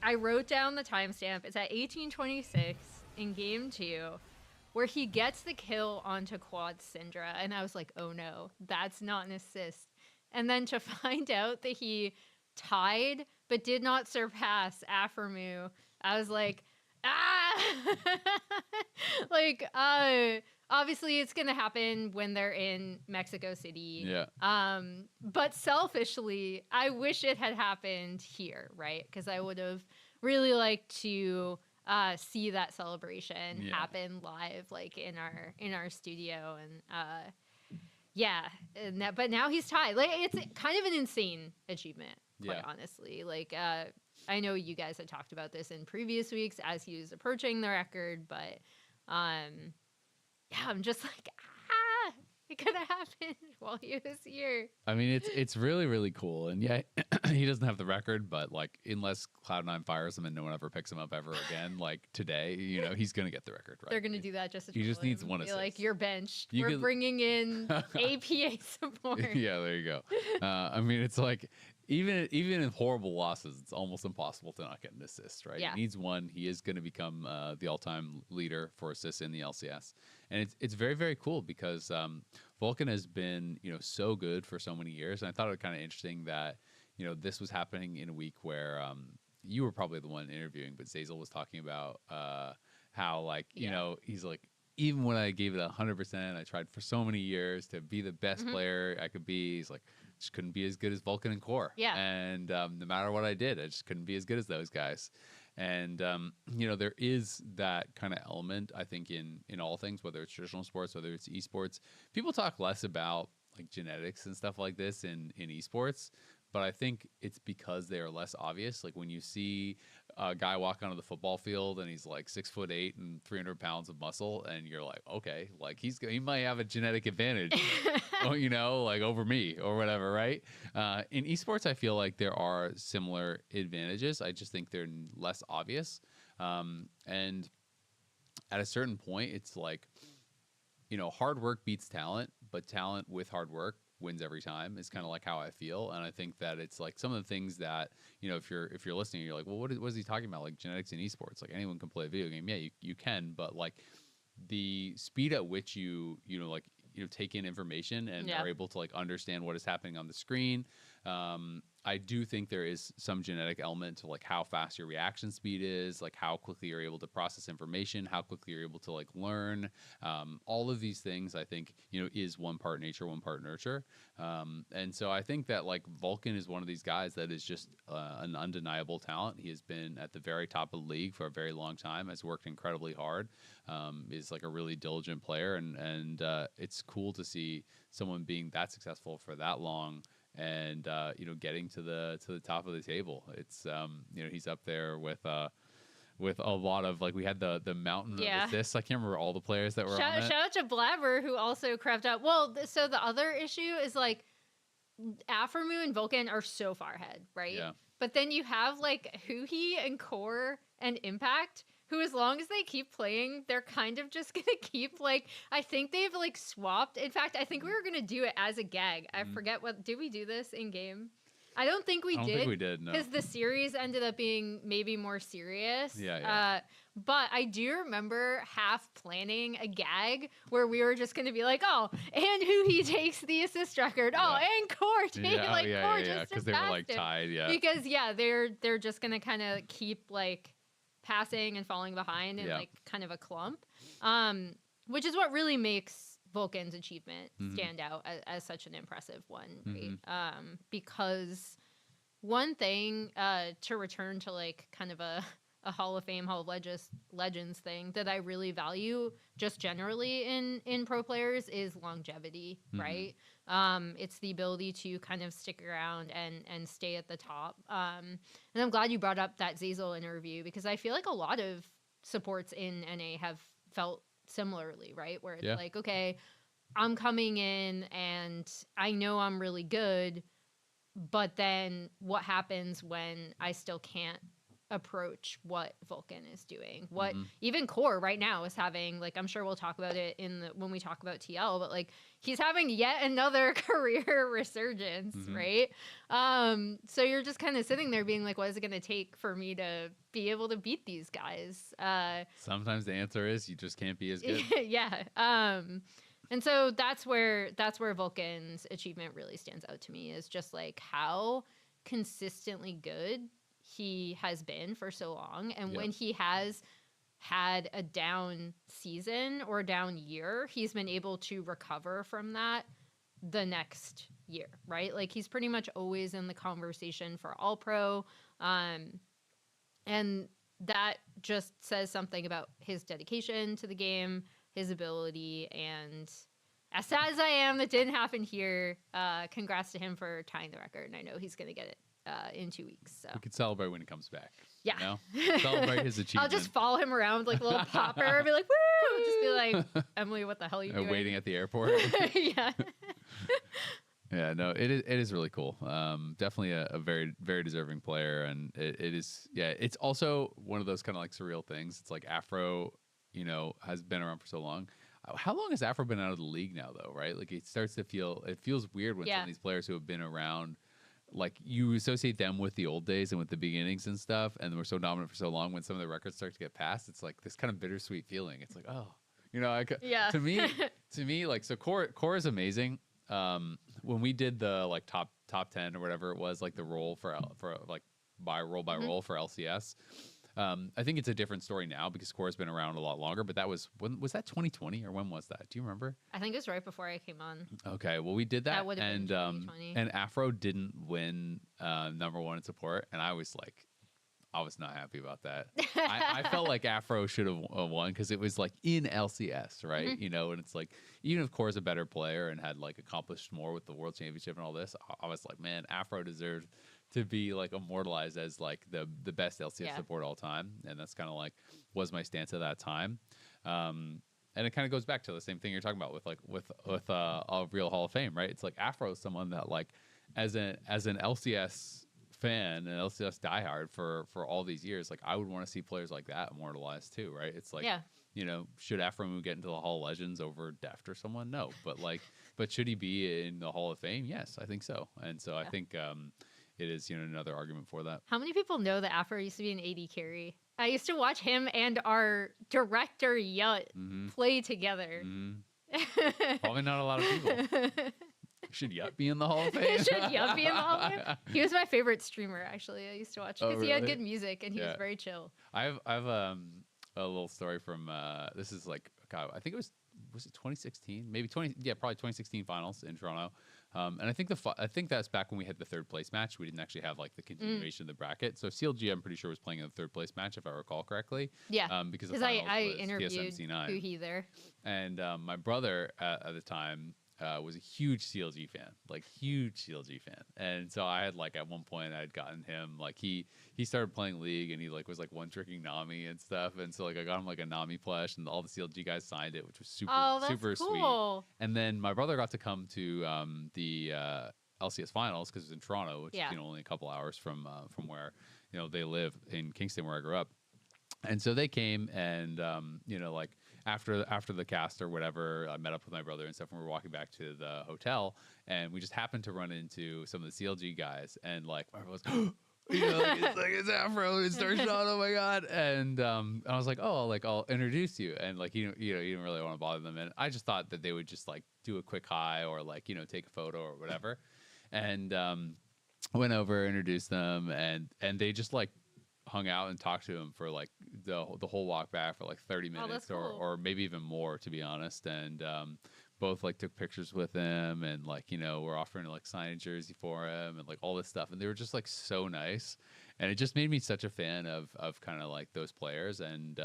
I wrote down the timestamp. It's at 18:26 in game 2, where he gets the kill onto Quad Syndra, and I was like, oh no, that's not an assist. And then to find out that he tied but did not surpass Aphromu, I was like, like, obviously it's gonna happen when they're in Mexico City. Yeah. But selfishly, I wish it had happened here, right? Because I would have really liked to see that celebration happen live, like in our studio, and but now he's tied. Like, it's kind of an insane achievement, quite honestly. Like, I know you guys had talked about this in previous weeks as he was approaching the record, but I'm just like, it could have happened while he was here. I mean, it's really, really cool. And yeah, he doesn't have the record, but like, unless Cloud9 fires him and no one ever picks him up ever again, like today, he's going to get the record, right? They're going to do that just to He just needs one assist. Like, you're benched. We're bringing in APA support. Yeah, there you go. I mean, it's like, even in horrible losses, it's almost impossible to not get an assist, right? Yeah. He needs one. He is going to become the all-time leader for assists in the LCS. And it's very, very cool because Vulcan has been, so good for so many years. And I thought it was kind of interesting that, this was happening in a week where you were probably the one interviewing, but Zazel was talking about how, like, he's like, even when I gave it 100%, I tried for so many years to be the best player I could be. He's like, just couldn't be as good as Vulcan and Core. Yeah. And no matter what I did, I just couldn't be as good as those guys. And, there is that kind of element, I think, in all things, whether it's traditional sports, whether it's esports. People talk less about like genetics and stuff like this in esports, but I think it's because they are less obvious. Like when you see a guy walk onto the football field and he's like 6'8" and 300 pounds of muscle, and you're like, okay, like he might have a genetic advantage, like over me or whatever, right? In esports, I feel like there are similar advantages. I just think they're less obvious. And at a certain point, it's like, hard work beats talent, but talent with hard work wins every time is kind of like how I feel. And I think that it's like some of the things that, if you're listening, you're like, well, what is he talking about? Like genetics in esports, like anyone can play a video game. Yeah, you can, but like the speed at which you take in information and are able to like understand what is happening on the screen. I do think there is some genetic element to like how fast your reaction speed is, like how quickly you're able to process information, how quickly you're able to like learn. All of these things, I think, is one part nature, one part nurture. And so I think that like Vulcan is one of these guys that is just an undeniable talent. He has been at the very top of the league for a very long time, has worked incredibly hard, is like a really diligent player. And it's cool to see someone being that successful for that long. And getting to the top of the table. It's he's up there with a lot of, like, we had the mountain of assists. I can't remember all the players that were on it. Shout out to Blabber, who also crept up. Well, so the other issue is like Aphromu and Vulcan are so far ahead, right? Yeah. But then you have like Huhi and Core and Impact, who, as long as they keep playing, they're kind of just gonna keep, like, I think they've like swapped. In fact, I think we were gonna do it as a gag. I forget did we do this in game? I don't think we did. No. Because the series ended up being maybe more serious. Yeah. But I do remember half planning a gag where we were just going to be like, oh, and Huhi takes the assist record. Oh, and Core takes Core just because they were like tied. Yeah. Because they're just going to kind of keep like passing and falling behind in like kind of a clump, which is what really makes Vulcan's achievement stand out as such an impressive one, right? Because one thing, to return to like kind of a Hall of Fame, Hall of Legends thing that I really value just generally in pro players is longevity, right? It's the ability to kind of stick around and stay at the top. And I'm glad you brought up that Zazel interview, because I feel like a lot of supports in NA have felt similarly, right? Where it's like, okay, I'm coming in and I know I'm really good, but then what happens when I still can't approach what Vulcan is doing. What even Core right now is having, like, I'm sure we'll talk about it when we talk about TL, but like he's having yet another career resurgence, right? So you're just kind of sitting there being like, what is it going to take for me to be able to beat these guys? Sometimes the answer is you just can't be as good. Yeah. And so that's where Vulcan's achievement really stands out to me, is just like how consistently good he has been for so long. And when he has had a down season or a down year, he's been able to recover from that the next year, right? Like he's pretty much always in the conversation for All Pro. And that just says something about his dedication to the game, his ability, and as sad as I am, that didn't happen here. Congrats to him for tying the record, and I know he's going to get it in 2 weeks. So we could celebrate when he comes back. Yeah. You know? Celebrate his achievement. I'll just follow him around like a little popper, be like, woo! Just be like, Emily, what the hell are you doing? Waiting at the airport. Yeah. Yeah, no, it is really cool. Definitely a very, very deserving player. And it is, yeah, it's also one of those kind of like surreal things. It's like Afro, you know, has been around for so long. How long has Afro been out of the league now, though, right? Like it feels weird when some of these players who have been around, like you associate them with the old days and with the beginnings and stuff, and we're so dominant for so long. When some of the records start to get passed, it's like this kind of bittersweet feeling. It's like, oh, you know, to me, like, so Core is amazing. When we did the like top 10 or whatever it was, like the roll for like roll by roll for LCS. I think it's a different story now because Core has been around a lot longer, but that was 2020 or when was that? Do you remember? I think it was right before I came on. Okay, well we did that, That would have been 2020. And Afro didn't win #1 in support, and I was not happy about that. I felt like Afro should have won because it was like in LCS, right? You know, and it's like even if Core's a better player and had like accomplished more with the World Championship and all this, I was like, man, Afro deserved to be like immortalized as like the best LCS support all time, and that's kind of like was my stance at that time. And it kind of goes back to the same thing you're talking about with a real Hall of Fame, right? It's like Afro is someone that like as an LCS fan and LCS diehard for all these years, like I would want to see players like that immortalized too, right? It's like, you know, should Afro get into the Hall of Legends over Deft or someone? No, but should he be in the Hall of Fame? Yes, I think so. And so I think it is, you know, another argument for that. How many people know that Afro used to be an AD carry? I used to watch him and our director Yut play together. Probably not a lot of people. Should Yut be in the Hall of Fame? Should Yut be in the Hall of Fame? He was my favorite streamer, actually. I used to watch because he had good music and he was very chill. I have a little story from this is like, God, I think was it 2016? Maybe probably 2016 finals in Toronto. And I think that's back when we had the third place match. We didn't actually have like the continuation of the bracket. So CLG, I'm pretty sure, was playing in the third place match, if I recall correctly. Yeah. Because I interviewed Huhi there. And my brother at the time was a huge CLG fan, and so I had like at one point I had gotten him like he started playing League and he like was like one tricking Nami and stuff, and so like I got him like a Nami plush and all the CLG guys signed it, which was super cool. Sweet. And then my brother got to come to the LCS finals because it was in Toronto, which is, you know, only a couple hours from where, you know, they live in Kingston where I grew up. And so they came and, you know, like after the cast or whatever, I met up with my brother and stuff, and we were walking back to the hotel, and we just happened to run into some of the CLG guys, and like my brother was, you know, it's Afro, it's Starshot, oh my God. And I was like, oh, like I'll introduce you. And like, you know, you didn't really want to bother them. And I just thought that they would just like do a quick hi or like, you know, take a photo or whatever. And went over, introduced them, and they just like hung out and talked to him for like the whole walk back for like 30 minutes or maybe even more, to be honest. And both like took pictures with him, and like, you know, we're offering to like sign a jersey for him and like all this stuff. And they were just like so nice. And it just made me such a fan of kind of like those players. And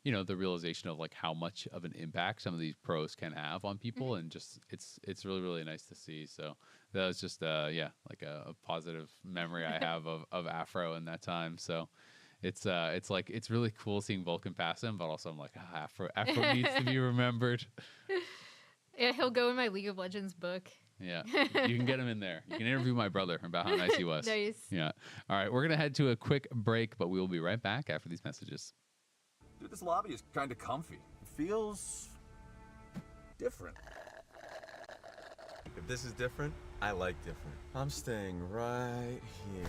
you know, the realization of like how much of an impact some of these pros can have on people, and just it's really, really nice to see. So that was just like a positive memory I have of Afro in that time. So it's like it's really cool seeing Vulcan pass him, but also I'm like, Afro needs to be remembered. Yeah, he'll go in my League of Legends book. Yeah, you can get him in there. You can interview my brother about how nice he was. Nice. Yeah. All right, we're going to head to a quick break, but we will be right back after these messages. Dude, this lobby is kind of comfy. It feels different. If this is different, I like different. I'm staying right here.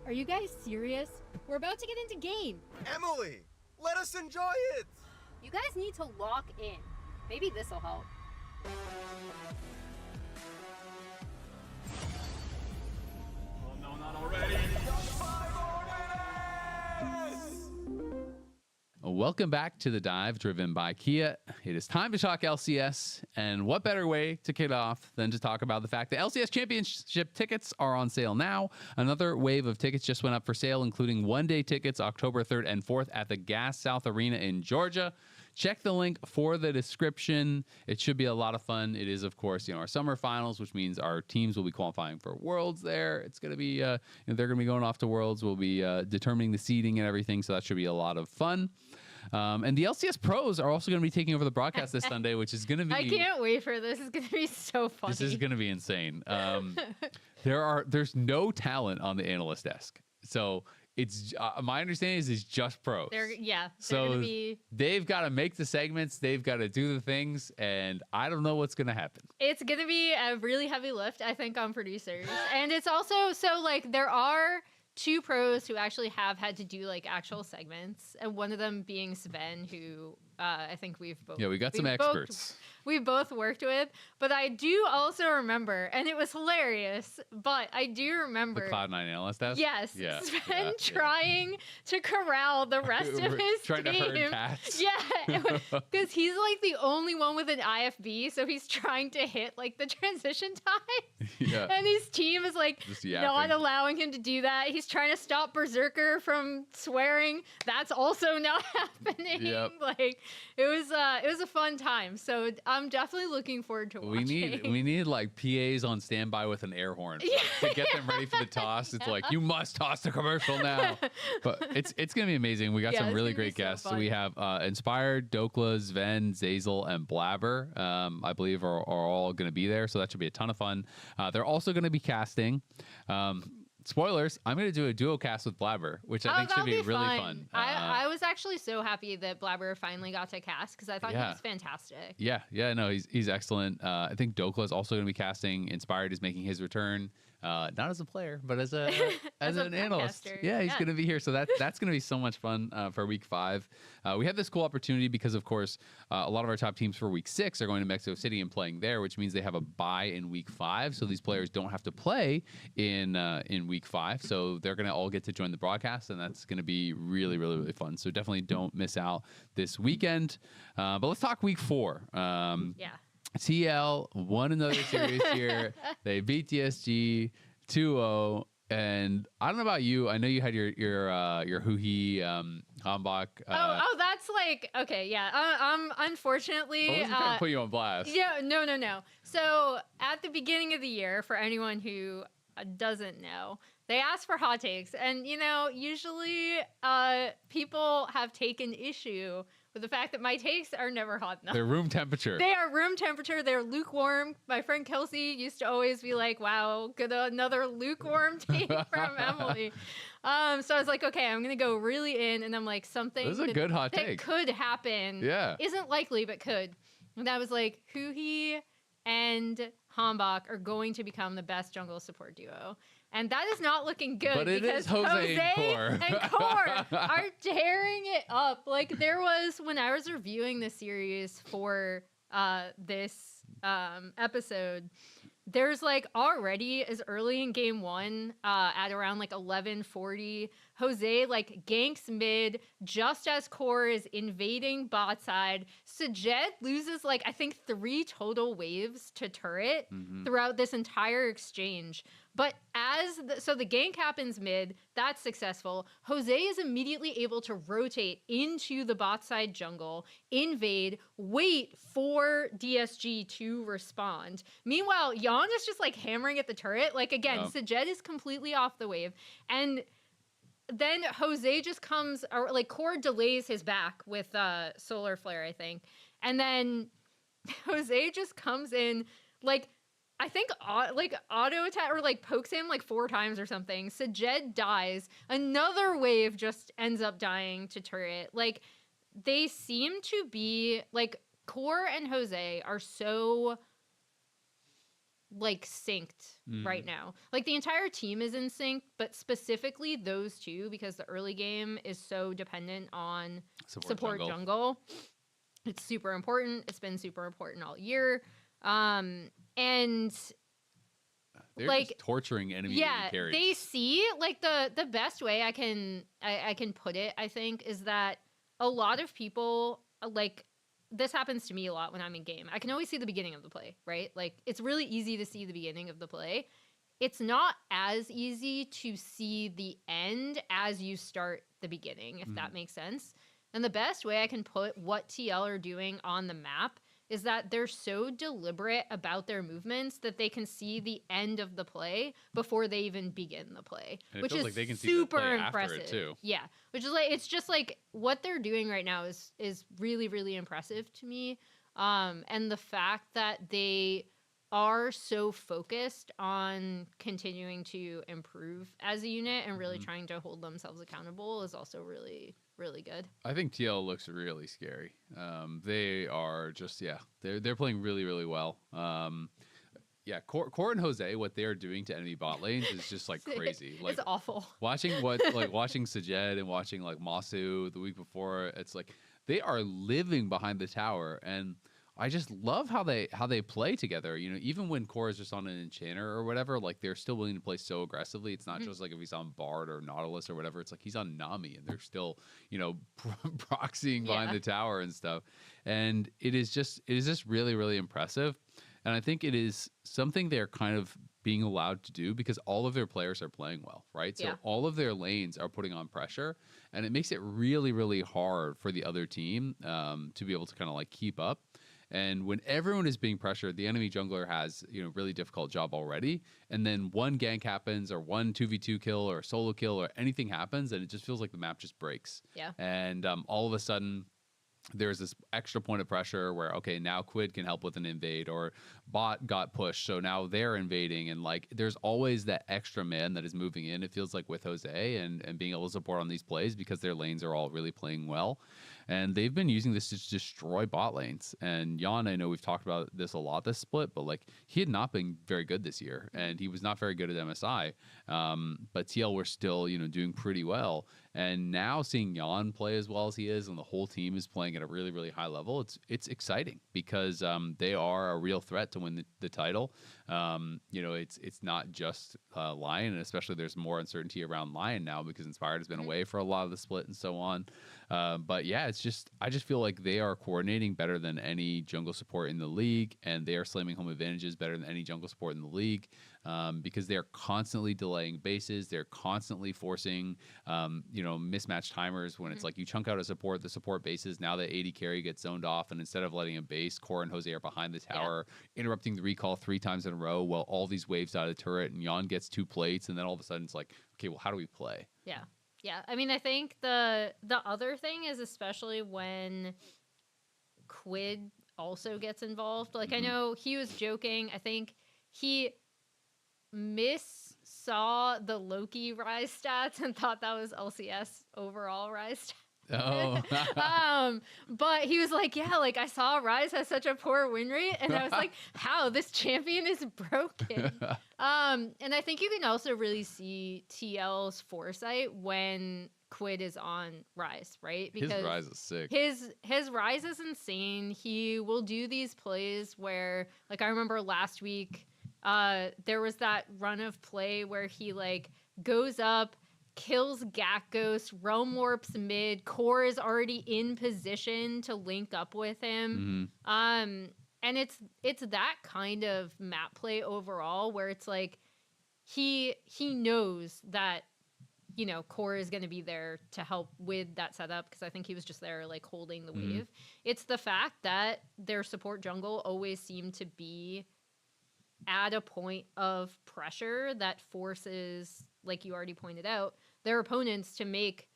Are you guys serious? We're about to get into game. Emily, let us enjoy it! You guys need to lock in. Maybe this'll help. Oh no, not already. Welcome back to The Dive, driven by Kia. It is time to talk LCS, and what better way to kick it off than to talk about the fact that LCS Championship tickets are on sale now. Another wave of tickets just went up for sale, including one-day tickets October 3rd and 4th at the Gas South Arena in Georgia. Check the link for the description. It should be a lot of fun. It is, of course, our summer finals, which means our teams will be qualifying for Worlds there. It's going to be, they're going to be going off to Worlds. We'll be determining the seeding and everything, so that should be a lot of fun. And the LCS pros are also going to be taking over the broadcast this Sunday, which is going to be... I can't wait for this. It's going to be so funny. This is going to be insane. There's no talent on the analyst desk. So it's my understanding is it's just pros. So they've got to make the segments, they've got to do the things, and I don't know what's going to happen. It's going to be a really heavy lift, I think, on producers. And it's also, there are 2 pros who actually have had to do actual segments, and one of them being Sven, who I think we got some experts. We've both worked with, but I do also remember, and it was hilarious, but I do remember the Cloud9 analyst desk. Yes, Sven trying to corral the rest of his trying team. to herd cats. Yeah, because he's the only one with an IFB, so he's trying to hit the transition time. Yeah, and his team is not allowing him to do that. He's trying to stop Berserker from swearing. That's also not happening. Yep. It was a fun time. So I'm definitely looking forward to watching. We need PAs on standby with an air horn to get them ready for the toss. It's you must toss the commercial now. But it's gonna be amazing. We got some really great guests. So we have Inspired, Dokla, Sven, Zazel, and Blabber. I believe are all gonna be there. So that should be a ton of fun. They're also gonna be casting. Spoilers, I'm going to do a duo cast with Blabber, which I think should be really fun. I was actually so happy that Blabber finally got to cast because I thought he was fantastic. Yeah, no, he's excellent. I think Dokla is also going to be casting. Inspired is making his return. Not as a player, but as an analyst. Yeah, he's going to be here. So that's going to be so much fun for week 5. We have this cool opportunity because, of course, a lot of our top teams for week 6 are going to Mexico City and playing there, which means they have a bye in week 5. So these players don't have to play in week 5. So they're going to all get to join the broadcast, and that's going to be really, really, really fun. So definitely don't miss out this weekend. But let's talk week 4. TL won another series here. They beat DSG 2-0. And I don't know about you. I know you had your Huhi Hambach. That's okay. Yeah. Unfortunately, I wasn't trying to put you on blast. Yeah. No. So at the beginning of the year, for anyone who doesn't know, they asked for hot takes, and usually people have taken issue with the fact that my takes are never hot enough. They're room temperature. They are room temperature. They're lukewarm. My friend Kelsey used to always be like, wow, good, another lukewarm take from Emily. So I was like, okay, I'm going to go really in. And I'm like, something this is a good hot that take. Could happen. Yeah. Isn't likely, but could. And I was like, Huhi and Hambach are going to become the best jungle support duo. And that is not looking good. But it is Jose and Core are tearing it up. There was, when I was reviewing the series for this episode, there's already as early in game 1 at around 11:40, Jose ganks mid just as Core is invading bot side. Sajed loses I think 3 total waves to turret throughout this entire exchange. But so the gank happens mid, that's successful. Jose is immediately able to rotate into the bot side jungle, invade, wait for DSG to respond. Meanwhile, Jan is just hammering at the turret. Again, Sajed is completely off the wave. And then Jose just comes, or Core delays his back with Solar Flare, I think. And then Jose just comes in I think auto attack or like pokes him like 4 times or something. Sajed dies. Another wave just ends up dying to turret. Like they seem to be like Core and Jose are so like synced right now. Like the entire team is in sync, but specifically those two, because the early game is so dependent on support jungle. It's super important. It's been super important all year. And they're like just torturing enemy carries. They see like the best way I can put it, I think, is that a lot of people like this happens to me a lot when I'm in game. I can always see the beginning of the play, right? Like it's really easy to see the beginning of the play. It's not as easy to see the end as you start the beginning, if that makes sense. And the best way I can put what TL are doing on the map is that they're so deliberate about their movements that they can see the end of the play before they even begin the play, which is like they can super impressive too. Yeah, which is like it's just like what they're doing right now is really, really impressive to me. And the fact that they are so focused on continuing to improve as a unit and really trying to hold themselves accountable is also really, really good. I think TL looks really scary. They are just, they're playing really, really well. Core and Jose, what they're doing to enemy bot lanes is just like crazy. Like it's awful. Watching watching Sajed and watching like Masu the week before, it's like they are living behind the tower, and I just love how they play together. You know, even when Core is just on an Enchanter or whatever, like they're still willing to play so aggressively. It's not just like if he's on Bard or Nautilus or whatever. It's like he's on Nami and they're still, you know, proxying behind the tower and stuff. And it is just really, really impressive. And I think it is something they're kind of being allowed to do because all of their players are playing well, right? So all of their lanes are putting on pressure, and it makes it really, really hard for the other team to be able to kind of like keep up. And when everyone is being pressured, the enemy jungler has, you know, really difficult job already. And then one gank happens or one 2v2 kill or a solo kill or anything happens, and it just feels like the map just breaks. Yeah. And all of a sudden, there's this extra point of pressure where, okay, now Quid can help with an invade, or bot got pushed, so now they're invading. And like there's always that extra man that is moving in, it feels like, with Jose and being able to support on these plays because their lanes are all really playing well. And they've been using this to destroy bot lanes. And Jan, I know we've talked about this a lot this split, but like he had not been very good this year, and he was not very good at MSI. But TL were still, you know, doing pretty well. And now seeing Jan play as well as he is, and the whole team is playing at a really, really high level, it's exciting because they are a real threat to win the title. You know, it's not just Lion, and especially there's more uncertainty around Lion now because Inspired has been away for a lot of the split and so on. But yeah, I just feel like they are coordinating better than any jungle support in the league, and they are slamming home advantages better than any jungle support in the league because they're constantly delaying bases. They're constantly forcing, you know, mismatched timers when it's like you chunk out a support, the support bases, now the AD carry gets zoned off, and instead of letting a base, Core and Jose are behind the tower, interrupting the recall 3 times in a row while all these waves out of turret, and Jan gets 2 plates, and then all of a sudden it's like, okay, well, how do we play? Yeah. Yeah, I mean, I think the other thing is especially when Quid also gets involved. Like, I know he was joking. I think he saw the Loki rise stats and thought that was LCS overall rise stats. But he was like, yeah, like I saw Rise has such a poor win rate, and I was like, how? This champion is broken. And I think you can also really see TL's foresight when Quid is on Rise, right? Because his Rise is sick. His Rise is insane. He will do these plays where, like, I remember last week, there was that run of play where he like goes up, kills Gakghost, Realm Warps mid, Core is already in position to link up with him. And it's that kind of map play overall where it's like he knows that, you know, Core is going to be there to help with that setup because I think he was just there like holding the wave. It's the fact that their support jungle always seemed to be at a point of pressure that forces, like you already pointed out, their opponents to make,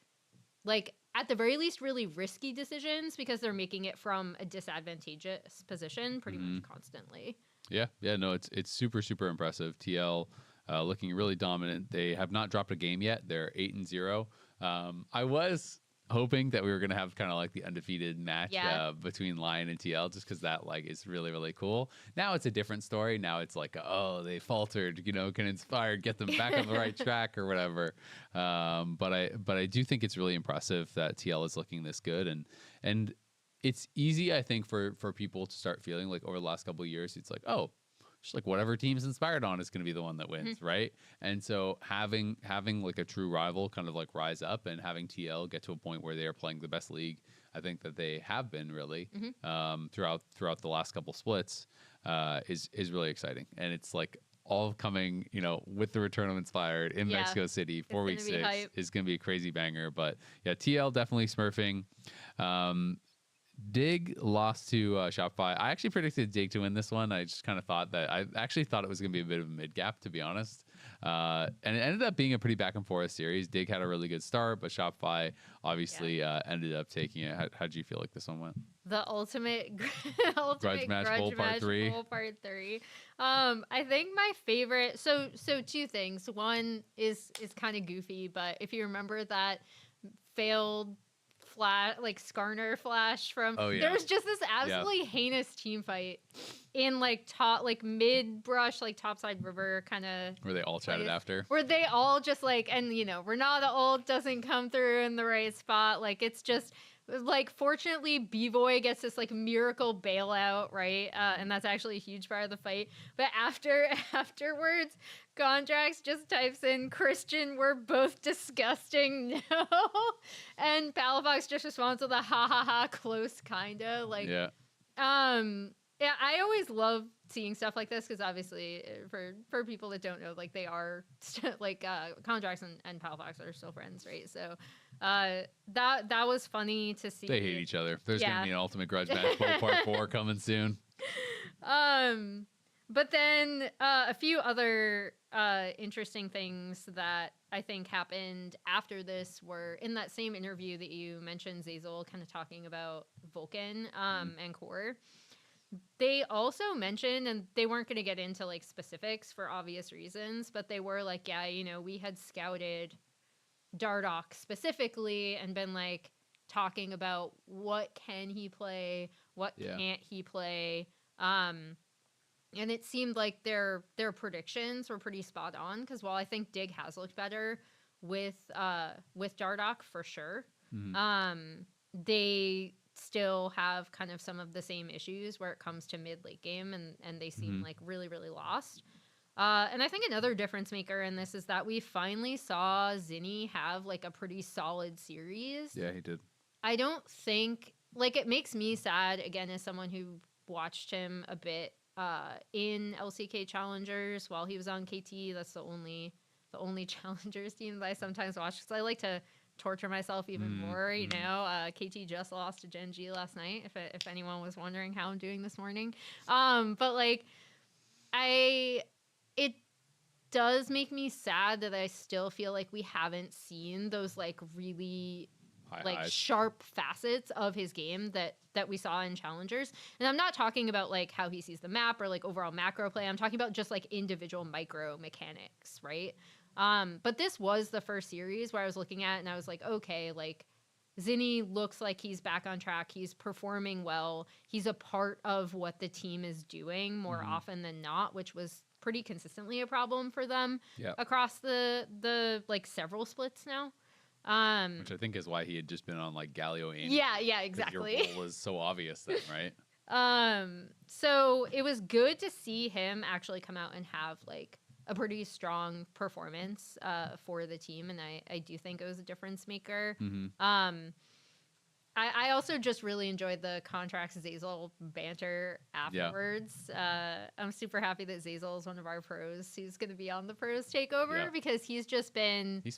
like, at the very least, really risky decisions because they're making it from a disadvantageous position pretty much constantly. Yeah, no, it's super impressive. TL looking really dominant. They have not dropped a game yet. They're 8-0. I was hoping that we were gonna have kind of like the undefeated match between Lion and TL, just because that like is really cool. Now it's a different story. Now it's like, oh, they faltered, can Inspire get them back on the right track or whatever. But I do think it's really impressive that TL is looking this good, and it's easy, I think, for people to start feeling like over the last couple of years, it's like, oh, just like whatever team's inspired on is going to be the one that wins, right? And so having like a true rival kind of like rise up, and having TL get to a point where they are playing the best league, I think that they have been really throughout the last couple splits, is really exciting. And it's like all coming, with the return of Inspired in Mexico City, 4 week 6 is going to be a crazy banger. But yeah, TL definitely smurfing. Dig lost to Shopify. I actually predicted Dig to win this one. I just kind of thought that it was going to be a bit of a mid gap, to be honest. And it ended up being a pretty back and forth series. Dig had a really good start, but Shopify obviously ended up taking it. How'd you feel like this one went? The ultimate grudge match bowl part 3. I think my favorite. So two things. One is kind of goofy, but if you remember that failed Skarner flash from there was just this absolutely heinous team fight in top mid brush topside river kind of where they all chatted after, where they all just and Renata ult doesn't come through in the right spot. It's just fortunately B-Boy gets this miracle bailout, right? And that's actually a huge part of the fight. But afterwards, Gondrax just types in, "Christian, we're both disgusting, no." And Palafox just responds with a ha ha ha, close kinda. Yeah, I always love seeing stuff like this, because obviously for people that don't know, they are Gondrax and Palafox are still friends, right? So that was funny to see. They hate each other. There's gonna be an ultimate grudge match bowl part 4 coming soon. But then a few other interesting things that I think happened after this were in that same interview that you mentioned, Zeyzal kind of talking about Vulcan and Core. They also mentioned, and they weren't going to get into specifics for obvious reasons, but they were we had scouted Dardoch specifically and been talking about what can he play, what can't he play. And it seemed like their predictions were pretty spot on, because while I think Dig has looked better with Dardoch for sure, they still have kind of some of the same issues where it comes to mid-late game, and they seem really lost. And I think another difference maker in this is that we finally saw Zinni have a pretty solid series. Yeah, he did. I don't think it makes me sad, again, as someone who watched him a bit in LCK Challengers while he was on KT. That's the only Challengers team that I sometimes watch, because I like to torture myself even more. KT just lost to Gen G last night, if anyone was wondering how I'm doing this morning. But it does make me sad that I still feel like we haven't seen those really sharp facets of his game that we saw in Challengers. And I'm not talking about how he sees the map or overall macro play. I'm talking about just individual micro mechanics, right? But this was the first series where I was looking at and I was like, okay, Zinni looks like he's back on track. He's performing well. He's a part of what the team is doing more often than not, which was pretty consistently a problem for them across the several splits now. Which I think is why he had just been on Galio aim. Yeah, exactly. Your role was so obvious then, right? So it was good to see him actually come out and have a pretty strong performance for the team, and I do think it was a difference maker. I also just really enjoyed the Contracts Zeyzal banter afterwards. I'm super happy that Zeyzal is one of our pros who's going to be on the pros takeover, because he's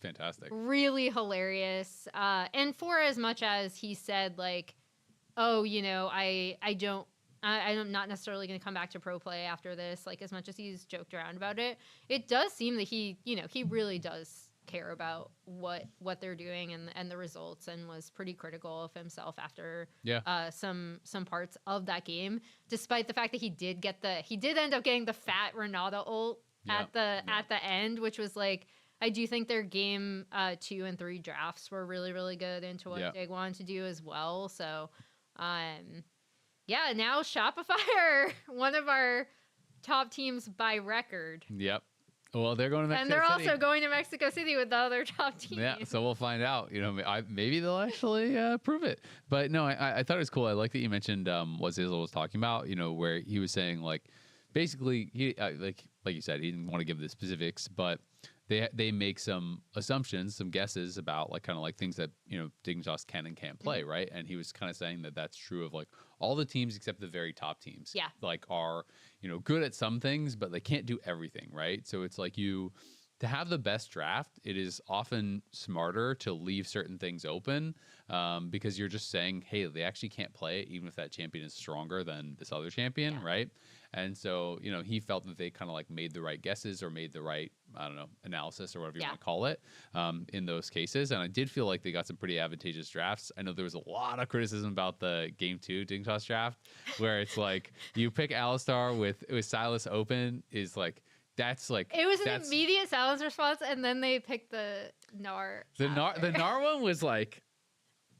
fantastic, really hilarious. And for as much as he said I'm not necessarily going to come back to pro play after this, as much as he's joked around about it, it does seem that he really does care about what they're doing and the results, and was pretty critical of himself after some parts of that game, despite the fact that he did end up getting the fat Renata ult at the end, which was like, I do think their game 2 and 3 drafts were really, really good into what Dig wanted to do as well. So now Shopify are one of our top teams by record. Yep. Well, they're going to Mexico City. And they're City. also going to Mexico City with the other top team. Yeah, so we'll find out. Maybe they'll actually prove it. But no, I thought it was cool. I like that you mentioned what Zizzle was talking about, where he was saying, like, basically, he like you said, he didn't want to give the specifics, but they make some assumptions, some guesses about like kind of like things that Dignitas can and can't play, right? And he was kind of saying that that's true of like all the teams except the very top teams. Yeah, like are good at some things, but they can't do everything, right? So it's like to have the best draft, it is often smarter to leave certain things open because you're just saying, hey, they actually can't play it, even if that champion is stronger than this other champion, right? And so, he felt that they kind of like made the right guesses or made the right, I don't know, analysis or whatever you want to call it in those cases. And I did feel like they got some pretty advantageous drafts. I know there was a lot of criticism about the Game 2 Dignitas draft, where it's like you pick Alistar with Silas open is like, that's like... It was an immediate Silas response, and then they picked the Gnar. The Gnar one was like,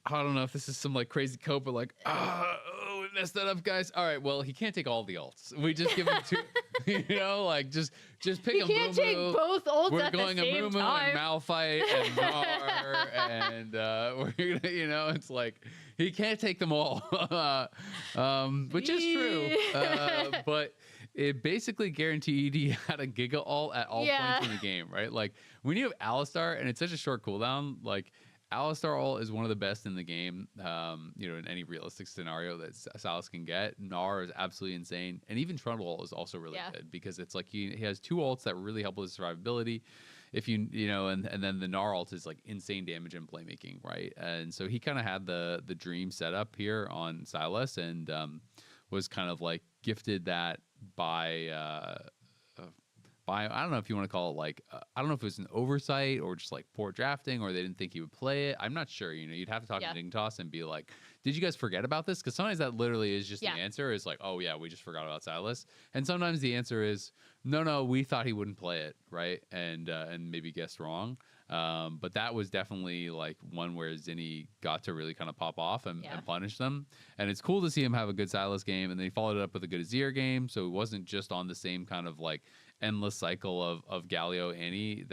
I don't know if this is some like crazy code, but like, we messed that up, guys. All right, well, he can't take all the ults. We just give him two, like just pick him. He can't take both ults we're at going the same Amumu time. and Malphite and Gnar, and we're gonna, it's like he can't take them all, which is true. But it basically guaranteed he had a Giga ult at all points in the game, right? Like when you have Alistar and it's such a short cooldown, like Alistar ult is one of the best in the game, in any realistic scenario that Silas can get. Gnar is absolutely insane. And even Trundle ult is also really good because it's like he has two ults that really help with his survivability. If and then the Gnar ult is like insane damage and playmaking, right? And so he kind of had the dream setup here on Silas and was kind of like gifted that by I don't know if you want to call it like I don't know if it was an oversight or just like poor drafting or they didn't think he would play it. I'm not sure. You'd have to talk to Dignitas and be like, did you guys forget about this? Because sometimes that literally is just the answer is like, oh yeah, we just forgot about Silas. And sometimes the answer is no, we thought he wouldn't play it, right? And maybe guessed wrong. But that was definitely like one where Zinni got to really kind of pop off and punish them. And it's cool to see him have a good Silas game. And then he followed it up with a good Azir game. So it wasn't just on the same kind of like endless cycle of Galio, Annie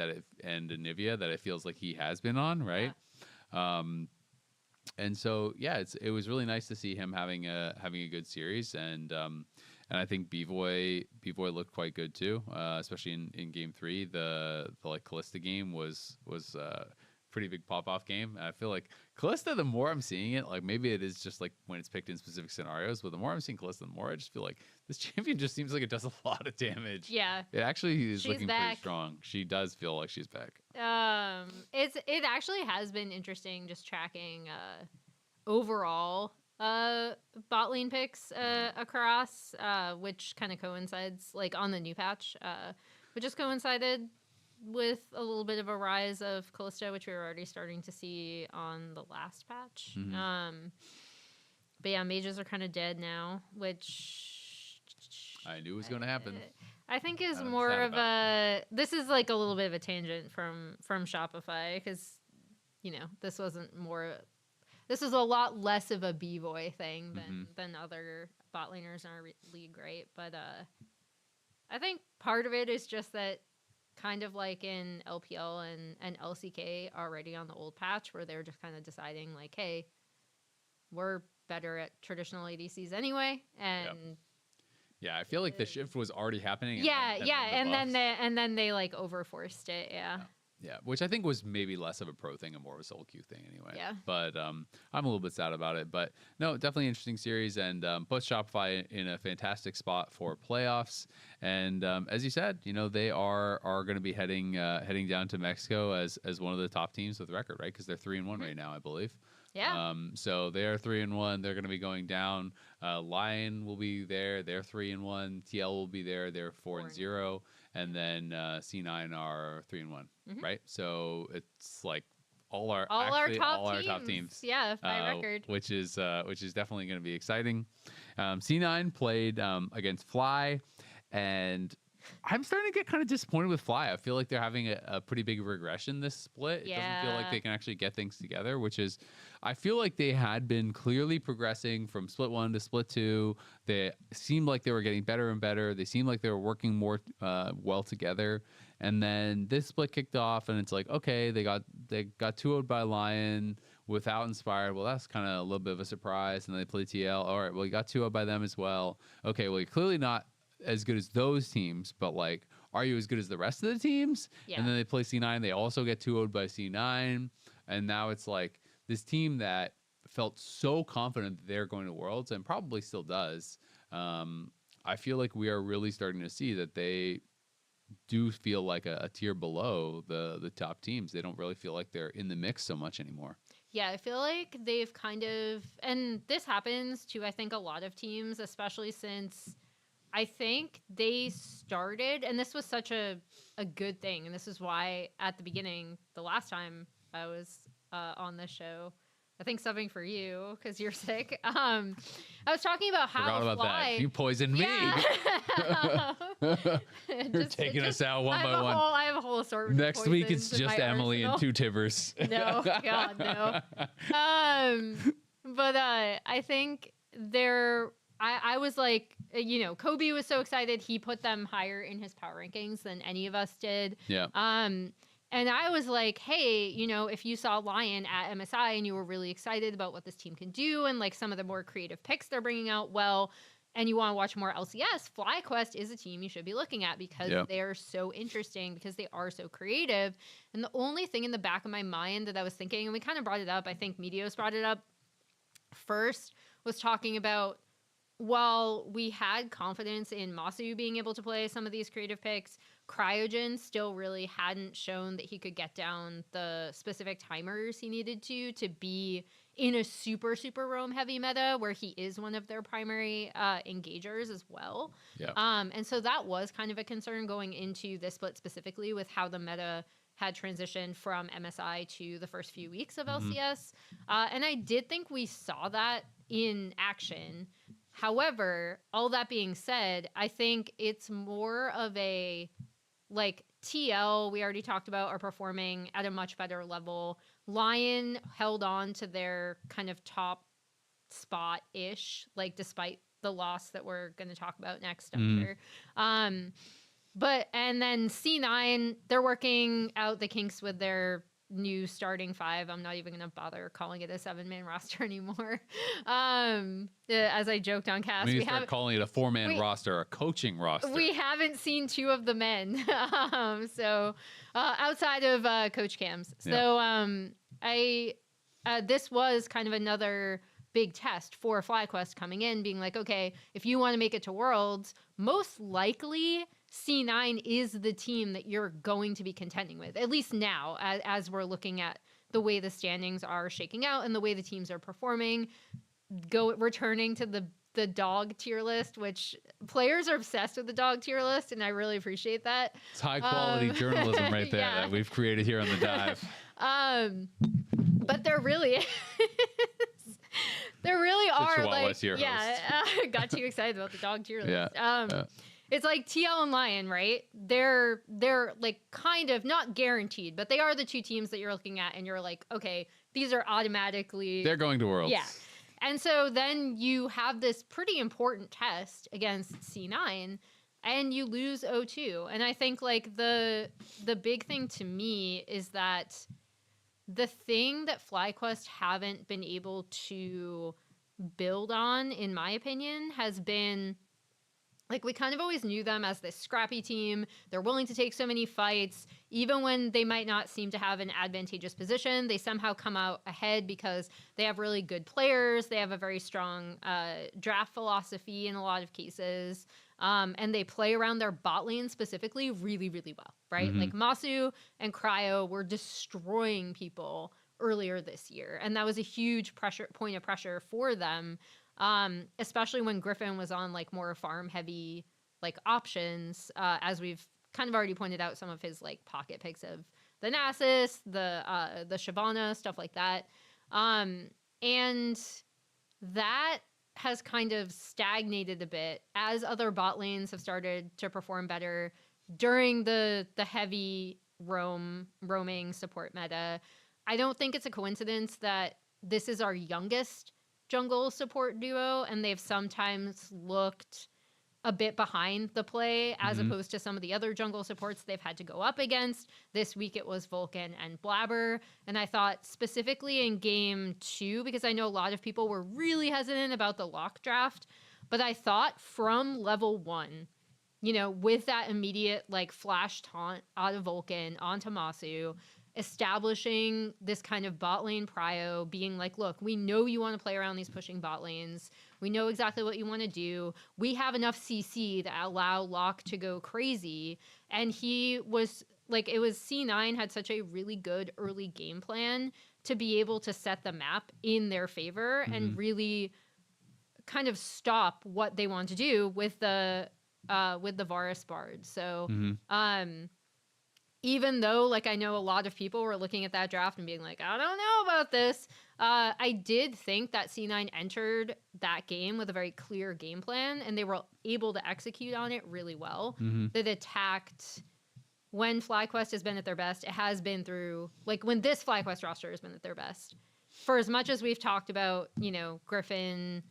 and Anivia that it feels like he has been on, right? And so it was really nice to see him having a good series, and I think Bvoy looked quite good too, especially in game 3. The like Kalista game was pretty big pop-off game. I feel like Kalista, the more I'm seeing it, like maybe it is just like when it's picked in specific scenarios, but the more I'm seeing Kalista, the more I just feel like this champion just seems like it does a lot of damage. Yeah. It actually is looking back. pretty strong. She does feel like she's back. It actually has been interesting just tracking overall bot lane picks across, which kind of coincides like on the new patch, which just coincided with a little bit of a rise of Kalista, which we were already starting to see on the last patch. But yeah, mages are kind of dead now, which I knew was going to happen. I think is more of a. This is like a little bit of a tangent from Shopify because this wasn't more. This is a lot less of a B-Boy thing than other bot laners in our league, right? But I think part of it is just that kind of like in LPL and LCK already on the old patch where they're just kind of deciding like, hey, we're better at traditional ADCs anyway. And I feel like the shift was already happening. And then they like overforced it. Yeah, which I think was maybe less of a pro thing and more of a solo queue thing anyway. Yeah. But I'm a little bit sad about it. But no, definitely interesting series and puts Shopify in a fantastic spot for playoffs. And as you said, they are going to be heading down to Mexico as one of the top teams with record, right? Because they're 3-1 right now, I believe. Yeah. So they are 3-1. They're going to be going down. Lion will be there. They're 3-1. TL will be there. They're 4-0. and then C9 are 3-1, right? So it's like all our top teams, yeah, by record, which is definitely going to be exciting. C9 played against Fly, and I'm starting to get kind of disappointed with Fly. I feel like they're having a pretty big regression this split. It doesn't feel like they can actually get things together, which is, I feel like they had been clearly progressing from split 1 to split 2. They seemed like they were getting better and better. They seemed like they were working more well together. And then this split kicked off, and it's like, okay, they got 2-0'd by Lion without Inspired. Well, that's kind of a little bit of a surprise. And then they play TL. All right, well, you got 2-0 by them as well. Okay, well, you're clearly not as good as those teams, but like, are you as good as the rest of the teams? Yeah. And then they play C9. They also get 2-0'd by C9. And now it's like this team that felt so confident that they're going to Worlds, and probably still does. I feel like we are really starting to see that they do feel like a tier below the top teams. They don't really feel like they're in the mix so much anymore. Yeah, I feel like they've kind of, and this happens to, I think, a lot of teams, especially since I think they started, and this was such a good thing, and this is why at the beginning, the last time I was on this show, I think subbing for you because you're sick. I was talking about how Forgot about Fly. That. You poisoned me. You're taking us out one by one. I have a whole assortment. Next week it's just Emily and 2 Tibbers. No, God, no. But I think they're. I was like, Kobe was so excited. He put them higher in his power rankings than any of us did. Yeah. And I was like, hey, if you saw Lion at MSI and you were really excited about what this team can do and like some of the more creative picks they're bringing out, well, and you want to watch more LCS, FlyQuest is a team you should be looking at because they're so interesting, because they are so creative. And the only thing in the back of my mind that I was thinking, and we kind of brought it up, I think Meteos brought it up first, was talking about, while we had confidence in Masu being able to play some of these creative picks, Cryogen still really hadn't shown that he could get down the specific timers he needed to be in a super, super roam heavy meta where he is one of their primary engagers as well. Yeah. And so that was kind of a concern going into this split specifically with how the meta had transitioned from MSI to the first few weeks of LCS. And I did think we saw that in action. However, all that being said, I think it's more of a, like, TL, we already talked about, are performing at a much better level. Lion held on to their kind of top spot-ish, like, despite the loss that we're going to talk about next after. And then C9, they're working out the kinks with their new starting 5. I'm not even gonna bother calling it a 7-man roster anymore. As I joked on cast, we start calling it a 4-man roster, a coaching roster. We haven't seen 2 of the men. So outside of coach cams. So this was kind of another big test for FlyQuest coming in, being like, okay, if you want to make it to Worlds, most likely C9 is the team that you're going to be contending with, at least now, as we're looking at the way the standings are shaking out and the way the teams are performing. Returning to the dog tier list, which players are obsessed with the dog tier list, and I really appreciate that. It's high quality journalism right there that we've created here on the dive. But there really is. There really are, like, got too excited about the dog tier list. It's like TL and Lion, right? They're like kind of not guaranteed, but they are the 2 teams that you're looking at, and you're like, okay, these are automatically, they're going to Worlds. Yeah. And so then you have this pretty important test against C9, and you lose 0-2. And I think like the big thing to me is that the thing that FlyQuest haven't been able to build on, in my opinion, has been, like, we kind of always knew them as this scrappy team. They're willing to take so many fights. Even when they might not seem to have an advantageous position, they somehow come out ahead because they have really good players. They have a very strong draft philosophy in a lot of cases. And they play around their bot lane specifically really, really well, right? Like Masu and Cryo were destroying people earlier this year. And that was a huge point of pressure for them. Especially when Griffin was on like more farm heavy like options, as we've kind of already pointed out some of his like pocket picks of the Nasus, the Shyvana, stuff like that. And that has kind of stagnated a bit as other bot lanes have started to perform better during the heavy roaming support meta. I don't think it's a coincidence that this is our youngest jungle support duo, and they've sometimes looked a bit behind the play as opposed to some of the other jungle supports they've had to go up against. This week it was Vulcan and Blabber. And I thought specifically in game 2, because I know a lot of people were really hesitant about the lock draft, but I thought from level 1, you know, with that immediate like flash taunt out of Vulcan onto Masu, establishing this kind of bot lane prio, being like, look, we know you want to play around these pushing bot lanes. We know exactly what you want to do. We have enough CC that allow Locke to go crazy. And he was like, it was C9 had such a really good early game plan to be able to set the map in their favor and really kind of stop what they want to do with the Varus Bard. So, even though, like, I know a lot of people were looking at that draft and being like, I don't know about this, I did think that C9 entered that game with a very clear game plan, and they were able to execute on it really well. That attacked, when FlyQuest has been at their best, it has been through, like, when this FlyQuest roster has been at their best. For as much as we've talked about, you know, Griffin,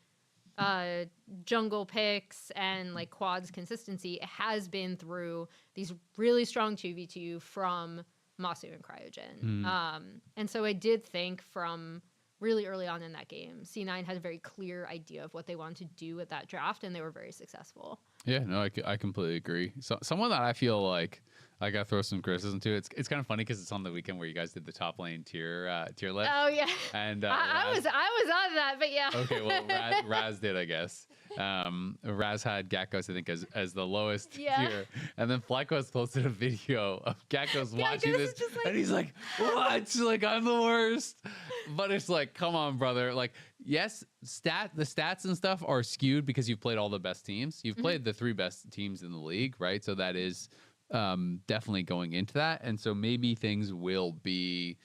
jungle picks and like quads consistency, it has been through these really strong 2v2 from Masu and Cryogen. And so I did think from really early on in that game, C9 had a very clear idea of what they wanted to do with that draft, and they were very successful. Yeah, no, I completely agree. So someone that I feel like I got to throw some criticism to. It's kind of funny because it's on the weekend where you guys did the top lane tier list. Oh yeah, and I was on that, but yeah. Okay, well Raz did, I guess. Raz had Gakkos, I think, as the lowest tier, and then FlyQuest posted a video of Gakkos watching this, like, and he's like, "What? Like, I'm the worst." But it's like, come on, brother. Like, yes, the stats and stuff are skewed because you've played all the best teams. You've played the 3 best teams in the league, right? So that is definitely going into that, and so maybe things will be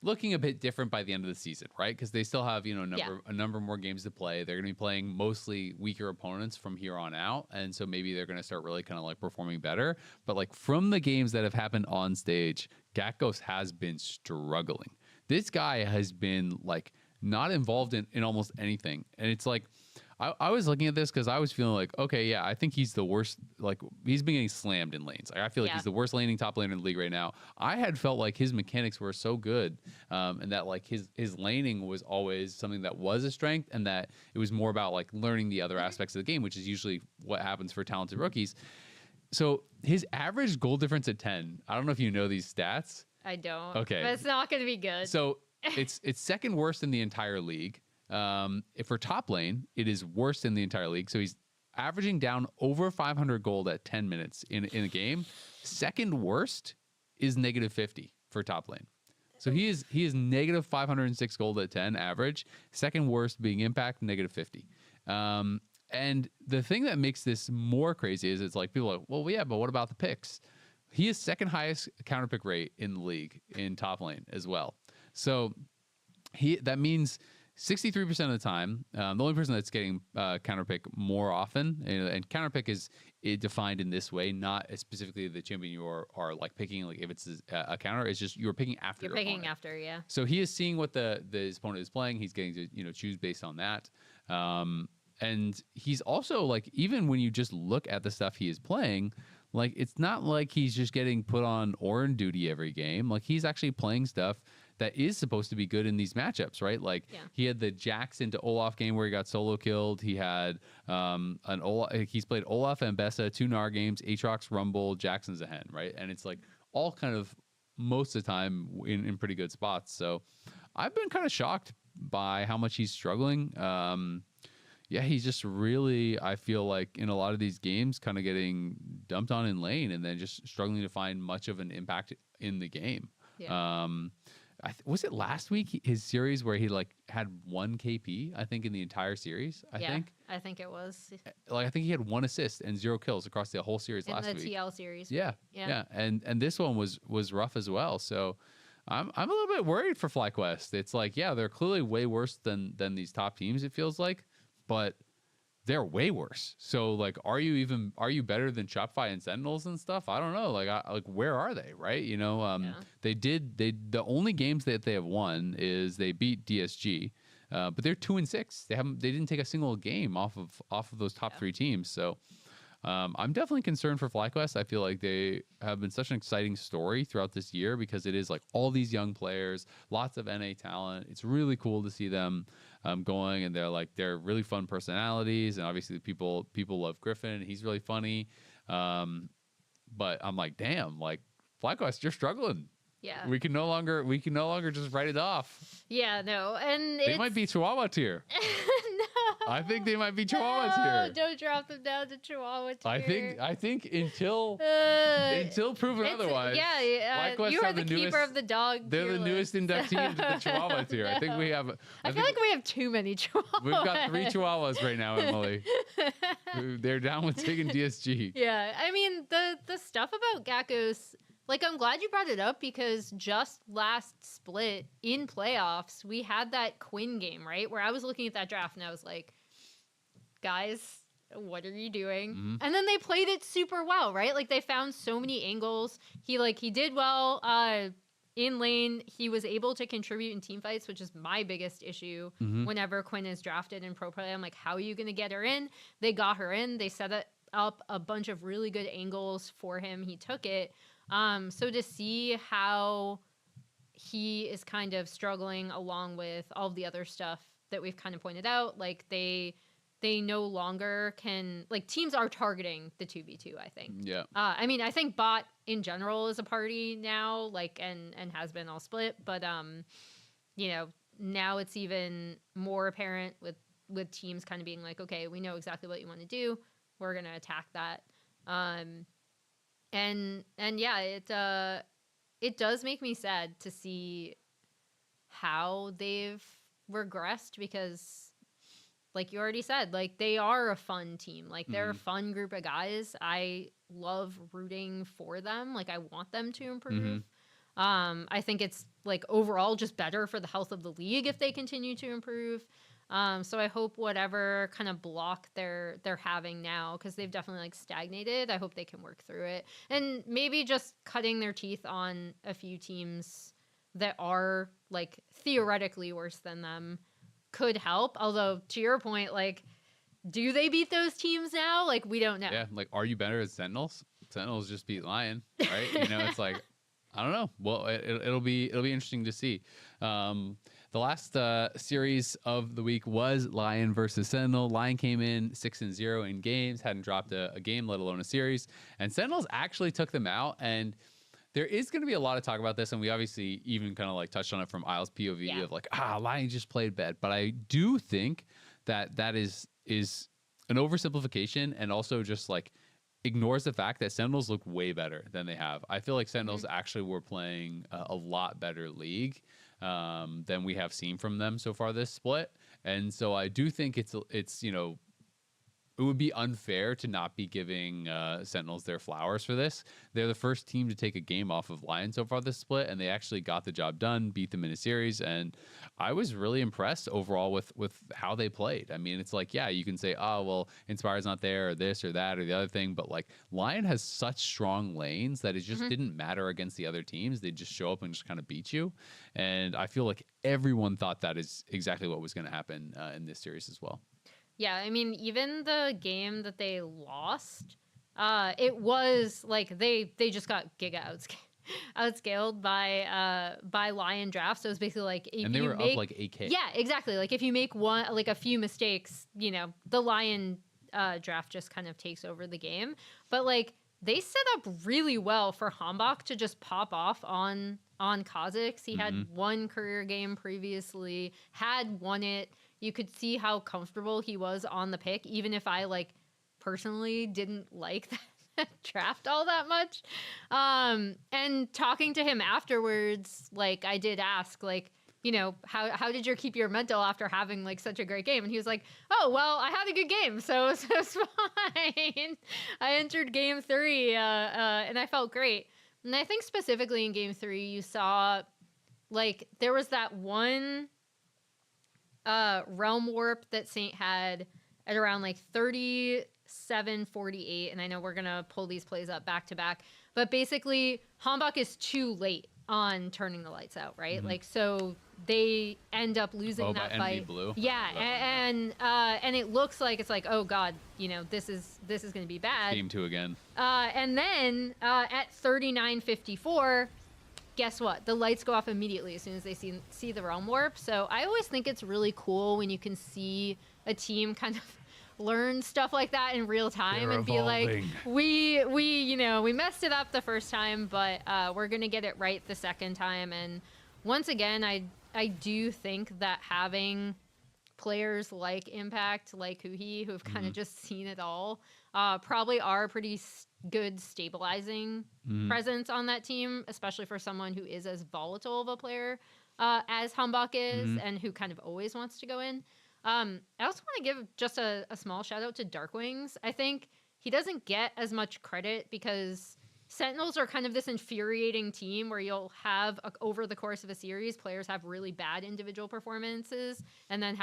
looking a bit different by the end of the season, right? Because they still have, you know, a number more games to play. They're going to be playing mostly weaker opponents from here on out, and so maybe they're going to start really kind of like performing better. But like from the games that have happened on stage, Gakkos has been struggling. This guy has been like not involved in almost anything, and it's like I was looking at this because I was feeling like, okay, yeah, I think he's the worst. Like, he's been getting slammed in lanes. Like, I feel like he's the worst laning top laner in the league right now. I had felt like his mechanics were so good, and that like his laning was always something that was a strength, and that it was more about like learning the other aspects of the game, which is usually what happens for talented rookies. So his average goal difference at 10. I don't know if you know these stats. I don't. Okay, but it's not going to be good. So it's second worst in the entire league. If for top lane, it is worse in the entire league. So he's averaging down over 500 gold at 10 minutes in a game. Second worst is negative 50 for top lane. So he is negative 506 gold at 10 average. Second worst being Impact, negative 50. And the thing that makes this more crazy is it's like people are like, well, yeah, but what about the picks? He is second highest counter pick rate in the league in top lane as well. So that means 63% of the time, the only person that's getting counterpick more often, and counterpick is defined in this way, not specifically the champion you are like picking, like if it's a counter, it's just you're picking after. You're picking opponent. After, yeah. So he is seeing what his opponent is playing. He's getting to choose based on that, and he's also like, even when you just look at the stuff he is playing, like it's not like he's just getting put on Orin duty every game. Like he's actually playing stuff that is supposed to be good in these matchups, right? Like he had the Jax into Olaf game where he got solo killed. He had he's played Olaf and Bessa, 2 Gnar games, Aatrox, Rumble, Jackson's a hen, right? And it's like all kind of most of the time in pretty good spots. So I've been kind of shocked by how much he's struggling. Yeah, he's just really, I feel like in a lot of these games kind of getting dumped on in lane and then just struggling to find much of an impact in the game. Yeah. Was it last week his series where he like had 1 KP? I think in the entire series. I think it was. Like I think he had 1 assist and 0 kills across the whole series last week. In the TL series. Yeah. And this one was rough as well. So I'm a little bit worried for FlyQuest. It's like, yeah, they're clearly way worse than these top teams, it feels like, but they're way worse. So like, are you better than Shopify and Sentinels and stuff? I don't know. Like where are they? Right. You know, the only games that they have won is they beat DSG, but they're 2-6. They didn't take a single game off of those top 3 teams. So I'm definitely concerned for FlyQuest. I feel like they have been such an exciting story throughout this year because it is like all these young players, lots of NA talent. It's really cool to see them going, and they're really fun personalities, and obviously people love Griffin. He's really funny, but I'm like, damn, like FlyQuest, you're struggling. Yeah, we can no longer just write it off. Yeah, no, and they might be Chihuahua tier. I think they might be Chihuahua tier. Don't drop them down to Chihuahua tier. I think until proven otherwise. Yeah. You are the keeper of the dog. They're the newest inductee into the Chihuahua tier. No. I think we have. I feel like we have too many Chihuahuas. We've got 3 Chihuahuas right now, Emily. They're down with taking DSG. Yeah, I mean the stuff about Gakkos. Like, I'm glad you brought it up because just last split in playoffs, we had that Quinn game, right? Where I was looking at that draft and I was like, guys, what are you doing? Mm-hmm. And then they played it super well, right? Like, they found so many angles. He did well in lane. He was able to contribute in team fights, which is my biggest issue whenever Quinn is drafted in pro play. I'm like, how are you going to get her in? They got her in. They set up a bunch of really good angles for him. He took it. So to see how he is kind of struggling along with all the other stuff that we've kind of pointed out, like they no longer can, like, teams are targeting the 2v2, I think. Yeah. I mean, I think bot in general is a party now, like, and has been all split, but, you know, now it's even more apparent with teams kind of being like, okay, we know exactly what you want to do. We're going to attack that. And yeah, it does make me sad to see how they've regressed because, like you already said, like they are a fun team. Like they're a fun group of guys. I love rooting for them. Like I want them to improve. I think it's like overall just better for the health of the league if they continue to improve. So I hope whatever kind of block they're having now, because they've definitely like stagnated, I hope they can work through it. And maybe just cutting their teeth on a few teams that are like theoretically worse than them could help. Although to your point, like, do they beat those teams now? Like, we don't know. Yeah, like, are you better as Sentinels? Sentinels just beat Lion, right? You know, it's like, I don't know. Well, it'll be interesting to see. The last series of the week was Lion versus Sentinel. Lion came in 6-0 in games, hadn't dropped a game, let alone a series. And Sentinels actually took them out. And there is going to be a lot of talk about this. And we obviously even kind of like touched on it from Isle's POV of like, Lion just played bad. But I do think that is an oversimplification and also just like ignores the fact that Sentinels look way better than they have. I feel like Sentinels actually were playing a lot better league than we have seen from them so far this split. And so I do think it's you know, it would be unfair to not be giving Sentinels their flowers for this. They're the first team to take a game off of Lion so far this split, and they actually got the job done, beat them in a series, and I was really impressed overall with how they played. I mean, it's like, yeah, you can say, oh, well, Inspire's not there, or this or that or the other thing, but like Lion has such strong lanes that it just didn't matter against the other teams. They just show up and just kind of beat you, and I feel like everyone thought that is exactly what was going to happen in this series as well. Yeah, I mean, even the game that they lost, it was like they just got giga outscaled by Lion draft. So it was basically like if and they you were make, up like 8K. Yeah, exactly. Like if you make a few mistakes, you know, the Lion draft just kind of takes over the game. But like they set up really well for Hambach to just pop off on Kha'Zix. He had one career game previously, had won it. You could see how comfortable he was on the pick, even if I like personally didn't like draft all that much. And talking to him afterwards, like I did ask, like, you know, how did you keep your mental after having like such a great game? And he was like, oh, well, I had a good game, so it's fine. I entered game 3 and I felt great. And I think specifically in game 3, you saw like there was that one realm warp that Saint had at around like 37-48. And I know we're going to pull these plays up back to back, but basically Hambach is too late on turning the lights out, right? Like, so they end up losing that fight. Blue. Yeah, and it looks like it's like, oh god, you know, this is going to be bad. Game 2 again. And then at 39-54, guess what? The lights go off immediately as soon as they see the realm warp. So I always think it's really cool when you can see a team kind of learn stuff like that in real time. They're and evolving. Be like, we you know, we messed it up the first time, but we're gonna get it right the second time. And once again, I do think that having players like Impact, like Huhi, who have kind of just seen it all, probably are a pretty good stabilizing presence on that team, especially for someone who is as volatile of a player as Hambach is, and who kind of always wants to go in. I also want to give just a small shout out to Darkwings. I think he doesn't get as much credit because Sentinels are kind of this infuriating team where you'll have over the course of a series, players have really bad individual performances and then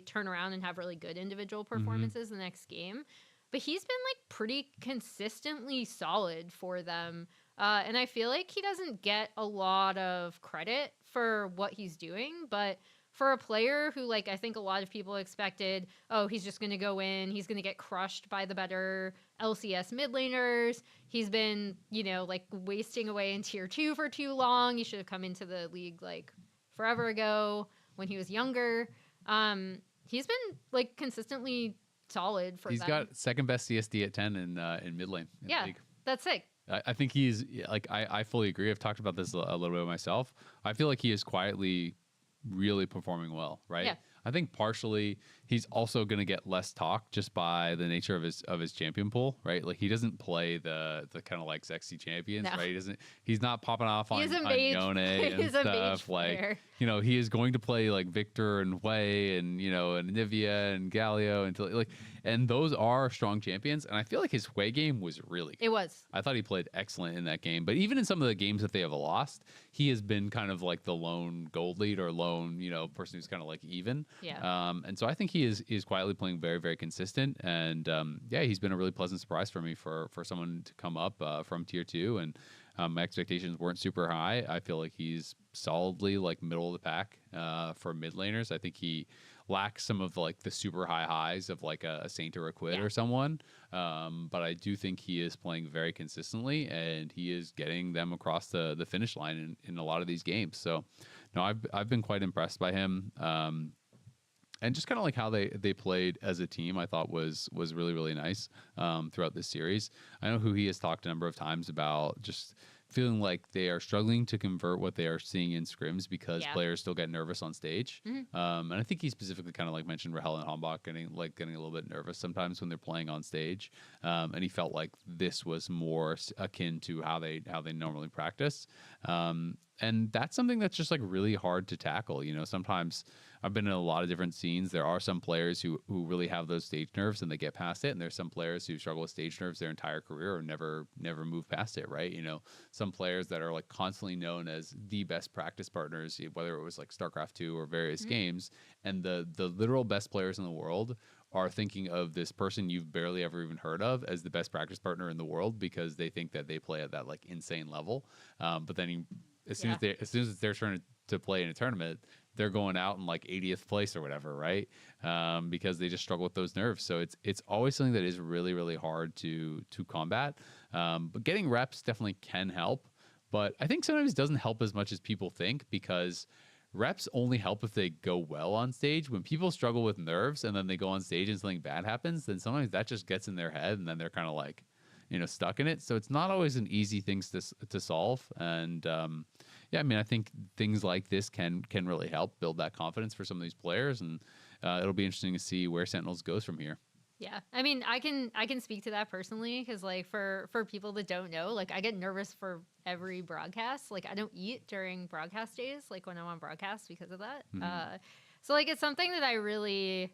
turn around and have really good individual performances the next game. But he's been like pretty consistently solid for them. And I feel like he doesn't get a lot of credit for what he's doing, but for a player who, like, I think a lot of people expected, oh, he's just going to go in, he's going to get crushed by the better LCS mid laners. He's been, you know, like, wasting away in tier 2 for too long. He should have come into the league, like, forever ago when he was younger. He's been, like, consistently solid for He's them. got second best CSD at 10 in mid lane. Yeah, that's sick. I think he's, like, I fully agree. I've talked about this a little bit myself. I feel like he is quietly really performing well, right? Yeah. I think partially he's also going to get less talk just by the nature of his champion pool, right? Like he doesn't play the kind of like sexy champions, right? He's not popping off on Yone and stuff. Like, you know, he is going to play like Victor and Wei and, you know, and Nivea and Galio until like, and those are strong champions. And I feel like his Wei game was really good. It was. I thought he played excellent in that game. But even in some of the games that they have lost, he has been kind of like the lone gold lead or lone, you know, person who's kind of like even. Yeah. And so I think he is quietly playing very, very consistent. And yeah, he's been a really pleasant surprise for me for someone to come up from tier 2. And my expectations weren't super high. I feel like he's solidly like middle of the pack for mid laners. I think he lacks some of like the super high highs of like a Saint or a Quid or someone. But I do think he is playing very consistently and he is getting them across the finish line in a lot of these games. So no, I've been quite impressed by him. And just kind of like how they played as a team, I thought was really, really nice throughout this series. I know who he has talked a number of times about just feeling like they are struggling to convert what they are seeing in scrims because players still get nervous on stage. And I think he specifically kind of like mentioned Rahel and Hambach getting a little bit nervous sometimes when they're playing on stage. And he felt like this was more akin to how they normally practice. And that's something that's just like really hard to tackle. You know, sometimes I've been in a lot of different scenes. There are some players who really have those stage nerves and they get past it. And there's some players who struggle with stage nerves their entire career or never move past it, right? You know, some players that are like constantly known as the best practice partners, whether it was like StarCraft 2 or various games, and the literal best players in the world are thinking of this person you've barely ever even heard of as the best practice partner in the world because they think that they play at that like insane level. But then as soon as it's their turn to play in a tournament, they're going out in like 80th place or whatever, right? Because they just struggle with those nerves. So it's always something that is really, really hard to combat. But getting reps definitely can help. But I think sometimes it doesn't help as much as people think because reps only help if they go well on stage. When people struggle with nerves and then they go on stage and something bad happens, then sometimes that just gets in their head and then they're kind of like, you know, stuck in it. So it's not always an easy thing to solve. And yeah, I mean, I think things like this can really help build that confidence for some of these players. And it'll be interesting to see where Sentinels goes from here. Yeah, I mean, I can speak to that personally because like for people that don't know, like I get nervous for every broadcast. Like I don't eat during broadcast days, like when I'm on broadcast because of that. So like it's something that I really,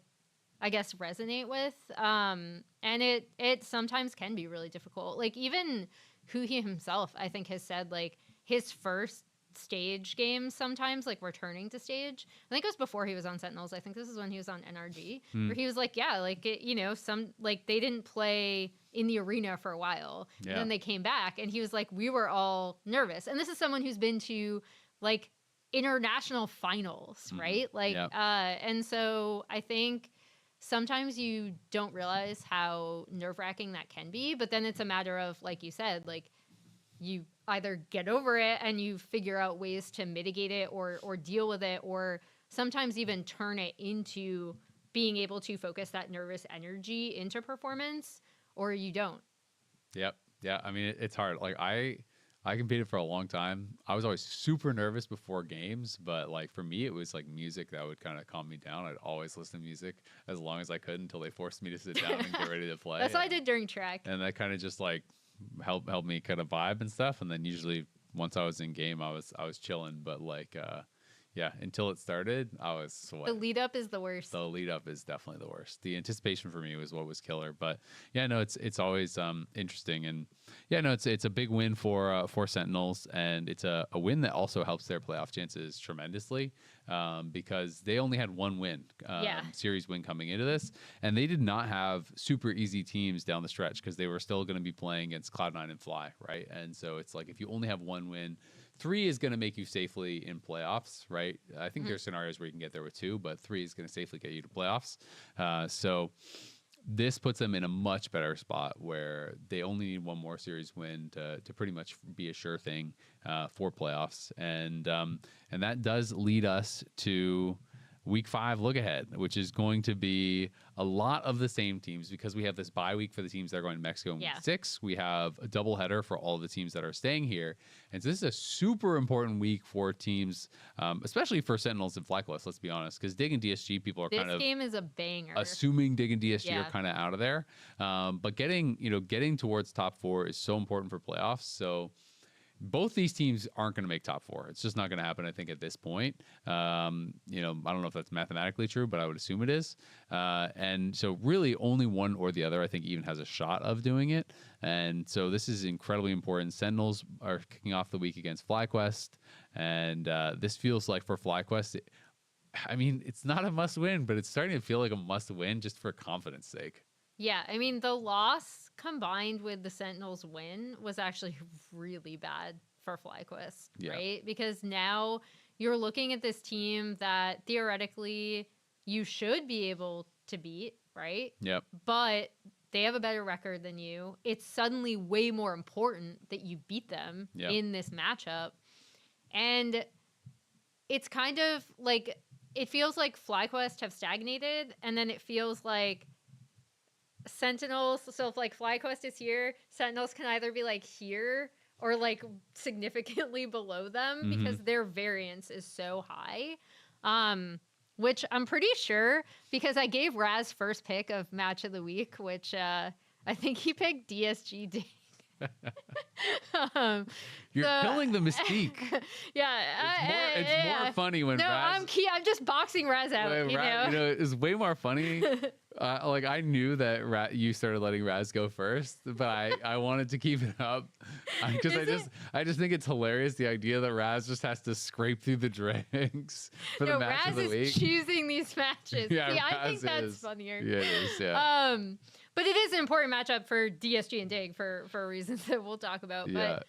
I guess, resonate with. And it sometimes can be really difficult. Like even Huhi himself, I think, has said like his first stage games sometimes, like returning to stage, I think it was before he was on Sentinels. I think this is when he was on NRG, where he was like, yeah, like it, you know, some like they didn't play in the arena for a while, and then they came back, and he was like, we were all nervous. And this is someone who's been to like international finals, right? Like, and so I think sometimes you don't realize how nerve-wracking that can be, but then it's a matter of, like you said, like you either get over it and you figure out ways to mitigate it or deal with it, or sometimes even turn it into being able to focus that nervous energy into performance, or you don't. Yep. Yeah. I mean, it's hard. Like I competed for a long time. I was always super nervous before games, but like for me, it was like music that would kind of calm me down. I'd always listen to music as long as I could until they forced me to sit down and get ready to play. That's what I did during track. And that kind of just like helped me kind of vibe and stuff. And then usually once I was in game, I was chilling. But like, yeah, until it started, I was sweating. The lead up is the worst. The lead up is definitely the worst. The anticipation for me was what was killer. But yeah, no, it's always interesting. And yeah, no, it's a big win for Sentinels, and it's a win that also helps their playoff chances tremendously, because they only had one win, series win coming into this, and they did not have super easy teams down the stretch because they were still going to be playing against Cloud9 and Fly, right? And so it's like if you only have one win, 3 is going to make you safely in playoffs, right? I think there's scenarios where you can get there with 2, but 3 is going to safely get you to playoffs. So this puts them in a much better spot where they only need one more series win to pretty much be a sure thing for playoffs. And that does lead us to Week 5 look ahead, which is going to be a lot of the same teams because we have this bye week for the teams that are going to Mexico in Week 6. We have a doubleheader for all of the teams that are staying here. And so this is a super important week for teams, especially for Sentinels and FlyQuest, let's be honest, because Dig and DSG people are kind of... This game is a banger. Assuming Dig and DSG are kind of out of there. But getting towards top 4 is so important for playoffs. So both these teams aren't going to make top 4. It's just not going to happen, I think, at this point. I don't know if that's mathematically true, but I would assume it is. And so really only one or the other, I think, even has a shot of doing it. And so this is incredibly important. Sentinels are kicking off the week against FlyQuest. And this feels like for FlyQuest, it's not a must win, but it's starting to feel like a must win just for confidence sake. Yeah, I mean, the loss combined with the Sentinels win was actually really bad for FlyQuest, right? Because now you're looking at this team that theoretically you should be able to beat, right? Yep. But they have a better record than you. It's suddenly way more important that you beat them in this matchup. And it's kind of like, it feels like FlyQuest have stagnated, and then it feels like Sentinels, so if like FlyQuest is here, Sentinels can either be like here or like significantly below them because their variance is so high. Which I'm pretty sure, because I gave Raz first pick of match of the week, which I think he picked DSG Dig. You're killing the mystique. It's more funny when Raz... I'm just boxing Raz out. It's way more funny. I knew that you started letting Raz go first, but I wanted to keep it up because I just think it's hilarious, the idea that Raz just has to scrape through the drinks for the match Raz of the week. Raz is choosing these matches. I think that's funnier. Yeah, it is. Yeah. But it is an important matchup for DSG and Dig for reasons that we'll talk about. But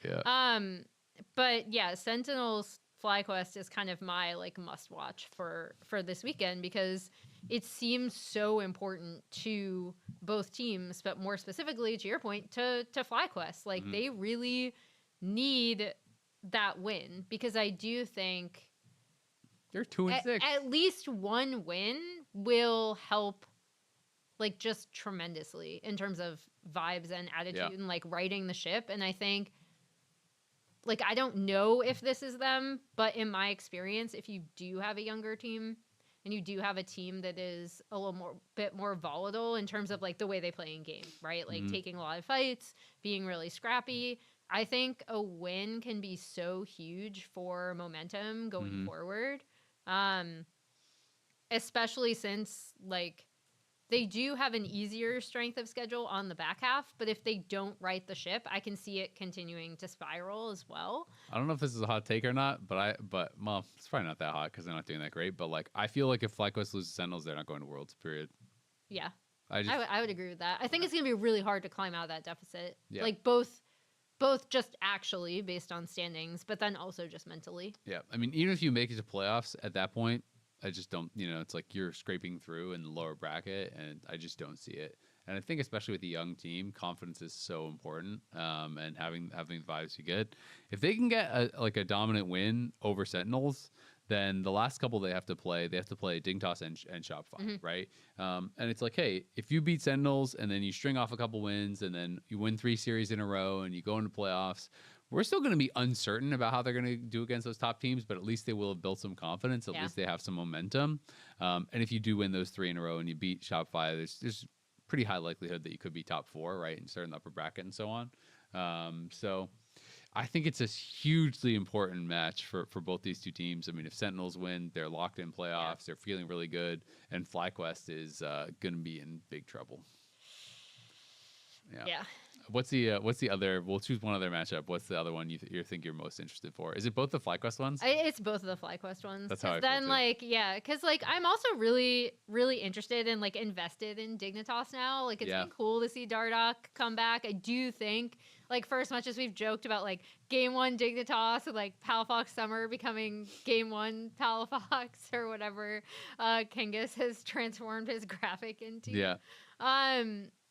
yeah, Sentinels FlyQuest is kind of my like must watch for this weekend because it seems so important to both teams, but more specifically to your point to FlyQuest. Like they really need that win because I do think they're 2-6. At least one win will help like just tremendously in terms of vibes and attitude and like righting the ship. And I think like, I don't know if this is them, but in my experience, if you do have a younger team, and you do have a team that is a bit more volatile in terms of like the way they play in game, right? Like taking a lot of fights, being really scrappy. I think a win can be so huge for momentum going forward. Especially since like they do have an easier strength of schedule on the back half, but if they don't right the ship, I can see it continuing to spiral as well. I don't know if this is a hot take or not, but well, it's probably not that hot because they're not doing that great. But like, I feel like if FlyQuest loses Sentinels, they're not going to Worlds. Period. Yeah, I would agree with that. I think it's gonna be really hard to climb out of that deficit. Yeah. Like both just actually based on standings, but then also just mentally. Yeah, I mean, even if you make it to playoffs at that point, I just don't, it's like you're scraping through in the lower bracket, and I just don't see it. And I think especially with a young team, confidence is so important, and having the vibes you get. If they can get a dominant win over Sentinels, then the last couple they have to play Dignitas and Shopify, right? And it's like, hey, if you beat Sentinels and then you string off a couple wins and then you win 3 series in a row and you go into playoffs, we're still going to be uncertain about how they're going to do against those top teams, but at least they will have built some confidence. At least they have some momentum. And if you do win those 3 in a row and you beat Shopify, there's pretty high likelihood that you could be top 4, right, and start in the upper bracket and so on. So I think it's a hugely important match for both these two teams. I mean, if Sentinels win, they're locked in playoffs. They're feeling really good, and FlyQuest is going to be in big trouble. Yeah. What's the other? We'll choose one other matchup. What's the other one you think you're most interested for? Is it both the FlyQuest ones? It's both of the FlyQuest ones. That's how I then feel too. like because like I'm also really really interested and like invested in Dignitas now. Like it's been cool to see Dardoch come back. I do think like for as much as we've joked about like game 1 Dignitas and like Palafox Summer becoming game 1 Palafox or whatever Kangas has transformed his graphic into. Yeah.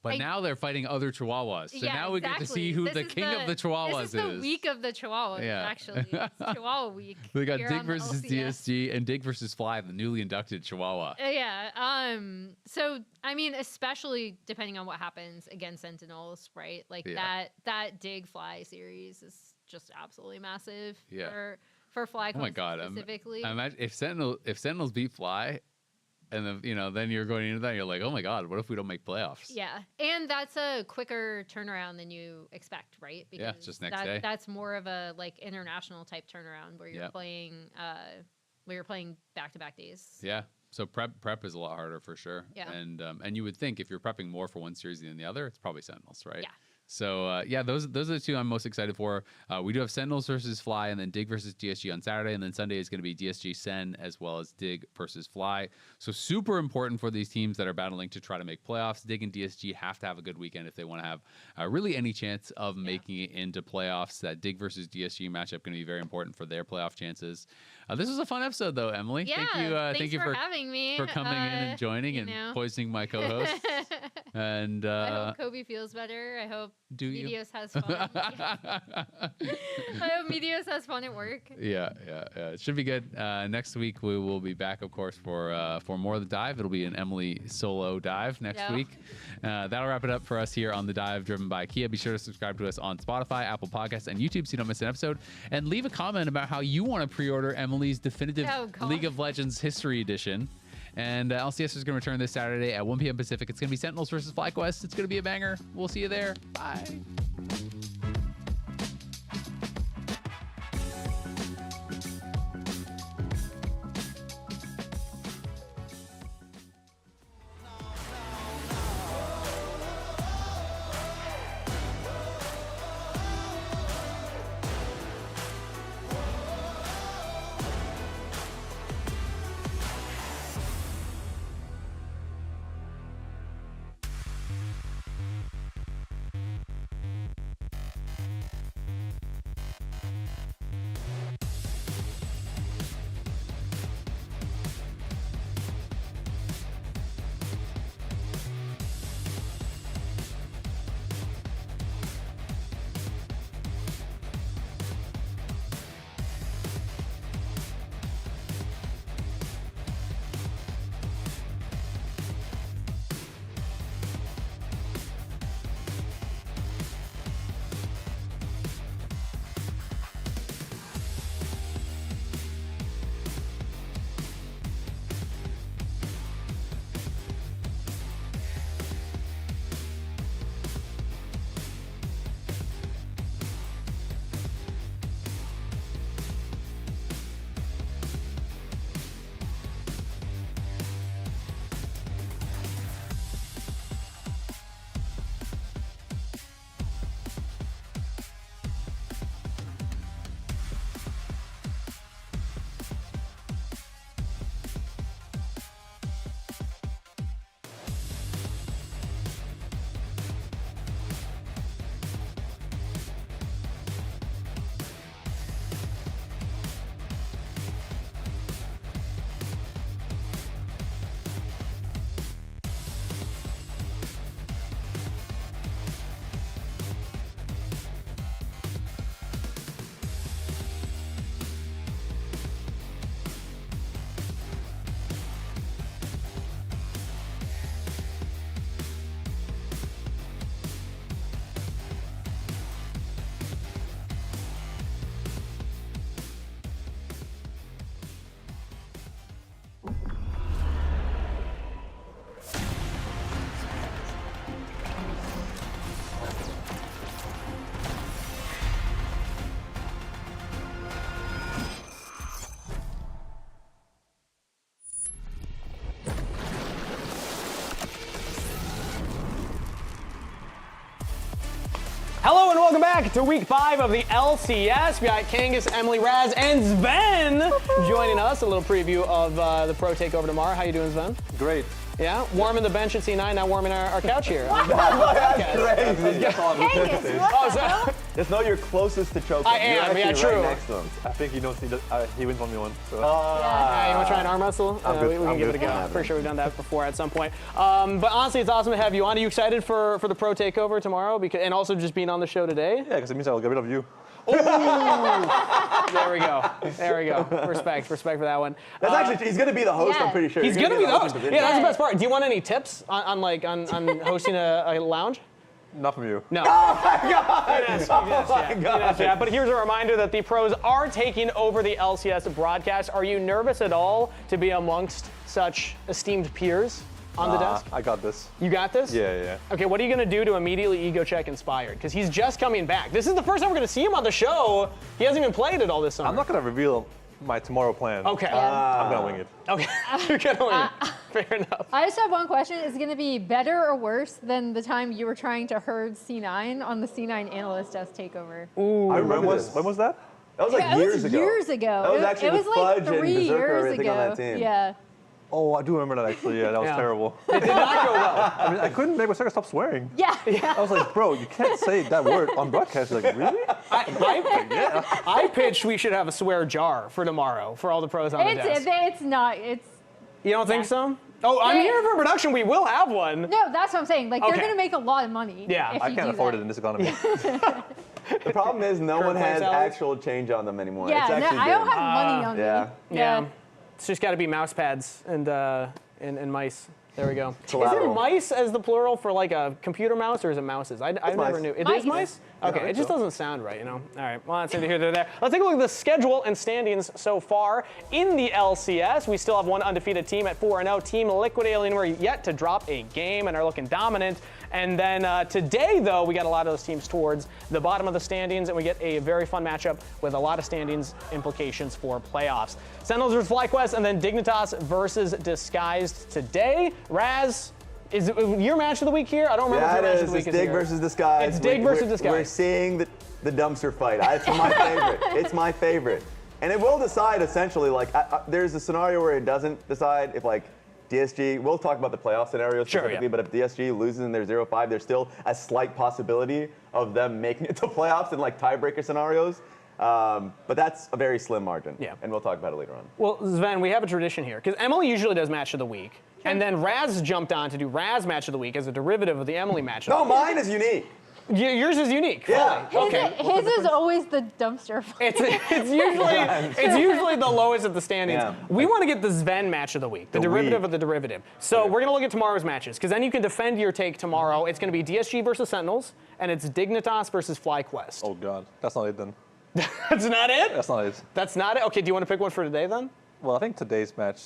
But now they're fighting other Chihuahuas. So now we get to see who the king of the Chihuahuas is. This is the week of the Chihuahuas, actually. It's Chihuahua week. We got Dig on the versus LCS. DSG and Dig versus Fly, the newly inducted Chihuahua. So, I mean, especially depending on what happens against Sentinels, right? Like that Dig Fly series is just absolutely massive for Fly Oh my God. specifically. Imagine if Sentinels beat Fly, and then you're going into that, you're like, oh my God, what if we don't make playoffs? Yeah, and that's a quicker turnaround than you expect, right? Because it's just next day. That's more of a like international type turnaround where you're playing back-to-back days. Yeah. So prep is a lot harder for sure. Yeah. And you would think if you're prepping more for one series than the other, it's probably Sentinels, right? Yeah. So those are the two I'm most excited for. We do have Sentinels versus Fly, and then Dig versus DSG on Saturday, and then Sunday is going to be DSG Sen as well as Dig versus Fly. So super important for these teams that are battling to try to make playoffs. Dig and DSG have to have a good weekend if they want to have really any chance of making it into playoffs. That Dig versus DSG matchup going to be very important for their playoff chances. This was a fun episode though, Emily. Yeah, thank you for having me, for coming in and joining and poisoning my co-host. And I hope Kobe feels better. I hope Medios has fun. I hope Medios has fun at work. Yeah. It should be good. Next week we will be back, of course, for more of the dive. It'll be an Emily solo dive next week. That'll wrap it up for us here on the dive, driven by Kia. Be sure to subscribe to us on Spotify, Apple Podcasts, and YouTube so you don't miss an episode. And leave a comment about how you want to pre-order Emily's definitive League of Legends History Edition. And LCS is going to return this Saturday at 1 p.m. Pacific. It's going to be Sentinels versus FlyQuest. It's going to be a banger. We'll see you there. Bye. back to week 5 of the LCS. We got Kangas, Emily, Raz, and Sven joining us. A little preview of the Pro Takeover tomorrow. How you doing, Sven? Great. Yeah, warming the bench at C9, now warming our couch here. That's crazy. Just know you're closest to choking. I am, you're true. Right next to him. I think he knows he wins 1v1. So. You want to try an arm wrestle? We can I'm give it a good. go. Pretty sure we've done that before at some point. But honestly, it's awesome to have you on. Are you excited for the Pro Takeover tomorrow? And also just being on the show today? Yeah, because it means I will get rid of you. There we go. There we go. Respect for that one. That's actually, he's going to be the host, I'm pretty sure. He's going to be the host. Yeah, that's the best part. Do you want any tips on hosting a lounge? Not from you. No. Oh my God! Yeah, but here's a reminder that the pros are taking over the LCS broadcast. Are you nervous at all to be amongst such esteemed peers on the desk? I got this. You got this? Yeah. Okay, what are you going to do to immediately ego check Inspired? Because he's just coming back. This is the first time we're going to see him on the show. He hasn't even played it all this summer. I'm not going to reveal my tomorrow plan. Okay. I'm going to wing it. Okay. You're going to wing it. Fair enough. I just have one question. Is it going to be better or worse than the time you were trying to herd C9 on the C9 analyst desk takeover? Ooh. I remember this. When was that? That was like years ago. Years ago. That was actually it was with like Fudge and 3 Berserker, years everything ago. on that team. Yeah. Oh, I do remember that actually. Yeah, that was Yeah. terrible. It did not go well. I mean, I couldn't make Berserker stop swearing. Yeah. I was like, bro, you can't say that word on broadcast. Like, really? I pitched we should have a swear jar for tomorrow for all the pros on the desk. It's not. You don't think so? Oh, I'm here for production. We will have one. No, that's what I'm saying. Like, Okay. they're going to make a lot of money. Yeah. if I you can't do afford that. it in this economy. The problem is no Current one has play salaries? actual change on them anymore. Yeah, it's no, actually I don't good. have money on Yeah. me. Yeah. It's just got to be mouse pads and mice. There we go. Is it Collateral. mice as the plural for like a computer mouse, or is it mouses? I never mice. knew. It Mice. is mice? Okay, I it just think so. doesn't sound right, you know? All right, well, that's neither here nor there. Let's take a look at the schedule and standings so far in the LCS. We still have one undefeated team at 4-0. Team Liquid Alien, we're yet to drop a game and are looking dominant. And then today, though, we got a lot of those teams towards the bottom of the standings, and we get a very fun matchup with a lot of standings implications for playoffs. Sentinels versus FlyQuest, and then Dignitas versus Disguised today. Raz, is it your match of the week here? I don't remember if Yeah, your match it of is. the week It's is Dig here. versus Disguise. It's Dig versus Disguise. We're seeing the dumpster fight. It's my favorite. It's my favorite. And it will decide essentially, like, there's a scenario where it doesn't decide if, like, DSG, we'll talk about the playoff scenario specifically, but if DSG loses and they're 0-5, there's still a slight possibility of them making it to playoffs in, like, tiebreaker scenarios. But that's a very slim margin. Yeah. And we'll talk about it later on. Well, Sven, we have a tradition here, because Emily usually does match of the week. And then Raz jumped on to do Raz match of the week as a derivative of the Emily match of the No, week. mine is unique. Yours is unique. Yeah. Okay. His is always the dumpster fire. It's usually the lowest of the standings. Yeah. We want to get the Sven match of the week, the derivative of the derivative. So we're going to look at tomorrow's matches, because then you can defend your take tomorrow. It's going to be DSG versus Sentinels, and it's Dignitas versus FlyQuest. Oh, God. That's not it then. That's not it? That's not it. That's not it? Okay, do you want to pick one for today then? Well, I think today's match,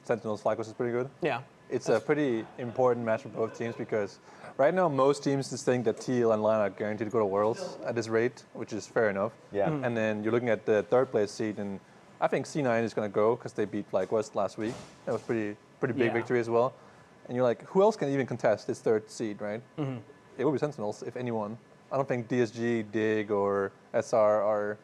Sentinels FlyQuest is pretty good. Yeah. It's a pretty important match for both teams because right now most teams just think that TL and Lion are guaranteed to go to Worlds at this rate, which is fair enough. Yeah. And then you're looking at the third place seed, and I think C9 is going to go because they beat FlyQuest last week. That was pretty big victory as well. And you're like, who else can even contest this third seed, right? It will be Sentinels, if anyone. I don't think DSG, Dig, or SR are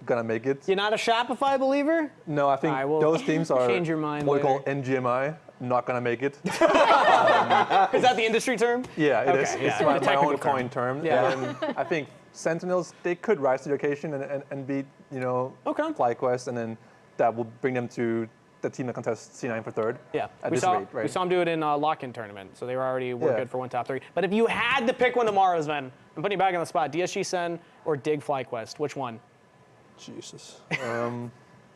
gonna make it. You're not a Shopify believer? No, I think I will those teams are change your mind what we call later. NGMI, not gonna make it. Is that the industry term? Yeah, it is. Okay, It's yeah, my technical own term. coined term. Yeah. And I think Sentinels, they could rise to the occasion and beat, Okay. FlyQuest, and then that will bring them to the team that contests C9 for third. Yeah, At we this saw rate, right? we saw him do it in lock-in tournament, so they were Yeah. good for one top 3. But if you had to pick one tomorrow, Sven, I'm putting you back on the spot. DSG Sen or Dig FlyQuest, which one? Jesus.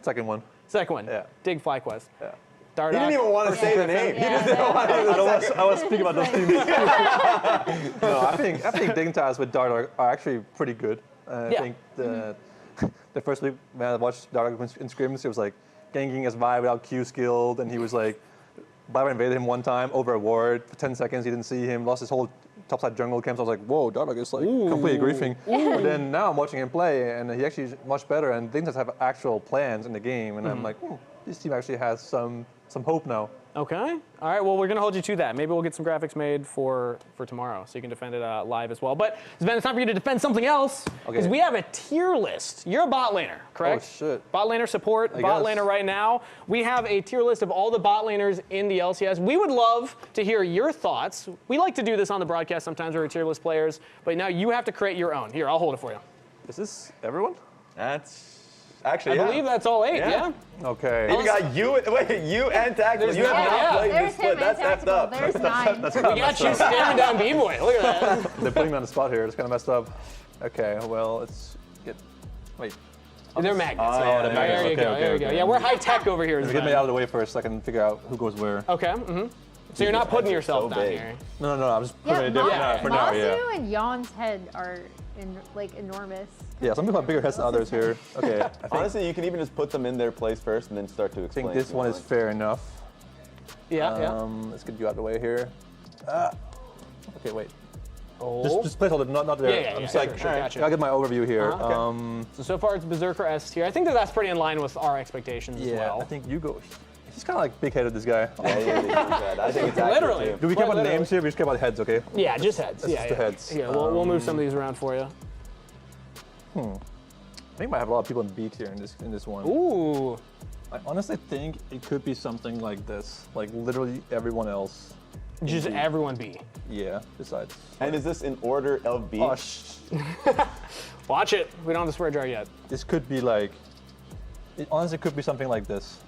Second one. Second one. Yeah. Dig FlyQuest. Yeah. He Dardoch. didn't even want to say the name. He just didn't want to. I was speaking about those teams. No, I think Dignitas with Dardoch are actually pretty good. I Yeah. think the first week when I watched Dardoch in scrims, he was like ganking his Vi without Q skilled, and he was like, Vi invaded him one time over a ward for 10 seconds. He didn't see him, lost his whole topside jungle camp. So I was like, whoa, Dardoch is like completely griefing. But then now I'm watching him play, and he actually is much better. And Dignitas have actual plans in the game, and I'm like, this team actually has some hope now. Okay. All right. Well, we're going to hold you to that. Maybe we'll get some graphics made for tomorrow so you can defend it live as well. But, Sven, it's time for you to defend something else. Because we have a tier list. You're a bot laner, correct? Oh, shit. Bot laner support, bot laner right now. We have a tier list of all the bot laners in the LCS. We would love to hear your thoughts. We like to do this on the broadcast sometimes where we're tier list players. But now you have to create your own. Here, I'll hold it for you. Is this everyone? That's actually, I believe that's all 8, yeah? Okay. You got you and Tactical. You have not played this split. That's effed up. There's 9. That's We got you staring down B-Boy. Look at that. They're putting me on the spot here. It's kind of messed up. Okay, well, let's get. Wait. They're magnets. the magnets. There you go. Okay, there you go. okay. Yeah, we're high tech over here. Get me out of the way first so I can figure out who goes where. Okay. So you're not putting yourself so down big. here. No, I'm just putting Yeah, it different for now. Yeah. Masu and Jan's head are enormous. Yeah, some people have bigger heads than others here. Okay. I think, Honestly, you can even just put them in their place first and then start to I explain. think this one is fair enough. Yeah. Let's get you out of the way here. Okay, wait. Oh. Just placeholder, not there. Yeah, I'm just sure, like, sure, gotcha. I'll get my overview here. So far it's Berserker S tier. I think that's pretty in line with our expectations as Yeah, well. I think you go. He's kind of like big-headed, this guy. I think it's accurate, Literally. too. Do we care about Literally. names here? We just care about heads, okay? Yeah, just heads. That's just the heads. Yeah, we'll move some of these around for you. I think I might have a lot of people in beat here in this one. Ooh. I honestly think it could be something like this. Like literally everyone else. Just everyone B. Yeah, besides. And is this in order of beat? Oh, Watch it. We don't have the swear jar yet. this could be like. It honestly could be something like this.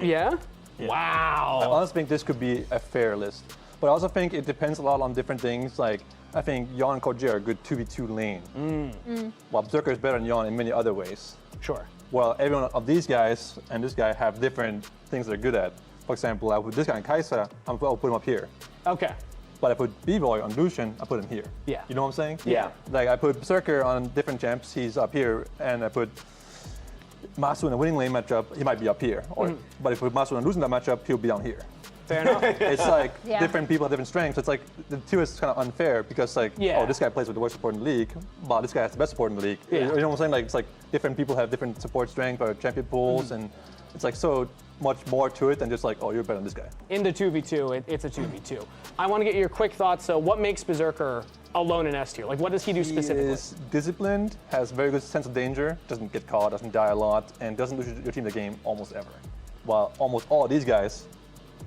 Yeah? I Wow. honestly think this could be a fair list. But I also think it depends a lot on different things. Like, I think Jan and Koji are a good 2v2 lane. While Berserker is better than Jan in many other ways. Sure. Well, every one of these guys and this guy have different things they're good at. For example, I put this guy in Kai'Sa, I'll put him up here. Okay. But I put B-Boy on Lucian, I put him here. Yeah. You know what I'm saying? Yeah. Like, I put Berserker on different champs, he's up here, and I put Masu in a winning lane matchup, he might be up here. Or, But if we put Masu in a losing that matchup, he'll be down here. Fair enough. It's like Yeah. different people have different strengths. It's like the tier is kind of unfair because like, Yeah. oh, this guy plays with the worst support in the league, but this guy has the best support in the league. Yeah. You know what I'm saying? Like it's like different people have different support strength or champion pools, and it's like so much more to it than just like, oh, you're better than this guy. In the 2v2, it's a 2v2. I want to get your quick thoughts. So what makes Berserker alone in S tier? Like what does he do specifically? He is disciplined, has very good sense of danger, doesn't get caught, doesn't die a lot, and doesn't lose your team the game almost ever. While almost all of these guys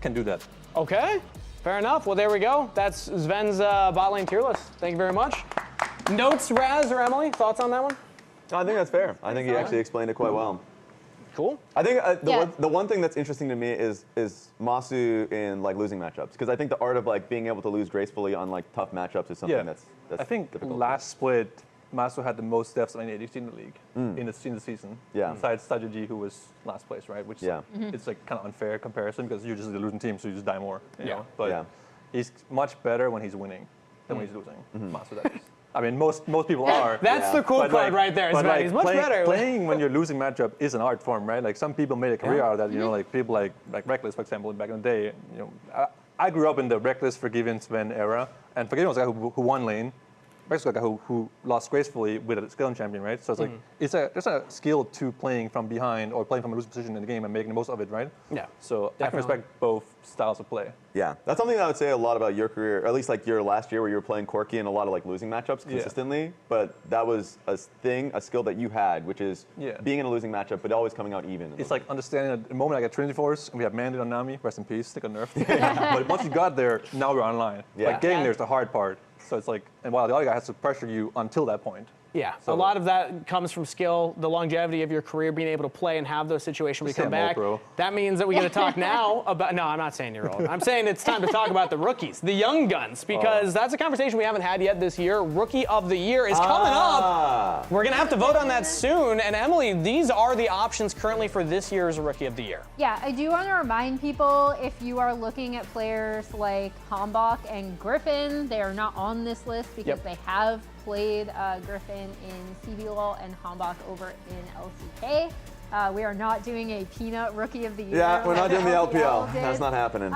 can do that. Okay, fair enough. Well, there we go. That's Sven's bot lane tier list. Thank you very much. Notes, Raz or Emily, thoughts on that one? I think that's fair. I think he actually explained it quite well. Cool. I think Yeah. the one thing that's interesting to me is Masu in like losing matchups, because I think the art of like being able to lose gracefully on like tough matchups is something that's I think difficult. last split, Masu had the most deaths on any ADC in the league in the season. Yeah. Besides Sajiji, who was last place, right? Which Yeah. it's like kind of unfair comparison because you're just the losing team, so you just die more. You know? But Yeah. he's much better when he's winning than when he's losing. Masu, that is. I mean, most people are. That's the cool But part right there. but Sven. He's much better. Playing when you're losing matchup is an art form, right? Like some people made a career out of that. You know, like people like Reckless, for example, back in the day. You know, I grew up in the Reckless, Forgiven, Sven era, and Forgiven was a guy who won lane. Reckless was a guy who lost gracefully with a skill champion, right? So it's like there's a skill to playing from behind or playing from a losing position in the game and making the most of it, right? Yeah, So I can definitely. respect both styles of play. Yeah, that's something that I would say a lot about your career, or at least like your last year where you were playing Corki and a lot of like losing matchups consistently. But that was a skill that you had, which is being in a losing matchup, but always coming out even. It's like understanding that the moment I get Trinity Force and we have Mandate on Nami, rest in peace, stick on nerf. But once you got there, now we're online. Yeah. Like getting Yeah. there is the hard part. So it's like, and while the other guy has to pressure you until that point. Yeah, So- a lot of that comes from skill, the longevity of your career, being able to play and have those situations where you Say come I'm old, back. bro. That means that we got to talk now about. No, I'm not saying you're old. I'm saying it's time to talk about the rookies, the young guns, because that's a conversation we haven't had yet this year. Rookie of the year is coming up. We're gonna have to vote on that soon. And Emily, these are the options currently for this year's Rookie of the Year. Yeah, I do want to remind people, if you are looking at players like Hambach and Griffin, they are not on this list because they have played Griffin in CBLOL and Hambach over in LCK. We are not doing a Peanut Rookie of the Year. Yeah, we're not like doing the LPL. did. That's not happening.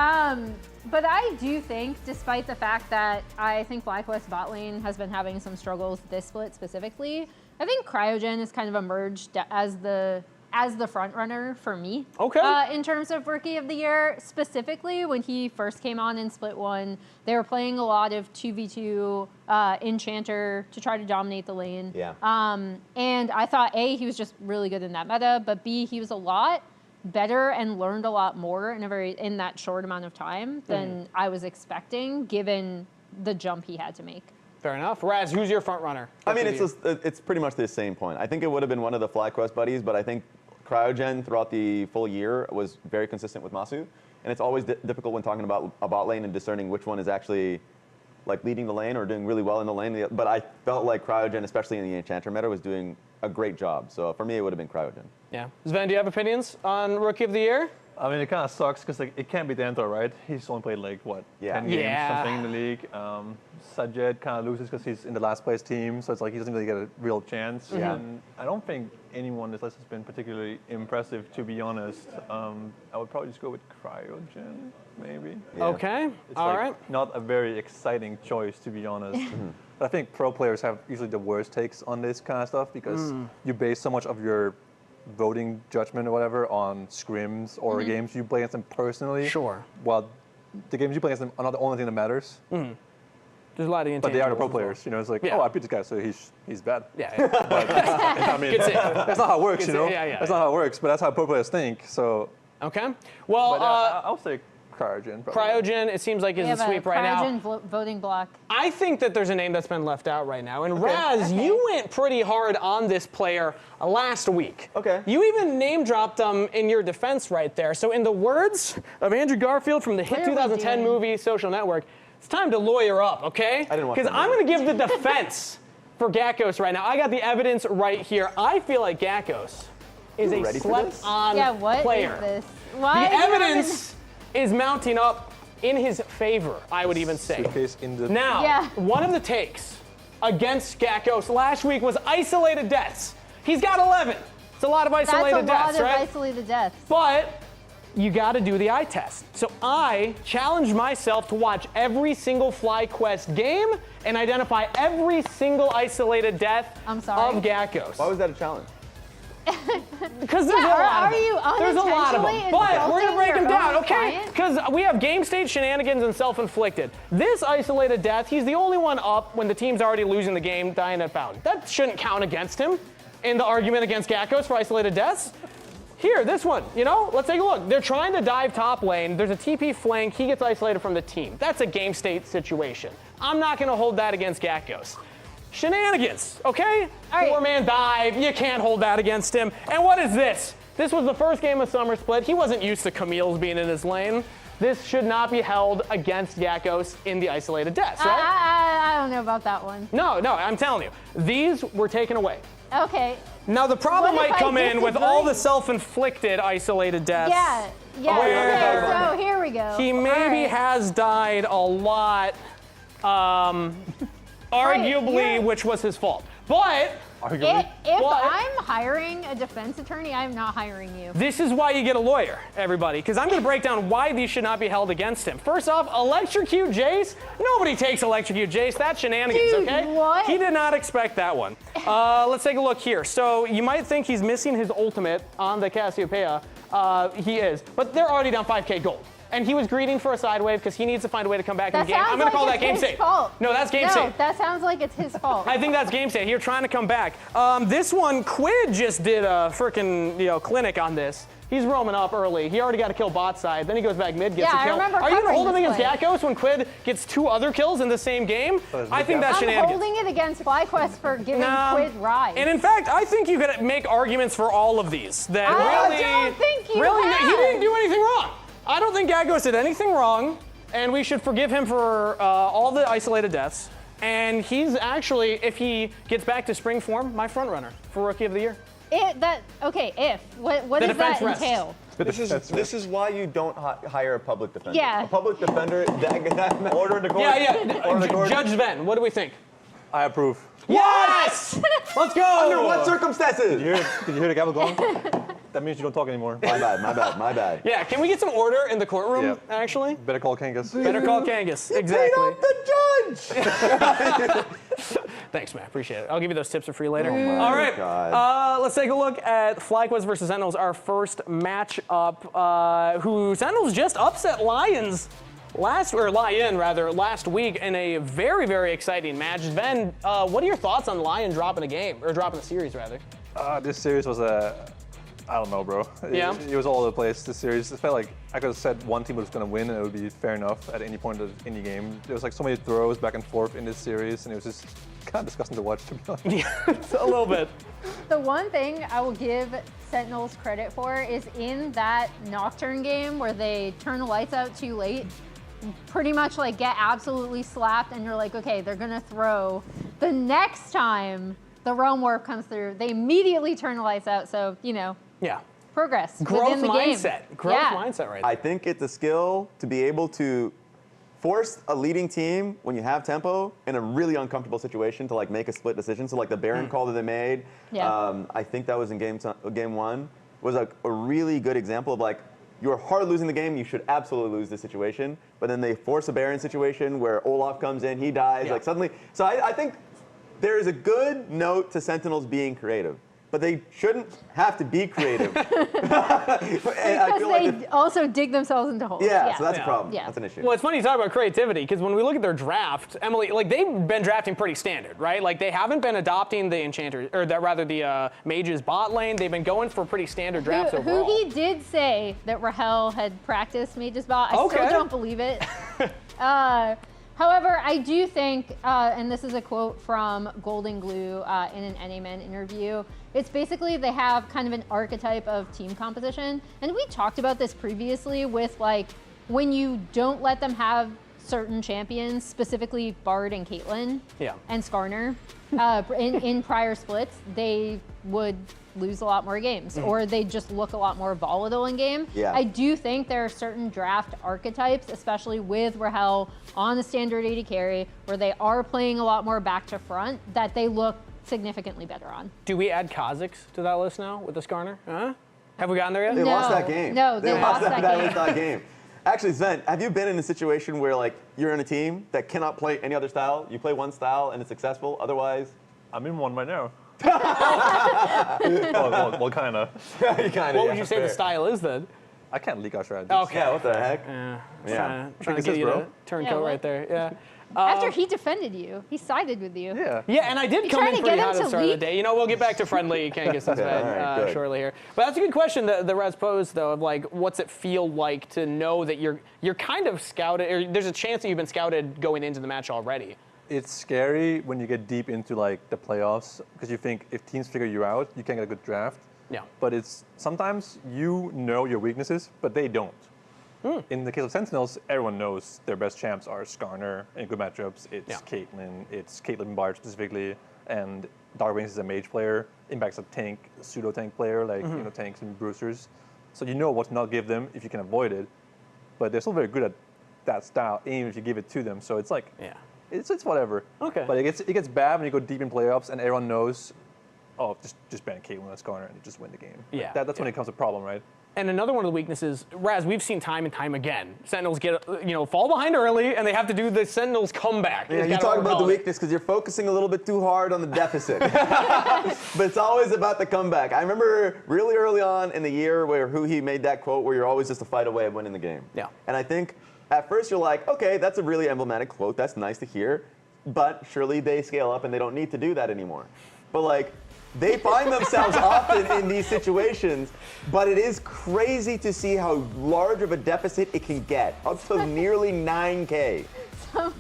But I do think, despite the fact that I think Black West bot lane has been having some struggles this split specifically, I think Cryogen has kind of emerged as the as the front runner for me. Okay. In terms of Rookie of the Year, specifically when he first came on in Split 1, they were playing a lot of 2v2 Enchanter to try to dominate the lane. Yeah. And I thought, A, he was just really good in that meta, but B, he was a lot better and learned a lot more in that short amount of time than I was expecting, given the jump he had to make. Fair enough. Raz, who's your front runner? I mean, it's pretty much the same point. I think it would have been one of the FlyQuest buddies, but I think Cryogen throughout the full year was very consistent with Masu. And it's always difficult when talking about a bot lane and discerning which one is actually like leading the lane or doing really well in the lane. But I felt like Cryogen, especially in the Enchanter meta, was doing a great job. So for me, it would have been Cryogen. Yeah. Sven, do you have opinions on Rookie of the Year? I mean, it kind of sucks because like, it can't be Dantor, right? He's only played like, what, 10 games, something in the league. Sajed kind of loses because he's in the last place team, so it's like he doesn't really get a real chance. Yeah. And I don't think anyone on this list has been particularly impressive, to be honest. I would probably just go with Cryogen, maybe. Yeah. Okay. It's All like right. not a very exciting choice, to be honest. But I think pro players have usually the worst takes on this kind of stuff because you base so much of your voting judgment or whatever on scrims or games you play against them personally. Sure. Well, the games you play against them are not the only thing that matters. There's a lot of But they are the intangibles pro as well. players. You know, it's like, Yeah. oh, I beat this guy, so he's bad. Yeah. I mean, Good save. that's not how it works, Good you know? save. Yeah, That's not how it works, but that's how pro players think. So, Okay. Well, but I'll say Cryogen. Probably. Cryogen, it seems like, is We the have sweep a right now. Cryogen voting block. I think that there's a name that's been left out right now. And Raz, you went pretty hard on this player last week. Okay. You even name dropped them in your defense right there. So in the words of Andrew Garfield from the hit What are we 2010 doing? movie Social Network, it's time to lawyer up, okay? I didn't watch Because that I'm movie. going to give the defense for Gakkos right now. I got the evidence right here. I feel like Gakkos is a ready for this? slept-on Yeah, what player. is this? Why The do you have evidence is mounting up in his favor, I would even say. Suitcase in the Now, Yeah. one of the takes against Gakkos last week was isolated deaths. He's got 11. It's a lot of That's a isolated lot deaths, of right? isolated deaths. But you got to do the eye test. So I challenged myself to watch every single FlyQuest game and identify every single isolated death I'm sorry. of Gakkos. Why was that a challenge? Because there's a lot of are them. you There's a lot of them. unintentionally But we're going to break them insulting down, your okay? own Because we have game state shenanigans and self-inflicted. This isolated death, he's the only one up when the team's already losing the game, dying at fountain. That shouldn't count against him in the argument against Gakkos for isolated deaths. Here, this one, you know, let's take a look. They're trying to dive top lane. There's a TP flank. He gets isolated from the team. That's a game state situation. I'm not going to hold that against Gakkos. Shenanigans, okay? All right. Four-man dive, you can't hold that against him. And what is this? This was the first game of Summer Split. He wasn't used to Camille's being in his lane. This should not be held against Gakkos in the isolated deaths, right? I don't know about that one. No, I'm telling you. These were taken away. Okay. Now, the problem What if might I come in with all the disagree? self-inflicted isolated deaths. Yeah. Where- Okay, so here we go. He All maybe right. has died a lot, arguably, yeah. which was his fault. But arguably. If What? I'm hiring a defense attorney, I'm not hiring you. this is why you get a lawyer, everybody, because I'm going to break down why these should not be held against him. First off, electrocute Jace. Nobody takes electrocute Jace. That's shenanigans, Dude, okay? what? He did not expect that one. Let's take a look here. So you might think he's missing his ultimate on the Cassiopeia. He is, but they're already down 5K gold. And he was greeting for a side wave because he needs to find a way to come back in That the game. I'm sounds going to like call that it's game his safe. fault. No, that's game No, safe. that sounds like it's his fault. I think that's game state. You're trying to come back. This one, Quid just did a freaking clinic on this. He's roaming up early. He already got a kill bot side. Then he goes back mid, gets Yeah, a I kill. remember Are you gonna hold him covering against this play. Gakkos when Quid gets 2 other kills in the same game? I think that's I'm shenanigans. holding it against FlyQuest for giving No. Quid rise. And in fact, I think you could make arguments for all of these. That I really, don't think you really, he have. didn't do anything wrong. I don't think Gakkos did anything wrong, and we should forgive him for all the isolated deaths. And he's actually, if he gets back to spring form, my front runner for Rookie of the Year. What The does that defense rests. entail? This is why you don't hire a public defender. Yeah. A public defender, that order in the court. Yeah. Order in the court. Judge Sven, what do we think? I approve. Yes! Let's go! Under what circumstances? Did you hear the gavel going? That means you don't talk anymore. My bad. Yeah, can we get some order in the courtroom, Yeah. actually? Better call Kangas. Better call Kangas. Paid Exactly. off the judge! Thanks, man. Appreciate it. I'll give you those tips for free later. Oh All right. God. Let's take a look at FlyQuest versus Sentinels, our first matchup. Who Sentinels just upset Lions last week in a very, very exciting match. Sven, what are your thoughts on Lion dropping a game, or dropping the series rather? This series was I don't know, bro. Yeah. It was all over the place, this series. It felt like I could have said one team was going to win and it would be fair enough at any point of any game. There was like so many throws back and forth in this series, and it was just kind of disgusting to watch, to be honest. Yeah, a little bit. The one thing I will give Sentinels credit for is in that Nocturne game where they turn the lights out too late, pretty much like get absolutely slapped, and you're like, okay, they're going to throw. The next time the Realm Warp comes through, they immediately turn the lights out, so, you know. Yeah. Progress Growth within the mindset. game. Growth mindset right there. I think it's a skill to be able to force a leading team when you have tempo in a really uncomfortable situation to like make a split decision. So like the Baron call that they made, I think that was in game one, was like a really good example of like, you're hard losing the game, you should absolutely lose this situation. But then they force a Baron situation where Olaf comes in, he dies, like suddenly. So I think there is a good note to Sentinels being creative, but they shouldn't have to be creative. Because they also dig themselves into holes. Yeah, so that's a problem. Yeah. That's an issue. Well, it's funny you talk about creativity, because when we look at their draft, Emily, like they've been drafting pretty standard, right? Like they haven't been adopting the Enchanters, or rather the Mages bot lane. They've been going for pretty standard drafts overall. Who he did say that Rahel had practiced Mages bot. I still don't believe it. However, I do think, and this is a quote from Golden Glue in an NA-Men interview, it's basically they have kind of an archetype of team composition. And we talked about this previously with like, when you don't let them have certain champions, specifically Bard and Caitlyn and Skarner, in prior splits, they would lose a lot more games, or they just look a lot more volatile in game. I do think there are certain draft archetypes, especially with Rahel on the standard AD carry, where they are playing a lot more back to front, that they look significantly better on. Do we add Kha'Zix to that list now with the Skarner? Have we gotten there yet? They lost that game. No, they lost that game. Actually, Sven, have you been in a situation where like you're in a team that cannot play any other style? You play one style and it's successful. Otherwise, I'm in one right now. well, kind of. What would you say the style is then? I can't leak our strategies. Okay. Yeah, what the heck? Trying to get you to turncoat right there. Yeah. After he defended you, he sided with you. Yeah, and I did come in pretty hot at the start of the day. You know, we'll get back to friendly Kangas and Sven shortly here. But that's a good question that Raz posed, though, of like, what's it feel like to know that you're kind of scouted, or there's a chance that you've been scouted going into the match already? It's scary when you get deep into like the playoffs, because you think if teams figure you out, you can get a good draft. Yeah. But it's sometimes you know your weaknesses, but they don't. In the case of Sentinels, everyone knows their best champs are Skarner in good matchups. It's Caitlyn. It's Caitlyn Bard specifically, and Darkwings is a mage player. Impact's a tank, pseudo tank player, like you know, tanks and bruisers. So you know what to not give them if you can avoid it. But they're still very good at that style, even if you give it to them. So it's like, it's whatever. Okay. But it gets bad when you go deep in playoffs, and everyone knows, oh, just ban Caitlyn and Skarner and you just win the game. Yeah. Like that's when it becomes a problem, right? And another one of the weaknesses, Raz, we've seen time and time again. Sentinels get, fall behind early, and they have to do the Sentinels comeback. Yeah, you talk about the weakness because you're focusing a little bit too hard on the deficit. But it's always about the comeback. I remember really early on in the year where Huhi made that quote where you're always just a fight away of winning the game. Yeah. And I think at first you're like, okay, that's a really emblematic quote. That's nice to hear. But surely they scale up and they don't need to do that anymore. But like, they find themselves often in these situations, but it is crazy to see how large of a deficit it can get, up to nearly 9K.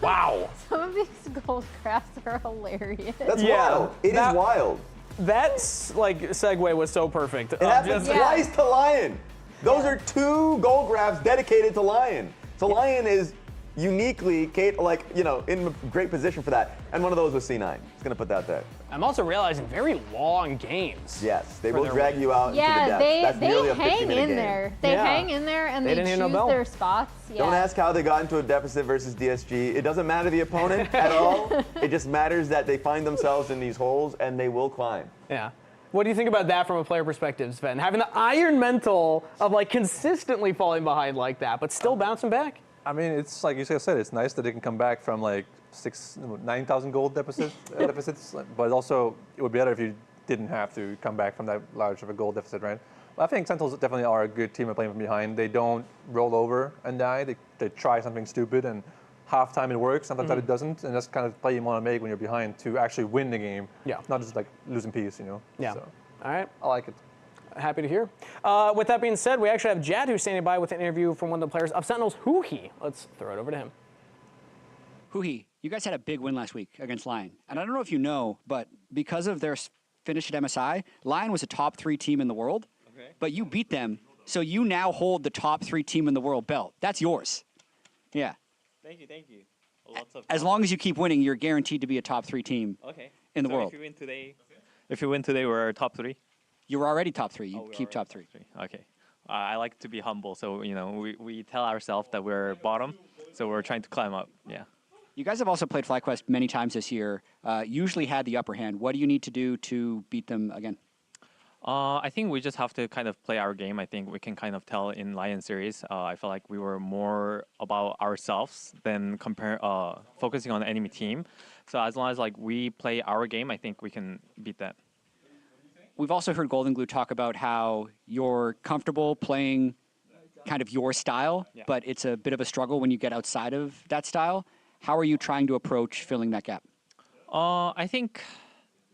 Wow. Some of these gold crafts are hilarious. That's wild. It is wild. That's like segue was so perfect. It happens twice to Lion. Those are 2 gold grabs dedicated to Lion. So Lion is uniquely, in a great position for that. And one of those was C9. Just gonna put that there. I'm also realizing very long games. Yes, they will drag you out into the depths. they hang in there. They hang in there and they choose their spots. Don't ask how they got into a deficit versus DSG. It doesn't matter the opponent at all. It just matters that they find themselves in these holes and they will climb. Yeah. What do you think about that from a player perspective, Sven? Having the iron mental of like consistently falling behind like that, but still bouncing back? I mean, it's like you said, it's nice that they can come back from like 9,000 gold deficits. But also, it would be better if you didn't have to come back from that large of a gold deficit, right? But I think Sentinels definitely are a good team at playing from behind. They don't roll over and die. They try something stupid, and half time it works, sometimes it doesn't, and that's kind of play you want to make when you're behind to actually win the game, not just like losing peace, Yeah. So, all right. I like it. Happy to hear. With that being said, we actually have Jad who's standing by with an interview from one of the players of Sentinels, Huhi. Let's throw it over to him. Huhi, you guys had a big win last week against Lion. And I don't know if you know, but because of their finish at MSI, Lion was a top 3 team in the world, but you beat them, so you now hold the top 3 team in the world belt. That's yours. Yeah. Thank you. Lots of as long as you keep winning, you're guaranteed to be a top 3 team in the world. If you win today, we're top 3. You're already top 3. You keep top 3. Okay. I like to be humble, so we tell ourselves that we're bottom, so we're trying to climb up. Yeah. You guys have also played FlyQuest many times this year. Usually had the upper hand. What do you need to do to beat them again? I think we just have to kind of play our game. I think we can kind of tell in Lion series. I feel like we were more about ourselves than focusing on the enemy team. So as long as we play our game, I think we can beat that. We've also heard Golden Glue talk about how you're comfortable playing kind of your style, but it's a bit of a struggle when you get outside of that style. How are you trying to approach filling that gap? I think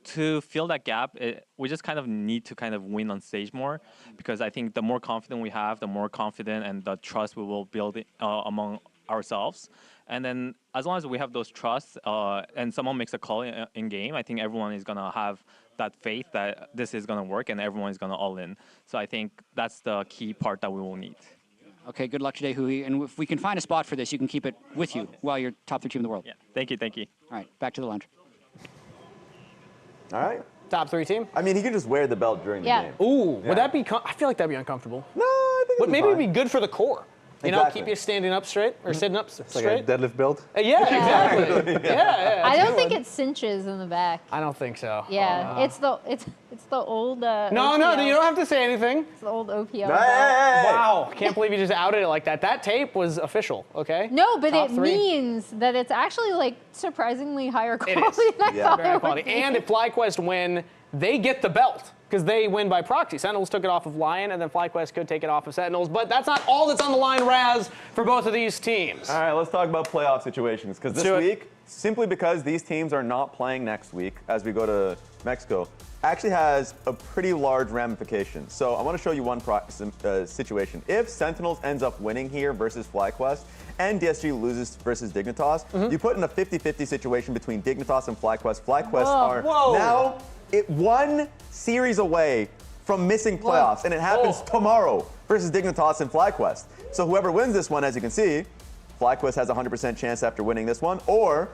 to fill that gap, we just kind of need to kind of win on stage more, because I think the more confident we have, the more confident and the trust we will build among ourselves. And then as long as we have those trusts and someone makes a call in game, I think everyone is going to have that faith that this is going to work and everyone is going to all in. So I think that's the key part that we will need. Okay, good luck today, Huhi. And if we can find a spot for this, you can keep it with you while you're top 3 team in the world. Yeah, thank you. All right, back to the lounge. All right. Top 3 team? I mean, he can just wear the belt during the game. Ooh, would that be, I feel like that'd be uncomfortable. No, I think But maybe it'd be good for the core. You know, keep you standing up straight or sitting up straight. It's like a deadlift belt. Yeah, exactly. yeah. I don't think it cinches in the back. I don't think so. Yeah, it's the old. No, you don't have to say anything. It's the old OPL. Hey. Wow, can't believe you just outed it like that. That tape was official, okay? No, but Top it 3. means that it's actually like surprisingly higher quality than I Yeah. thought Very it would quality. be. And if FlyQuest win, they get the belt because they win by proxy. Sentinels took it off of Lion, and then FlyQuest could take it off of Sentinels. But that's not all that's on the line, Raz, for both of these teams. All right, let's talk about playoff situations, because this week, simply because these teams are not playing next week as we go to Mexico, actually has a pretty large ramification. So I want to show you one situation. If Sentinels ends up winning here versus FlyQuest, and DSG loses versus Dignitas, you put in a 50-50 situation between Dignitas and FlyQuest. FlyQuest are now 1 series away from missing playoffs, and it happens tomorrow versus Dignitas and FlyQuest. So whoever wins this one, as you can see, FlyQuest has a 100% chance after winning this one, or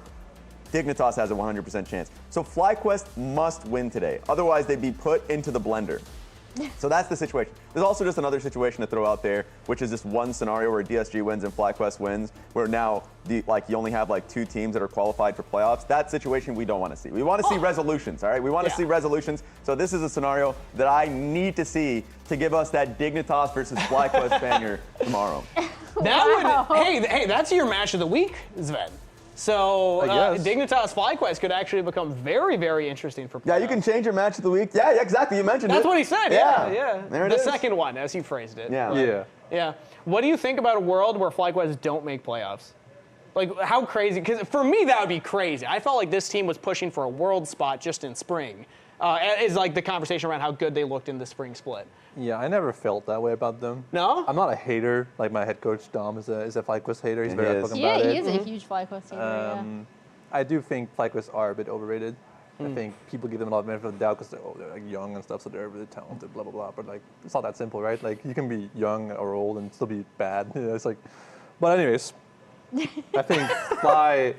Dignitas has a 100% chance. So FlyQuest must win today. Otherwise, they'd be put into the blender. So that's the situation. There's also just another situation to throw out there, which is this one scenario where DSG wins and FlyQuest wins, where now you only have 2 teams that are qualified for playoffs. That situation we don't want to see. We want to see resolutions, all right? We want to see resolutions. So this is a scenario that I need to see to give us that Dignitas versus FlyQuest banger tomorrow. That would, hey, that's your match of the week, Sven. So Dignitas FlyQuest could actually become very, very interesting for playoffs. Yeah, you can change your match of the week. Yeah, exactly. You mentioned That's it. what he said. Yeah. There it the is. second one, as he phrased it. Yeah. What do you think about a world where FlyQuest don't make playoffs? Like, how crazy? Because for me, that would be crazy. I felt like this team was pushing for a world spot just in spring. Is like the conversation around how good they looked in the spring split. Yeah, I never felt that way about them. No? I'm not a hater. Like my head coach Dom is a FlyQuest hater. He's very outspoken about it. He is a huge FlyQuest hater. I do think FlyQuest are a bit overrated. I think people give them a lot of benefit of the doubt because they're young and stuff, so they're really talented, blah blah blah. But it's not that simple, right? Like you can be young or old and still be bad. It's like, but anyways, I think Fly.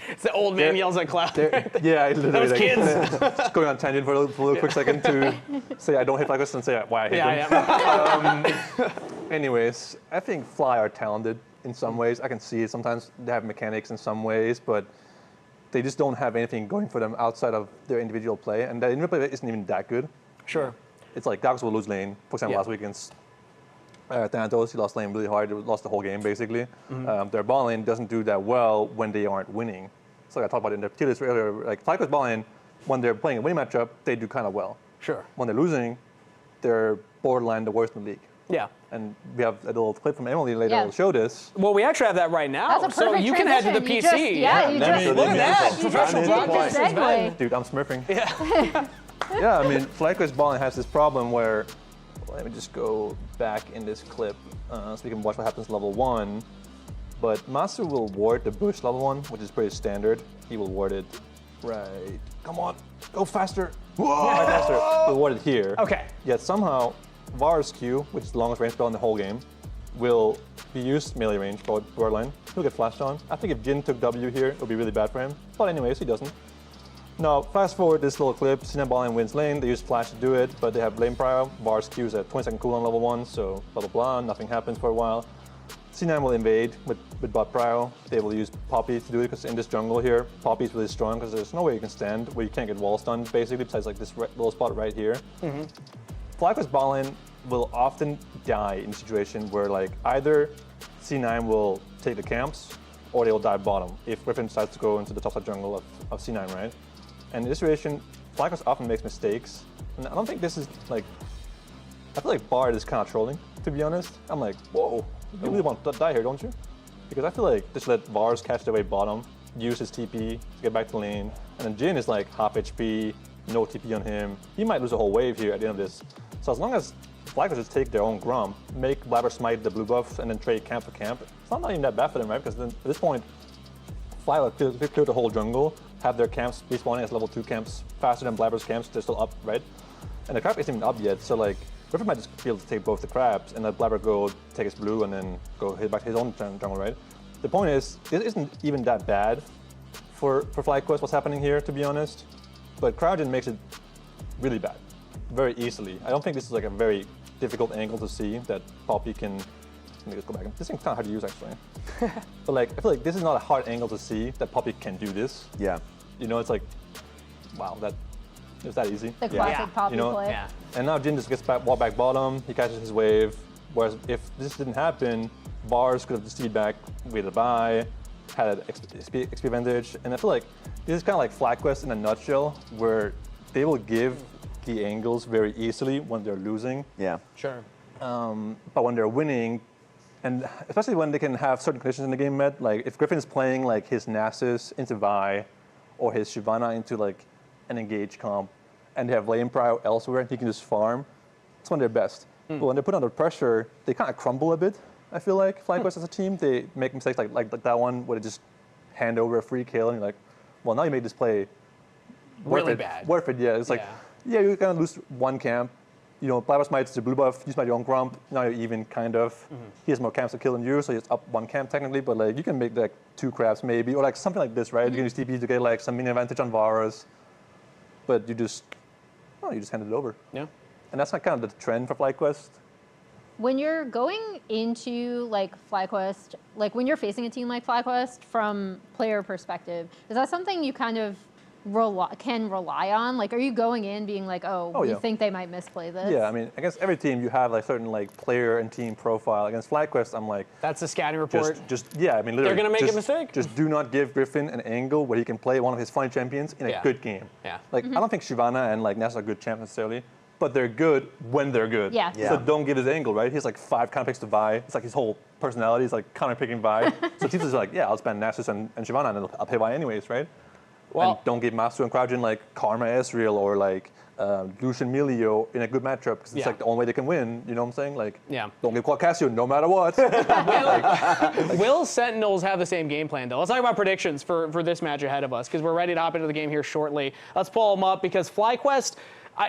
It's the old man yells at Cloud. Yeah, literally. Those kids. Just going on a tangent for a little quick second to say I don't hate FlyQuest and say why I hate them. Anyways, I think Fly are talented in some ways. I can see it. Sometimes they have mechanics in some ways, but they just don't have anything going for them outside of their individual play. And their individual play isn't even that good. Sure. It's like Darkus will lose lane. For example, last week against Thanatos, he lost lane really hard. He lost the whole game, basically. Their bot lane doesn't do that well when they aren't winning. So I talked about it in the tier list earlier. Like FlyQuest balling, when they're playing a winning matchup, they do kind of well. Sure. When they're losing, they're borderline the worst in the league. Yeah. And we have a little clip from Emily later will show this. Well, we actually have that right now. That's a so perfect you can head to the PC. Look at that. Professional segue. Dude, I'm smurfing. Yeah. Yeah, I mean, FlyQuest balling has this problem where, let me just go back in this clip so we can watch what happens level 1. But Masu will ward the bush level 1, which is pretty standard. He will ward it right. Come on, go faster. Whoa! Right faster. He'll ward it here. Okay. Yet somehow, Var's Q, which is the longest range spell in the whole game, will be used melee range for borderline. He'll get flashed on. I think if Jin took W here, it would be really bad for him. But anyways, he doesn't. Now, fast forward this little clip, C9 balling wins lane, they use flash to do it, but they have lane prio. Var's Q is at 20-second cooldown level 1, so blah blah blah, nothing happens for a while. C9 will invade with bot prio. They will use Poppy to do it, because in this jungle here, Poppy is really strong, because there's no way you can stand where you can't get wall stunned, basically, besides like this little spot right here. FlyQuest balling will often die in a situation where like either C9 will take the camps, or they will dive bottom, if Griffin decides to go into the topside jungle of C9, right? And in this situation, FlyQuest often makes mistakes. And I don't think this is like, I feel like Bard is kind of trolling, to be honest. I'm like, whoa, you really want to die here, don't you? Because I feel like just let Vars catch the way bottom, use his TP to get back to lane, and then Jin is like half HP, no TP on him. He might lose a whole wave here at the end of this. So as long as FlyQuest just take their own Grump, make Blabber smite the blue buff, and then trade camp for camp, it's not even that bad for them, right? Because then at this point, FlyQuest clear the whole jungle, have their camps respawning as level 2 camps faster than Blabber's camps, they're still up, right? And the crab isn't even up yet, so like, Griffin might just be able to take both the crabs and let Blabber go take his blue and then go hit back to his own jungle, right? The point is, it isn't even that bad for FlyQuest what's happening here, to be honest. But Cryogen makes it really bad, very easily. I don't think this is like a very difficult angle to see that Poppy can, let me just go back. This thing's kind of hard to use actually. But like, I feel like this is not a hard angle to see that Poppy can do this. Yeah. You know, it's like, wow, it's that easy. The classic Poppy play. Yeah. And now Jin just gets walk back bottom, he catches his wave. Whereas if this didn't happen, Vars could have just stayed back, waited by, had an XP advantage. And I feel like this is kind of like FlyQuest in a nutshell, where they will give the angles very easily when they're losing. Yeah. Sure. But when they're winning, and especially when they can have certain conditions in the game met, like if Griffin's playing like his Nasus into Vi, or his Shyvana into like an engage comp, and they have lane prio elsewhere, and he can just farm, it's when they're best. But when they're put under pressure, they kind of crumble a bit, I feel like. FlyQuest as a team, they make mistakes like that one where they just hand over a free kill, and you're like, well, now you made this play Really bad. Worth it, yeah. It's like, yeah, you're going to lose one camp. You know, Blabber smites the blue buff, you smite your own Grump, now you're even, kind of. He has more camps to kill than you, so he's up one camp technically, but like you can make like 2 crabs maybe, or like something like this, right? You can use TP to get like some mini advantage on Varus, but you just hand it over. Yeah. And that's like kind of the trend for FlyQuest. When you're going into like FlyQuest, like when you're facing a team like FlyQuest from player perspective, is that something you kind of can rely on? Like, are you going in being like, you think they might misplay this? Yeah, I mean, against every team you have like certain like player and team profile. Against FlyQuest, I'm like, that's a scouting report. Yeah, I mean, literally, they're gonna make a mistake. Just do not give Griffin an angle where he can play one of his funny champions in a good game. Yeah. Like, I don't think Shyvana and like Nasus are good champs necessarily, but they're good when they're good. Yeah. So don't give his angle, right? He has like 5 counter picks to Vi. It's like his whole personality is like counter picking Vi. So teams are like, yeah, I'll spend Nasus and Shyvana and I'll pay Vi anyways, right? Well, and don't give Master and Cryogen like Karma Ezreal or like Lucian Melio in a good matchup, because it's like the only way they can win. You know what I'm saying? Like, don't give Quad Cassio no matter what. Will Sentinels have the same game plan though? Let's talk about predictions for this match ahead of us, because we're ready to hop into the game here shortly. Let's pull them up, because FlyQuest,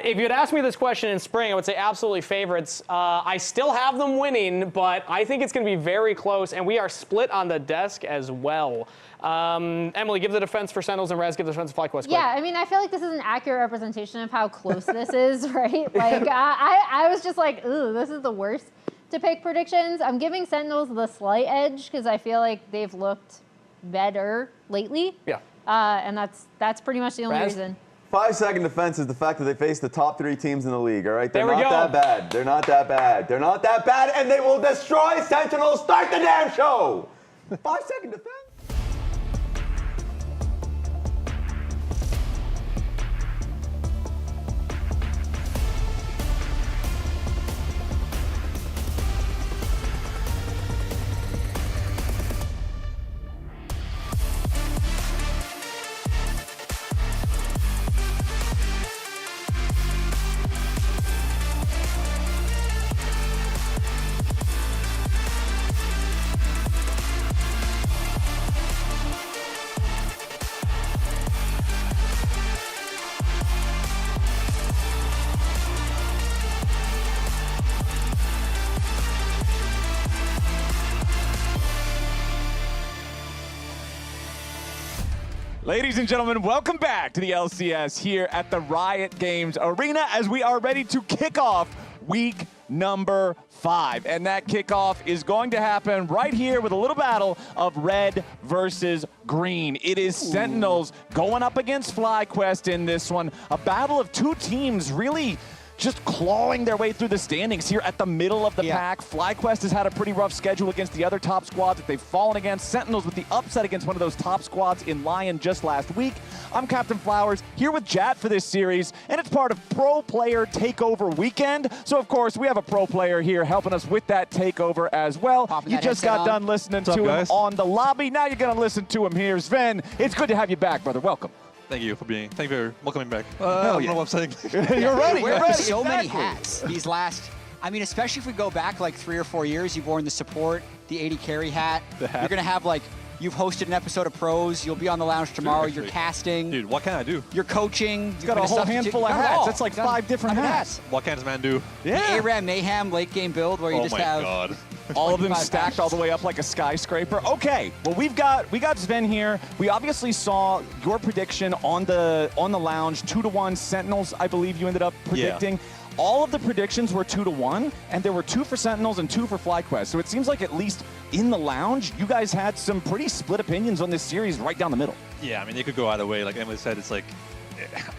if you had asked me this question in spring, I would say absolutely favorites. I still have them winning, but I think it's going to be very close, and we are split on the desk as well. Emily, give the defense for Sentinels, and Rez, give the defense for FlyQuest. Yeah, I mean, I feel like this is an accurate representation of how close this is, right? Like, I was just like, ooh, this is the worst to pick predictions. I'm giving Sentinels the slight edge because I feel like they've looked better lately. Yeah. And that's pretty much the only reason. 5-second defense is the fact that they face the top 3 teams in the league, all right? They're there we not go. that bad. They're not that bad. They're not that bad, and they will destroy Sentinels. Start the damn show! 5-second defense? Ladies and gentlemen, welcome back to the LCS here at the Riot Games Arena as we are ready to kick off week number 5. And that kickoff is going to happen right here with a little battle of red versus green. It is Sentinels going up against FlyQuest in this one. A battle of two teams really just clawing their way through the standings here at the middle of the pack. FlyQuest has had a pretty rough schedule against the other top squads that they've fallen against. Sentinels with the upset against one of those top squads in Lion just last week. I'm Captain Flowers here with Jat for this series, and it's part of Pro Player Takeover Weekend. So, of course, we have a pro player here helping us with that takeover as well. You just got done listening to him on the lobby. Now you're going to listen to him here. Sven, it's good to have you back, brother. Welcome. Thank you for welcoming back. I don't know what I'm saying. You're ready. You're ready. So many hats these last. I mean, especially if we go back like 3 or 4 years, you've worn the support, the 80 carry hat. You're going to have like, you've hosted an episode of Pros. You'll be on the lounge tomorrow. You're casting. Dude, what can I do? You're coaching. He's got a whole handful of hats. That's like 5 different hats. What can this man do? Yeah. The ARAM Mayhem late game build where you just have. God. All of them stacked all the way up like a skyscraper. Okay, well we got Sven here. We obviously saw your prediction on the lounge, 2-1 Sentinels. I believe you ended up predicting. Yeah. All of the predictions were 2-1, and there were 2 for Sentinels and 2 for FlyQuest. So it seems like at least in the lounge, you guys had some pretty split opinions on this series right down the middle. Yeah, I mean, it could go either way. Like Emily said, it's like,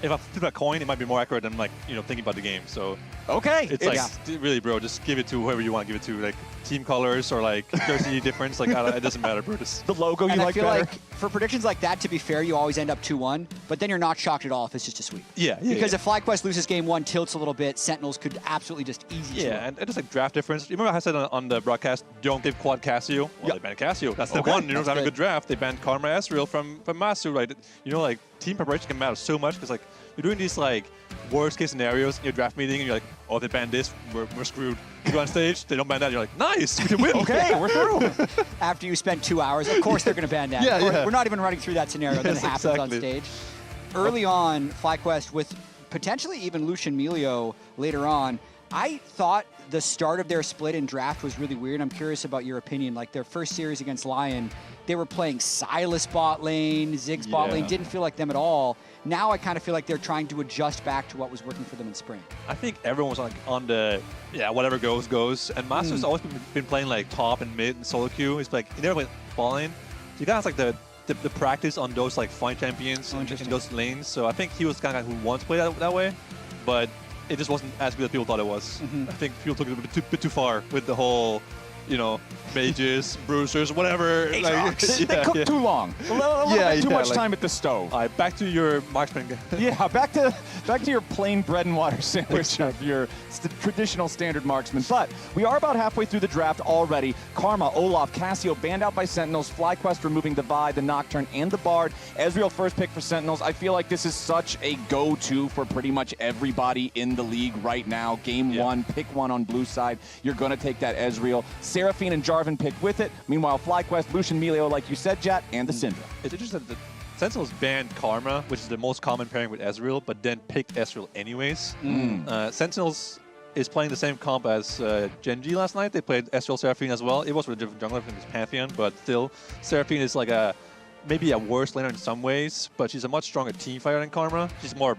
if I flip that coin, it might be more accurate than like, thinking about the game. So okay, it's like, really, bro, just give it to whoever you want to give it to. Like team colors or like jersey difference. Like it doesn't matter, bro. Just the logo you and like I feel better. like for predictions like that, to be fair, you always end up 2-1. But then you're not shocked at all if it's just a sweep. Yeah. Because if FlyQuest loses game 1, tilts a little bit, Sentinels could absolutely just easy. Yeah, and just like draft difference. You remember I said on the broadcast, don't give quad Cassio. Well, they banned Cassio. That's the one. Having a good draft. They banned Karma Ezreal from Masu, right? Like team preparation can matter so much because like you're doing these like worst case scenarios in your draft meeting, and you're like, oh, if they ban this, we're screwed. You go on stage, they don't ban that, you're like, nice, we can win. Okay, we're through. After you spend 2 hours, of course they're going to ban that. We're not even running through that scenario that happens on stage. Early on, FlyQuest with potentially even Lucian Melio later on, I thought the start of their split in draft was really weird. I'm curious about your opinion. Like their first series against Lion, they were playing Silas bot lane, Ziggs bot lane, didn't feel like them at all. Now I kind of feel like they're trying to adjust back to what was working for them in spring. I think everyone was like on the, whatever goes. And Master's always been playing like top and mid and solo queue. He's like, he never went ball lane. So you guys like the practice on those like fine champions in those lanes. So I think he was kind of guy who wants to play that way. But it just wasn't as good as people thought it was. I think people took it a bit too far with the whole, mages, bruisers, whatever. Like, they cooked too long. A little bit too much time at the stove. All right, back to your marksman. Back to your plain bread and water sandwich of your traditional standard marksman. But we are about halfway through the draft already. Karma, Olaf, Cassio banned out by Sentinels. FlyQuest removing the Vi, the Nocturne, and the Bard. Ezreal first pick for Sentinels. I feel like this is such a go-to for pretty much everybody in the league right now. Game 1, pick one on blue side. You're going to take that Ezreal. Seraphine and Jarvan picked with it. Meanwhile, FlyQuest, Lucian Melio, like you said, Jat, and the Syndra. It's interesting that Sentinels banned Karma, which is the most common pairing with Ezreal, but then picked Ezreal anyways. Sentinels is playing the same comp as Genji last night. They played Ezreal Seraphine as well. It was with a different jungler, I think it's Pantheon, but still, Seraphine is like maybe a worse laner in some ways, but she's a much stronger team fighter than Karma. She's more,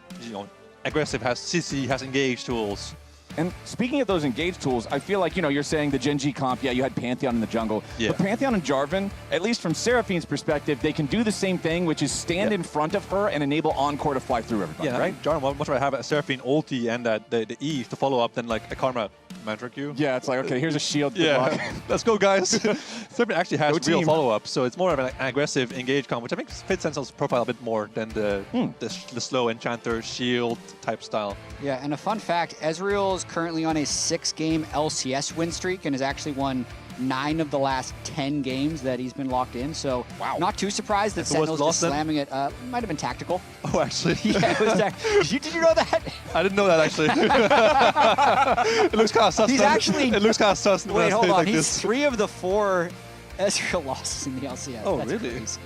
aggressive, has CC, has engage tools. And speaking of those engage tools, I feel like, you're saying the Genji comp, you had Pantheon in the jungle. But Pantheon and Jarvan, at least from Seraphine's perspective, they can do the same thing, which is stand in front of her and enable Encore to fly through everybody, right? Jarvan, much rather have a Seraphine ulti and the E to follow up than like a Karma Mantra Q. Yeah, it's like, okay, here's a shield. Let's go, guys. Seraphine actually has real follow-up, so it's more of an aggressive engage comp, which I think fits Sentinel's profile a bit more than the slow Enchanter shield type style. Yeah, and a fun fact, Ezreal is currently on a 6-game LCS win streak and has actually won 9 of the last 10 games that he's been locked in. So not too surprised that Sentinel's just slamming it. Might have been tactical. Oh, actually? Yeah, it was did you know that? I didn't know that, actually. It looks kind of sus. It looks kind of sus. Wait, hold on. Like he's 3 of the 4 Ezreal losses in the LCS. Oh, That's really? Crazy.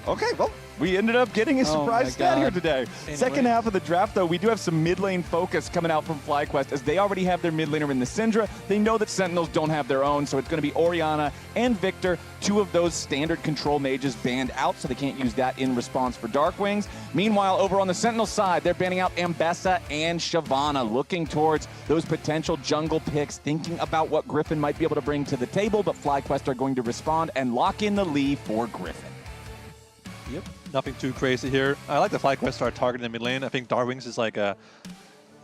Okay, well, We ended up getting a surprise stat here today. Anyway. Second half of the draft, though, we do have some mid lane focus coming out from FlyQuest, as they already have their mid laner in the Syndra. They know that Sentinels don't have their own, so it's going to be Orianna and Victor, two of those standard control mages banned out, so they can't use that in response for Darkwings. Meanwhile, over on the Sentinel side, they're banning out Ambessa and Shyvana, looking towards those potential jungle picks, thinking about what Griffin might be able to bring to the table, but FlyQuest are going to respond and lock in the lead for Griffin. Yep, nothing too crazy here. I like the FlyQuest are targeting the mid lane. I think Darkwings is like a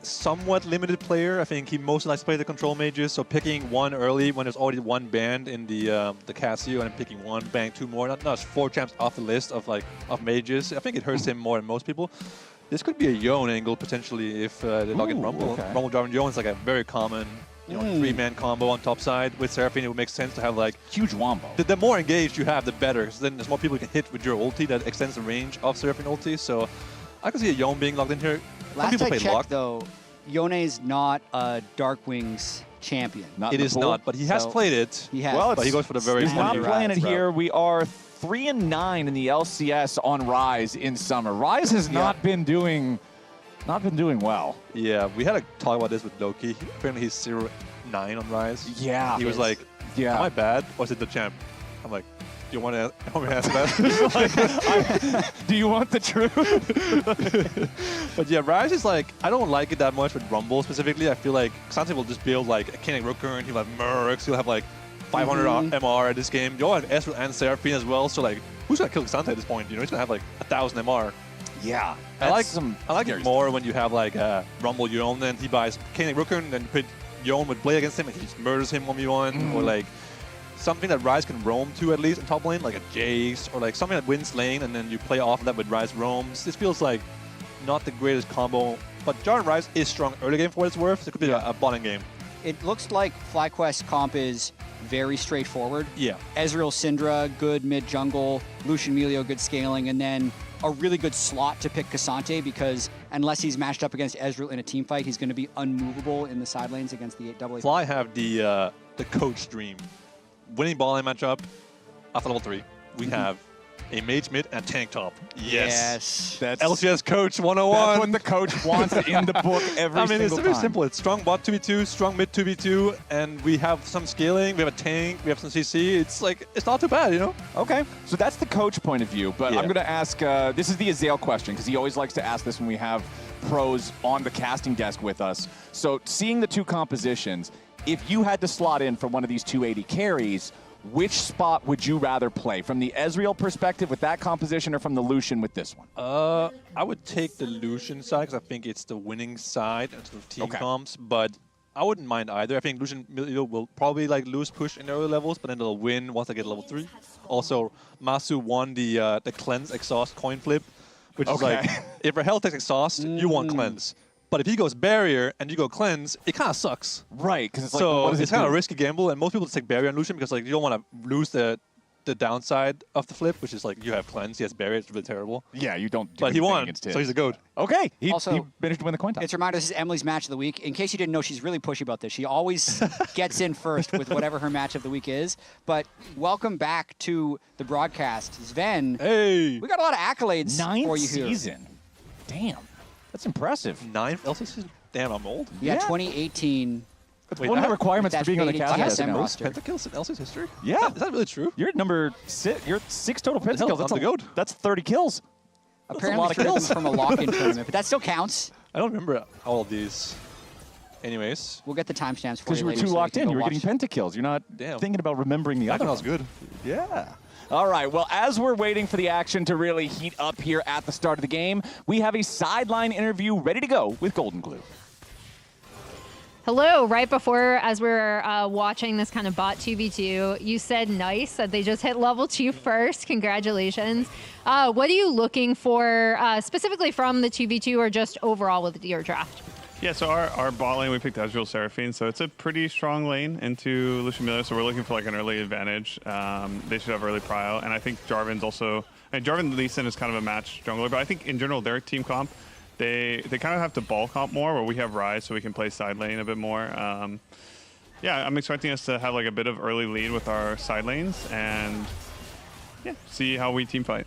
somewhat limited player. I think he mostly likes to play the control mages, so picking one early when there's already one banned in the Casio, and picking one, bang two more, not 4 champs off the list of mages. I think it hurts him more than most people. This could be a Yone angle potentially if they log in Rumble. Okay. Rumble Jarvan Yone is like a very common 3-man combo on top side. With Seraphine, it would make sense to have like huge wombo. The more engaged you have, the better, because then there's more people you can hit with your ulti that extends the range of Seraphine ulti. So I can see a Yone being logged in here. Last I checked, though, Yone is not a Darkwings champion. It is not, but he has played it. He has. Well, but he goes for the very he's not playing it route. here. We are 3-9 in the LCS on Rise in summer. Rise has not been doing well. Yeah, we had a talk about this with Loki. Apparently he's 0-9 on Rise. Yeah. He was like, yeah. Am I bad or is it the champ? I'm like, do you want me to ask that? Do you want the truth? But yeah, Rise is like, I don't like it that much with Rumble specifically. I feel like Xante will just build like a Kinect Rooker, and he'll have Mercs, he'll have like 500 MR at this game. You'll have Ezreal and Seraphine as well, so like, who's gonna kill Xante at this point? You know, he's gonna have like 1,000 MR. Yeah. I like it more when you have like Rumble Yone, and he buys Kinect Rooker, and then you put Yone with Blade against him, and he just murders him 1v1, or like something that Rise can roam to at least in top lane, like a Jace, or like something that wins lane, and then you play off of that with Rise roams. This feels like not the greatest combo, but Jarvan Rise is strong early game for what it's worth, so it could be a bottom game. It looks like FlyQuest comp is very straightforward. Yeah. Ezreal Syndra, good mid jungle, Lucian Melio, good scaling, and then a really good slot to pick Cassante, because unless he's matched up against Ezreal in a team fight, he's going to be unmovable in the side lanes against the double. Fly have the coach dream. Winning ball lane matchup after level 3. We have a mage mid and a tank top. Yes. That's LCS coach 101. That's what the coach wants in the book every single time. It's very simple. It's strong bot 2v2, strong mid 2v2, and we have some scaling, we have a tank, we have some CC. It's like, it's not too bad, you know? Okay, so that's the coach point of view, but I'm going to ask, this is the Azael question, because he always likes to ask this when we have pros on the casting desk with us. So seeing the two compositions, if you had to slot in for one of these 280 carries, which spot would you rather play? From the Ezreal perspective with that composition, or from the Lucian with this one? I would take the Lucian side, because I think it's the winning side in terms of team comps, but I wouldn't mind either. I think Lucian will probably like lose push in the early levels, but then they'll win once they get level 3. Also, Masu won the cleanse exhaust coin flip, which is like, if Rahel takes exhaust, you want cleanse. But if he goes barrier and you go cleanse, it kind of sucks. Right, because it's like, so what does it's kind of a risky gamble, and most people just take barrier on Lucian because like you don't want to lose the downside of the flip, which is like you have cleanse, he has barrier, it's really terrible. Yeah, you don't do But he won, against it. so he's a goat. Okay, he Also, managed to win the coin toss. It's a reminder, this is Emily's match of the week. In case you didn't know, she's really pushy about this. She always gets in first with whatever her match of the week is. But welcome back to the broadcast. Sven, hey, we got a lot of accolades for you here. 9th season. Damn, that's impressive. 9th LCS season? Damn, I'm old. Yeah, 2018. That's one of the requirements for being on the casting desk. Most pentakills in LCS history? Yeah. Is that really true? You're number 6. You're 6 total pentakills. That's the goat. That's 30 kills. Apparently that's a lot of kills. from a lock-in tournament, but that still counts. I don't remember all of these. Anyways. We'll get the timestamps for Because you were too locked in. You were getting pentakills. You're not thinking about remembering the other. I thought that was good. Yeah. All right, well, as we're waiting for the action to really heat up here at the start of the game, we have a sideline interview ready to go with Golden Glue. Hello, right before, as we were watching this kind of bot 2v2, you said nice, that they just hit level 2 first. Congratulations. What are you looking for specifically from the 2v2 or just overall with your draft? Yeah, so our bot lane, we picked Ezreal Seraphine, so it's a pretty strong lane into Lucian Melio, so we're looking for like an early advantage. They should have early prio, and I think Jarvan's also, Jarvan Lee Sin is kind of a match jungler, but I think in general their team comp, they kind of have to ball comp more, where we have Rise, so we can play side lane a bit more. Yeah, I'm expecting us to have like a bit of early lead with our side lanes, and yeah, see how we team fight.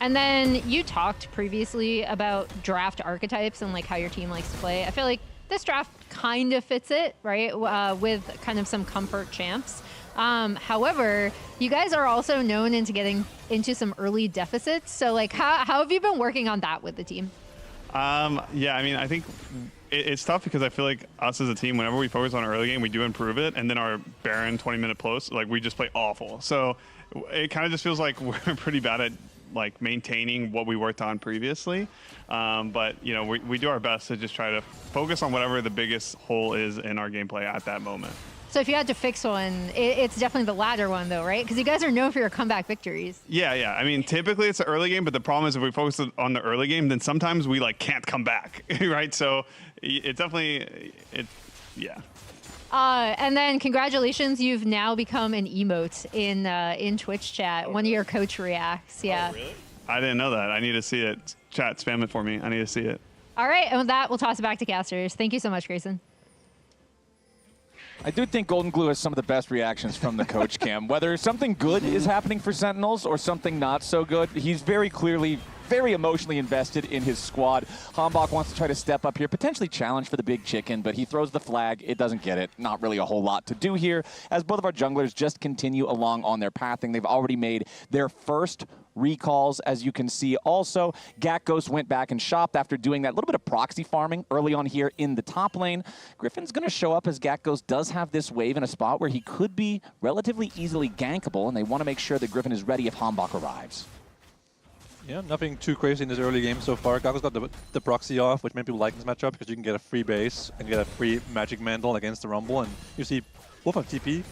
And then you talked previously about draft archetypes and like how your team likes to play. I feel like this draft kind of fits it, right? With kind of some comfort champs. However, you guys are also known into getting into some early deficits. So like, how have you been working on that with the team? Yeah, I mean, I think it's tough because I feel like us as a team, whenever we focus on our early game, we do improve it. And then our Baron 20-minute post, like we just play awful. So it kind of just feels like we're pretty bad at like maintaining what we worked on previously. But you know, we do our best to just try to focus on whatever the biggest hole is in our gameplay at that moment. So if you had to fix one, it's definitely the latter one though, right? Because you guys are known for your comeback victories. Yeah. I mean, typically it's the early game, but the problem is if we focus on the early game, then sometimes we like can't come back, right? So it definitely, yeah. And then congratulations, you've now become an emote in Twitch chat. One of your coach reacts, yeah. Oh, really? I didn't know that. I need to see it. Chat, spam it for me. I need to see it. All right, and with that, we'll toss it back to casters. Thank you so much, Grayson. I do think Golden Glue has some of the best reactions from the coach cam. Whether something good is happening for Sentinels or something not so good, he's very clearly very emotionally invested in his squad. Hambach wants to try to step up here, potentially challenge for the big chicken, but he throws the flag. It doesn't get it. Not really a whole lot to do here, as both of our junglers just continue along on their pathing. They've already made their first recalls, as you can see. Also, Gakgos went back and shopped after doing that little bit of proxy farming early on here in the top lane. Griffin's going to show up as Gakgos does have this wave in a spot where he could be relatively easily gankable, and they want to make sure that Griffin is ready if Hambach arrives. Yeah, nothing too crazy in this early game so far. Gakgos got the proxy off, which many people like this matchup because you can get a free base and get a free magic mantle against the Rumble, and you see both have TP.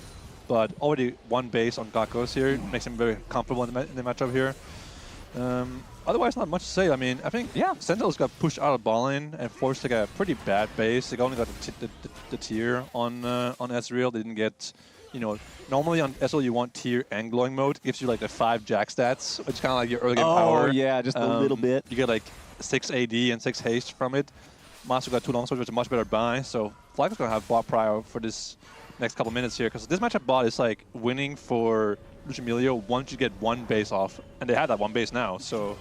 But already one base on Gakgos here makes him very comfortable in the matchup here. Otherwise, not much to say. I mean, I think Sentinels got pushed out of ball lane and forced to get a pretty bad base. They only got the tier on Ezreal. They didn't get, you know, normally on Ezreal you want tier and glowing mode. It gives you like the 5 jack stats, which is kind of like your early game power. Oh yeah, just a little bit. You get like 6 AD and 6 haste from it. Master got 2 longswords, which is a much better buy. So Fly's gonna have bot prior for this next couple minutes here, because this matchup bot is like winning for Luciemilio once you get one base off, and they have that one base now, so.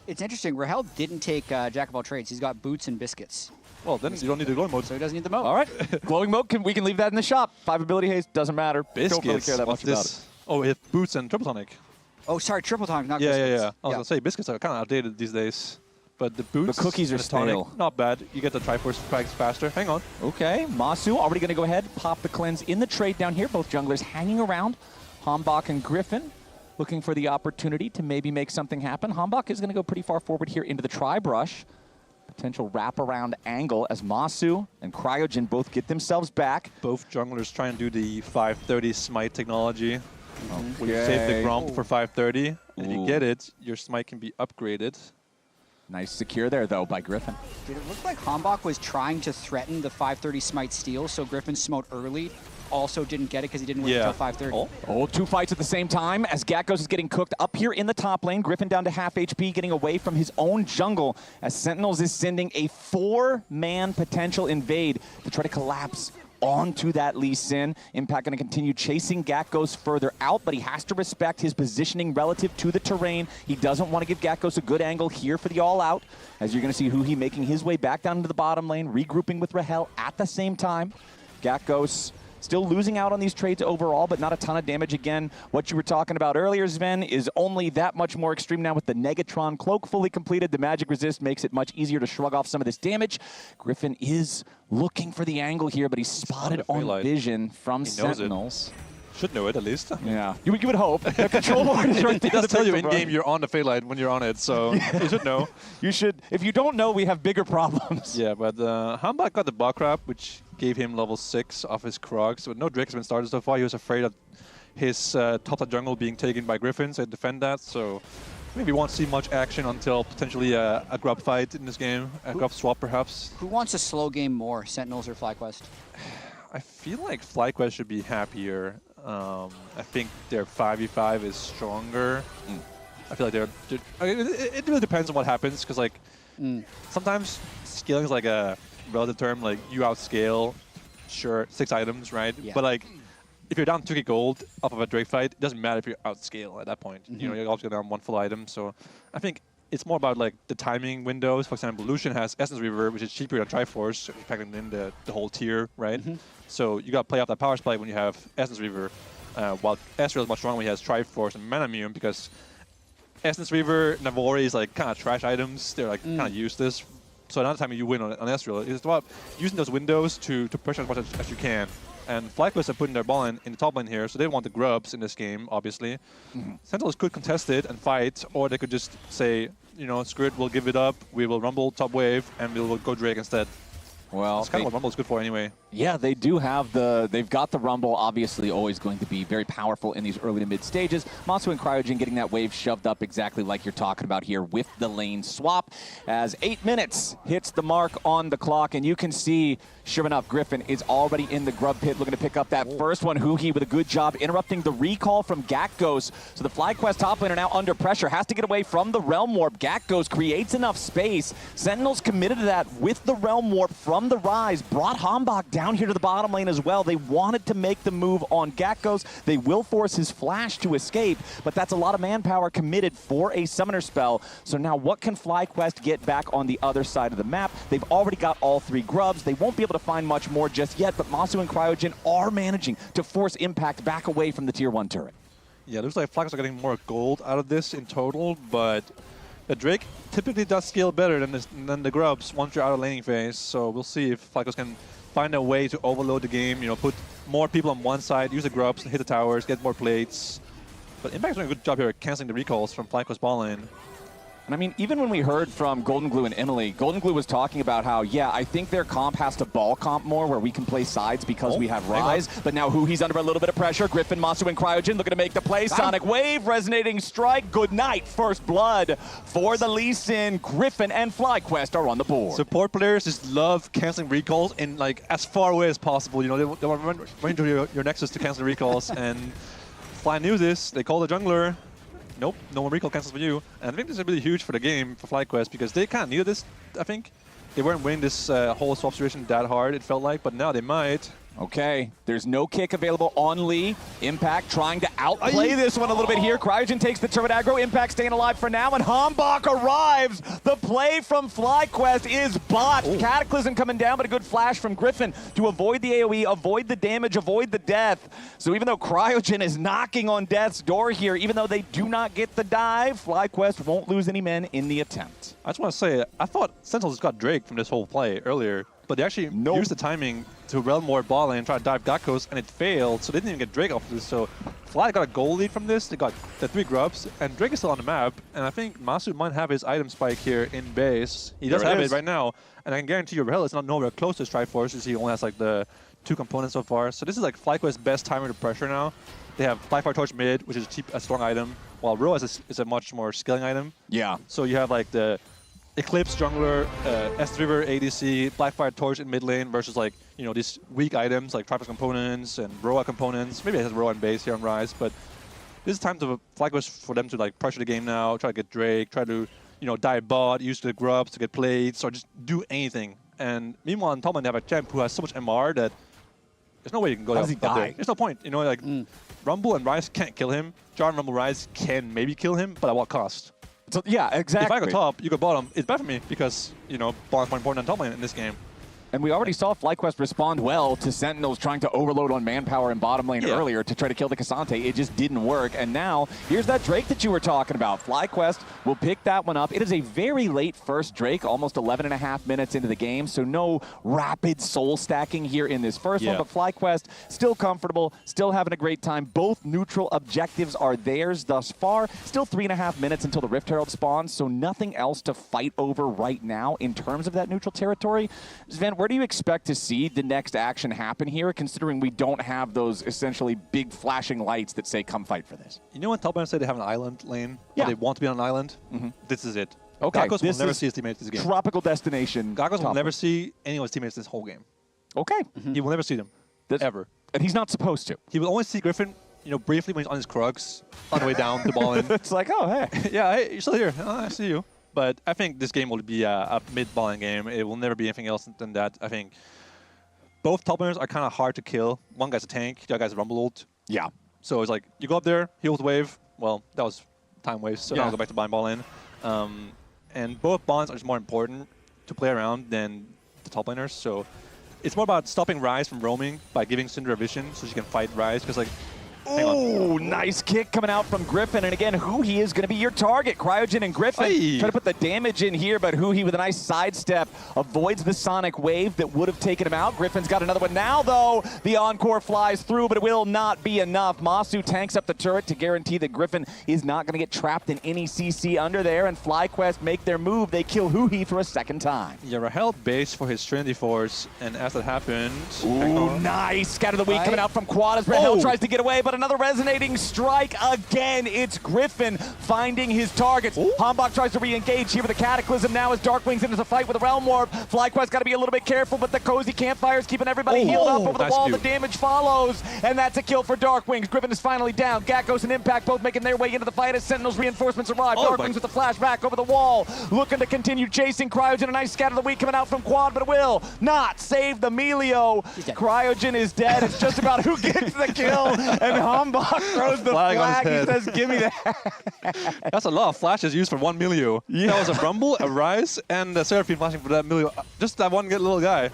It's interesting, Rahel didn't take Jack of all trades. He's got boots and biscuits. Well, then you don't need the glowing mode. So he doesn't need the mode. All right, glowing mode, we can leave that in the shop. 5 ability haste, doesn't matter. Biscuits, don't really care that much about it. Oh, we have boots and triple tonic. Oh, sorry, triple tonic, not yeah, biscuits. Yeah. I was gonna say, biscuits are kind of outdated these days. But the boots, the cookies are stale. Not bad. You get the Triforce frags faster. Hang on. Okay, Masu already going to go ahead, pop the cleanse in the trade down here. Both junglers hanging around. Hambach and Griffin looking for the opportunity to maybe make something happen. Hambach is going to go pretty far forward here into the tri-brush. Potential wraparound angle as Masu and Cryogen both get themselves back. Both junglers trying to do the 530 smite technology. Where you save the Gromp for 530. And if you get it, your smite can be upgraded. Nice secure there, though, by Griffin. Did it look like Hambach was trying to threaten the 530 smite steal, so Griffin smote early, also didn't get it because he didn't wait until 530. Oh, 2 fights at the same time as Gakgos is getting cooked up here in the top lane. Griffin down to half HP, getting away from his own jungle as Sentinels is sending a 4-man potential invade to try to collapse onto that Lee Sin. Impact going to continue chasing Gakgos further out, but he has to respect his positioning relative to the terrain. He doesn't want to give Gakgos a good angle here for the all-out, as you're going to see Huhi making his way back down into the bottom lane, regrouping with Rahel at the same time. Gakgos still losing out on these trades overall, but not a ton of damage. Again, what you were talking about earlier, Sven, is only that much more extreme now with the Negatron cloak fully completed. The magic resist makes it much easier to shrug off some of this damage. Griffin is looking for the angle here, but he's spotted on vision from Sentinels. Should know it at least. Yeah, you would give it hope. The control board is right there. It does tell you in game you're on the Fade Light when you're on it, so you should know. You should. If you don't know, we have bigger problems. Yeah, but Hambach got the Buckrap, which gave him level 6 off his Krogs. So no Drake has been started so far. He was afraid of his top jungle being taken by Griffin, so defend that. So maybe won't see much action until potentially a grub fight in this game, a grub swap perhaps. Who wants a slow game more, Sentinels or FlyQuest? I feel like FlyQuest should be happier. I think their 5v5 is stronger. I feel like it really depends on what happens, because like sometimes scaling is like a relative term. Like you outscale, sure, 6 items, right? Yeah. But like if you're down 2k gold off of a Drake fight, it doesn't matter if you're outscale at that point. You know, you're also down one full item. So I think it's more about like the timing windows. For example, Lucian has Essence Reaver, which is cheaper than Triforce, packing in the whole tier, right? So you got to play off that power spike when you have Essence Reaver, while Ezreal is much stronger when he has Triforce and Manamune, because Essence Reaver, Navori is like kind of trash items. They're like kind of useless. So another time you win on Ezreal, it's about using those windows to push as much as you can. And FlyQuest are putting their ball in the top lane here, so they want the grubs in this game, obviously. Sentinels could contest it and fight, or they could just say, you know, screw it, we'll give it up, we will rumble top wave, and we'll go Drake instead. Well, that's kind of what Rumble is good for anyway. Yeah, they do have they've got the Rumble, obviously always going to be very powerful in these early to mid stages. Masu and Cryogen getting that wave shoved up exactly like you're talking about here with the lane swap. As 8 minutes hits the mark on the clock, and you can see, sure enough, Griffin is already in the grub pit looking to pick up that first one. Huhi with a good job interrupting the recall from Gakgos. So the FlyQuest top lane are now under pressure, has to get away from the Realm Warp. Gakgos creates enough space. Sentinels committed to that with the Realm Warp from the Rise, brought Hambach down here to the bottom lane as well. They wanted to make the move on Gakgos. They will force his flash to escape, but that's a lot of manpower committed for a summoner spell. So now what can FlyQuest get back on the other side of the map? They've already got all 3 grubs. They won't be able to find much more just yet, but Masu and Cryogen are managing to force Impact back away from the tier 1 turret. Yeah, looks like FlyQuest are getting more gold out of this in total, but the Drake typically does scale better than the grubs once you're out of laning phase. So we'll see if FlyQuest can find a way to overload the game, you know, put more people on one side, use the grubs, hit the towers, get more plates. But Impact's doing a good job here at canceling the recalls from FlyQuest ball lane. And I mean, even when we heard from Golden Glue and Emily, Golden Glue was talking about how, yeah, I think their comp has to ball comp more where we can play sides because we have Rise. But now Huhi's under a little bit of pressure. Griffin, Masu, and Cryogen looking to make the play. Sonic Wave, resonating strike. Good night. First blood for the Lee Sin. Griffin and FlyQuest are on the board. Support players just love canceling recalls in like as far away as possible. You know, they want to run into your nexus to cancel recalls. And Fly knew this. They called the jungler. Nope, no more recall cancels for you. And I think this is really huge for the game, for FlyQuest, because they kind of needed this, I think. They weren't winning this whole swap situation that hard, it felt like, but now they might. Okay, there's no kick available on Lee. Impact trying to outplay this one a little bit here. Cryogen takes the turret aggro. Impact staying alive for now, and Hambach arrives. The play from FlyQuest is botched. Cataclysm coming down, but a good flash from Griffin to avoid the AoE, avoid the damage, avoid the death. So even though Cryogen is knocking on death's door here, even though they do not get the dive, FlyQuest won't lose any men in the attempt. I just want to say, I thought Sentinels got Drake from this whole play earlier, but they actually used the timing to Realm Warp ball lane and try to dive Gakgos, and it failed, so they didn't even get Drake off of this. So Fly got a goal lead from this. They got the 3 grubs, and Drake is still on the map. And I think Masu might have his item spike here in base. He does have it right now, and I can guarantee you Rahel is not nowhere close to his Triforce, as he only has like the 2 components so far. So this is like FlyQuest's best timer to pressure now. They have Flyfire Torch mid, which is a strong item, while Roa is a much more scaling item. Yeah. So you have like the Eclipse jungler, S-River, ADC, Blackfire Torch in mid lane versus like, you know, these weak items like Triforce components and Roa components. Maybe it has Roa in base here on Rise, but this is time to FlyQuest for them to like pressure the game now, try to get Drake, try to, you know, dive bot, use the grubs to get plates, or just do anything. And meanwhile, in top lane, they have a champ who has so much MR that there's no way you can go down there. There's no point, you know, like Rumble and Rise can't kill him. Jar and Rumble Rise can maybe kill him, but at what cost? So, yeah, exactly. If I go top, you go bottom, it's bad for me because, you know, bottom's more important than top lane in this game. And we already saw FlyQuest respond well to Sentinels trying to overload on manpower in bottom lane earlier to try to kill the Cassante. It just didn't work. And now, here's that Drake that you were talking about. FlyQuest will pick that one up. It is a very late first Drake, almost 11.5 minutes into the game, so no rapid soul stacking here in this first one. But FlyQuest still comfortable, still having a great time. Both neutral objectives are theirs thus far. Still 3.5 minutes until the Rift Herald spawns, so nothing else to fight over right now in terms of that neutral territory. Sven, where do you expect to see the next action happen here, considering we don't have those essentially big flashing lights that say, come fight for this? You know when top lane say they have an island lane? Yeah. Or they want to be on an island? This is it. Okay. Gakgos will never see his teammates this game. Tropical destination. Gakgos will never see any of his teammates this whole game. Okay. He will never see them. Ever. And he's not supposed to. He will only see Griffin, you know, briefly when he's on his Krugs on the way down the ball in. It's like, oh, hey. Yeah, hey, you're still here. Oh, I see you. But I think this game will be a mid-balling game. It will never be anything else than that. I think both top laners are kind of hard to kill. One guy's a tank, the other guy's a Rumble ult. Yeah. So it's like, you go up there, heal with wave. Well, that was time waste, so now I'll go back to blind ball in. And both bonds are just more important to play around than the top laners. So it's more about stopping Ryze from roaming by giving Syndra vision so she can fight Ryze. Because like, Ooh, nice kick coming out from Griffin. And again, Huhi is going to be your target. Cryogen and Griffin trying to put the damage in here, but Huhi with a nice sidestep avoids the sonic wave that would have taken him out. Griffin's got another one now, though. The encore flies through, but it will not be enough. Masu tanks up the turret to guarantee that Griffin is not going to get trapped in any CC under there, and FlyQuest make their move. They kill Huhi for a second time. Yeah, Rahel based for his Trinity Force, and as that happened... Ooh, nice. Scatter the weak coming out from Quad as Rahel tries to get away, but another resonating strike again. It's Griffin finding his targets. Hambach tries to re-engage here with the Cataclysm now as Darkwing's into the fight with a Realm Warp. FlyQuest got to be a little bit careful, but the cozy campfire is keeping everybody healed up over the wall. The damage follows, and that's a kill for Darkwings. Griffin is finally down. Gakkos and Impact both making their way into the fight as Sentinels reinforcements arrive. Darkwings with the flashback over the wall, looking to continue chasing Cryogen. A nice scatter of the weak coming out from Quad, but it will not save the Melio. Cryogen is dead. It's just about who gets the kill, and Hambach throws the flag. He says, give me that. That's a lot of flashes used for one Melio. Yeah. That was a Rumble, a Ryze, and a Seraphine flashing for that Melio. Just that one little guy.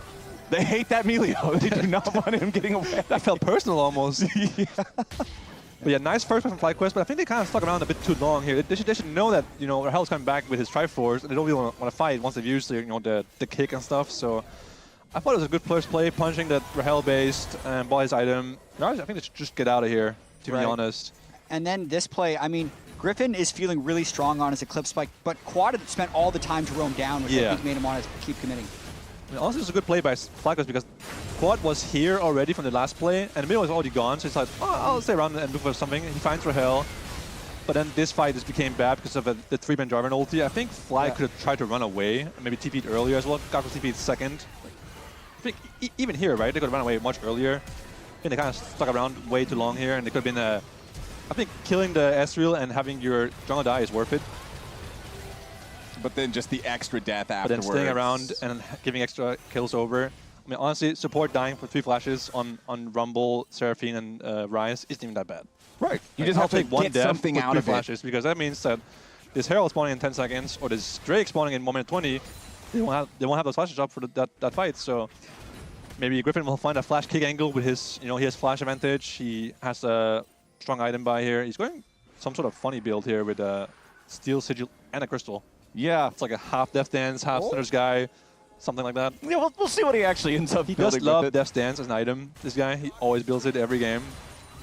They hate that Melio. They do not want him getting away. That felt personal almost. But yeah, nice first from FlyQuest, but I think they kind of stuck around a bit too long here. They should know that, you know, Rahel's coming back with his Triforce, and they don't really want to fight once they've used the kick and stuff. So I thought it was a good first play, punching that Rahel based and bought his item. I think they should just get out of here, to be honest. And then this play, I mean, Griffin is feeling really strong on his Eclipse Spike, but Quad had spent all the time to roam down, which I think made him want to keep committing. I mean, honestly, it was a good play by FlyQuest because Quad was here already from the last play, and the middle was already gone, so he's like, oh, I'll stay around and look for something. He finds Rahel, but then this fight just became bad because of the 3-man Jarvan ulti. I think Fly could have tried to run away, maybe TP'd earlier as well. Gakkos TP'd second. I think even here, right, they could have run away much earlier. I think they kind of stuck around way too long here, and they could have been I think killing the Ezreal and having your jungle die is worth it. But then just the extra death afterwards. But then staying around and giving extra kills over. I mean, honestly, support dying for 3 flashes on Rumble, Seraphine, and Ryze isn't even that bad. Right. You just have to get something out of flashes because that means that this Herald spawning in 10 seconds or this Drake spawning in 1 minute 20, they won't have those flashes up for that fight. So maybe Griffin will find a flash kick angle with his, he has flash advantage. He has a strong item buy here. He's going some sort of funny build here with a Steel Sigil and a Crystal. Yeah. It's like a half Death Dance, half Sinner's Guy, something like that. Yeah, we'll see what he actually ends up building. He does love Death Dance as an item, this guy. He always builds it every game.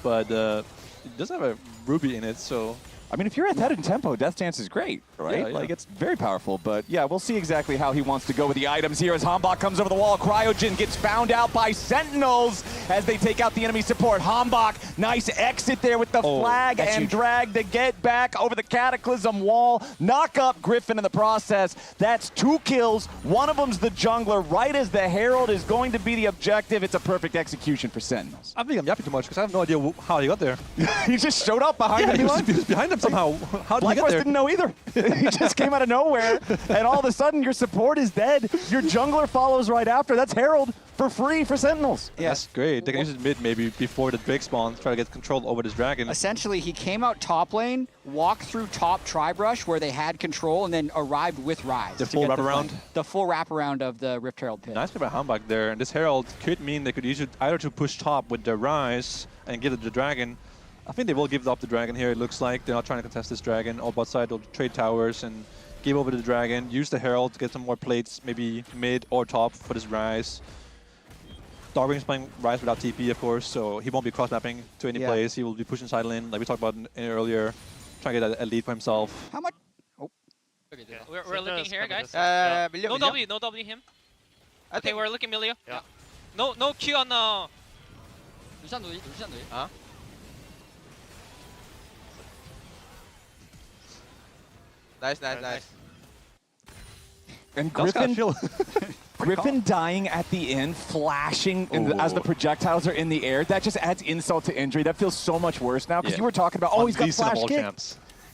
But he does have a Ruby in it, so... I mean, if you're at that in tempo, Death Dance is great, right? Yeah. Like, it's very powerful. But yeah, we'll see exactly how he wants to go with the items here as Hambach comes over the wall. Cryogen gets found out by Sentinels as they take out the enemy support. Hambach, nice exit there with the flag and drag to get back over the Cataclysm wall. Knock up Griffin in the process. That's 2 kills. One of them's the jungler right as the Herald is going to be the objective. It's a perfect execution for Sentinels. I think I'm yapping too much because I have no idea how he got there. He just showed up behind him. He was behind him somehow. How did he get there? Didn't know either. He just came out of nowhere, and all of a sudden your support is dead. Your jungler follows right after. That's Herald for free for Sentinels. Yeah. That's great. They can use it mid maybe before the Drake spawns, try to get control over this dragon. Essentially, he came out top lane, walked through top Tribrush where they had control, and then arrived with Ryze. The full wraparound? The full wraparound of the Rift Herald pit. Nice play by Hambach there. And this Herald could mean they could use it either to push top with the Ryze and give it to the dragon. I think they will give up the dragon here, it looks like. They're not trying to contest this dragon. On bot side, they'll trade towers and give over to the dragon. Use the Herald to get some more plates, maybe mid or top for this Ryze. Darkwing's playing Ryze without TP, of course, so he won't be cross-mapping to any place. He will be pushing side lane, like we talked about earlier, trying to get a lead for himself. How much? Okay, we're looking here, guys. No W him. Okay, we're looking Milio. Yeah. No Q on Nice. And Griffin dying at the end, flashing as the projectiles are in the air. That just adds insult to injury. That feels so much worse now because you were talking about, he's got flash kick.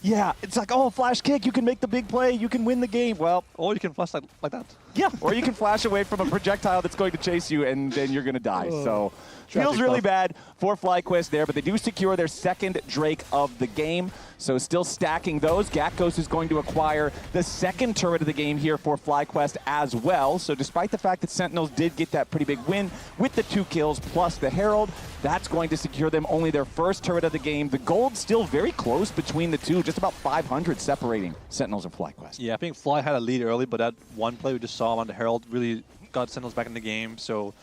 Yeah, it's like, flash kick, you can make the big play, you can win the game. Well, or you can flash like that. Yeah, or you can flash away from a projectile that's going to chase you, and then you're going to die. So feels really bad for FlyQuest there, but they do secure their second Drake of the game. So still stacking those. Gakos is going to acquire the second turret of the game here for FlyQuest as well. So despite the fact that Sentinels did get that pretty big win with the 2 kills plus the Herald, that's going to secure them only their first turret of the game. The gold still very close between the two, just about 500 separating Sentinels and FlyQuest. Yeah, I think Fly had a lead early, but that one play we just saw on the Herald really got Sentinels back in the game. So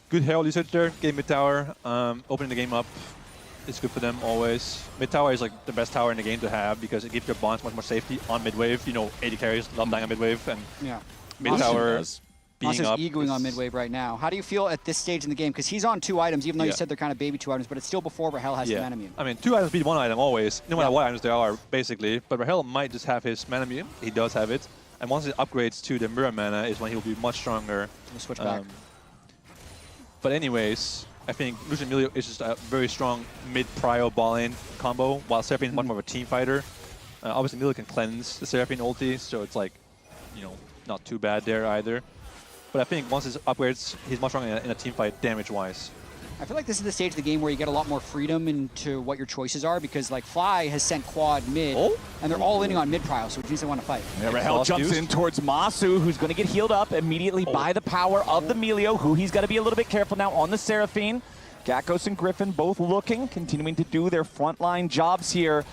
good Herald usage there, getting mid tower, opening the game up. It's good for them always. Mid tower is like the best tower in the game to have because it gives your bonds much more safety on mid wave. You know, 80 carries love dying on mid wave, and mid tower being up. egoing on mid wave right now. How do you feel at this stage in the game? Because he's on 2 items, even though you said they're kind of baby 2 items, but it's still before Rahel has the mana immune. I mean, 2 items beat 1 item always, no matter what items they are, basically. But Rahel might just have his mana immune. He does have it. And once it upgrades to the mirror mana is when he'll be much stronger. We'll switch back. But anyways, I think Lucian Emilio is just a very strong mid-prio ball-in combo, while Seraphine is much more of a team fighter. Obviously, Emilio can cleanse the Seraphine ulti, so it's like, you know, not too bad there either. But I think once his upgrades, he's much stronger in a team fight damage-wise. I feel like this is the stage of the game where you get a lot more freedom into what your choices are because, like, Fly has sent quad mid, and they're all inning on mid-prio, so it means they want to fight. Yeah, Rahel jumps in towards Masu, who's going to get healed up immediately by the power of the Melio, who he's got to be a little bit careful now on the Seraphine. Gakos and Griffin both looking, continuing to do their frontline jobs here.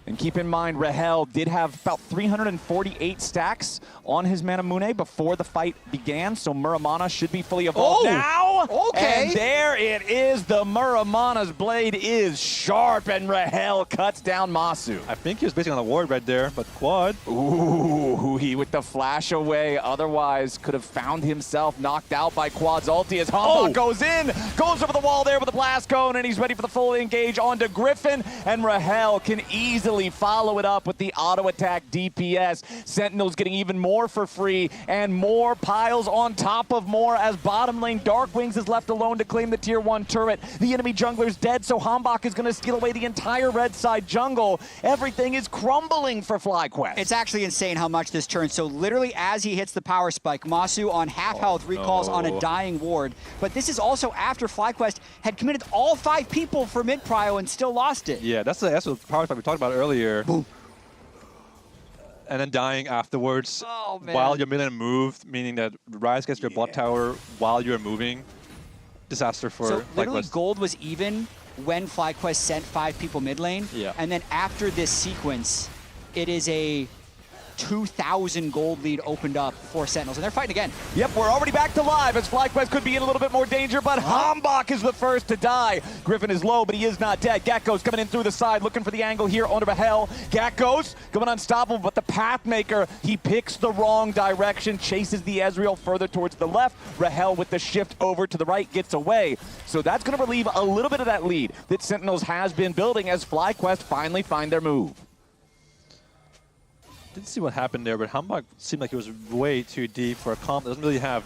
And keep in mind, Rahel did have about 348 stacks on his Manamune before the fight began, so Muramana should be fully evolved now. Okay. And there it is. The Muramana's blade is sharp, and Rahel cuts down Masu. I think he was basically on the ward right there, but quad. Ooh, he with the flash away. Otherwise, could have found himself knocked out by Quad's ulti as Hambok goes in, goes over the wall there with a blast cone, and he's ready for the full engage onto Griffin, and Rahel can easily follow it up with the auto attack DPS. Sentinels getting even more for free and more piles on top of more as bottom lane Darkwings is left alone to claim the tier 1 turret. The enemy jungler's dead, so Hambok is going to steal away the entire red side jungle. Everything is crumbling for FlyQuest. It's actually insane how much this turns. So literally as he hits the power spike, Masu on half health recalls on a dying ward. But this is also after FlyQuest had committed all 5 people for mid-prio and still lost it. Yeah, that's the power spike we talked about earlier. Boom. And then dying afterwards while your mid lane moved, meaning that Ryze gets your bot tower while you're moving. Disaster for So literally FlyQuest. gold was even when FlyQuest sent 5 people mid lane. Yeah. And then after this sequence, it is a 2,000 gold lead opened up for Sentinels, and they're fighting again. Yep, we're already back to live as FlyQuest could be in a little bit more danger, but Hambok is the first to die. Griffin is low, but he is not dead. Gakos coming in through the side, looking for the angle here onto Rahel. Gakos going unstoppable, but the Pathmaker, he picks the wrong direction, chases the Ezreal further towards the left. Rahel with the shift over to the right gets away. So that's going to relieve a little bit of that lead that Sentinels has been building as FlyQuest finally find their move. Didn't see what happened there, but Hambok seemed like he was way too deep for a comp that doesn't really have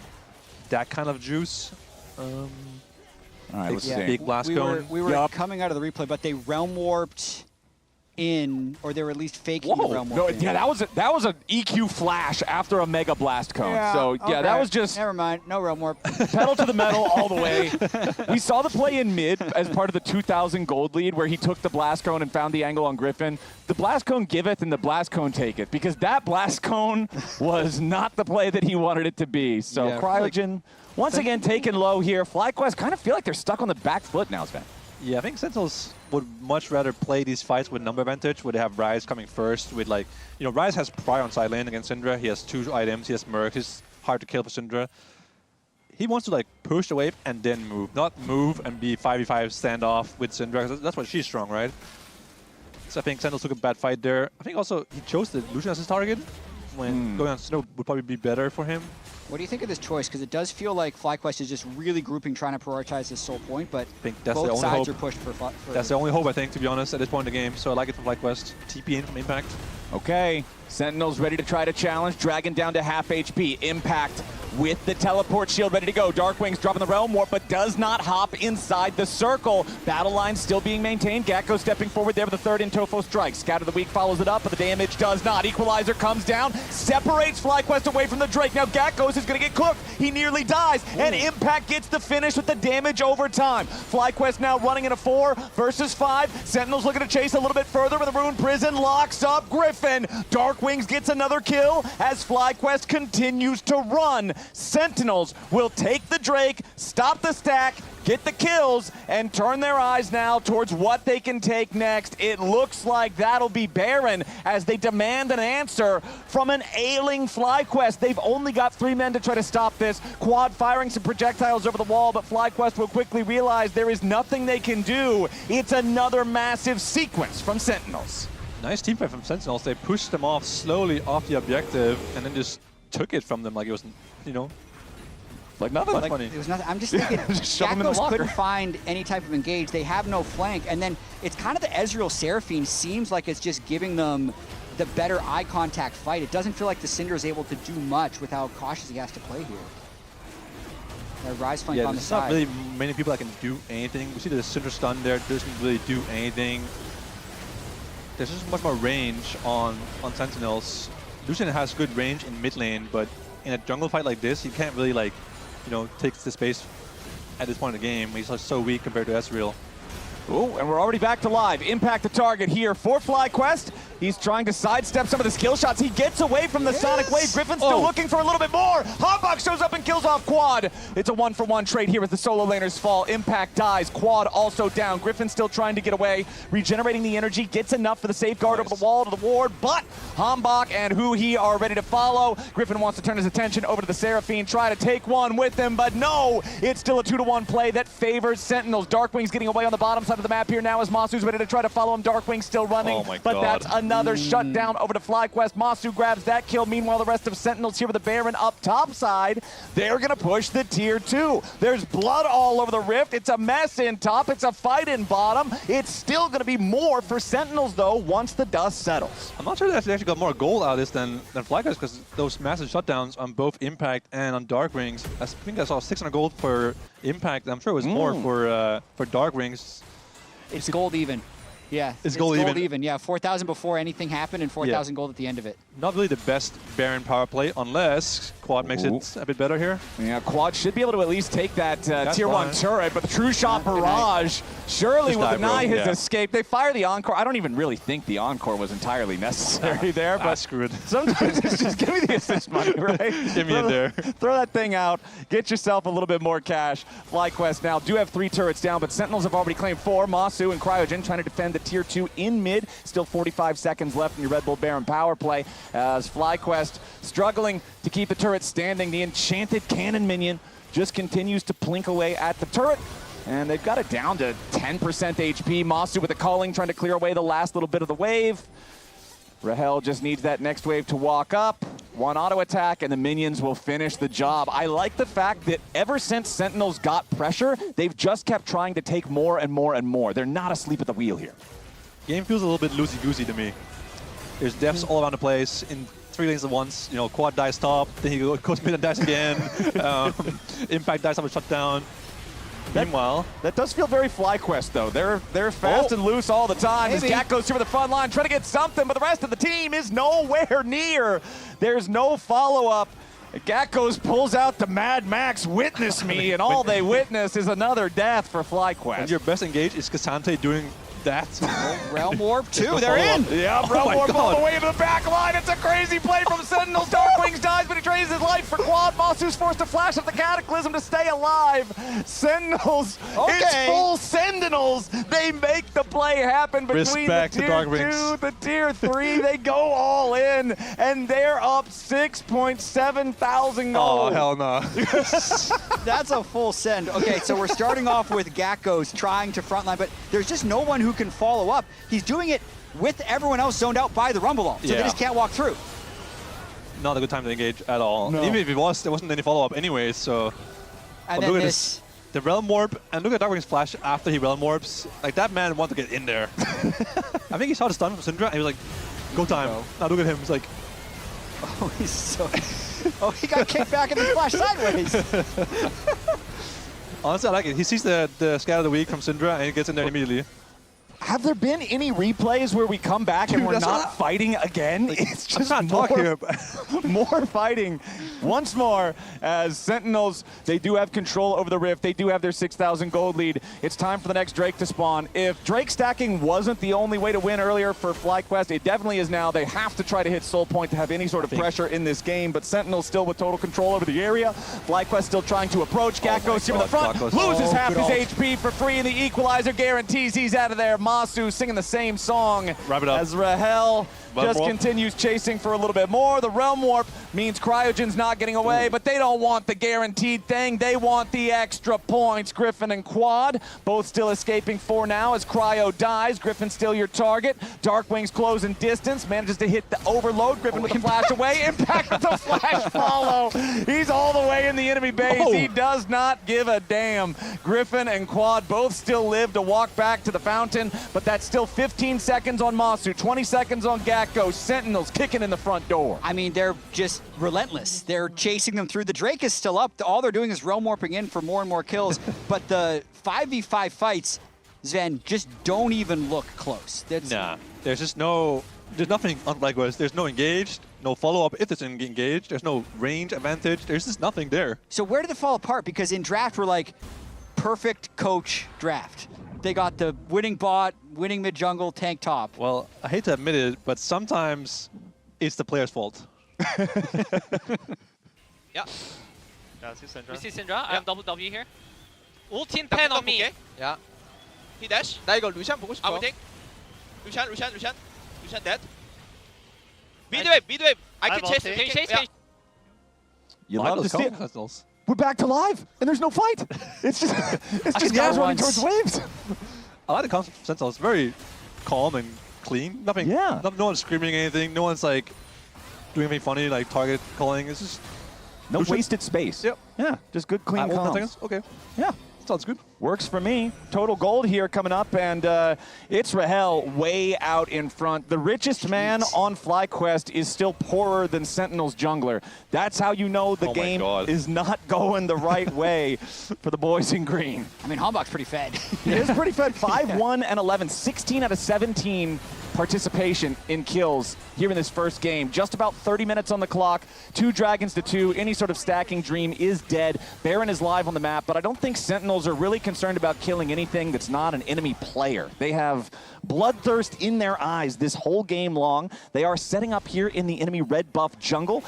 that kind of juice. All right, let's see. Big blast cone. We were coming out of the replay, but they realm warped in, or they were at least faking the realm warp. No, yeah, that was an EQ flash after a mega blast cone. Yeah, so yeah, that was just never mind. No realm warp. pedal to the metal all the way. We saw the play in mid as part of the 2,000 gold lead where he took the blast cone and found the angle on Griffin. The blast cone giveth and the blast cone taketh, because that blast cone was not the play that he wanted it to be. So Yeah, Cryogen once again taken low here. FlyQuest kind of feel like they're stuck on the back foot now, Sven. Yeah, I think Sentinels would much rather play these fights with number advantage, where they have Ryze coming first with, like, you know, Ryze has prior on side lane against Syndra. He has 2 items. He has Merc. He's hard to kill for Syndra. He wants to, like, push the wave and then move, not move and be 5v5 standoff with Syndra, 'cause that's why she's strong, right? So I think Sentinels took a bad fight there. I think also he chose the Lucian as his target, when going on Snow would probably be better for him. What do you think of this choice? Because it does feel like FlyQuest is just really grouping, trying to prioritize this sole point, but I think that's both the only sides hope. are pushed for That's the only hope, I think, to be honest, at this point in the game. So I like it for FlyQuest. TP in from Impact. Okay, Sentinels ready to try to challenge. Dragon down to half HP. Impact with the teleport shield ready to go. Darkwing's dropping the Realm Warp, but does not hop inside the circle. Battle line still being maintained. Gakko stepping forward there with the third in Tofo strike. Scout of the Week follows it up, but the damage does not. Equalizer comes down, separates FlyQuest away from the Drake. Now Gakko's is going to get cooked. He nearly dies, and Impact gets the finish with the damage over time. FlyQuest now running in a 4 versus 5. Sentinels looking to chase a little bit further with the Rune Prison. Locks up Griffin. Darkwings gets another kill as FlyQuest continues to run. Sentinels will take the Drake, stop the stack, get the kills, and turn their eyes now towards what they can take next. It looks like that'll be Baron as they demand an answer from an ailing FlyQuest. They've only got 3 men to try to stop this. Quad firing some projectiles over the wall, but FlyQuest will quickly realize there is nothing they can do. It's another massive sequence from Sentinels. Nice team fight from Sentinels. They pushed them off slowly off the objective and then just took it from them like it was, you know, like nothing. Like, Funny. It was nothing. I'm just thinking, Gakko's couldn't find any type of engage. They have no flank, and then it's kind of the Ezreal Seraphine seems like it's just giving them the better eye contact fight. It doesn't feel like the Syndra is able to do much with how cautious he has to play here. Rise flank on the side. There's not really many people that can do anything. We see the Syndra stun there. Doesn't really do anything. There's just much more range on Sentinels. Lucian has good range in mid lane, but in a jungle fight like this, you can't really, like, you know, take the space at this point in the game. He's like so weak compared to Ezreal. Ooh, and we're already back to live. Impact the target here for FlyQuest. He's trying to sidestep some of the skill shots. He gets away from the Sonic Wave. Griffin's still looking for a little bit more. Hotbox shows up and kills off Quad. It's a 1-for-1 trade here as the solo laners fall. Impact dies. Quad also down. Griffin still trying to get away. Regenerating the energy. Gets enough for the safeguard over the wall to the ward, but Hambach and Huhi are ready to follow. Griffin wants to turn his attention over to the Seraphine. Try to take one with him, but no. It's still a 2-to-1 play that favors Sentinels. Darkwing's getting away on the bottom side of the map here now as Masu's ready to try to follow him. Darkwing still running, but that's another shutdown over to FlyQuest. Masu grabs that kill. Meanwhile, the rest of Sentinels here with the Baron up top side. They're going to push the tier 2. There's blood all over the Rift. It's a mess in top. It's a fight in bottom. It's still going to be more for Sentinels, though, once the dust settles. I'm not sure they actually got more gold out of this than FlyQuest, because those massive shutdowns on both Impact and on Darkwings. I think I saw 600 gold for Impact. I'm sure it was more for Darkwings. It's gold even. Yeah, it's gold even. Yeah, 4,000 before anything happened and 4,000 gold at the end of it. Not really the best Baron power play unless Quad makes it a bit better here. Yeah, Quad should be able to at least take that tier 1 turret, but the True Shot Barrage surely will deny his escape. They fire the Encore. I don't even really think the Encore was entirely necessary there, but screw it. Sometimes it's just give me the assist money, right? Give me it there. Throw that thing out. Get yourself a little bit more cash. FlyQuest now do have 3 turrets down, but Sentinels have already claimed 4. Masu and Cryogen trying to defend the tier 2 in mid. Still 45 seconds left in your Red Bull Baron power play as FlyQuest struggling to keep the turret standing. The Enchanted Cannon minion just continues to plink away at the turret, and they've got it down to 10% HP. Masu with the calling, trying to clear away the last little bit of the wave. Rahel just needs that next wave to walk up. 1 auto attack, and the minions will finish the job. I like the fact that ever since Sentinels got pressure, they've just kept trying to take more and more and more. They're not asleep at the wheel here. Game feels a little bit loosey-goosey to me. There's deaths all around the place in 3 lanes at once. You know, Quad dies top, then he goes mid and dies again. Impact dies on a shutdown. Meanwhile, that does feel very FlyQuest, though. They're fast and loose all the time. As Gat goes through the front line, trying to get something, but the rest of the team is nowhere near. There's no follow-up. Gakkos pulls out the Mad Max Witness Me, and all they witness is another death for FlyQuest. And your best engage is Cassante doing that. Realm Warp 2, they're in! Yeah, Realm Warp all the way to the back line. It's a crazy play from Sentinels. Darkwings dies, but he trades his life for Quad. Masu's forced to flash up the Cataclysm to stay alive. Sentinels, it's full Sentinels. They make the play happen between the tier 2, the tier 3. They go all in, and they're up 6.7 thousand gold. Oh, hell no. That's a full send. Okay, so we're starting off with Gakkos trying to frontline, but there's just no one who can follow up. He's doing it with everyone else zoned out by the Rumble All, so they just can't walk through. Not a good time to engage at all. No. Even if it was, there wasn't any follow-up anyways, so... And then look at this. The Realm Warp, and look at Darkwing's flash after he Realm Warps. Like, that man wanted to get in there. I think he saw the stun from Syndra, and he was like, Go time. Now look at him. He's like, oh, he's so. Oh, he got kicked back and then flashed sideways. Honestly, I like it. He sees the scout of the week from Syndra and he gets in there immediately. Have there been any replays where we come back and we're not fighting again? It's just more fighting once more as Sentinels, they do have control over the Rift. They do have their 6,000 gold lead. It's time for the next Drake to spawn. If Drake stacking wasn't the only way to win earlier for FlyQuest, it definitely is now. They have to try to hit Soul Point to have any sort of pressure in this game, but Sentinels still with total control over the area. FlyQuest still trying to approach. Gat goes here in the front, loses half his HP for free, and the equalizer guarantees he's out of there. Masu singing the same song as Rahel just continues chasing for a little bit more. The Realm Warp means Cryogen's not getting away, but they don't want the guaranteed thing. They want the extra points. Griffin and Quad both still escaping for now as Cryo dies. Griffin still your target. Darkwing's closing distance, manages to hit the overload. Griffin with the flash away. Impact with the flash follow. He's all the way in the enemy base. He does not give a damn. Griffin and Quad both still live to walk back to the fountain, but that's still 15 seconds on Masu, 20 seconds on Gakko. Sentinels kicking in the front door. I mean, they're just relentless. They're chasing them through. The Drake is still up. All they're doing is realm warping in for more and more kills. But the 5v5 fights, Sven, just don't even look close. Nah, there's just there's nothing unlike us. There's no engaged, no follow-up if it's engaged. There's no range advantage. There's just nothing there. So where did it fall apart? Because in draft, we're like, perfect coach draft. They got the winning bot, winning mid-jungle, tank top. Well, I hate to admit it, but sometimes it's the player's fault. Yeah. We see Syndra. I have double W here. Ult in pen on me. Yeah. He dash. 나 이거 루시안 보고 싶어. I will take. 루시안 dead. Mid wave. I can chase. Can you chase? You love to see it. We're back to live, and there's no fight. It's just guys running towards waves. I like the concept of Sentinel. It's very calm and clean. Nothing. Yeah. No one's screaming anything. No one's like doing anything funny, like target calling. It's just no wasted space. Yep. Yeah. Just good, clean comms. Okay. Yeah. Sounds good. Works for me. Total gold here coming up, and it's Rahel way out in front. The richest man on FlyQuest is still poorer than Sentinel's jungler. That's how you know the game is not going the right way for the boys in green. I mean, Hombach's pretty fed. He is pretty fed. 5-1 and 11, 16 out of 17 participation in kills here in this first game. Just about 30 minutes on the clock. 2 dragons to 2. Any sort of stacking dream is dead. Baron is live on the map, but I don't think Sentinels are really concerned about killing anything that's not an enemy player. They have bloodthirst in their eyes this whole game long. They are setting up here in the enemy red buff jungle.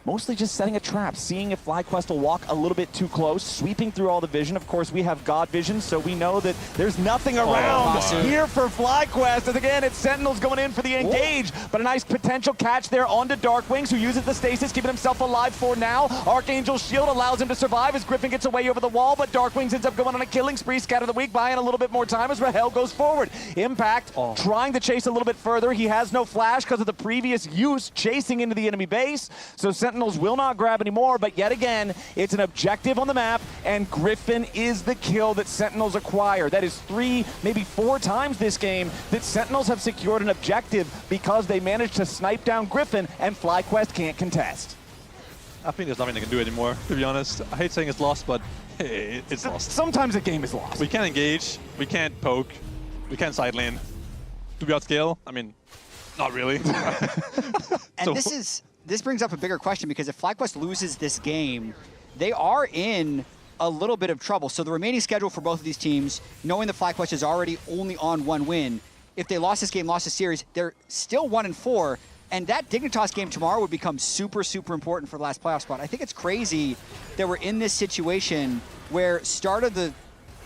Mostly just setting a trap, seeing if FlyQuest will walk a little bit too close, sweeping through all the vision. Of course, we have God vision, so we know that there's nothing around here for FlyQuest. As again, it's Sentinels going in for the engage, but a nice potential catch there onto Darkwings, who uses the stasis, keeping himself alive for now. Archangel's shield allows him to survive as Griffin gets away over the wall, but Darkwings ends up going on a killing spree. Scatter the weak, buying a little bit more time as Rahel goes forward. Impact trying to chase a little bit further. He has no flash because of the previous use chasing into the enemy base, so Sentinels will not grab anymore, but yet again, it's an objective on the map, and Griffin is the kill that Sentinels acquire. That is 3, maybe 4 times this game that Sentinels have secured an objective because they managed to snipe down Griffin, and FlyQuest can't contest. I think there's nothing they can do anymore, to be honest. I hate saying it's lost, but hey, it's lost. Sometimes a game is lost. We can't engage, we can't poke, we can't side lane. Do we outscale? I mean, not really. And this brings up a bigger question, because if FlyQuest loses this game, they are in a little bit of trouble. So the remaining schedule for both of these teams, knowing that FlyQuest is already only on 1 win, if they lost this game, lost the series, they're still 1-4, and that Dignitas game tomorrow would become super, super important for the last playoff spot. I think it's crazy that we're in this situation where start of the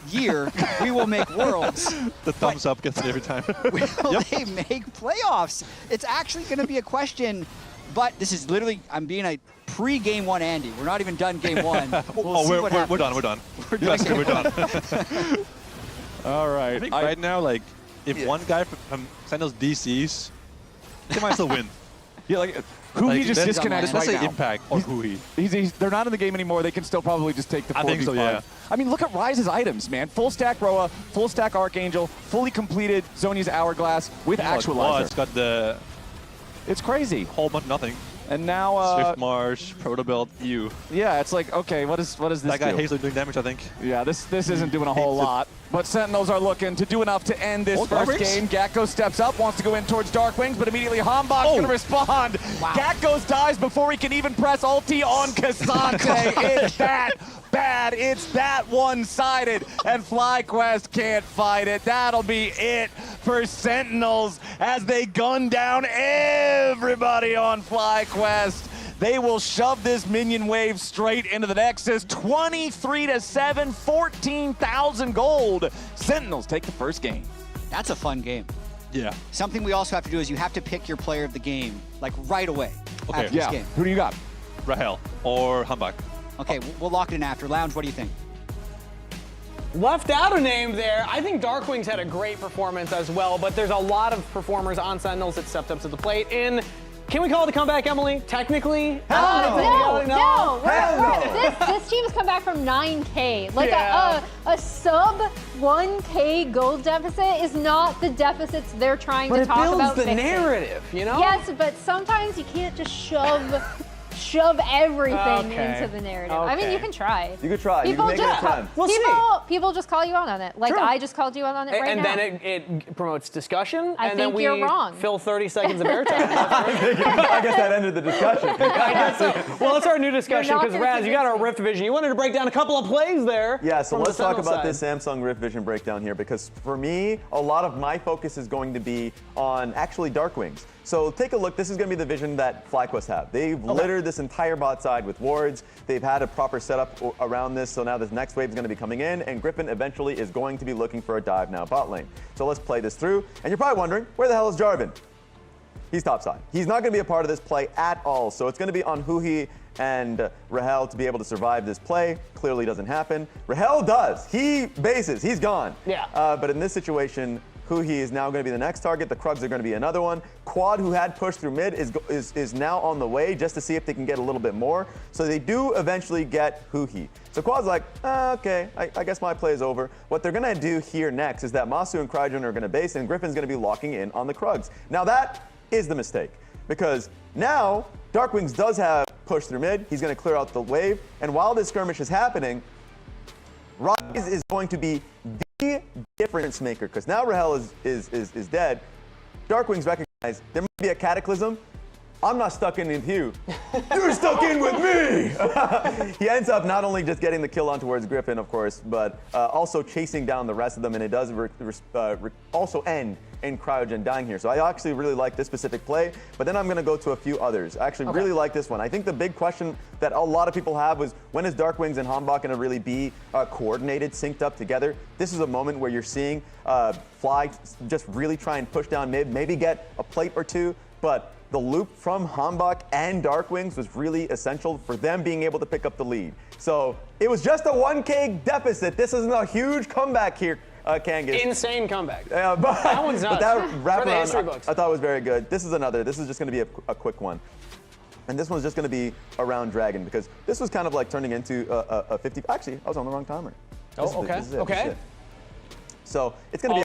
year, we will make worlds. The thumbs up gets it every time. Will they make playoffs? It's actually going to be a question. But this is literally, I'm being a pre-game 1 Andy. We're not even done game 1. We're done. We're done. We're done. All right. I think right now, like, if one guy from Sentinels DCs, they might still win. Yeah, like, Huhi just disconnects right now. Impact or Huhi. They're not in the game anymore. They can still probably just take the 4v5. I think so, yeah. I mean, look at Ryze's items, man. Full stack Roa, full stack Archangel, fully completed Zhonya's Hourglass with Actualizer. It's got the It's crazy. Whole bunch of nothing. And now Swift Marsh, Proto Build, you. Yeah, it's like, okay, what does this That guy do? Hazley doing damage, I think. Yeah, this isn't doing a whole lot. But Sentinels are looking to do enough to end this first game. Gakko steps up, wants to go in towards Darkwings, but immediately Hambach's going to respond. Wow. Gakko dies before he can even press ulti on Cassante. It's that bad. It's that one-sided. And FlyQuest can't fight it. That'll be it for Sentinels as they gun down everybody on FlyQuest. They will shove this minion wave straight into the Nexus. 23-7, 14,000 gold. Sentinels take the first game. That's a fun game. Yeah. Something we also have to do is you have to pick your player of the game, like right away after this game. Who do you got? Rahel or Hambach. Okay, we'll lock it in after. Lounge, what do you think? Left out a name there. I think Darkwings had a great performance as well, but there's a lot of performers on Sentinels that stepped up to the plate. Can we call it a comeback, Emily? Technically? No. This team's come back from 9K. Like a sub 1K gold deficit is not the deficits they're trying to talk about. But it builds the fixing. narrative, you know? Yes, but sometimes you can't just shove everything into the narrative. I mean, you can try. You could try. You can make it a attempt. People just call you out on it. Like I just called you out on it right now. And then it promotes discussion. I and think then we you're wrong. Fill 30 seconds of airtime. I guess that ended the discussion. I guess so. Well, it's our new discussion because Raz, you got our Rift Vision. You wanted to break down a couple of plays there. Yeah, so let's talk about this Samsung Rift Vision breakdown here because for me, a lot of my focus is going to be on actually Darkwings. So take a look. This is going to be the vision that FlyQuest have. They've littered this entire bot side with wards. They've had a proper setup around this. So now this next wave is going to be coming in, and Griffin eventually is going to be looking for a dive now bot lane. So let's play this through. And you're probably wondering, where the hell is Jarvan? He's topside. He's not going to be a part of this play at all. So it's going to be on Huhi and Rahel to be able to survive this play. Clearly doesn't happen. Rahel does. He bases. He's gone. Yeah. But in this situation, Huhi is now going to be the next target. The Krugs are going to be another one. Quad, who had pushed through mid, is now on the way just to see if they can get a little bit more. So they do eventually get Huhi. So Quad's like, okay, I guess my play is over. What they're going to do here next is that Masu and Crygen are going to base, and Griffin's going to be locking in on the Krugs. Now that is the mistake, because now Darkwings does have push through mid. He's going to clear out the wave, and while this skirmish is happening, Rise is going to be the difference maker, because now Rahel is dead. Darkwings recognize there might be a cataclysm. I'm not stuck in with you. You're stuck in with me! He ends up not only just getting the kill on towards Griffin, of course, but also chasing down the rest of them, and it does also end in Cryogen dying here. So I actually really like this specific play, but then I'm going to go to a few others. I actually really like this one. I think the big question that a lot of people have was, when is Darkwings and Hambach going to really be coordinated, synced up together? This is a moment where you're seeing Fly just really try and push down mid, maybe get a plate or two, but the loop from Hambach and Darkwings was really essential for them being able to pick up the lead. So it was just a 1K deficit. This isn't a huge comeback here, Kangas. Insane comeback. But that one's nuts. But that wraparound, I thought was very good. This is another. This is just going to be a quick one. And this one's just going to be around Dragon, because this was kind of like turning into a 50. Actually, I was on the wrong timer. This is it. So it's going to be.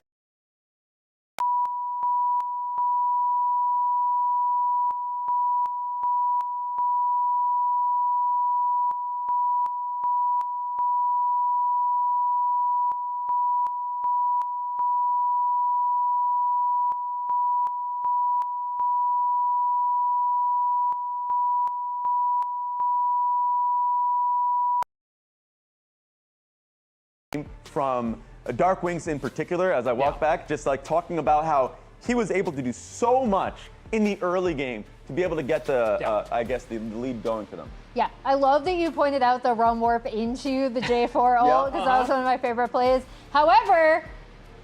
From Darkwings in particular, as I walk back, just like talking about how he was able to do so much in the early game to be able to get the, I guess, the lead going for them. Yeah, I love that you pointed out the run warp into the J4 ult, because that was one of my favorite plays. However,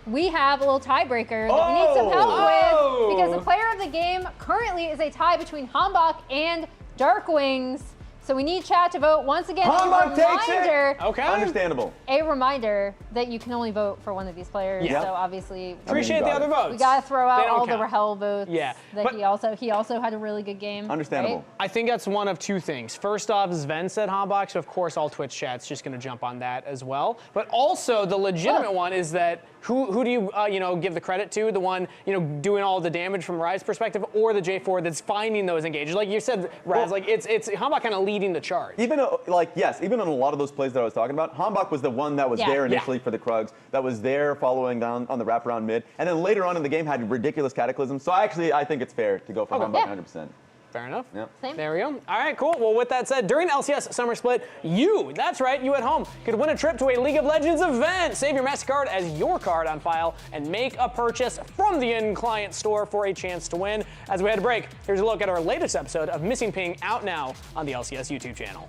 we have a little tiebreaker that we need some help with, because the player of the game currently is a tie between Hambach and Darkwings. So we need chat to vote once again. Hambach takes it. Okay. Understandable. A reminder that you can only vote for one of these players. Yeah. So obviously, appreciate the other votes. We gotta throw They out don't all the count. Rahel votes. Yeah, That he also had a really good game. Understandable. Right? I think that's one of two things. First off, Sven said Hambach, so of course all Twitch chat's just going to jump on that as well. But also the legitimate one is that who do you give the credit to? The one doing all the damage from Rise perspective, or the J4 that's finding those engages? Like you said, Raz, it's Hambach kind of leading the charge. Even even on a lot of those plays that I was talking about, Hambach was the one that was there initially for the Krugs, that was there following down on the wraparound mid, and then later on in the game had ridiculous cataclysms. So I think it's fair to go for Hambach 100%. Fair enough. Yep. Same. There we go. All right, cool. Well, with that said, during LCS Summer Split, that's right, you at home could win a trip to a League of Legends event. Save your MasterCard as your card on file and make a purchase from the in-client store for a chance to win. As we head to break, here's a look at our latest episode of Missing Ping, out now on the LCS YouTube channel.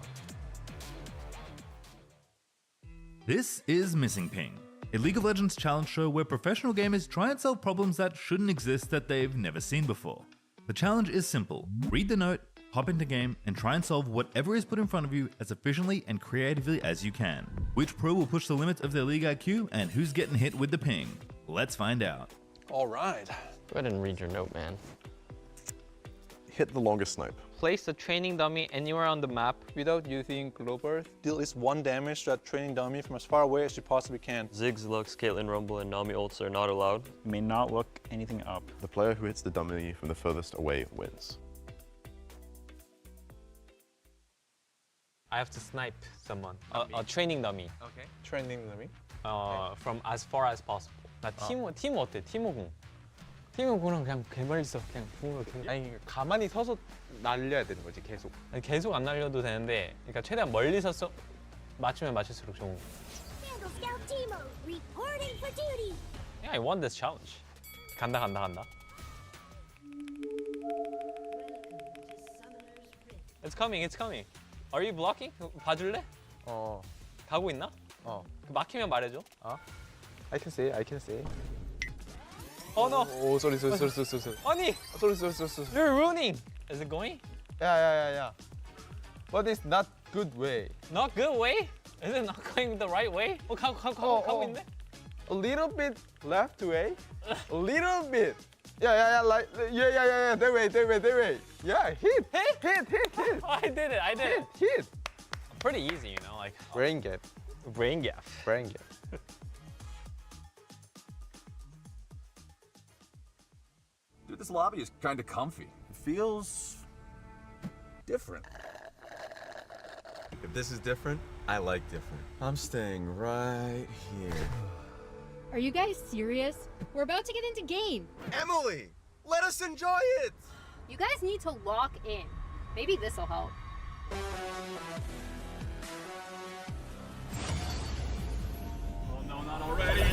This is Missing Ping, a League of Legends challenge show where professional gamers try and solve problems that shouldn't exist that they've never seen before. The challenge is simple. Read the note, hop into game, and try and solve whatever is put in front of you as efficiently and creatively as you can. Which pro will push the limits of their league IQ, and who's getting hit with the ping? Let's find out. All right. Go ahead and read your note, man. Hit the longest snipe. Place a training dummy anywhere on the map. Without using global, deal at least 1 damage to that training dummy from as far away as you possibly can. Ziggs, Lux, Caitlyn, Rumble, and Nami ults are not allowed. You may not look anything up. The player who hits the dummy from the furthest away wins. I have to snipe someone. A training dummy. Okay. Training dummy? From as far as possible. 나 팀 어때? 팀호공. 팀호공은 그냥 개멀리서 그냥 궁으로 아니 가만히 서서 날려야 되는 거지 계속. 아니, 계속 안 날려도 되는데, 그러니까 최대한 멀리서 맞추면 맞출수록 좋은 거. Yeah, I won this challenge. 간다. It's coming. Are you blocking? 봐줄래? 가고 있나? 막히면 말해줘. I can see. Oh no! Oh, sorry. 아니! Sorry. You're ruining! Is it going? Yeah. But it's not good way. Not good way? Is it not going the right way? 가고 있네? A little bit left way. A little bit. Yeah. That way. Yeah, hit. I did it. Hit. Pretty easy, like. Brain gap. Dude, this lobby is kind of comfy. It feels different. If this is different, I like different. I'm staying right here. Are you guys serious? We're about to get into game. Emily, let us enjoy it. You guys need to lock in. Maybe this'll help. Oh no, not already.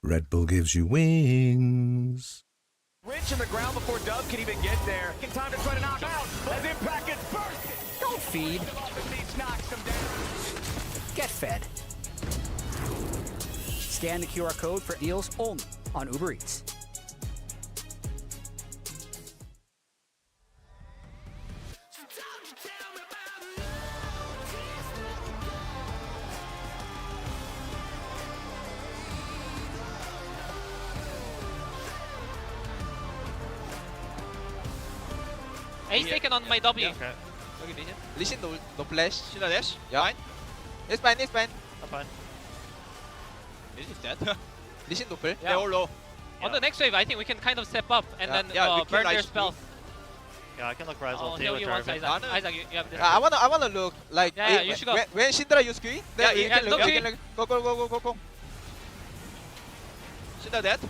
Red Bull gives you wings. Rich in the ground before Dub can even get there. In time to try to knock out as Impact gets bursted. Don't feed. Get fed. Scan the QR code for deals only on Uber Eats. Ace taken on my W. Okay. Listen, no flash. Shield dash. Fine. It's fine. Fine. This is dead. Listen, no play. Yeah. They're all low. On the next wave, I think we can kind of step up and then we burn their Ice spells. Yeah, I can look Rise Oh, ulti no, with you want Jarvan. Isaac, you have this. I wanna look like you should go. when Syndra use Q. Then you can look. look, You can look. Go. Syndra dead.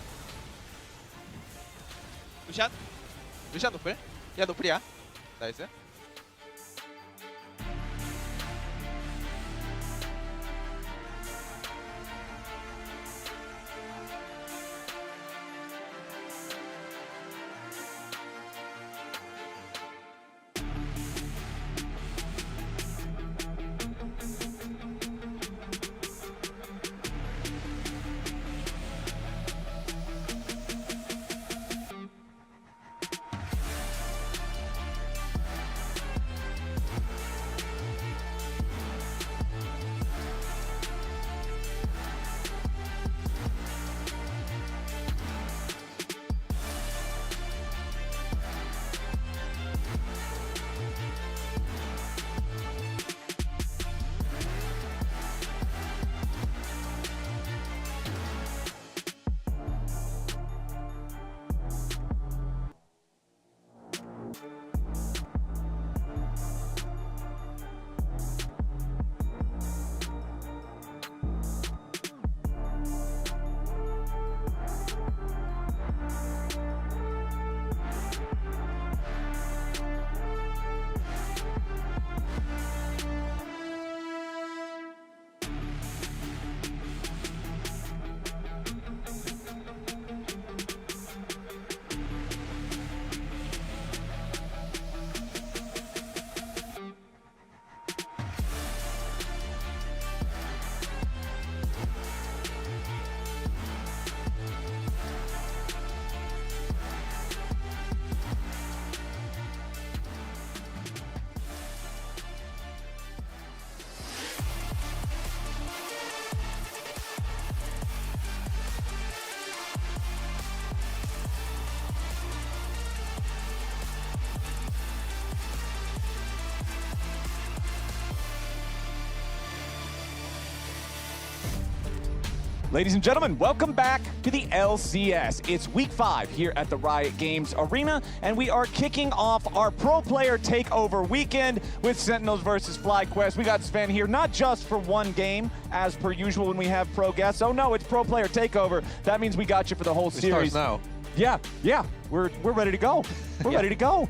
Lucian 노플. 야 노플이야. 나이스. Ladies and gentlemen, welcome back to the LCS. It's week 5 here at the Riot Games Arena, and we are kicking off our pro player takeover weekend with Sentinels versus FlyQuest. We got Sven here not just for one game, as per usual when we have pro guests. Oh no, it's pro player takeover. That means we got you for the whole series. It starts now. Yeah, we're ready to go. We're ready to go.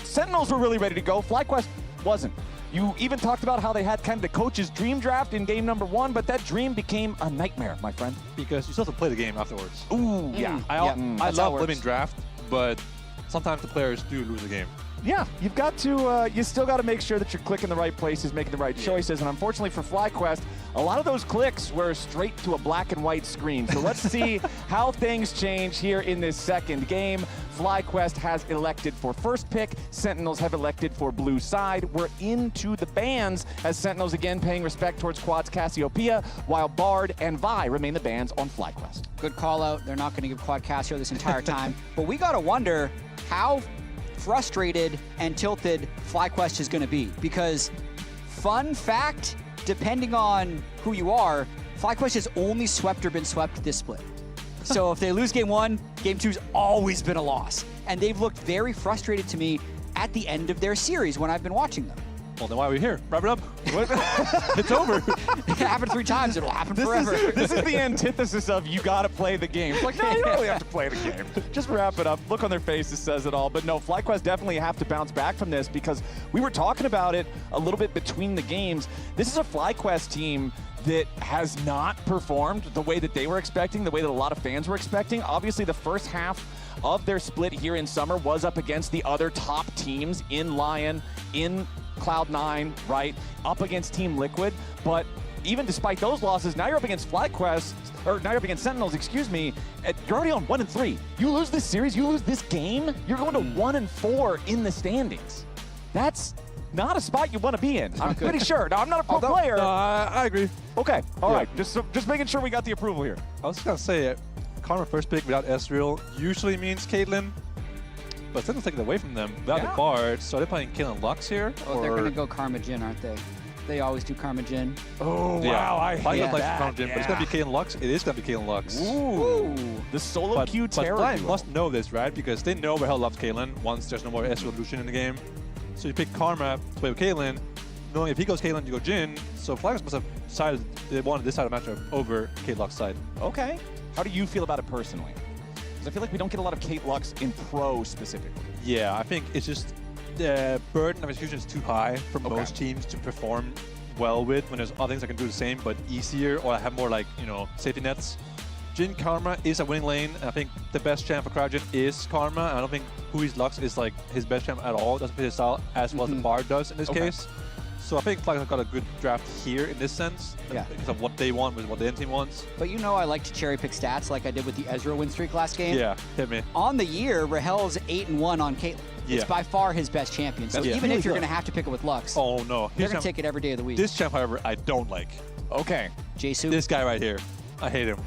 Sentinels were really ready to go. FlyQuest wasn't. You even talked about how they had kind of the coach's dream draft in game number 1, but that dream became a nightmare, my friend. Because you still have to play the game afterwards. Ooh, yeah. I love living draft, but sometimes the players do lose the game. Yeah, you've got to, you still got to make sure that you're clicking the right places, making the right choices, and unfortunately for FlyQuest, a lot of those clicks were straight to a black and white screen. So let's see how things change here in this second game. FlyQuest has elected for first pick. Sentinels have elected for blue side. We're into the bans as Sentinels again paying respect towards Quad's Cassiopeia, while Bard and Vi remain the bans on FlyQuest. Good call out. They're not going to give Quad Cassio this entire time. But we got to wonder how frustrated and tilted FlyQuest is going to be, because fun fact, depending on who you are, FlyQuest has only swept or been swept this split. So if they lose game 1, game 2's always been a loss. And they've looked very frustrated to me at the end of their series when I've been watching them. Well, then why are we here? Wrap it up. It's over. It happened 3 times. It'll happen forever. This is the antithesis of you got to play the game. It's like, no, you don't really have to play the game. Just wrap it up. Look on their faces says it all. But no, FlyQuest definitely have to bounce back from this, because we were talking about it a little bit between the games. This is a FlyQuest team that has not performed the way that they were expecting, the way that a lot of fans were expecting. Obviously, the first half of their split here in Summer was up against the other top teams in Lion, in Cloud9, right? Up against Team Liquid. But even despite those losses, now you're up against FlyQuest, or now you're up against Sentinels, excuse me. You're already on 1-3. You lose this series, you lose this game, you're going to 1-4 in the standings. That's not a spot you want to be in. I'm pretty sure. Now, I'm not a pro player. No, I agree. Okay, all right. Just making sure we got the approval here. I was just going to say, Karma first pick without Ezreal usually means Caitlyn, but Sentinels taking it away from them without the Bard, so they're playing Caitlyn Lux here? Oh, they're going to go Karma Jhin, aren't they? They always do Karma Jhin. Oh, yeah. wow, I hate like that. Karma Jhin, but it's going to be Caitlyn Lux. It is going to be Caitlyn Lux. Ooh, the solo queue terror. But Fly must know this, right? Because they know where hell loves Caitlyn once there's no more Ezreal Lucian in the game. So you pick Karma to play with Caitlyn, knowing if he goes Caitlyn, you go Jhin. So FlyQuest must have decided they wanted this side of the matchup over Kate Lux's side. Okay. How do you feel about it personally? Because I feel like we don't get a lot of Kate Lux in pro specifically. Yeah, I think it's just the burden of execution is too high for most teams to perform well with, when there's other things that can do the same but easier, or have more, like, you know, safety nets. Jhin Karma is a winning lane, and I think the best champ for CryoGen is Karma. I don't think Hui's Lux is like his best champ at all. It doesn't fit his style as well as the Bard does in this case. So I think FlyQuest got a good draft here in this sense, because of what they want with what the end team wants. But you know I like to cherry pick stats like I did with the Ezreal win streak last game. Yeah, hit me. On the year, Rahel's 8-1 on Caitlyn. It's by far his best champion. So even if you're going to have to pick it with Lux, oh no, they're going to take it every day of the week. This champ, however, I don't like. Okay. Jisoo. This guy right here, I hate him.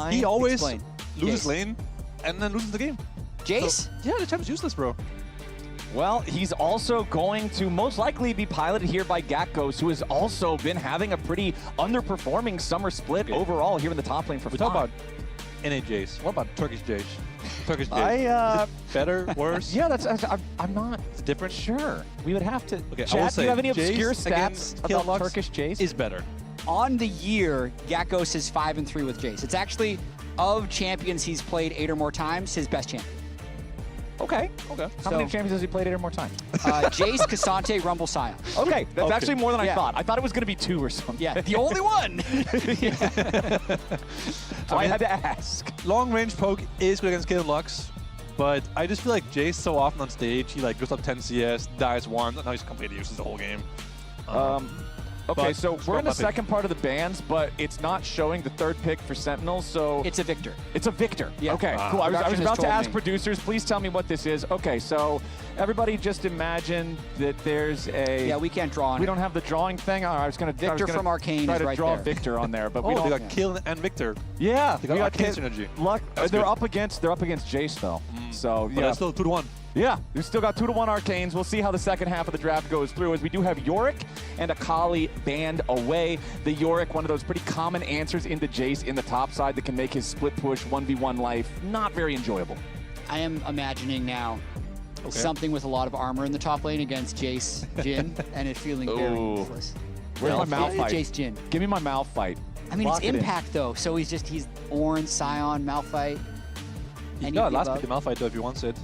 He always loses lane and then loses the game. Jace? So, yeah, the champ's useless, bro. Well, he's also going to most likely be piloted here by Gakos, who has also been having a pretty underperforming summer split overall here in the top lane for We talk about NA Jace. What about Turkish Jace? Turkish Jace. Is it better, worse? Yeah, I'm not different. Sure. We would have to. Okay, Chat, I will say, do you have any obscure Jace stats about Lux Turkish Jace? Is better. On the year, Gakos is 5-3 with Jace. It's actually, of champions he's played 8 or more times, his best champion. Okay. How many champions has he played 8 or more times? Jace, Cassante, Rumble, Sion. Okay, that's actually more than I thought. I thought it was going to be 2 or something. Yeah, the only one. So I had to ask. Long range poke is good against Caitlyn Lux, but I just feel like Jace so often on stage, he like goes up 10 CS, dies once, and now he's completely useless the whole game. Okay, so we're in the second part of the bans, but it's not showing the third pick for Sentinels, so... It's a Victor. It's a Victor. Yeah. Okay, cool. I was about to ask producers, please tell me what this is. Okay, so everybody just imagine that there's a... Yeah, we can't draw on We don't have the drawing thing? I was going to... Victor from Arcane try is to right draw there. Victor on there, but we don't... they got Kill and Victor. Yeah. They got Arcane synergy. They're up against Jace, though. So, But that's still 2-1. Yeah, we've still got 2-1 Arcanes. We'll see how the second half of the draft goes through, as we do have Yorick and Akali banned away. The Yorick, one of those pretty common answers into Jace in the top side that can make his split push 1v1 life not very enjoyable. I am imagining now something with a lot of armor in the top lane against Jace Jhin, and it feeling very useless. Where's my Malphite? Jace Jhin. Give me my Malphite. I mean, Lock it's it in. Impact though, so he's Ornn, Sion, Malphite. You got last pick the Malphite though if you want it.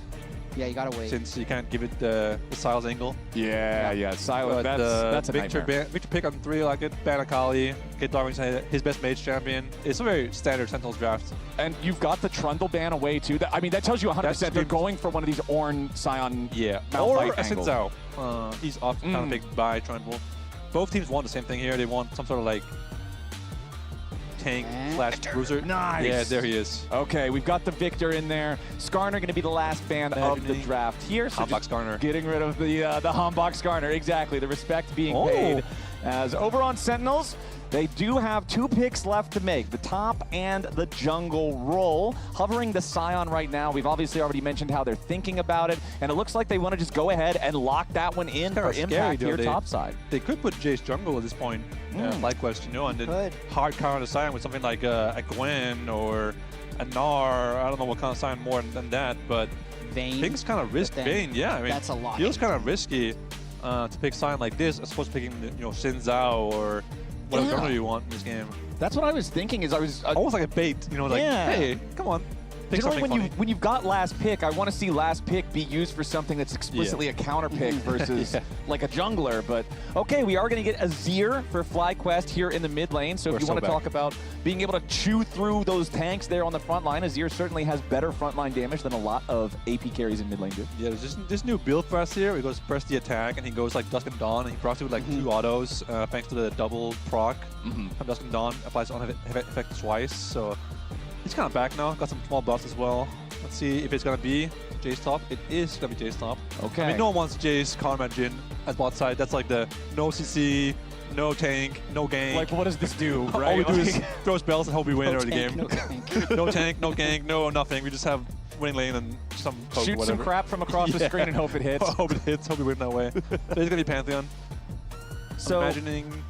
Yeah, you gotta wait. Since you can't give it the Silas angle. Yeah, Silas, that's a Victor nightmare. Victor pick on 3, like it, ban Akali, get Darwin's his best mage champion. It's a very standard Sentinels draft. And you've got the Trundle ban away too. I mean, that tells you 100% they're going for one of these Ornn, Sion, or Malphite angles. Sinzao. He's often kind of picked by Trundle. Both teams want the same thing here. They want some sort of like tank / bruiser. Nice. Yeah, there he is. Okay, we've got the Victor in there. Skarner going to be the last ban of the draft here. So Hambach Skarner. Getting rid of the Hambach Skarner. Exactly, the respect being paid. As over on Sentinels, they do have 2 picks left to make, the top and the jungle role. Hovering the Sion right now, we've obviously already mentioned how they're thinking about it, and it looks like they want to just go ahead and lock that one in for Impact here topside. They could put Jace jungle at this point, like Quest, and then hard counter the Sion with something like a Gwen or a Gnar. I don't know what kind of Sion more than that, but Vayne. Pick's kind of risky. Vayne, yeah, I mean, that's a lot. Feels kind of risky to pick Sion like this, as opposed to picking Sinzao or whatever jungle you want in this game. That's what I was thinking. Is I was almost like a bait, like, hey, come on. Generally, when you've got last pick, I want to see last pick be used for something that's explicitly a counter pick versus like a jungler. But okay, we are going to get Azir for FlyQuest here in the mid lane. So if you want to talk about being able to chew through those tanks there on the front line, Azir certainly has better frontline damage than a lot of AP carries in mid lane do. Yeah, there's this new build for us here. He goes press the attack, and he goes like Dusk and Dawn, and he procs it with like 2 autos, thanks to the double proc. Dusk and Dawn applies on effect twice, so he's kind of back now. Got some small buffs as well. Let's see if it's going to be Jace top. It is going to be Jace top. Okay. I mean, no one wants Jace, Karma, Jhin as bot side. That's like the no CC, no tank, no gank. Like, what does this do, right? All we do is throw spells and hope we win the game. No tank. No tank, no gank, no nothing. We just have winning lane and some poke Shoot or whatever. some crap from across the screen and hope it hits. Hope it hits. Hope we win that way. So it's going to be Pantheon. So I'm imagining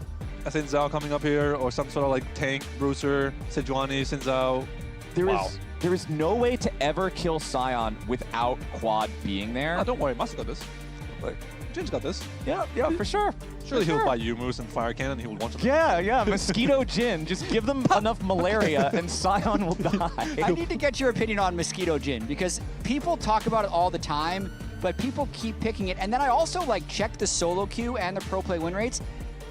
a Sinzao coming up here, or some sort of like tank, Bruiser, Sejuani, Sinzao. There is no way to ever kill Sion without Quad being there. Oh, don't worry, Master got this. Like, Jin's got this. Yeah, for sure. Surely he'll buy Yumus and Fire Cannon, he will want to. Yeah, Mosquito Jhin. Just give them enough malaria and Sion will die. I need to get your opinion on Mosquito Jhin, because people talk about it all the time, but people keep picking it. And then I also like checked the solo queue and the pro play win rates,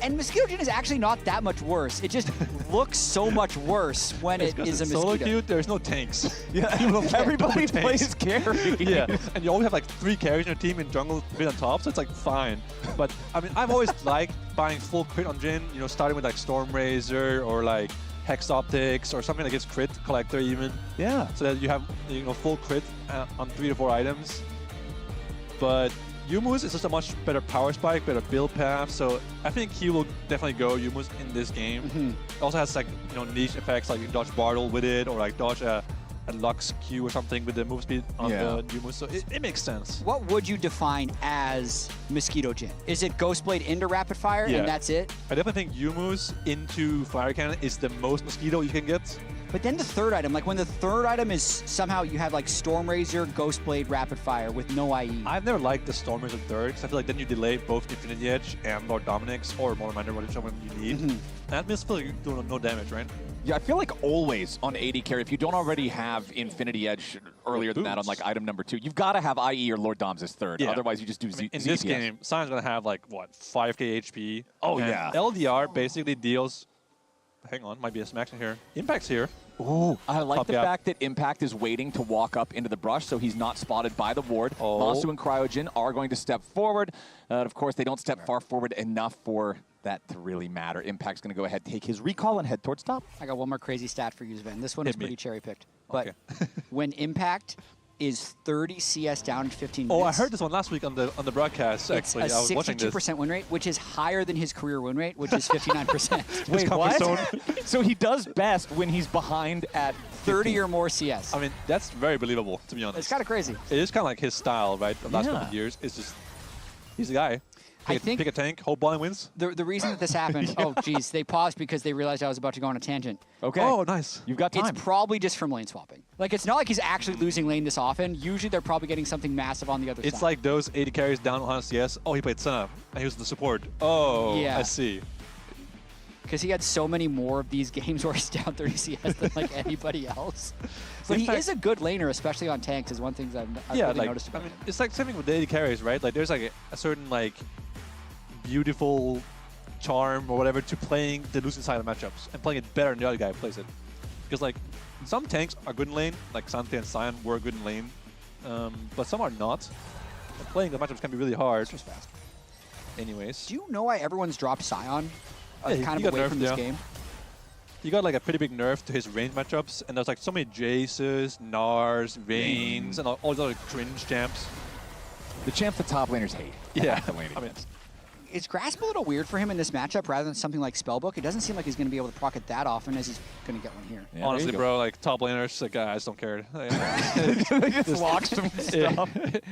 and Mosquito Jhin is actually not that much worse. It just looks so much worse when it is a solo Mosquito. queue, there's no tanks. Yeah, everybody plays carry. Yeah, and you always have like 3 carries in your team in jungle, mid on top, so it's like fine. But I mean, I've always liked buying full crit on Jhin, starting with like Stormrazor or like Hex Optics or something that gives crit, Collector even. Yeah. So that you have full crit on 3 to 4 items. But Yumus is just a much better power spike, better build path, so I think he will definitely go Yumus in this game. Also has like niche effects like dodge Bartle with it, or like dodge a Lux Q or something with the move speed on the Yumus, so it makes sense. What would you define as Mosquito Jhin? Is it Ghostblade into Rapid Fire and that's it? I definitely think Yumus into Fire Cannon is the most Mosquito you can get. But then the third item, like when the third item is somehow you have like Stormrazor, Ghostblade, Rapid Fire with no IE. I've never liked the Stormrazor third, because I feel like then you delay both Infinity Edge and Lord Dominic's, or more reminder, whichever one you need. And that means feel like you're doing no damage, right? Yeah, I feel like always on AD carry, if you don't already have Infinity Edge earlier than that on like item number 2, you've got to have IE or Lord Doms as third. Yeah. Otherwise, you just do in this game, Sion's going to have like, what, 5k HP? Oh, and yeah. LDR basically deals... Hang on, might be a smack here. Impact's here. Ooh, I like Up the fact that Impact is waiting to walk up into the brush, so he's not spotted by the ward. Masu and Cryogen are going to step forward. Of course, they don't step far forward enough for that to really matter. Impact's going to go ahead, take his recall, and head towards top. I got one more crazy stat for you, Sven. This one is pretty cherry-picked. But when Impact is 30 CS down in 15 Oh, minutes. I heard this one last week on the broadcast. It's Actually, a I was watching this. 62% win rate, which is higher than his career win rate, which is 59%. Wait, what? So he does best when he's behind at 30 or more CS. I mean, that's very believable, to be honest. It's kind of crazy. It is kind of like his style, right? The last couple of years. It's just, he's the guy. Pick a tank, hold ball and wins. The reason that this happened, oh, geez, they paused because they realized I was about to go on a tangent. Okay. Oh, nice. You've got time. It's probably just from lane swapping. Like, it's not like he's actually losing lane this often. Usually, they're probably getting something massive on the other side. It's like those 80 carries down on CS. Oh, he played Senna, and he was the support. Oh, Yeah. I see. Because he had so many more of these games where he's down 30 CS than like anybody else. But he is a good laner, especially on tanks, is one thing I've Yeah, really like, noticed about I mean, him. it's like something with the 80 carries, right? Like, there's like a certain, like, beautiful charm or whatever to playing the losing side of matchups and playing it better than the other guy plays it. Because, like, some tanks are good in lane, like Sante and Sion were good in lane, but some are not. And playing the matchups can be really hard. Just fast. Anyways. Do you know why everyone's dropped Sion Yeah, kind he of got away nerfed, from this yeah. game? He got like a pretty big nerf to his range matchups, and there's like so many Jaces, Nars, Vaynes, and all these other cringe champs. The champ the top laners hate. Yeah, The lane I mean, Is Grasp a little weird for him in this matchup rather than something like Spellbook? It doesn't seem like he's going to be able to proc it that often as he's going to get one here. Yeah, honestly, bro, like top laners, like I just don't care. They just lock some stuff.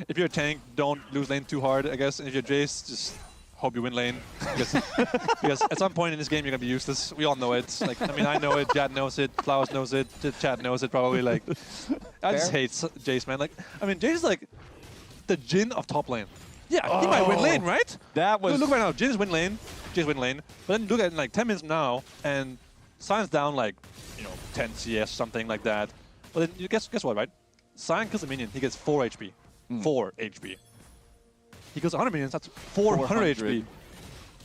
If you're a tank, don't lose lane too hard, I guess. And if you're Jace, just hope you win lane. Because at some point in this game, you're going to be useless. We all know it. Like, I mean, I know it, Jad knows it, Flowers knows it, Chad knows it probably. Like, I just hate Jace, man. Like, I mean, Jace is like the Jhin of top lane. Yeah, he might win lane, right? That was... Look right now, Jin's win lane, Jace win lane. But then look at it in like 10 minutes from now, and Sion's down like, 10 CS, something like that. But then guess what, right? Sion kills a minion, he gets 4 HP. 4 HP. He kills 100 minions, that's 400 HP.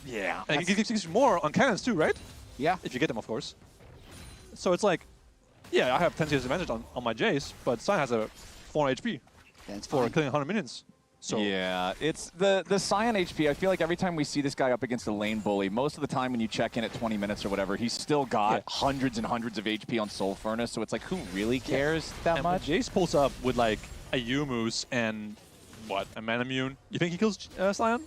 Yeah. And he gives you more on cannons too, right? Yeah. If you get them, of course. So it's like, yeah, I have 10 CS advantage on my Jace, but Sion has a 400 HP. That's for fine. killing 100 minions. So yeah, it's the Sion HP. I feel like every time we see this guy up against a lane bully, most of the time when you check in at 20 minutes or whatever, he's still got hundreds and hundreds of HP on Soul Furnace. So it's like, who really cares that much? When Jace pulls up with like a Yumus and what, a Manamune, you think he kills Sion?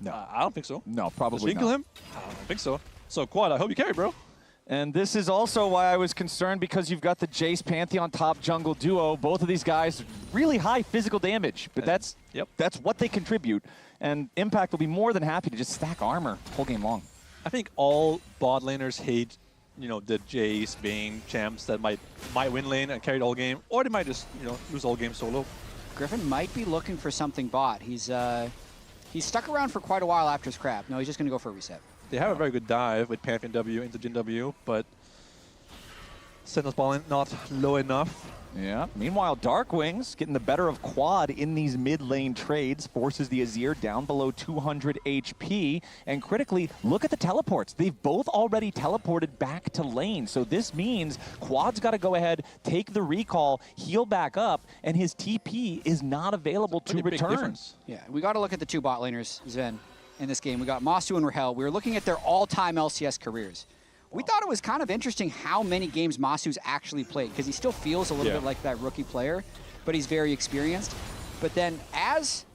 No, I don't think so. No, probably Does Jhin not. kill him? I don't think so. So Quad, I hope you carry, bro. And this is also why I was concerned, because you've got the Jace Pantheon top jungle duo. Both of these guys really high physical damage, but that's what they contribute. And Impact will be more than happy to just stack armor whole game long. I think all bot laners hate, the Jace, Vayne champs that might win lane and carry the whole game, or they might just, lose the whole game solo. Griffin might be looking for something bot. He's stuck around for quite a while after his crap. No, he's just going to go for a reset. They have a very good dive with Pantheon W into Jhin W, but Sentinel's balling not low enough. Yeah. Meanwhile, Darkwings getting the better of Quad in these mid lane trades, forces the Azir down below 200 HP. And critically, look at the teleports. They've both already teleported back to lane. So this means Quad's got to go ahead, take the recall, heal back up, and his TP is not available to return. Yeah, we got to look at the two bot laners, Sven, in this game. We got Masu and Rahel. We were looking at their all-time LCS careers. We thought it was kind of interesting how many games Masu's actually played, because he still feels a little bit like that rookie player, but he's very experienced. But then it's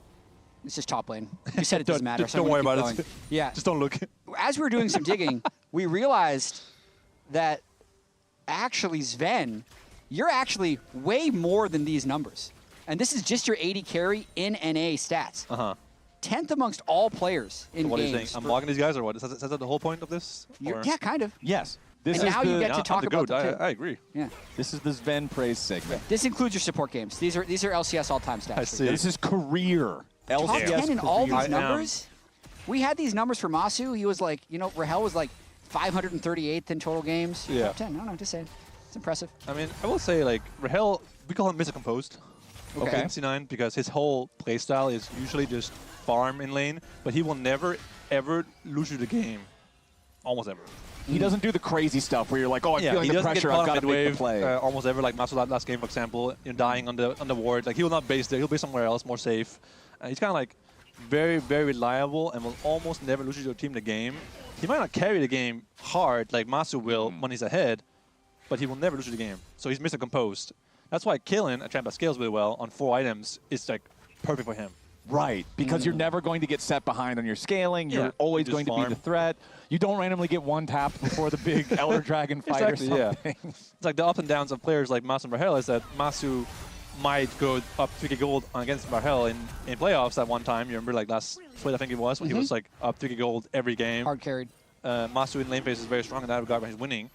just top lane. You said it doesn't matter. So Don't worry about it. Yeah. Just don't look. As we were doing some digging, we realized that actually, Sven, you're actually way more than these numbers. And this is just your 80 carry in NA stats. 10th amongst all players in What are you games. saying? I'm mocking these guys, or what? Is that the whole point of this? Or? Yeah, kind of. Yes. And now you get to talk about the I agree. Yeah. This is the Sven praise segment. This includes your support games. These are LCS all-time stats. I see. This is career. Top LCS 10 in all career. these numbers. We had these numbers for Masu. He was like, Rahel was like 538th in total games. Yeah. Top 10. No, just saying. It's impressive. I mean, I will say, like, Rahel, we call him Mr. Composed. Okay. In C9, because his whole playstyle is usually just farm in lane, but he will never, ever lose you the game. Almost ever. He doesn't do the crazy stuff where you're like, oh, I'm feeling the pressure, I've got to make the play. Almost ever, like Master last game, for example, dying on the ward. Like, he will not base there. He'll base somewhere else, more safe. He's kind of like very, very reliable and will almost never lose your team the game. He might not carry the game hard like Masu will when he's ahead, but he will never lose you the game. So he's Mr. Composed. That's why killing a champ that scales really well on 4 items is like perfect for him. Right, because you're never going to get set behind on your scaling. You're always going to be the threat. You don't randomly get one tap before the big Elder Dragon fight or something. Yeah. It's like the ups and downs of players like Masu and Rahel is that Masu might go up 3k gold against Rahel in playoffs at one time. You remember like last split, I think it was, when he was like up 3k gold every game. Hard carried. Masu in lane phase is very strong in that regard when he's winning.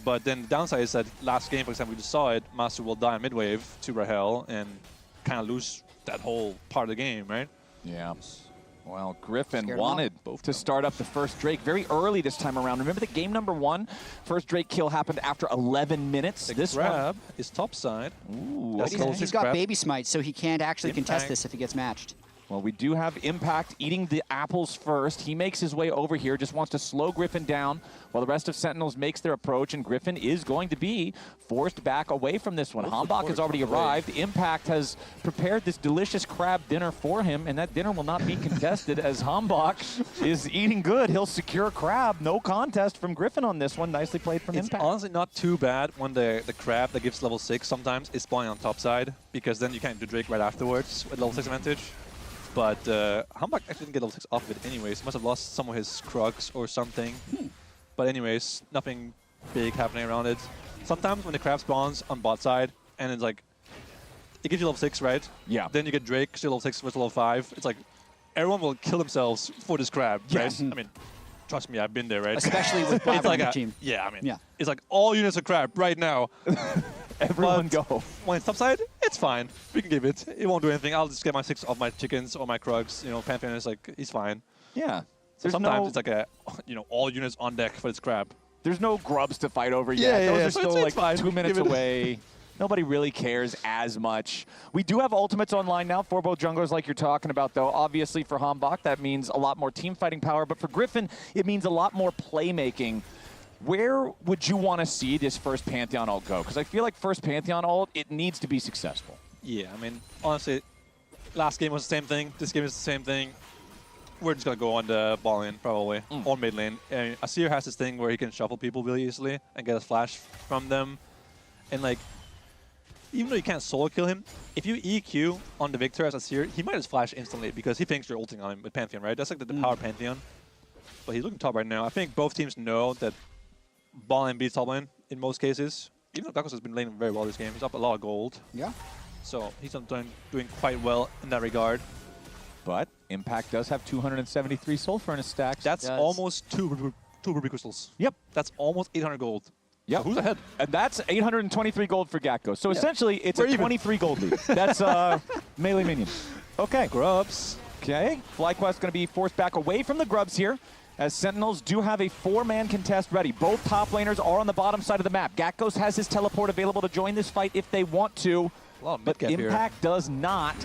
But then the downside is that last game, for example, we just saw it, Masu will die mid-wave to Rahel and kind of lose that whole part of the game, right? Yeah. Well, Griffin wanted to start up the first Drake very early this time around. Remember that game number 1, first Drake kill happened after 11 minutes. This grab is topside. Ooh, he's got baby smite, so he can't actually contest this if he gets matched. Well, we do have Impact eating the apples first. He makes his way over here, just wants to slow Griffin down while the rest of Sentinels makes their approach, and Griffin is going to be forced back away from this one. Hambach has already arrived. Impact has prepared this delicious crab dinner for him, and that dinner will not be contested as Hambach is eating good. He'll secure crab. No contest from Griffin on this one. Nicely played from Impact. It's honestly not too bad when the crab that gives level 6 sometimes is spawning on top side, because then you can't do Drake right afterwards with level 6 advantage. But Hambach actually didn't get level 6 off of it anyways. Must have lost some of his Krugs or something. But anyways, nothing big happening around it. Sometimes when the crab spawns on bot side, and it's like, it gives you level 6, right? Yeah. Then you get Drake, still level 6 versus level 5. It's like, everyone will kill themselves for this crab, yes. right? I mean, trust me, I've been there, right? Especially with Blabber on the team. Yeah, I mean, it's like all units of crab right now. Everyone but go. When it's topside, it's fine. We can give it. It won't do anything. I'll just get my 6 off my chickens or my Krugs. You know, Pantheon is like, he's fine. Yeah. So sometimes it's like a, all units on deck for this crab. There's no grubs to fight over yet. Those are so still like fine. 2 minutes away. Nobody really cares as much. We do have ultimates online now for both junglers like you're talking about, though. Obviously for Hambach, that means a lot more team fighting power. But for Griffin, it means a lot more playmaking. Where would you want to see this first Pantheon ult go? Because I feel like first Pantheon ult, it needs to be successful. Yeah, I mean, honestly, last game was the same thing. This game is the same thing. We're just going to go on the ball lane, probably, or mid lane. And Asir has this thing where he can shuffle people really easily and get a flash from them. And, like, even though you can't solo kill him, if you EQ on the Victor as Asir, he might just flash instantly because he thinks you're ulting on him with Pantheon, right? That's like the power Pantheon. But he's looking top right now. I think both teams know that ball lane beats top lane in most cases. Even though Dakos has been laning very well this game. He's up a lot of gold. Yeah. So he's not doing quite well in that regard. But Impact does have 273 sulfur in his stack. That's almost two ruby crystals. Yep. That's almost 800 gold. Yep. So who's ahead? And that's 823 gold for Gakko. So essentially, it's a 23 gold lead. That's melee minion. Okay. Grubs. Okay. FlyQuest going to be forced back away from the grubs here, as Sentinels do have a 4-man contest ready. Both top laners are on the bottom side of the map. Gakkos has his teleport available to join this fight if they want to, but Impact does not.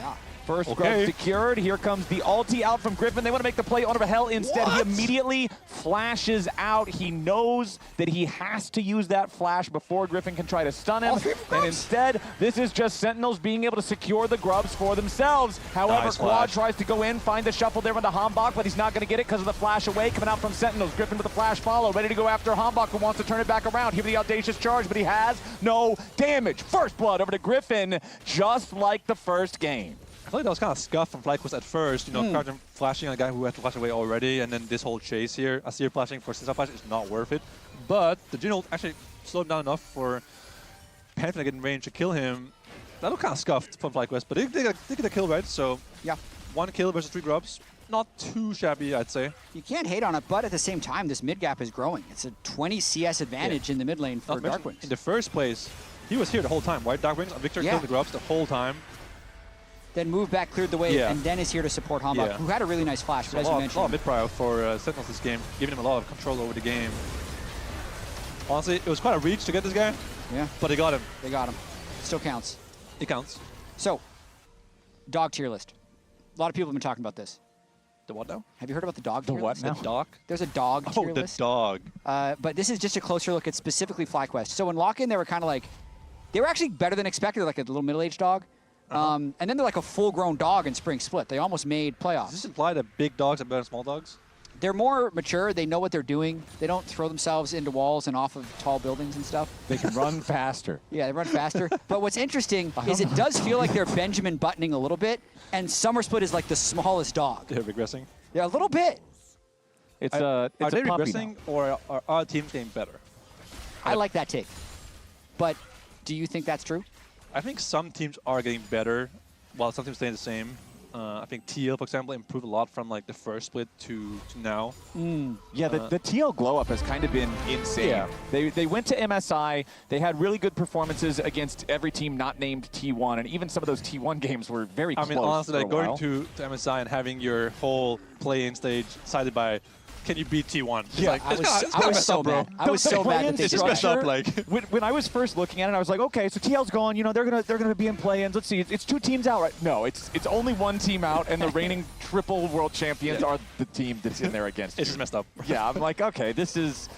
First grub secured. Here comes the ulti out from Griffin. They want to make the play on Rahel. Instead, he immediately flashes out. He knows that he has to use that flash before Griffin can try to stun him. And instead, this is just Sentinels being able to secure the grubs for themselves. However, Quad tries to go in, find the shuffle there on the Hambach, but he's not going to get it because of the flash away coming out from Sentinels. Griffin with the flash follow, ready to go after Hambach, who wants to turn it back around. Here with the audacious charge, but he has no damage. First blood over to Griffin, just like the first game. I feel like that was kind of scuffed from FlyQuest at first, you know, flashing on a guy who had to flash away already, and then this whole chase here, Asir flashing for Sinsa flash is not worth it. But the Juno actually slowed down enough for Pantheon to get in range to kill him. That looked kind of scuffed from FlyQuest, but they get a kill, right? So, yeah, 1 kill versus 3 grubs. Not too shabby, I'd say. You can't hate on it, but at the same time, this mid gap is growing. It's a 20 CS advantage in the mid lane for Darkwings. In the first place, he was here the whole time, right? Darkwings, Victor killed the grubs the whole time. Then moved back, cleared the way, and then is here to support Hambach, who had a really nice flash, but as you mentioned. A lot of mid-prio for Sentinels this game, giving him a lot of control over the game. Honestly, it was quite a reach to get this guy. Yeah. But they got him. They got him. Still counts. It counts. So, dog tier list. A lot of people have been talking about this. The what now? Have you heard about the dog tier list? The dog? There's a dog tier list. Oh, the dog. But this is just a closer look at specifically FlyQuest. So in lock-in, they were kind of like, they were actually better than expected, like a little middle-aged dog. And then they're like a full-grown dog in Spring Split. They almost made playoffs. Does this imply that big dogs are better than small dogs? they're more mature. They know what they're doing. They don't throw themselves into walls and off of tall buildings and stuff. They can run faster. Yeah, they run faster. But what's interesting is it does feel like they're Benjamin Buttoning a little bit, and Summer Split is like the smallest dog. They're regressing. Yeah, a little bit. It's are they puppy regressing now. or are our teams getting better? I like that take. But do you think that's true? I think some teams are getting better, while some teams staying the same. I think TL, for example, improved a lot from like the first split to now. Yeah, the TL glow up has kind of been insane. Yeah. They went to MSI. They had really good performances against every team not named T1, and even some of those T1 games were very close. I mean, honestly, like for a going while. to MSI and having your whole play-in stage decided by, can you beat T1? It's Yeah, like, I was so mad. I was so mad that they it's did just messed that. up. Like, when I was first looking at it, I was like, okay, so TL's gone. You know, they're gonna be in play-ins. Let's see, it's 2 teams out, right? No, it's only 1 team out, and the reigning triple world champions are the team that's in there against. it's just messed up. Yeah, I'm like, okay, this is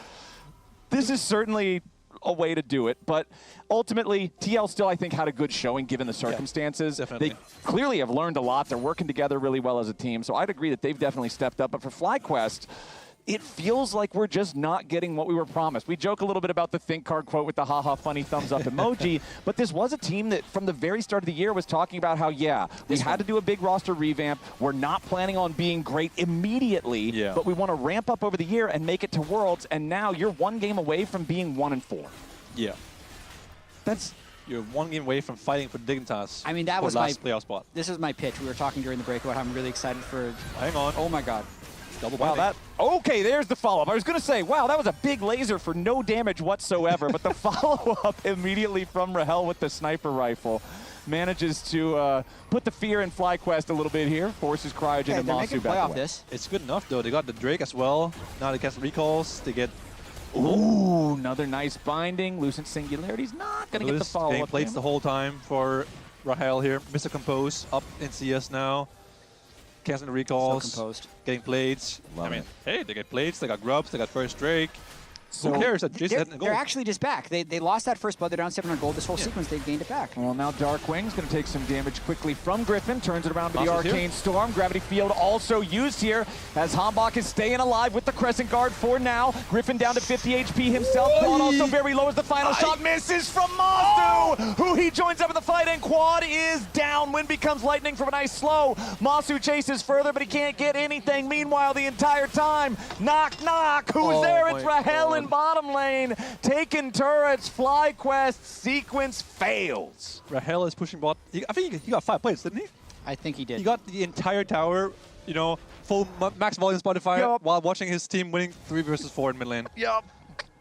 certainly a way to do it, but ultimately, TL still, I think, had a good showing given the circumstances. definitely. They clearly have learned a lot. They're working together really well as a team, so I'd agree that they've definitely stepped up. But for FlyQuest, it feels like we're just not getting what we were promised. We joke a little bit about the think card quote with the haha funny thumbs up emoji, but this was a team that from the very start of the year was talking about how, yeah, we had to do a big roster revamp. We're not planning on being great immediately, but we want to ramp up over the year and make it to Worlds, and now you're 1 game away from being 1-4. Yeah. You're 1 game away from fighting for Dignitas. I mean, that for was last my playoff spot. This was my pitch. We were talking during the break about how I'm really excited for. Hang on. Oh my God. Double Wow, binding. okay, there's the follow-up. I was going to say, wow, that was a big laser for no damage whatsoever, but the follow-up immediately from Rahel with the sniper rifle manages to put the fear in FlyQuest a little bit here, forces Cryogen and Masu back away. It's good enough, though. They got the Drake as well. Now they cancel recalls. They get... Ooh, another nice binding. Lucent Singularity's not going to get the follow-up. Getting plates the whole time for Rahel here. Mr. Compose up in CS now. Canceling the recalls. So composed. Getting plates. Hey, they get plates. They got grubs. They got first Drake. So who cares that Jason had the gold? They're actually just back. They lost that first blood. They're down 700 gold. This whole sequence, they've gained it back. Well, now Darkwing's going to take some damage quickly from Griffin. Turns it around to the Masu's Arcane here. Storm. Gravity Field also used here as Hambach is staying alive with the Crescent Guard for now. Griffin down to 50 HP himself. Quad also very low as the final shot misses from Masu, who he joins up in the fight, and Quad is down. Wind becomes lightning from a nice slow. Masu chases further, but he can't get anything. Meanwhile, the entire time, knock, knock. Who's there? It's Rahel in bottom lane. Taking turrets, FlyQuest sequence fails. Rahel is pushing bot. I think he got 5 plates, didn't he? I think he did. He got the entire tower, you know, full max volume Spotify while watching his team winning 3 versus 4 in mid lane. Yup.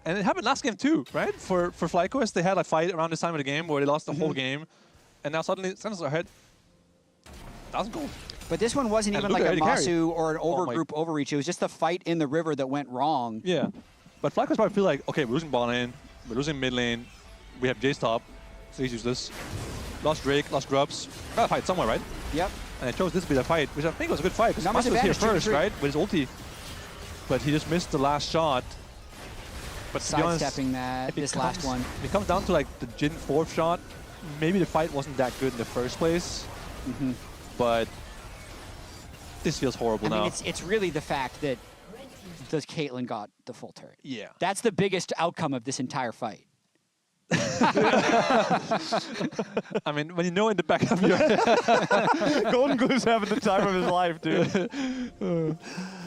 And it happened last game too, right? For FlyQuest, they had a fight around this time of the game where they lost the whole game, and now suddenly Sentinels are ahead. 1,000 gold. But this one wasn't And even like look a at Eddie Carey. Masu or an Oh my- overgroup overreach. It was just the fight in the river that went wrong. Yeah. But FlyQuest probably feel like, okay, we're losing bot lane, we're losing mid lane, we have Jace top, so he's useless. Lost Drake, lost Grubs. Gotta fight somewhere, right? Yep. And I chose this to be the fight, which I think was a good fight, because Numbers Masu was here advantage, first, 2-3. right? With his ulti. But he just missed the last shot. But to be honest, Sidestepping that, if it this last one. If it comes down to like the Jin 4th shot, maybe the fight wasn't that good in the first place. But this feels horrible I now. mean, it's really the fact that Caitlyn got the full turret. Yeah. That's the biggest outcome of this entire fight. I mean, when you know in the back of your Golden Glue's having the time of his life, dude. When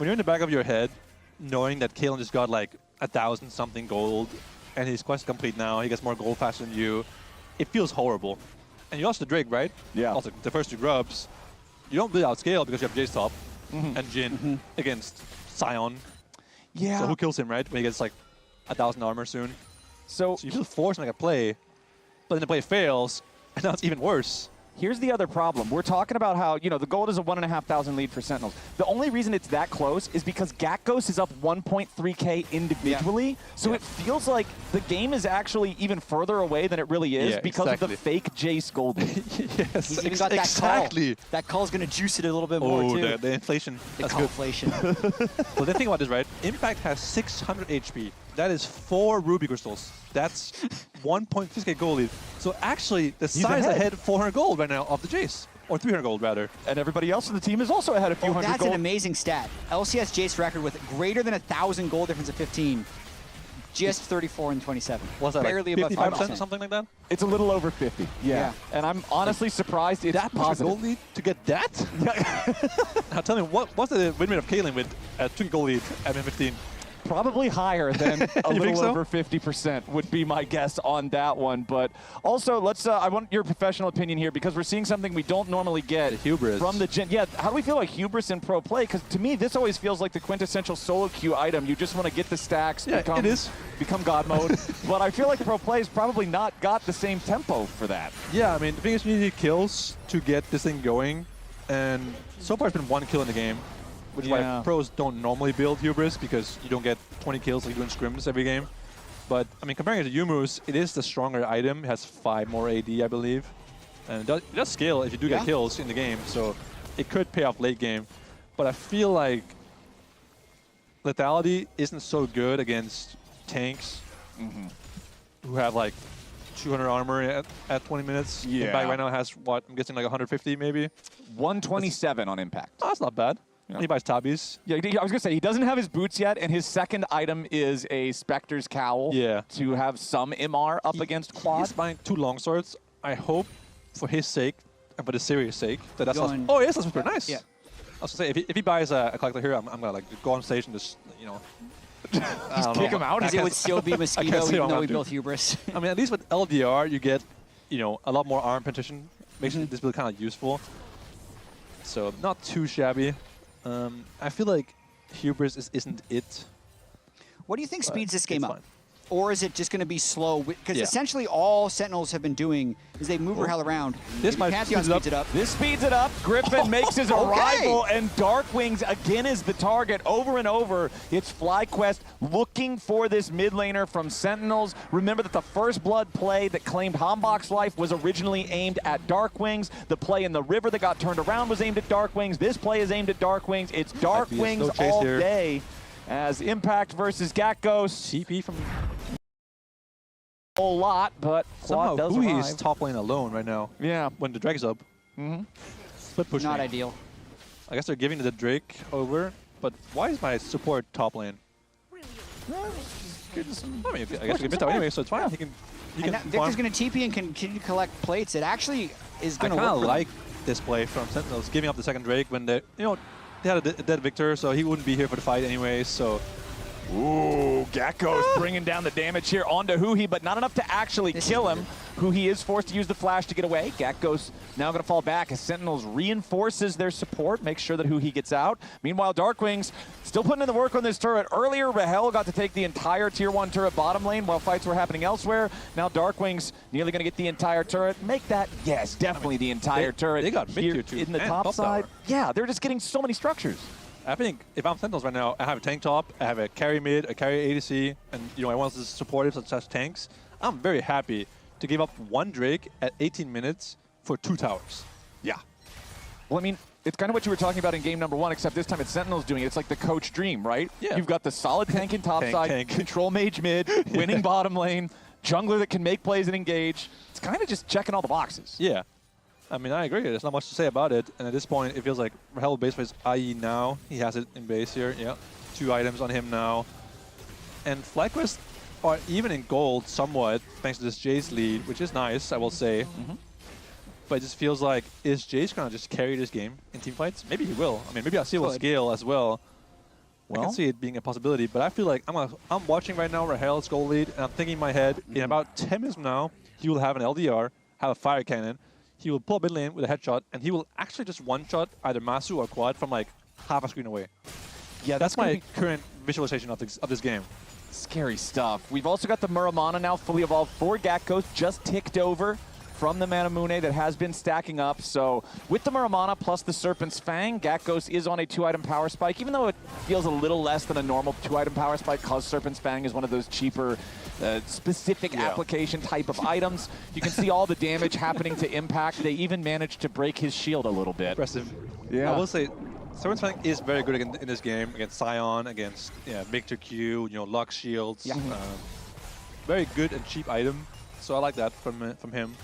you're in the back of your head, knowing that Kalen just got like 1,000-something gold, and his quest complete now, he gets more gold faster than you, it feels horrible. And you lost the Drake, right? Yeah. Also, the first 2 grubs. You don't really outscale because you have Jace top and Jin against Sion. Yeah. So who kills him, right? When he gets like 1,000 armor soon. So you feel forced to make a play, but then the play fails, and now it's even worse. Here's the other problem. We're talking about how, you know, the gold is a 1,500 lead for Sentinels. The only reason it's that close is because Gakgos is up 1.3k individually, so it feels like the game is actually even further away than it really is because of the fake Jace gold. Yes, He's even got that exactly. cull. That cull's going to juice it a little bit more, too. The inflation. The That's good. inflation. Well, then think about this, right? Impact has 600 HP. That is 4 Ruby Crystals. That's 1.6k gold lead. So actually, the Sai is ahead 400 gold right now of the Jace. Or 300 gold, rather. And everybody else in the team is also ahead a few hundred That's gold. an amazing stat. LCS Jace record with greater than 1,000 gold difference of 15. Just 34 and 27. Was that barely like 55% above 5%. or something like that? It's a little over 50. Yeah. And I'm honestly surprised it's that positive. gold lead to get that? Now tell me, what's the win rate of Kaylin with a 2 gold lead at M15? Probably higher than a You think little so? over 50% would be my guess on that one. But also, let's. I want your professional opinion here because we're seeing something we don't normally get hubris from the gen. Yeah, how do we feel like hubris in pro play? Because to me, this always feels like the quintessential solo queue item. You just want to get the stacks, Yeah, it is. become God mode. But I feel like pro play has probably not got the same tempo for that. Yeah, I mean, the thing is you need kills to get this thing going. And so far it's been 1 kill in the game. Which is why pros don't normally build hubris because you don't get 20 kills like you do in scrims every game. But, I mean, comparing it to Youmuu's, it is the stronger item. It has 5 more AD, I believe. And it does scale if you do get kills in the game, so it could pay off late game. But I feel like lethality isn't so good against tanks who have like 200 armor at 20 minutes. Yeah. Impact right now has, what, I'm guessing like 150 maybe? 127 on Impact. Oh, that's not bad. Yeah. He buys tabbies. Yeah, I was going to say, he doesn't have his boots yet, and his second item is a Spectre's Cowl to have some MR up against Quad. He's buying 2 longswords. I hope, for his sake, and for the series' sake, that that's Going- oh, yes, that's pretty nice. Yeah. I was going to say, if he buys a collector here, I'm going to like go on stage and just, you know... Just kick him out? Because it would still be Mosquito even though we built Hubris. I mean, at least with LDR, you get, you know, a lot more arm penetration. Makes this build kind of useful. So, not too shabby. I feel like Hubris isn't it. What do you think But speeds this game it's up? fine. Or is it just going to be slow? Because Yeah. essentially all Sentinels have been doing is they move her hell around. This might Pantheon speed it up. speeds it up. This speeds it up. Griffin makes his arrival, and Darkwings again is the target over and over. It's FlyQuest looking for this mid laner from Sentinels. Remember that the first blood play that claimed Hambach's life was originally aimed at Darkwings. The play in the river that got turned around was aimed at Darkwings. This play is aimed at Darkwings. It's Darkwings chase all here. day as Impact versus Gakgos. TP from... whole lot, but Somehow Quad does Bui arrive. is top lane alone right now. Yeah. When the Drake's up. Split push Not me. ideal. I guess they're giving the Drake over, but why is my support top lane? I mean, I guess you can mid top anyway, so it's fine. He can And now Victor's going to TP and continue to collect plates. It actually is I going to kind work. of like this play from Sentinels, giving up the second Drake when they, you know, they had a dead Victor, so he wouldn't be here for the fight anyway. So, ooh, Gakgos bringing down the damage here onto Huhi, but not enough to actually kill him. Huhi is forced to use the flash to get away. Gakgos now going to fall back as Sentinels reinforces their support, makes sure that Huhi gets out. Meanwhile, Darkwings still putting in the work on this turret. Earlier, Rahel got to take the entire Tier 1 turret bottom lane while fights were happening elsewhere. Now Darkwings nearly going to get the entire turret. Make that, yes, definitely the entire turret. they got mid here tier 2 in the and top top side. tower. Yeah, they're just getting so many structures. I think if I'm Sentinels right now, I have a tank top, I have a carry mid, a carry ADC, and you know I want to supportive such as tanks. I'm very happy to give up 1 Drake at 18 minutes for 2 towers. Yeah. Well, I mean, it's kind of what you were talking about in game number 1, except this time it's Sentinels doing it. It's like the coach dream, right? Yeah. You've got the solid tank in top Tank, side, tank. control mage mid, winning bottom lane, jungler that can make plays and engage. It's kind of just checking all the boxes. Yeah. I mean, I agree. There's not much to say about it. And at this point, it feels like Rahel base plays IE now. He has it in base here. Yeah. 2 items on him now. And FlyQuest are even in gold somewhat, thanks to this Jace lead, which is nice, I will say. But it just feels like, is Jace going to just carry this game in team fights? Maybe he will. I mean, maybe I'll see will scale as well. I can see it being a possibility, but I feel like I'm watching right now Rahel's gold lead, and I'm thinking in my head, in about 10 minutes from now, he will have an LDR, have a fire cannon, he will pull up mid lane with a headshot, and he will actually just one-shot either Masu or Quad from like half a screen away. Yeah, that's my current visualization of this game. Scary stuff. We've also got the Muramana now fully evolved for Gakgos, just ticked over from the Manamune that has been stacking up. So with the Muramana plus the Serpent's Fang, Gakgos is on a 2-item power spike, even though it feels a little less than a normal 2-item power spike because Serpent's Fang is one of those cheaper specific application type of items. You can see all the damage happening to Impact. They even managed to break his shield a little bit. Impressive. Yeah. I will say, Serpent's Fang is very good in this game against Sion, against Victor Q, Lux shields. Yeah. Very good and cheap item. So I like that from him.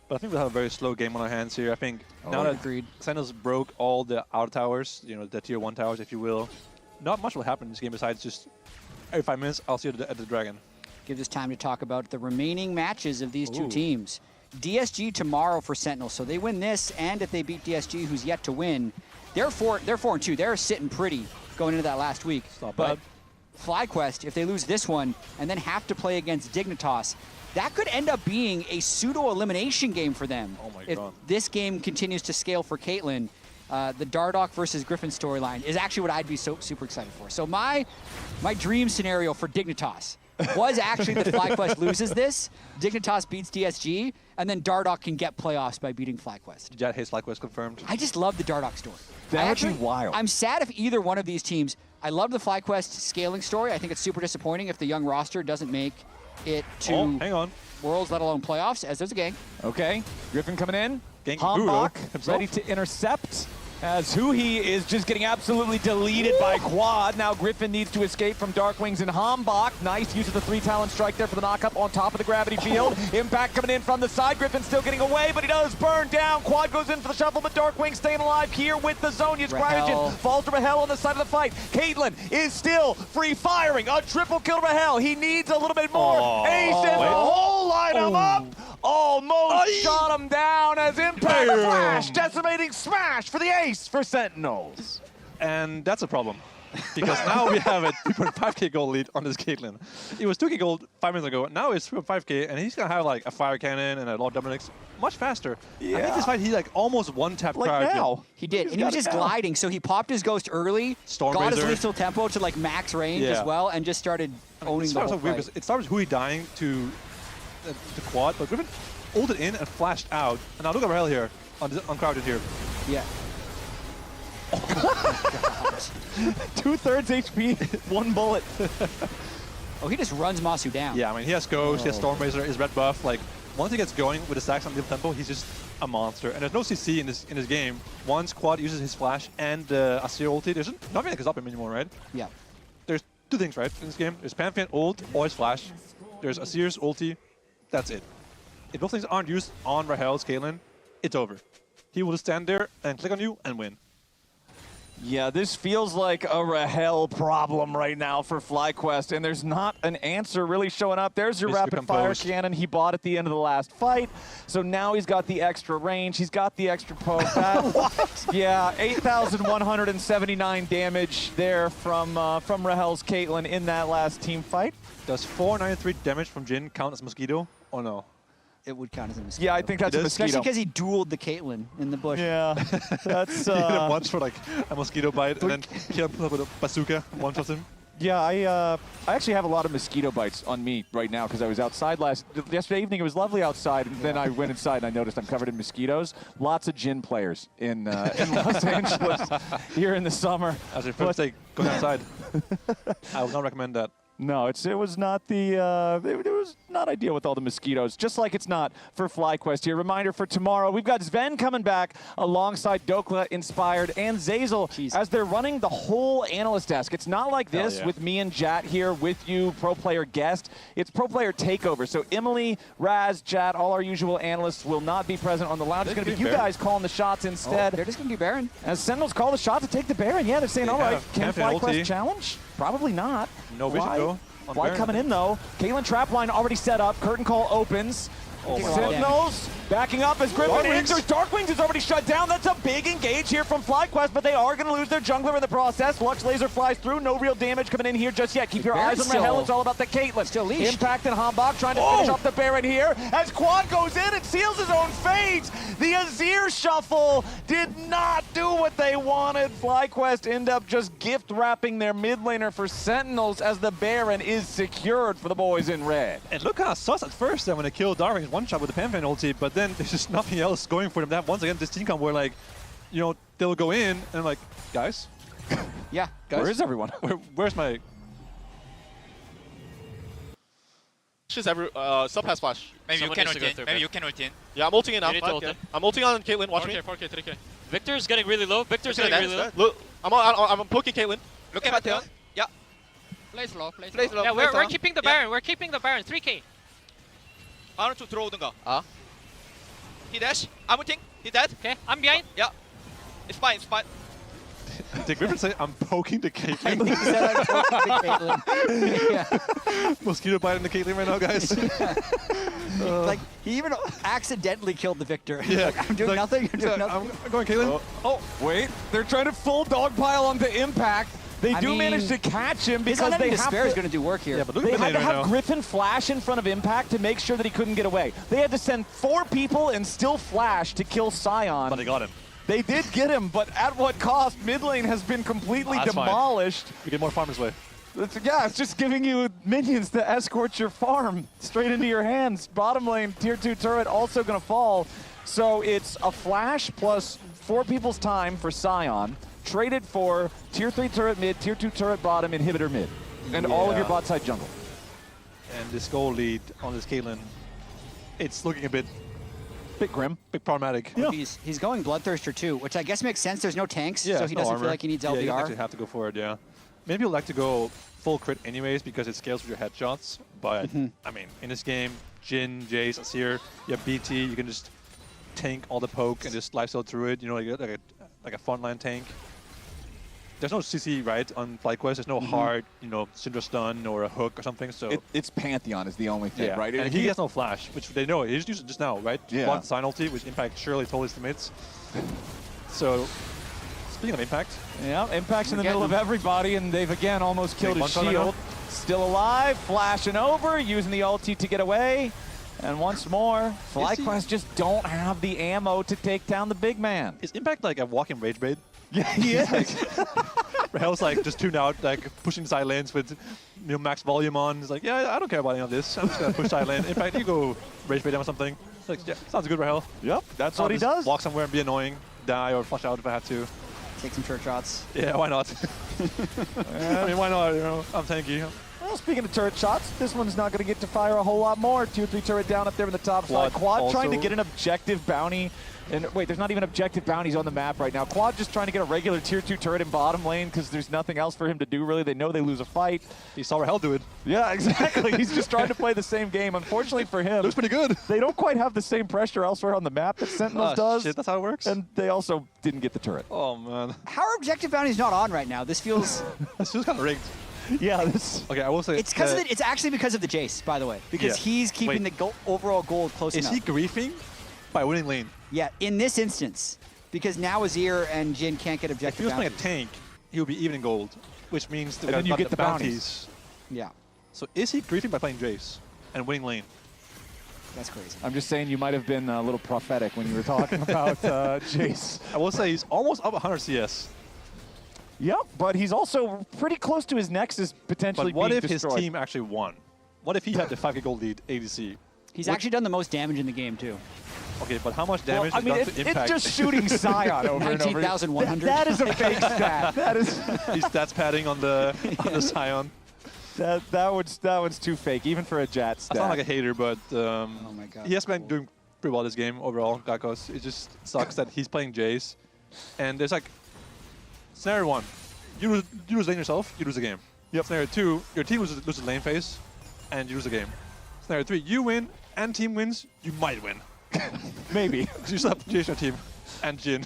But I think we'll have a very slow game on our hands here. I think now that Sentinels broke all the outer towers, you know, the tier 1 towers, if you will, not much will happen in this game besides just every 5 minutes, I'll see you at the Dragon. Gives us time to talk about the remaining matches of these two teams. DSG tomorrow for Sentinels, so they win this, and if they beat DSG, who's yet to win, they're 4-2. They're sitting pretty going into that last week. It's not but bad. FlyQuest, if they lose this one and then have to play against Dignitas, that could end up being a pseudo-elimination game for them. Oh my if God. this game continues to scale for Caitlyn. The Dardoch versus Griffin storyline is actually what I'd be so super excited for. So my dream scenario for Dignitas was actually that FlyQuest loses this, Dignitas beats DSG, and then Dardoch can get playoffs by beating FlyQuest. Jet hates FlyQuest confirmed. I just love the Dardoch story. That would be wild. I'm sad if either one of these teams. I love the FlyQuest scaling story. I think it's super disappointing if the young roster doesn't make it to hang on. Worlds, let alone playoffs, as there's a gang. Okay, Griffin coming in. Gang Hambach himself. ready to intercept. As Huhi is just getting absolutely deleted by Quad. Now Griffin needs to escape from Darkwings and Hambach. Nice use of the 3-talent strike there for the knock-up on top of the gravity field. Impact coming in from the side. Griffin still getting away, but he does burn down. Quad goes in for the shuffle, but Darkwing staying alive here with the Zonia's Cryogen. Falls to Rahel on the side of the fight. Caitlyn is still free-firing. A triple kill to Rahel. He needs a little bit more. Ace and the whole lineup up. Almost shot him down as Impact Flash, decimating smash for the ace for Sentinels. And that's a problem. Because now we have a 2.5k gold lead on this Caitlyn. It was 2k gold 5 minutes ago. Now it's 3.5k, and he's going to have like a fire cannon and a Lord Dominic's much faster. Yeah. I think this fight, he like almost one-tapped Like Cryogen. now. He did, and he was just gliding, so he popped his Ghost early, got his Stormbrazer. lethal tempo to like max range as well, and just started owning the whole so weird fight. because it started with Hui dying to the quad, but Griffin ulted in and flashed out. And now look at Rahel here, on Crowded here. Yeah. 2/3 HP, 1 bullet. Oh, he just runs Masu down. Yeah, I mean, he has Ghost, he has Stormbrazer, his red buff. Like, once he gets going with the stacks on the tempo, he's just a monster. And there's no CC in this game. Once Quad uses his flash and Asir ulti, there's nothing that can stop him anymore, right? Yeah. There's 2 things, right, in this game. There's Pantheon ult or his flash. There's Asir's ulti. That's it. If those things aren't used on Rahel's Caitlyn, it's over. He will just stand there and click on you and win. Yeah, this feels like a Rahel problem right now for FlyQuest, and there's not an answer really showing up. There's your rapid-fire cannon he bought at the end of the last fight, so now he's got the extra range, he's got the extra poke. Yeah, 8,179 damage there from Rahel's Caitlyn in that last team fight. Does 493 damage from Jhin count as Mosquito or no? It would count as a mosquito. Yeah, I think that's a mosquito. Especially because he dueled the Caitlyn in the bush. Yeah, that's... He hit him once for like a mosquito bite and then killed him with a bazooka, one-shots him. Yeah, I actually have a lot of mosquito bites on me right now because I was outside yesterday evening. It was lovely outside, and then I went inside and I noticed I'm covered in mosquitoes. Lots of Jhin players in Los Angeles here in the summer. As your first day going outside, I would not recommend that. No, it was not the it was not ideal with all the mosquitoes. Just like it's not for FlyQuest here. Reminder for tomorrow, we've got Sven coming back alongside Dokla, Inspired, and Zazel as they're running the whole analyst desk. It's not like this with me and Jat here with you, pro player guest. It's pro player takeover. So Emily, Raz, Jat, all our usual analysts will not be present on the lounge. It's going to be you guys calling the shots instead. They're just going to do Baron. As Sentinels call the shot to take the Baron. Yeah, they're saying, all right, can FlyQuest challenge? Probably not. No vision though. Why coming in though? Caitlyn trap line already set up. Curtain call opens. Sentinels backing up as Griffin enters. Darkwings is already shut down. That's a big engage here from FlyQuest, but they are going to lose their jungler in the process. Lux Laser flies through. No real damage coming in here just yet. Keep your eyes on Rahel. It's all about the Caitlyn. Still leashed. Impact and Hambach trying to finish off the Baron here as Quad goes in and seals his own fate. The Azir shuffle did not do what they wanted. FlyQuest end up just gift wrapping their mid laner for Sentinels as the Baron is secured for the boys in red. And look how sus at first then when they killed Darwin one shot with the Pantheon ulti, but then there's just nothing else going for them. They have once again this team comp where like, you know, they'll go in and I'm like, guys? Yeah. Guys? Where is everyone? Where's my... Sub has flash. Maybe you can ult in. Maybe you can ult in. Yeah, I'm ulting in. You need to ult in. I'm ulting on Caitlyn. Watch me. 4K, 3K. Victor's getting really low. Victor's getting really low. Look, I'm poking Caitlyn. Look at Pantheon. Yeah. Play slow. Yeah, we're keeping the Baron. We're keeping the Baron. 3K. 바로 쭉 들어오든가. He dash. I'm waiting. He dead. Okay, I'm behind. Yeah. It's fine. It's fine. Did Griffin say I'm poking the Caitlyn? I think he said I'm poking the Caitlyn. Mosquito biting the Caitlyn right now, guys. Like, he even accidentally killed the Victor. Yeah. Like, I'm doing nothing. I'm doing nothing. I'm going Caitlyn. Oh, wait. They're trying to full dogpile onto Impact. They do manage to catch him because they have Despair to. is going to do work here. Yeah, but look They at had to right have now. Griffin flash in front of Impact to make sure that he couldn't get away. They had to send 4 people and still flash to kill Sion. But they got him. They did get him, but at what cost? Mid lane has been completely That's fine. demolished. We get more farmers way. It's just giving you minions to escort your farm straight into your hands. Bottom lane, tier 2 turret also going to fall. So it's a flash plus 4 people's time for Sion, traded for tier 3 turret mid, tier 2 turret bottom, inhibitor mid, and all of your bot side jungle. And this goal lead on this Caitlyn, it's looking a bit grim, bit problematic. Yeah. He's going Bloodthirster too, which I guess makes sense. There's no tanks, so he doesn't feel like he needs LBR. Yeah, you actually have to go for it, yeah. Many people like to go full crit anyways because it scales with your headshots. But, I mean, in this game, Jhin, Jace, Azir, you have BT, you can just tank all the poke and just lifesteal through it, you know, like a frontline tank. There's no CC, right, on FlyQuest. There's no hard, you know, Syndra stun or a hook or something. So it's Pantheon is the only thing, yeah. right? And he has no flash, which they know. He's using just now, right? Yeah. One sign ulti, which Impact surely told his teammates. So, speaking of Impact. Yeah, Impact's in the middle of everybody, and they've again almost killed his shield. Still alive, flashing over, using the ulti to get away. And once more, FlyQuest just don't have the ammo to take down the big man. Is Impact like a walking rage bait? Yeah, he is. Rahel's like just tuned out, like pushing side lanes with max volume on. He's like, yeah, I don't care about any of this. I'm just gonna push side lane. In fact, you go rage bait him or something. It's like, yeah, sounds good, Rahel. Yep, that's I'll what he just does. Walk somewhere and be annoying, die or flush out if I have to. Take some short shots. Yeah, why not? I mean, why not? You know, I'm tanky. Well, speaking of turret shots, this one's not going to get to fire a whole lot more. Tier 3 turret down up there in the top side. Quad trying to get an objective bounty. And wait, there's not even objective bounties on the map right now. Quad just trying to get a regular tier 2 turret in bottom lane because there's nothing else for him to do, really. They know they lose a fight. He saw Rahel do it. Yeah, exactly. He's just trying to play the same game. Unfortunately for him, looks pretty good. They don't quite have the same pressure elsewhere on the map that Sentinels does. Shit, that's how it works. And they also didn't get the turret. Oh, man. How are objective bounties not on right now? This feels... This feels kind of rigged. Yeah, this... Okay, I will say... It's because of it's actually because of the Jace, by the way. Because he's keeping the overall goal close enough. Is he griefing by winning lane? Yeah, in this instance. Because now Azir and Jhin can't get objective If he was playing bounties. a tank, he would be even in gold, which means And then you get the bounties. Yeah. So is he griefing by playing Jace and winning lane? That's crazy. I'm just saying you might have been a little prophetic when you were talking about Jace. I will say he's almost up 100 CS. Yep, but he's also pretty close to his Nexus potentially But what being if destroyed. his team actually won? What if he had the 5k gold lead ADC? He's actually done the most damage in the game, too. Okay, but how much damage I is mean, done to Impact? it's just shooting Sion over and over. 19,100. That is a fake stat. That is. He's stats padding on the Sion. That one's too fake, even for a Jat stat. I sound like a hater, but oh my God. he has been doing pretty well this game overall, Gakos. It just sucks that he's playing Jace. And there's like, scenario 1, you lose lane yourself, you lose the game. Yep. Scenario 2, your team loses lane phase, and you lose the game. Scenario 3, you win, and team wins, you might win. Maybe. Because you still have Jace on your team, and Jhin.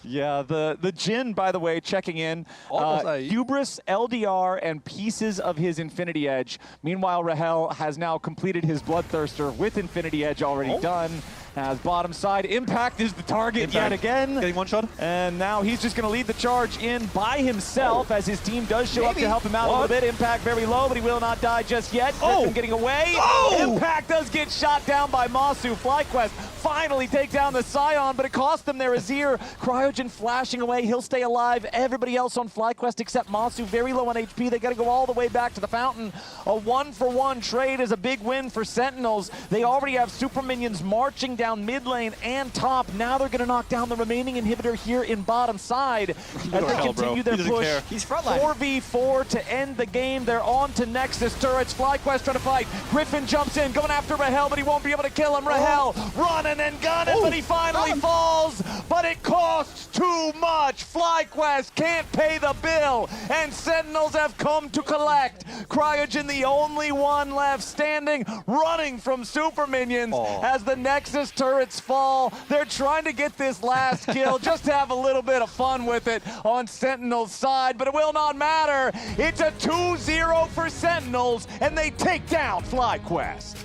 Yeah, the Jhin, by the way, checking in. Almost Hubris, LDR, and pieces of his Infinity Edge. Meanwhile, Rahel has now completed his Bloodthirster with Infinity Edge already done. As bottom side, Impact is the target yet again. Getting one shot. And now he's just going to lead the charge in by himself as his team does show up to help him out a little bit. Impact very low, but he will not die just yet. Griffin getting away. Impact does get shot down by Masu. FlyQuest finally take down the Sion, but it cost them their Azir. Cryogen flashing away. He'll stay alive. Everybody else on FlyQuest except Masu, very low on HP. They got to go all the way back to the fountain. A 1-for-1 trade is a big win for Sentinels. They already have super minions marching down mid lane and top. Now they're going to knock down the remaining inhibitor here in bottom side as they continue their push. He's frontline. 4v4 to end the game. They're on to Nexus turrets. FlyQuest trying to fight. Griffin jumps in, going after Rahel, but he won't be able to kill him. Rahel running and gunning, but he finally falls. But it costs too much. FlyQuest can't pay the bill, and Sentinels have come to collect. Cryogen, the only one left standing, running from Super Minions as the Nexus turrets fall. They're trying to get this last kill, just to have a little bit of fun with it on Sentinel's side, but it will not matter. It's a 2-0 for Sentinels, and they take down FlyQuest.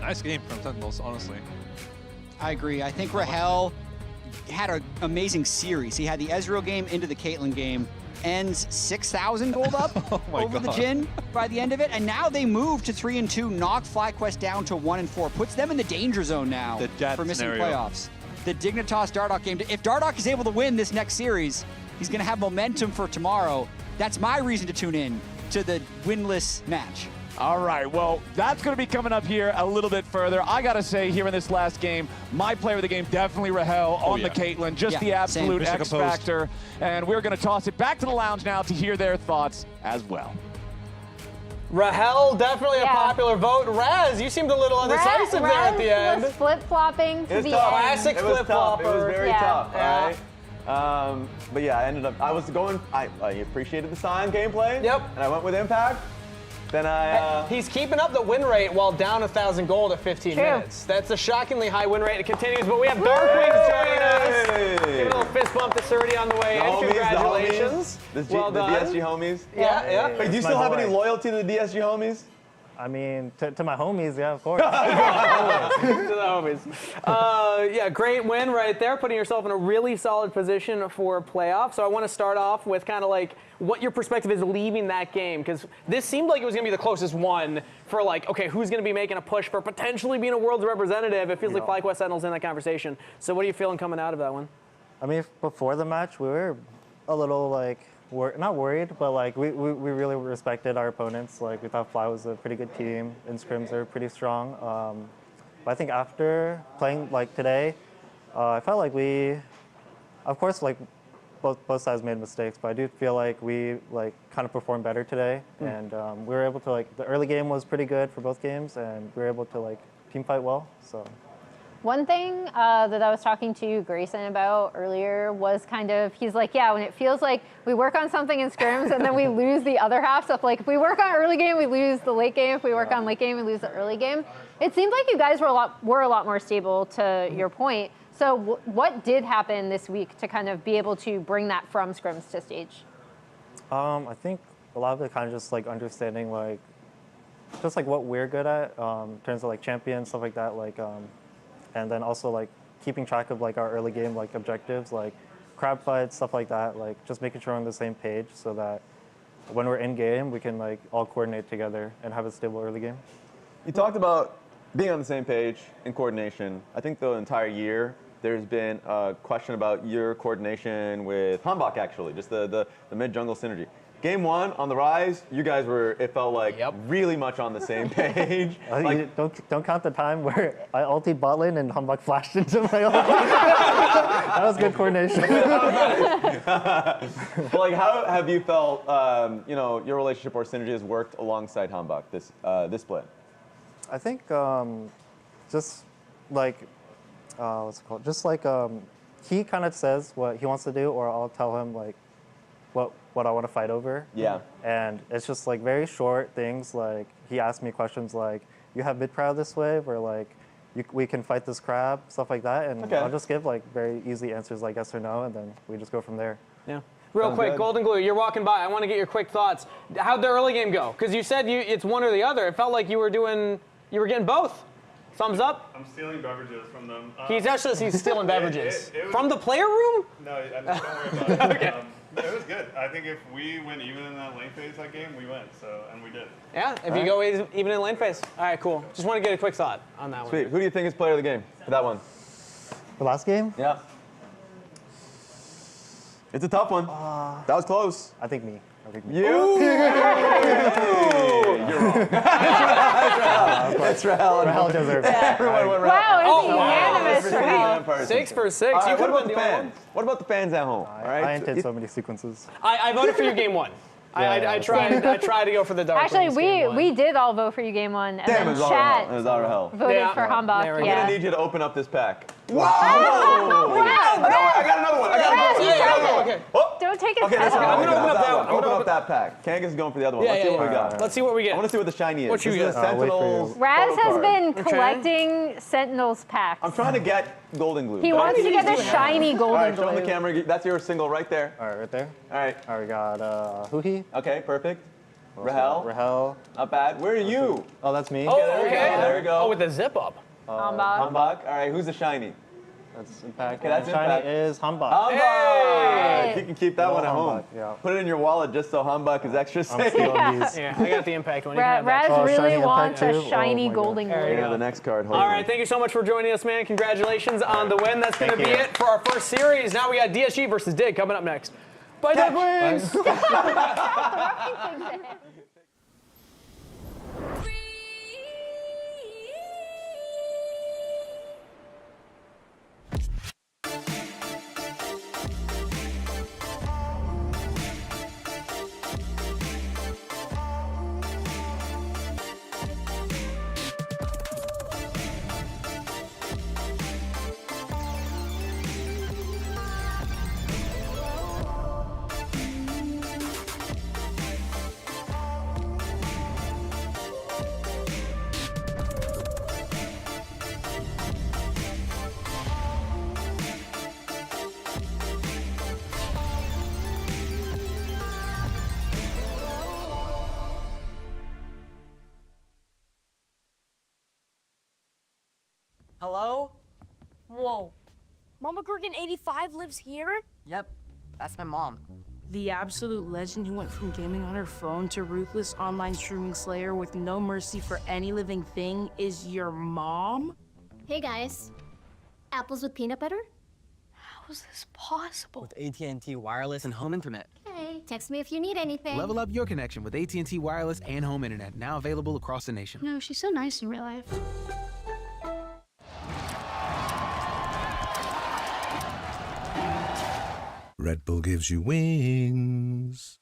Nice game from Sentinels, honestly. I agree. I think Rahel had an amazing series. He had the Ezreal game into the Caitlyn game, ends 6,000 gold up over the Jhin by the end of it, and now they move to 3-2, knock FlyQuest down to 1-4, puts them in the danger zone now for missing playoffs. The Dignitas Dardoch game, if Dardoch is able to win this next series, he's going to have momentum for tomorrow. That's my reason to tune in to the winless match. All right, well, that's going to be coming up here a little bit further. I got to say, here in this last game, my player of the game, definitely Rahel on the Caitlyn, just the absolute X factor. And we're going to toss it back to the lounge now to hear their thoughts as well. Rahel, definitely a popular vote. Raz, you seemed a little undecisive there at the end. Was flip-flopping to the end. Classic flip-flopper. It was very tough, Yeah. all right? But yeah, I appreciated the Sion gameplay. Yep. And I went with Impact. Then He's keeping up the win rate while down 1,000 gold at 15 minutes. That's a shockingly high win rate. It continues, but we have Darkwings joining us. Give a little fist bump to Surdy on the way in. Congratulations. Well done. The DSG homies. Yeah. Wait, do you still have any loyalty to the DSG homies? I mean, to my homies, yeah, of course. To the homies. Yeah, great win right there, putting yourself in a really solid position for playoffs. So I want to start off with kind of like what your perspective is leaving that game, because this seemed like it was going to be the closest one for like, okay, who's going to be making a push for potentially being a World's representative? It feels like FlyQuest Sentinels in that conversation. So what are you feeling coming out of that one? I mean, before the match, we were a little like, not worried, but like we really respected our opponents. Like we thought Fly was a pretty good team, and scrims are pretty strong. But I think after playing like today, I felt like we, of course, like both sides made mistakes, but I do feel like we like kind of performed better today, and we were able to like the early game was pretty good for both games, and we were able to like team fight well. So. One thing that I was talking to Grayson about earlier was kind of, he's like, yeah, when it feels like we work on something in scrims and then we lose the other half. So if like if we work on early game, we lose the late game. If we work on late game, we lose the early game. It seemed like you guys were a lot more stable, to your point. So what did happen this week to kind of be able to bring that from scrims to stage? I think a lot of it kind of just like understanding like, just like what we're good at in terms of like champions, stuff like that. Like, and then also like keeping track of like our early game like objectives, like crab fights, stuff like that, like just making sure we're on the same page so that when we're in game, we can like all coordinate together and have a stable early game. You talked about being on the same page and coordination. I think the entire year there's been a question about your coordination with Hanbok, actually, just the mid-jungle synergy. Game one on the Rise, you guys were, it felt like, really much on the same page. Like, don't count the time where I ultied bot lane and Hanbok flashed into my ult. That was good coordination. Well, like, how have you felt, your relationship or synergy has worked alongside Hanbok this split? I think just like, what's it called? Just like he kind of says what he wants to do, or I'll tell him like what I want to fight over. Yeah. And it's just like very short things. Like he asked me questions like, "You have mid crowd this wave," or like, "We can fight this crab," stuff like that. And I'll just give like very easy answers like yes or no, and then we just go from there. Yeah. Real quick, Golden Glue, you're walking by. I want to get your quick thoughts. How'd the early game go? Because you said it's one or the other. It felt like you were getting both. Thumbs up? I'm stealing beverages from them. He's stealing beverages. From the player room? No, don't worry about it. Okay. It was good. I think if we went even in that lane phase that game, we went. And we did. Yeah, if you go even in lane phase. All right, cool. Just want to get a quick thought on that one. Sweet. Who do you think is player of the game for that one? The last game? Yeah. It's a tough one. That was close. I think me. You? You're wrong. That's Rahel. Rahel deserves it. Everyone went Rahel. Wow, it's unanimous. 6 for 6. What about the fans? What about the fans at home? I entered so many sequences. I voted for you game one. I tried to go for the dark. Actually, we did all vote for you game one, and Damn, it then was chat It was our hell. voted for Hambach. I'm Yeah. gonna need you to open up this pack. Wow! I got another one. Okay. Don't take it. Okay, that's I'm gonna open up that one. Open up that pack. Kangas is going for the other one. Let's see what we got. Let's see what we get. I want to see what the shiny is. What you This is get? a Sentinels. Raz photo has card. been collecting Sentinels packs. I'm trying to get golden glue. He wants to get the shiny golden All right, show glue. the camera. That's your single right there. All right, right there. All right. All right, we got Huhi. Okay, perfect. Rahel. Rahel. Not bad. Where are you? Oh, that's me. Okay, there we go. There we go. Oh, with the zip up. Hambach. Hambach. All right, who's the shiny? That's Impact. Okay, that's shiny Impact. is Hambach. Hambach! You can keep that one at home. Hambach, yeah. Put it in your wallet just so Hambach is extra safe. Yeah, I got the Impact one. You can have that. Raz really shiny wants Impact a too? shiny Oh my golden glue. Here, the next card. All right, thank you so much for joining us, man. Congratulations on the win. That's going to be Thank you. it for our first series. Now we got DSG versus Dig coming up next. Bye, Ducklings! Hello? Whoa. Mama Gurgan 85 lives here? Yep, that's my mom. The absolute legend who went from gaming on her phone to ruthless online streaming slayer with no mercy for any living thing is your mom? Hey guys, apples with peanut butter? How is this possible? With AT&T Wireless and Home Internet. Hey, text me if you need anything. Level up your connection with AT&T Wireless and Home Internet, now available across the nation. No, she's so nice in real life. Red Bull gives you wings.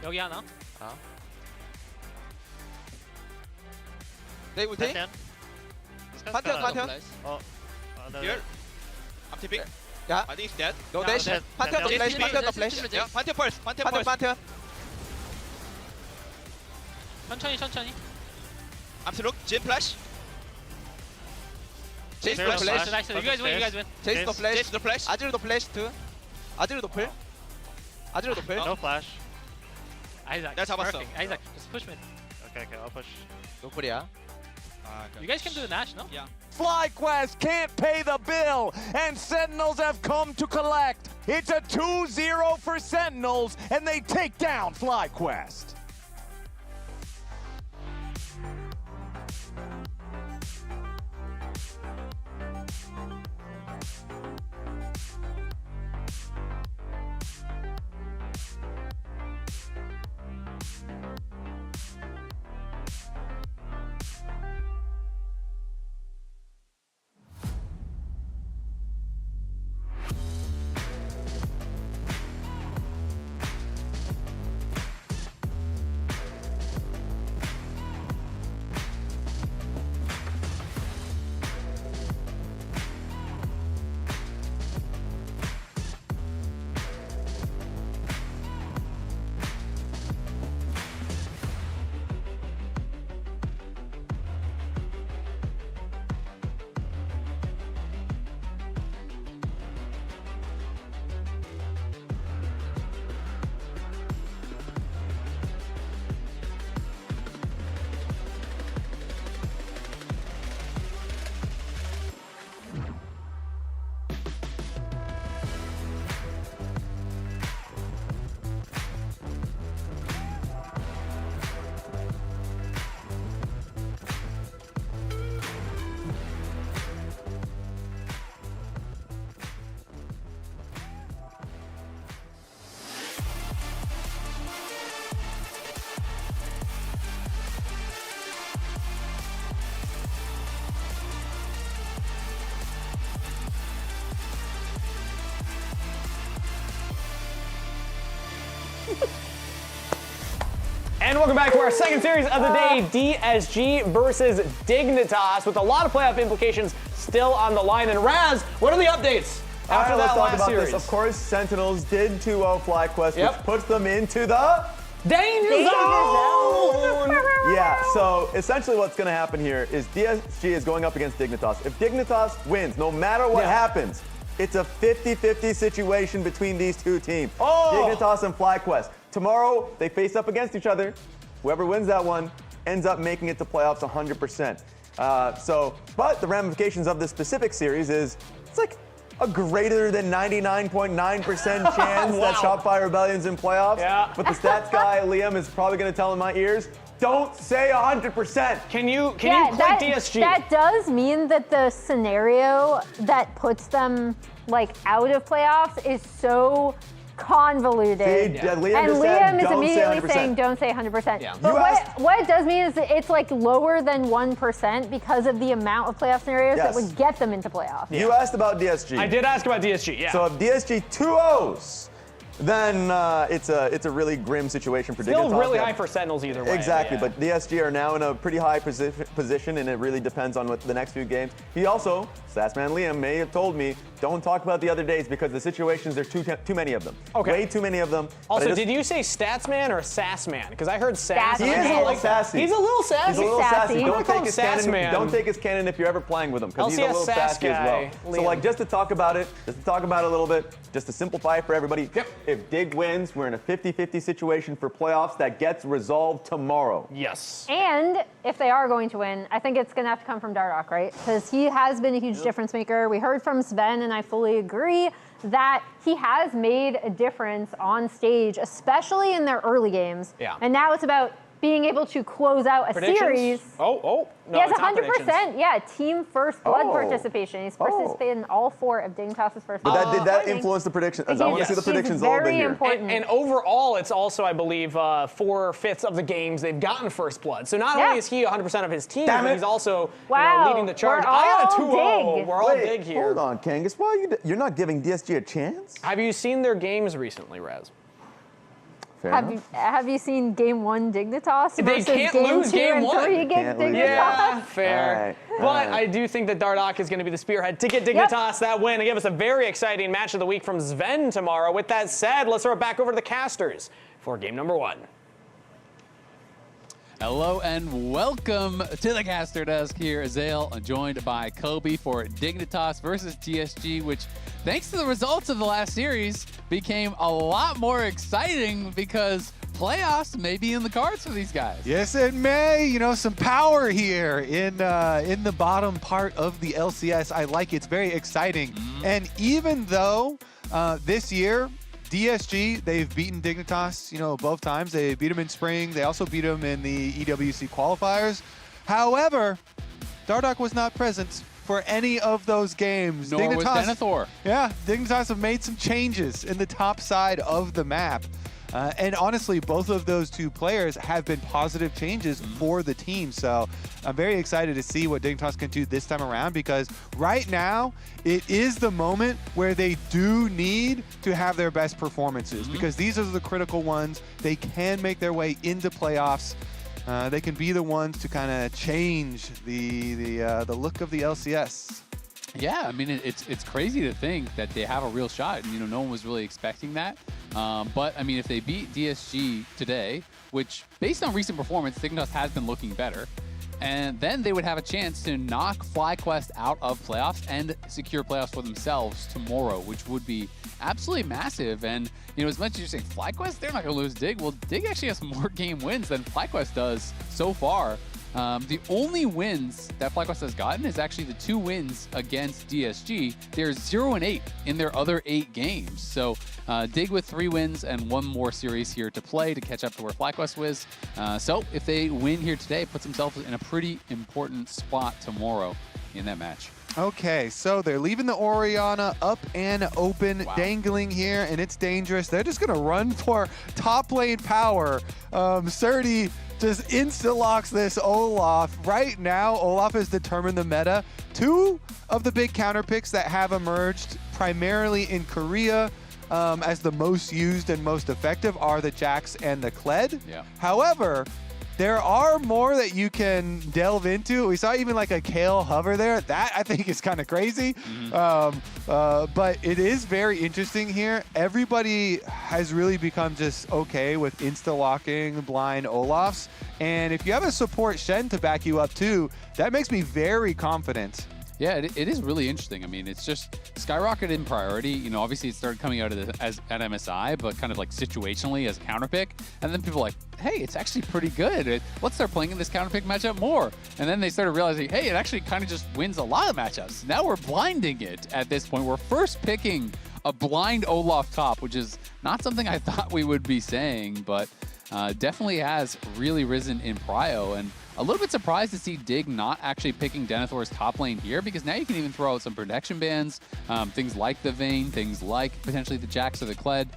여기 하나. They ulti. Pantheon. Here. I'm tipping. Yeah. I think he's dead. Go dash. Pantheon to flash. Pantheon to flash. Yeah. Pantheon first. Pantheon. 천천히. I'm to look. Jin flash. Chase Nice, the flash. nice. You guys win. Chase the flash. Chase the flash. 아지르 도 flash too. 아지르 도플. 아지르 도플. No flash. Isaac. 내가 잡았어. Perfect. Isaac, just push mid. Okay, I'll push. 노플이야. You guys can do the Nash, no? Yeah. FlyQuest can't pay the bill, and Sentinels have come to collect. It's a 2-0 for Sentinels, and they take down FlyQuest. And welcome back to our second series of the day, DSG versus Dignitas, with a lot of playoff implications still on the line. And Raz, what are the updates after let's that talk last about series? this. Of course, Sentinels did 2-0 FlyQuest, which puts them into the Danger Zone! Yeah, so essentially what's going to happen here is DSG is going up against Dignitas. If Dignitas wins, no matter what happens, it's a 50-50 situation between these two teams. Dignitas and FlyQuest. Tomorrow, they face up against each other. Whoever wins that one ends up making it to playoffs 100%. But the ramifications of this specific series is, it's like a greater than 99.9% chance that Shopify Rebellion's in playoffs. Yeah. But the stats guy, Liam, is probably going to tell in my ears, don't say 100%. Can you click DSG? That does mean that the scenario that puts them like out of playoffs is so convoluted. Liam is immediately saying don't say 100%. Yeah. But what it does mean is that it's like lower than 1% because of the amount of playoff scenarios that would get them into playoffs. You asked about DSG. I did ask about DSG, yeah. So if DSG 2-0s, then it's a really grim situation for Dignitas. Still really high for Sentinels either way. Exactly, but DSG are now in a pretty high position, and it really depends on what the next few games. He also, Sassman Liam, may have told me, don't talk about the other days because the situations, there's too many of them. Okay. Way too many of them. Also, did you say Statsman or Sassman? Because I heard Sass. He is a little sassy. He's a little sassy. He's a little sassy. Don't take his cannon if you're ever playing with him, because he's a little sassy as well. So like, just to talk about it a little bit, just to simplify it for everybody. Yep. If Dig wins, we're in a 50-50 situation for playoffs that gets resolved tomorrow. Yes. And if they are going to win, I think it's going to have to come from Dardoch, right? Because he has been a huge difference maker. We heard from Sven, and I fully agree that he has made a difference on stage, especially in their early games. Yeah. And now it's about being able to close out a series. No, he has 100%, team first blood participation. He's participated in all 4 of Dignitas' first blood. But did that influence the predictions? I want to see the predictions a little bit here. And overall, it's also, I believe, 4/5 of the games they've gotten first blood. So not only is he 100% of his team, but he's also leading the charge. I got a 2-0. We're all Dig here. Hold on, Kangas. Why you're not giving DSG a chance? Have you seen their games recently, Rez? Have you seen Game 1 Dignitas versus They can't lose Game 1 and 3 Dignitas? Yeah, fair. But I do think that Dardoch is going to be the spearhead to get Dignitas that win and give us a very exciting match of the week from Sven tomorrow. With that said, let's throw it back over to the casters for game number 1. Hello and welcome to the caster desk here. Azale joined by Kobe for Dignitas versus DSG, which, thanks to the results of the last series, became a lot more exciting because playoffs may be in the cards for these guys. Yes, it may. You know, some power here in the bottom part of the LCS. I like it. It's very exciting. And even though this year, DSG, they've beaten Dignitas, both times. They beat them in spring. They also beat them in the EWC qualifiers. However, Dardoch was not present for any of those games. Nor was Denethor. Yeah, Dignitas have made some changes in the top side of the map. And honestly, both of those two players have been positive changes for the team. So I'm very excited to see what Dignitas can do this time around, because right now it is the moment where they do need to have their best performances, because these are the critical ones. They can make their way into playoffs. They can be the ones to kind of change the look of the LCS. Yeah, I mean, it's crazy to think that they have a real shot. No one was really expecting that. But, I mean, if they beat DSG today, which, based on recent performance, Dignitas has been looking better, and then they would have a chance to knock FlyQuest out of playoffs and secure playoffs for themselves tomorrow, which would be absolutely massive. And, as much as you're saying FlyQuest, they're not going to lose Dig. Well, Dig actually has more game wins than FlyQuest does so far. The only wins that FlyQuest has gotten is actually the 2 wins against DSG. They're 0-8 in their other 8 games. So Dig with 3 wins and 1 more series here to play to catch up to where FlyQuest was. So if they win here today, it puts themselves in a pretty important spot tomorrow in that match. Okay, so they're leaving the Orianna up and open, dangling here, and it's dangerous. They're just going to run for top lane power. Surdy just insta-locks this Olaf. Right now, Olaf has determined the meta. 2 of the big counter picks that have emerged, primarily in Korea, as the most used and most effective are the Jax and the Kled. Yeah. However, there are more that you can delve into. We saw even like a Kale hover there. That I think is kind of crazy. But it is very interesting here. Everybody has really become just okay with insta-locking blind Olafs. And if you have a support Shen to back you up too, that makes me very confident. Yeah, it is really interesting. I mean, it's just skyrocketed in priority. You know, obviously it started coming out of as at MSI, but kind of like situationally as a counter pick. And then people are like, hey, it's actually pretty good. Let's start playing in this counter pick matchup more. And then they started realizing, hey, it actually kind of just wins a lot of matchups. Now we're blinding it at this point. We're first picking a blind Olaf top, which is not something I thought we would be saying, but definitely has really risen in prio. And a little bit surprised to see Dig not actually picking Denethor's top lane here, because now you can even throw out some protection bans, things like the Vayne, things like potentially the Jax or the Kled.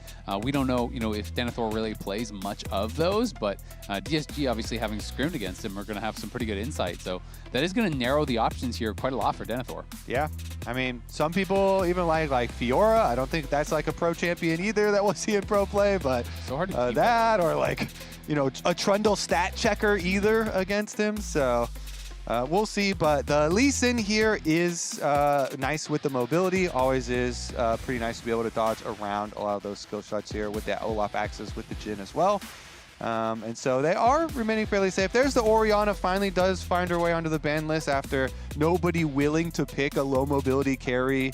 We don't know, if Denethor really plays much of those, but DSG obviously having scrimmed against him are going to have some pretty good insight. So that is going to narrow the options here quite a lot for Denethor. Yeah, I mean, some people even like Fiora. I don't think that's like a pro champion either that we'll see in pro play, but so hard to that or like, a Trundle stat checker either against him. So we'll see. But the Lee Sin here is nice with the mobility. Always is pretty nice to be able to dodge around a lot of those skill shots here with that Olaf access with the Jhin as well. And so they are remaining fairly safe. There's the Orianna, finally does find her way onto the ban list after nobody willing to pick a low mobility carry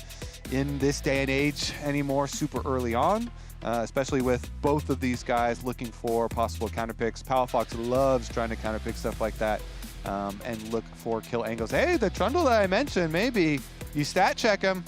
in this day and age anymore super early on. Especially with both of these guys looking for possible counter picks. Palafox loves trying to counter pick stuff like that and look for kill angles. Hey, the Trundle that I mentioned, maybe you stat check him.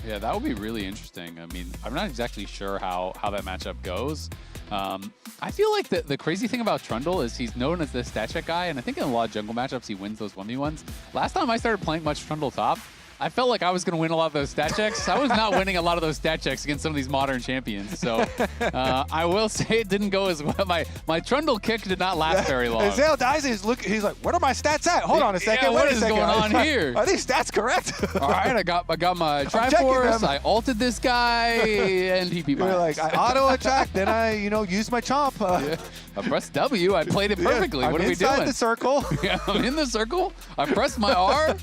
Yeah, that would be really interesting. I mean, I'm not exactly sure how that matchup goes. I feel like the crazy thing about Trundle is he's known as the stat check guy, and I think in a lot of jungle matchups he wins those 1v1s. Last time I started playing much Trundle top, I felt like I was going to win a lot of those stat checks. I was not winning a lot of those stat checks against some of these modern champions. So I will say it didn't go as well. My Trundle kick did not last very long. Zale dies. He's like, what are my stats at? Hold on a second. Yeah, what is going on here? Are these stats correct? All right, I got my Triforce. I ulted this guy, and he beat my ass. Like, I auto attack, then I use my chomp. Yeah. I pressed W. I played it perfectly. Yeah, what are we doing? I'm inside the circle. Yeah, I'm in the circle. I pressed my R.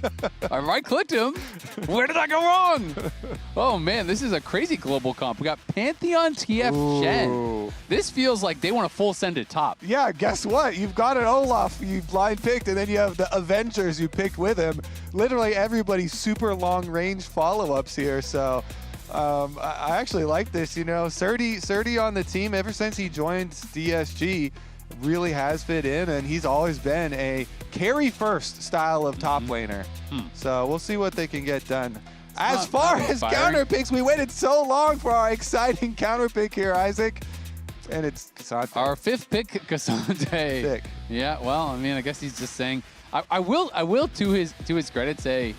I right-clicked him. Where did I go wrong? Oh, man, this is a crazy global comp. We got Pantheon TF Shen. This feels like they want to full send it top. Yeah, guess what? You've got an Olaf you blind picked, and then you have the Avengers you picked with him. Literally everybody's super long-range follow-ups here, so... I actually like this, Surdy on the team ever since he joined DSG really has fit in, and he's always been a carry-first style of top laner. So we'll see what they can get done. As far as counter picks, we waited so long for our exciting counter pick here, Isaac. And it's Cassante. Our fifth pick, Cassante. Yeah, well, I mean, I guess he's just saying. I will to his credit say,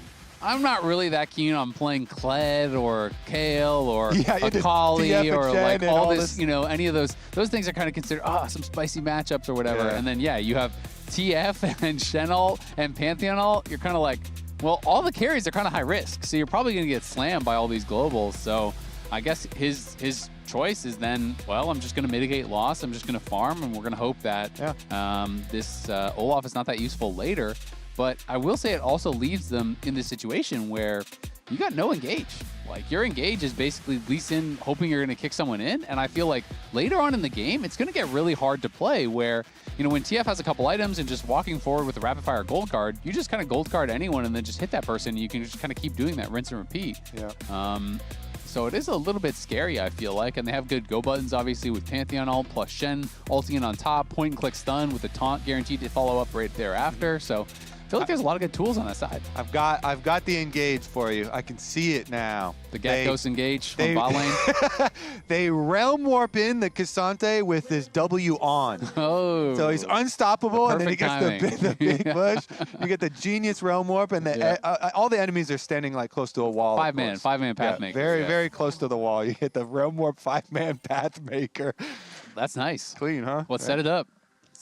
I'm not really that keen on playing Kled or Kale or Akali or like all this, any of those. Those things are kind of considered, some spicy matchups or whatever. Yeah. And then, you have TF and Shen ult and Pantheon ult. You're kind of like, well, all the carries are kind of high risk. So you're probably going to get slammed by all these globals. So I guess his choice is then, well, I'm just going to mitigate loss. I'm just going to farm, and we're going to hope that this Olaf is not that useful later. But I will say it also leaves them in this situation where you got no engage. Like, your engage is basically Lee Sin hoping you're going to kick someone in. And I feel like later on in the game, it's going to get really hard to play where, when TF has a couple items and just walking forward with a rapid fire gold card, you just kind of gold card anyone and then just hit that person. And you can just kind of keep doing that rinse and repeat. Yeah. So it is a little bit scary, I feel like. And they have good go buttons, obviously, with Pantheon ult plus Shen ulting in on top, point and click stun with the taunt guaranteed to follow up right thereafter. So I feel like there's a lot of good tools on that side. I've got the engage for you. I can see it now. The Gat engage from bot lane. They realm warp in the Cassante with this W on. Oh. So he's unstoppable, and then he gets timing. the big push. You get the genius realm warp, and all the enemies are standing like close to a wall. Five man path maker. Very close to the wall. You hit the realm warp 5-man path maker. That's nice. Clean, huh? Well, set it up.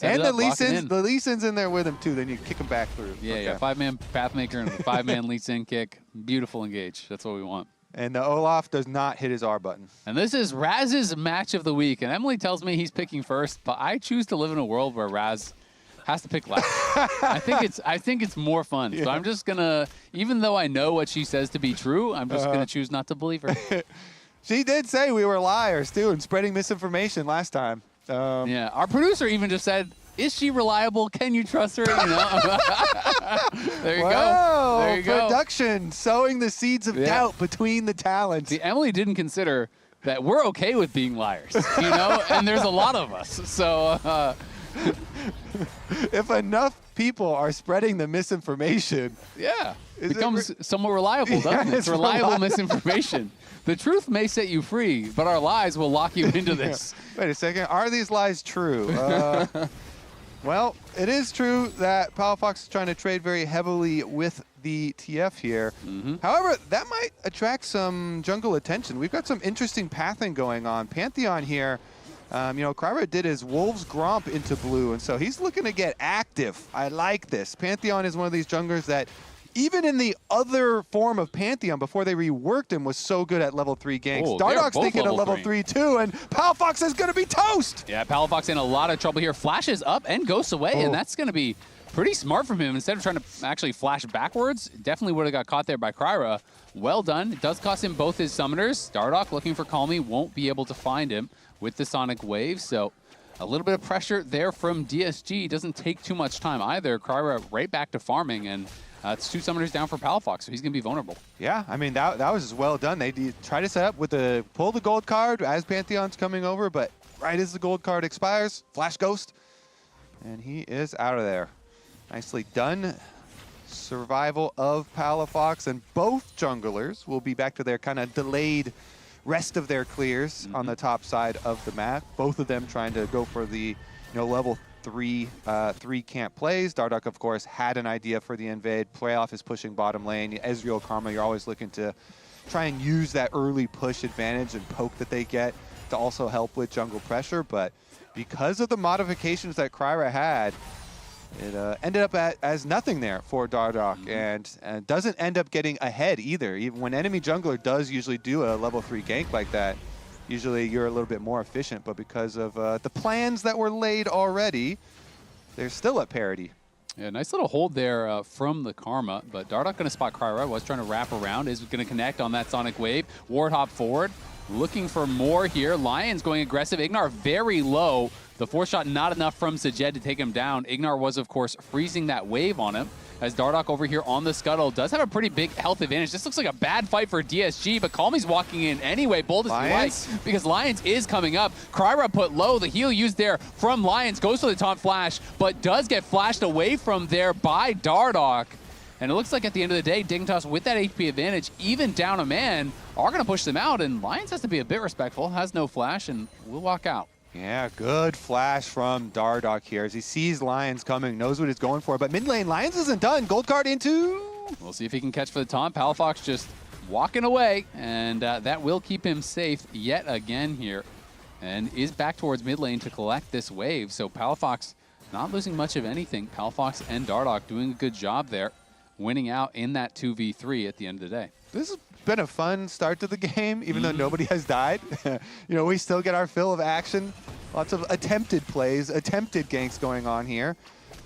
And the Lee Sin's in there with him too. Then you kick him back through. Yeah, 5-man Pathmaker and a 5-man Lee Sin kick. Beautiful engage. That's what we want. And the Olaf does not hit his R button. And this is Raz's match of the week. And Emily tells me he's picking first, but I choose to live in a world where Raz has to pick last. I think it's more fun. So I'm just gonna, even though I know what she says to be true, I'm just gonna choose not to believe her. She did say we were liars too and spreading misinformation last time. Yeah, our producer even just said, "Is she reliable? Can you trust her?" You know. There you go. There you go. Production sowing the seeds of doubt between the talents. See, Emily didn't consider that we're okay with being liars, you know, and there's a lot of us. So if enough people are spreading the misinformation, it becomes somewhat reliable, doesn't it? It's reliable misinformation. The truth may set you free, but our lies will lock you into this. Wait a second. Are these lies true? Well, it is true that Palafox is trying to trade very heavily with the TF here. However, that might attract some jungle attention. We've got some interesting pathing going on. Pantheon here, you know, Kryra did his Wolves Gromp into blue, and so he's looking to get active. I like this. Pantheon is one of these junglers that even in the other form of Pantheon, before they reworked him, was so good at level 3 ganks. Oh, Dardoch's thinking of level 3 too, and Palafox is going to be toast! Yeah, Palafox in a lot of trouble here. Flashes up and goes away, and that's going to be pretty smart from him. Instead of trying to actually flash backwards, definitely would have got caught there by Kryra. Well done. It does cost him both his summoners. Dardoch looking for Calmy, won't be able to find him with the Sonic Wave, so a little bit of pressure there from DSG. Doesn't take too much time either. Kryra right back to farming, and it's 2 summoners down for Palafox, so he's going to be vulnerable. Yeah, I mean, that was well done. They try to set up with pull the gold card as Pantheon's coming over, but right as the gold card expires, Flash Ghost, and he is out of there. Nicely done. Survival of Palafox, and both junglers will be back to their kind of delayed rest of their clears on the top side of the map. Both of them trying to go for the level 3 camp plays. Dardoch, of course, had an idea for the invade. Playoff is pushing bottom lane. Ezreal, Karma, you're always looking to try and use that early push advantage and poke that they get to also help with jungle pressure. But because of the modifications that Kryra had, it ended up as nothing there for Dardoch, and doesn't end up getting ahead either. Even when enemy jungler does usually do a level 3 gank like that, usually you're a little bit more efficient, but because of the plans that were laid already, they're still at parity. Yeah, nice little hold there from the Karma, but Dardoch going to spot Kryra, was trying to wrap around, is going to connect on that Sonic Wave. Ward hop forward, looking for more here. Lions going aggressive, Ignar very low. The 4-shot not enough from Sajed to take him down. Ignar was, of course, freezing that wave on him. As Dardoch over here on the scuttle does have a pretty big health advantage. This looks like a bad fight for DSG, but Calmy's walking in anyway, bold as he likes, because Lions is coming up. Kryra put low, the heal used there from Lions, goes for the taunt flash, but does get flashed away from there by Dardoch. And it looks like at the end of the day, Dignitas with that HP advantage, even down a man, are going to push them out, and Lions has to be a bit respectful, has no flash, and will walk out. Yeah, good flash from Dardoch here as he sees Lions coming, knows what he's going for. But mid lane, Lions isn't done. Gold card into... We'll see if he can catch for the taunt. Palafox just walking away, and that will keep him safe yet again here. And is back towards mid lane to collect this wave. So Palafox not losing much of anything. Palafox and Dardoch doing a good job there, winning out in that 2v3 at the end of the day. This has been a fun start to the game, even though nobody has died. We still get our fill of action. Lots of attempted plays, attempted ganks going on here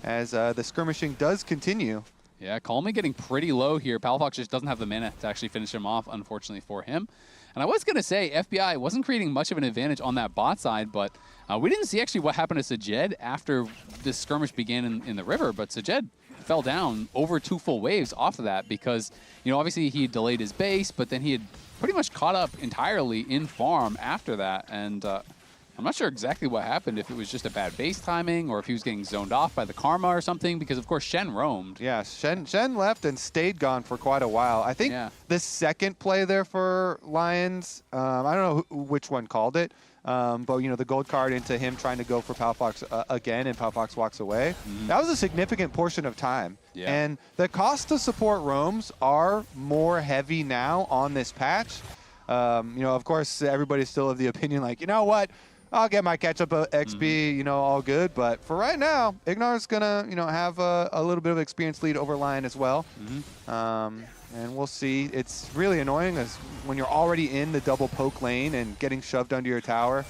as the skirmishing does continue. Yeah, Calmy getting pretty low here. Palafox just doesn't have the mana to actually finish him off, unfortunately for him. And I was going to say, FBI wasn't creating much of an advantage on that bot side, but we didn't see actually what happened to Sajed after this skirmish began in the river, but Sajed fell down over 2 full waves off of that because, obviously he delayed his base, but then he had pretty much caught up entirely in farm after that. And I'm not sure exactly what happened, if it was just a bad base timing or if he was getting zoned off by the Karma or something, because of course Shen roamed. Yeah, Shen left and stayed gone for quite a while. I think the second play there for Lions, I don't know which one called it, but the gold card into him trying to go for Palafox again, and Palafox walks away. That was a significant portion of time. Yeah. And the cost to support roams are more heavy now on this patch. Of course, everybody's still of the opinion like, you know what? I'll get my catch-up XP, you know, all good. But for right now, Ignar's going to, you know, have a little bit of experience lead over Lion as well. And we'll see. It's really annoying as when you're already in the double poke lane and getting shoved under your tower.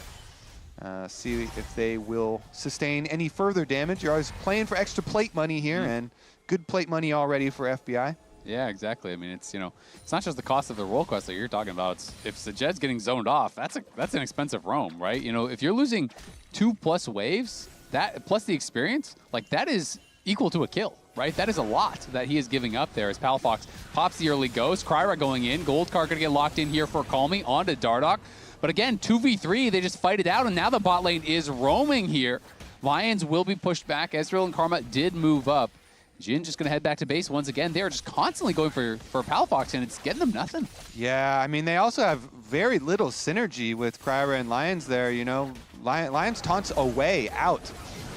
See if they will sustain any further damage. You're always playing for extra plate money here, and good plate money already for FBI. Yeah, exactly. I mean, it's, you know, it's not just the cost of the roll quest that you're talking about. It's, if Sajed's getting zoned off, that's an expensive roam, right? You know, if you're losing 2+ waves, that plus the experience, like that is equal to a kill, right? That is a lot that he is giving up there as Palafox pops the early ghost. Kryra going in. Goldcar going to get locked in here for Call Me onto Dardoch. But again, 2v3, they just fight it out, and now the bot lane is roaming here. Lions will be pushed back. Ezreal and Karma did move up. Jin just going to head back to base once again. They're just constantly going for Palafox, and it's getting them nothing. Yeah, I mean, they also have very little synergy with Kryra and Lions there, you know. Lions taunts away out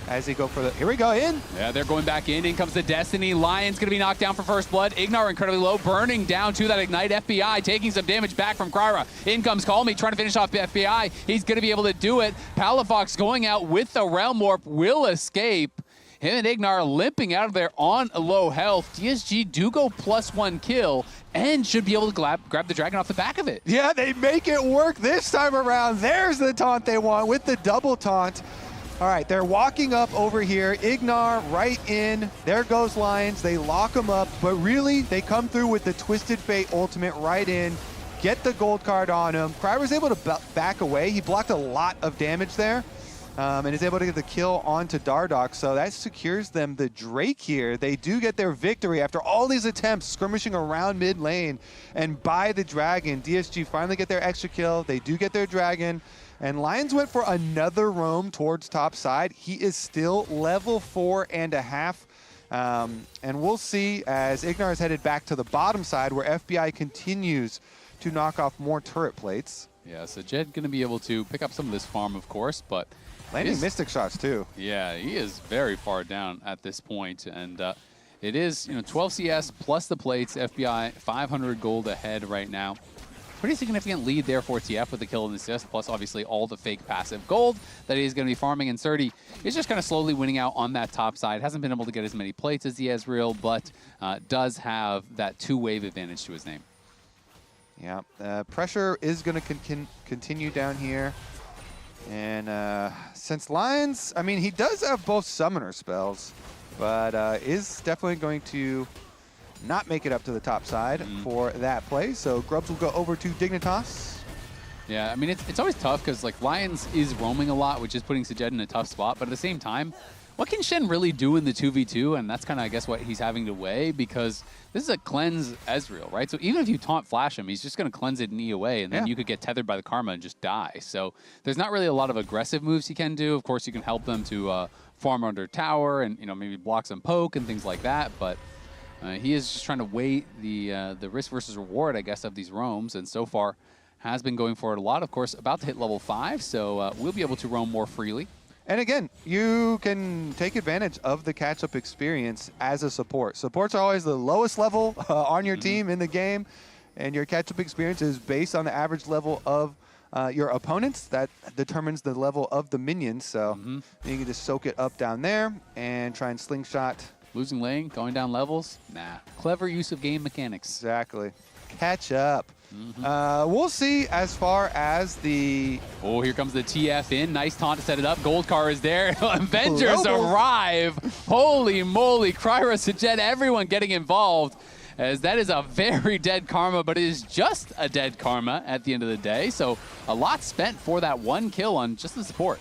as they go for the... Here we go, in. Yeah, they're going back in. In comes the Destiny. Lion's going to be knocked down for first blood. Ignar incredibly low, burning down to that Ignite. FBI taking some damage back from Kryra. In comes Call Me, trying to finish off FBI. He's going to be able to do it. Palafox going out with the Realm Warp will escape. Him and Ignar limping out of there on low health. DSG do go +1 kill and should be able to grab the dragon off the back of it. Yeah, they make it work this time around. There's the taunt they want with the double taunt. All right, they're walking up over here. Ignar right in. There goes Lions. They lock him up, but really they come through with the Twisted Fate ultimate right in. Get the gold card on him. Kryra was able to back away. He blocked a lot of damage there. And is able to get the kill onto Dardoch, so that secures them the Drake here. They do get their victory after all these attempts skirmishing around mid lane and buy the dragon. DSG finally get their extra kill. They do get their dragon, and Lions went for another roam towards top side. He is still level 4.5. And we'll see as Ignar is headed back to the bottom side where FBI continues to knock off more turret plates. Yeah, so Jed going to be able to pick up some of this farm, of course, but landing Mystic shots too. Yeah, he is very far down at this point, and it is, you know, 12 CS plus the plates. FBI 500 gold ahead right now. Pretty significant lead there for TF with the kill and assist, plus obviously all the fake passive gold that he's going to be farming. And Surdy is just kind of slowly winning out on that top side. Hasn't been able to get as many plates as the Ezreal, but does have that 2-wave advantage to his name. Yeah, pressure is going to continue down here. And since Lions, I mean, he does have both summoner spells, but is definitely going to not make it up to the top side for that play. So Grubs will go over to Dignitas. Yeah, I mean, it's always tough because, like, Lions is roaming a lot, which is putting Sajed in a tough spot. But at the same time, what can Shen really do in the 2v2? And that's kind of, I guess, what he's having to weigh, because this is a cleanse Ezreal, right? So even if you taunt flash him, he's just going to cleanse it and E away, and then you could get tethered by the Karma and just die. So there's not really a lot of aggressive moves he can do. Of course, you can help them to farm under tower and, you know, maybe block some poke and things like that. But he is just trying to weigh the risk versus reward, I guess, of these roams. And so far has been going for it a lot. Of course, about to hit level 5, so we'll be able to roam more freely. And again, you can take advantage of the catch-up experience as a support. Supports are always the lowest level on your team in the game, and your catch-up experience is based on the average level of your opponents. That determines the level of the minions, so you can just soak it up down there and try and slingshot. Losing lane, going down levels? Nah. Clever use of game mechanics. Exactly. Catch up. We'll see as far as the... Oh, here comes the TF in. Nice taunt to set it up. Goldcar is there. Avengers arrive. Holy moly. Kryra, Sajed, everyone getting involved, as that is a very dead Karma, but it is just a dead Karma at the end of the day. So a lot spent for that one kill on just the support.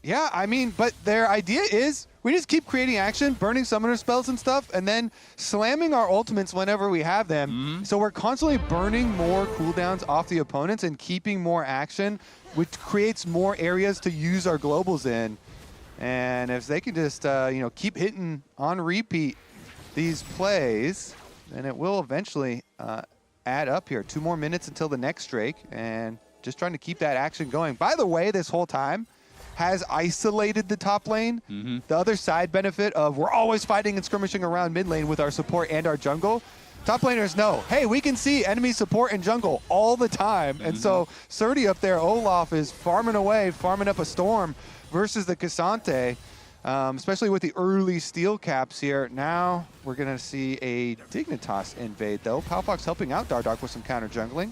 Yeah, I mean, but their idea is we just keep creating action, burning summoner spells and stuff, and then slamming our ultimates whenever we have them. So we're constantly burning more cooldowns off the opponents and keeping more action, which creates more areas to use our globals in. And if they can just, you know, keep hitting on repeat these plays, then it will eventually add up here. 2 more minutes until the next Drake, and just trying to keep that action going. By the way, this whole time, has isolated the top lane. The other side benefit of we're always fighting and skirmishing around mid lane with our support and our jungle. top laners know, hey, we can see enemy support in jungle all the time. And so Surdy up there, Olaf is farming away, farming up a storm versus the Cassante, especially with the early steel caps here. Now we're going to see a Dignitas invade, though. Palfox helping out Dardoch with some counter jungling.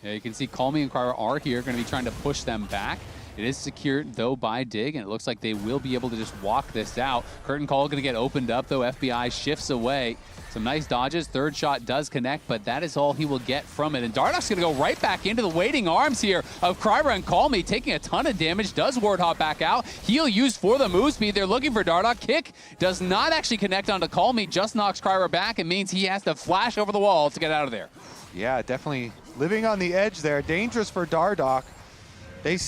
Yeah, you can see Call Me and Kryra are here, going to be trying to push them back. It is secured, though, by Dig, and it looks like they will be able to just walk this out. Curtain Call going to get opened up, though. FBI shifts away. Some nice dodges. Third shot does connect, but that is all he will get from it. And Dardoch's going to go right back into the waiting arms here of Kryra and Call Me, taking a ton of damage. Does ward hop back out. Heal used for the move speed. They're looking for Dardoch. Kick does not actually connect onto Call Me, just knocks Kryra back. It means he has to flash over the wall to get out of there. Yeah, definitely living on the edge there. Dangerous for Dardoch. They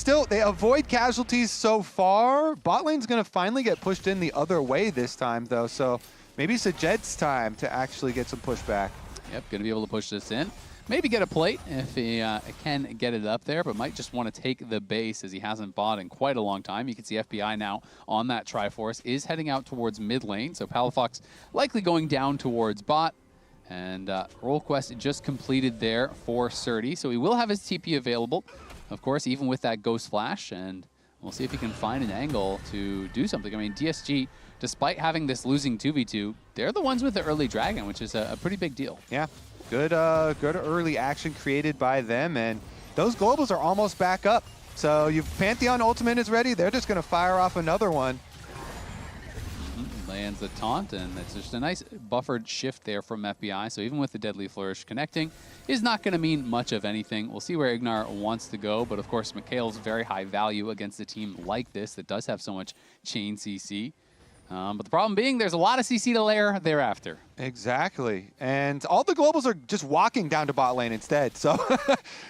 avoid casualties so far. Bot lane's going to finally get pushed in the other way this time, though. So maybe Sajed's time to actually get some pushback. Yep, going to be able to push this in. Maybe get a plate if he can get it up there, but might just want to take the base as he hasn't bought in quite a long time. You can see FBI now on that Triforce is heading out towards mid lane. So Palafox likely going down towards bot. And role quest just completed there for Surdy. So he will have his TP available, of course, even with that Ghost Flash. And we'll see if he can find an angle to do something. I mean, DSG, despite having this losing 2v2, they're the ones with the early Dragon, which is a pretty big deal. Yeah, good early action created by them. And those globals are almost back up. So Pantheon Ultimate is ready. They're just going to fire off another one. Lands a taunt, and it's just a nice buffered shift there from FBI. So even with the Deadly Flourish connecting, is not going to mean much of anything. We'll see where Ignar wants to go, but of course, Mikhail's very high value against a team like this that does have so much chain CC. But the problem being, there's a lot of CC to layer thereafter. Exactly. And all the globals are just walking down to bot lane instead. So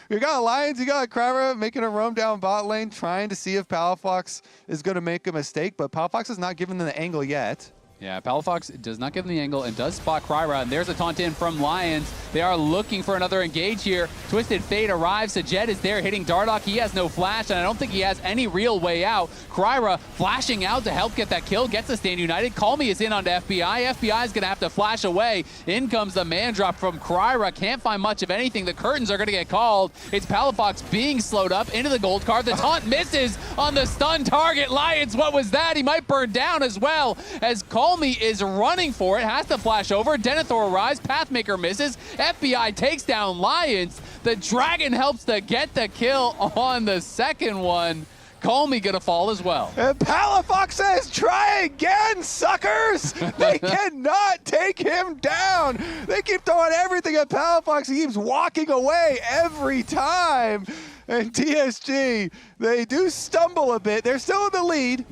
you got Alliance, you got Kryra making a roam down bot lane, trying to see if Palafox is going to make a mistake, but Palafox is not giving them the angle yet. Yeah, Palafox does not give them the angle and does spot Kryra, and there's a taunt in from Lions. They are looking for another engage here. Twisted Fate arrives. Sajed is there hitting Dardoch. He has no flash, and I don't think he has any real way out. Kryra flashing out to help get that kill, gets a stand united. Call Me is in onto FBI. FBI is going to have to flash away. In comes the man drop from Kryra. Can't find much of anything. The curtains are going to get called. It's Palafox being slowed up into the gold card. The taunt misses on the stun target. Lions, what was that? He might burn down as well as Call Me is running for it, has to flash over. Denethor arrives, Pathmaker misses. FBI takes down Lions. The Dragon helps to get the kill on the second one. Call Me gonna fall as well. And Palafox says, try again, suckers! They cannot take him down! They keep throwing everything at Palafox. He keeps walking away every time. And DSG, they do stumble a bit. They're still in the lead.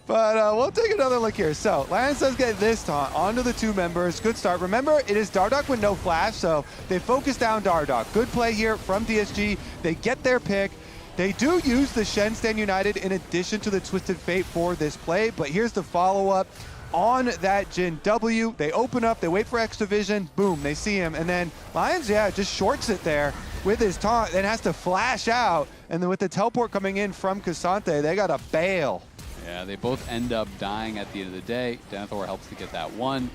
But we'll take another look here. So Lions does get this taunt onto the two members. Good start. Remember, it is Dardoch with no flash, so they focus down Dardoch. Good play here from DSG. They get their pick. They do use the Shen Stand United in addition to the Twisted Fate for this play, but here's the follow-up on that Jhin W. They open up, they wait for extra vision, boom, they see him, and then Lions, yeah, just shorts it there with his taunt, then has to flash out, and then with the teleport coming in from Cassante, they got to bail. Yeah, they both end up dying at the end of the day. Denethor helps to get that one.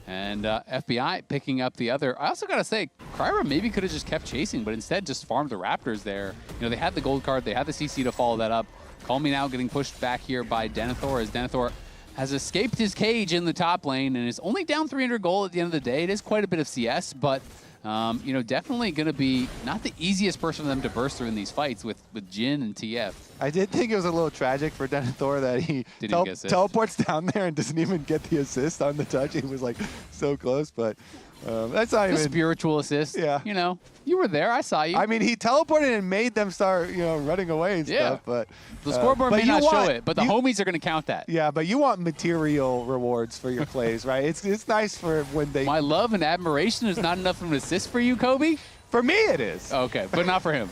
And FBI picking up the other. I also got to say, Kryra maybe could have just kept chasing, but instead just farmed the Raptors there. You know, they had the gold card, they had the CC to follow that up. Call Me now getting pushed back here by Denethor as Denethor has escaped his cage in the top lane and is only down 300 gold at the end of the day. It is quite a bit of CS, but you know, definitely going to be not the easiest person for them to burst through in these fights with Jhin and TF. I did think it was a little tragic for Denethor that he teleports down there and doesn't even get the assist on the touch. He was like so close, but that's not even... spiritual assist. Yeah. You know, you were there. I saw you. I mean, he teleported and made them start, you know, running away and stuff, but... The scoreboard may not show it, but the homies are going to count that. Yeah, but you want material rewards for your plays, right? It's nice for when they... My love and admiration is not enough of an assist for you, Kobe? For me, it is. Okay, but not for him.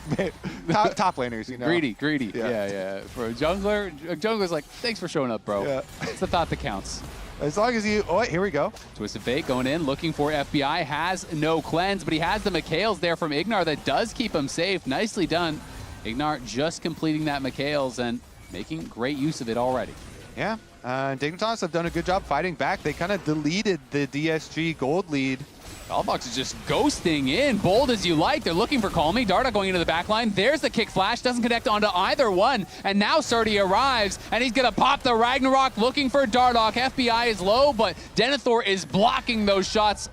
top laners, you know. Greedy. Yeah. For a jungler's like, thanks for showing up, bro. Yeah. It's the thought that counts. As long as you... Oh, here we go. Twisted Fate going in, looking for FBI. Has no cleanse, but he has the Mikhails there from Ignar that does keep him safe. Nicely done. Ignar just completing that Mikhails and making great use of it already. Yeah. Dignitas have done a good job fighting back. They kind of deleted the DSG gold lead Palafox is just ghosting in, bold as you like. They're looking for Call Me. Darda going into the back line. There's the kick flash, doesn't connect onto either one. And now Surdy arrives, and he's gonna pop the Ragnarok looking for Dardoch. FBI is low, but Denethor is blocking those shots.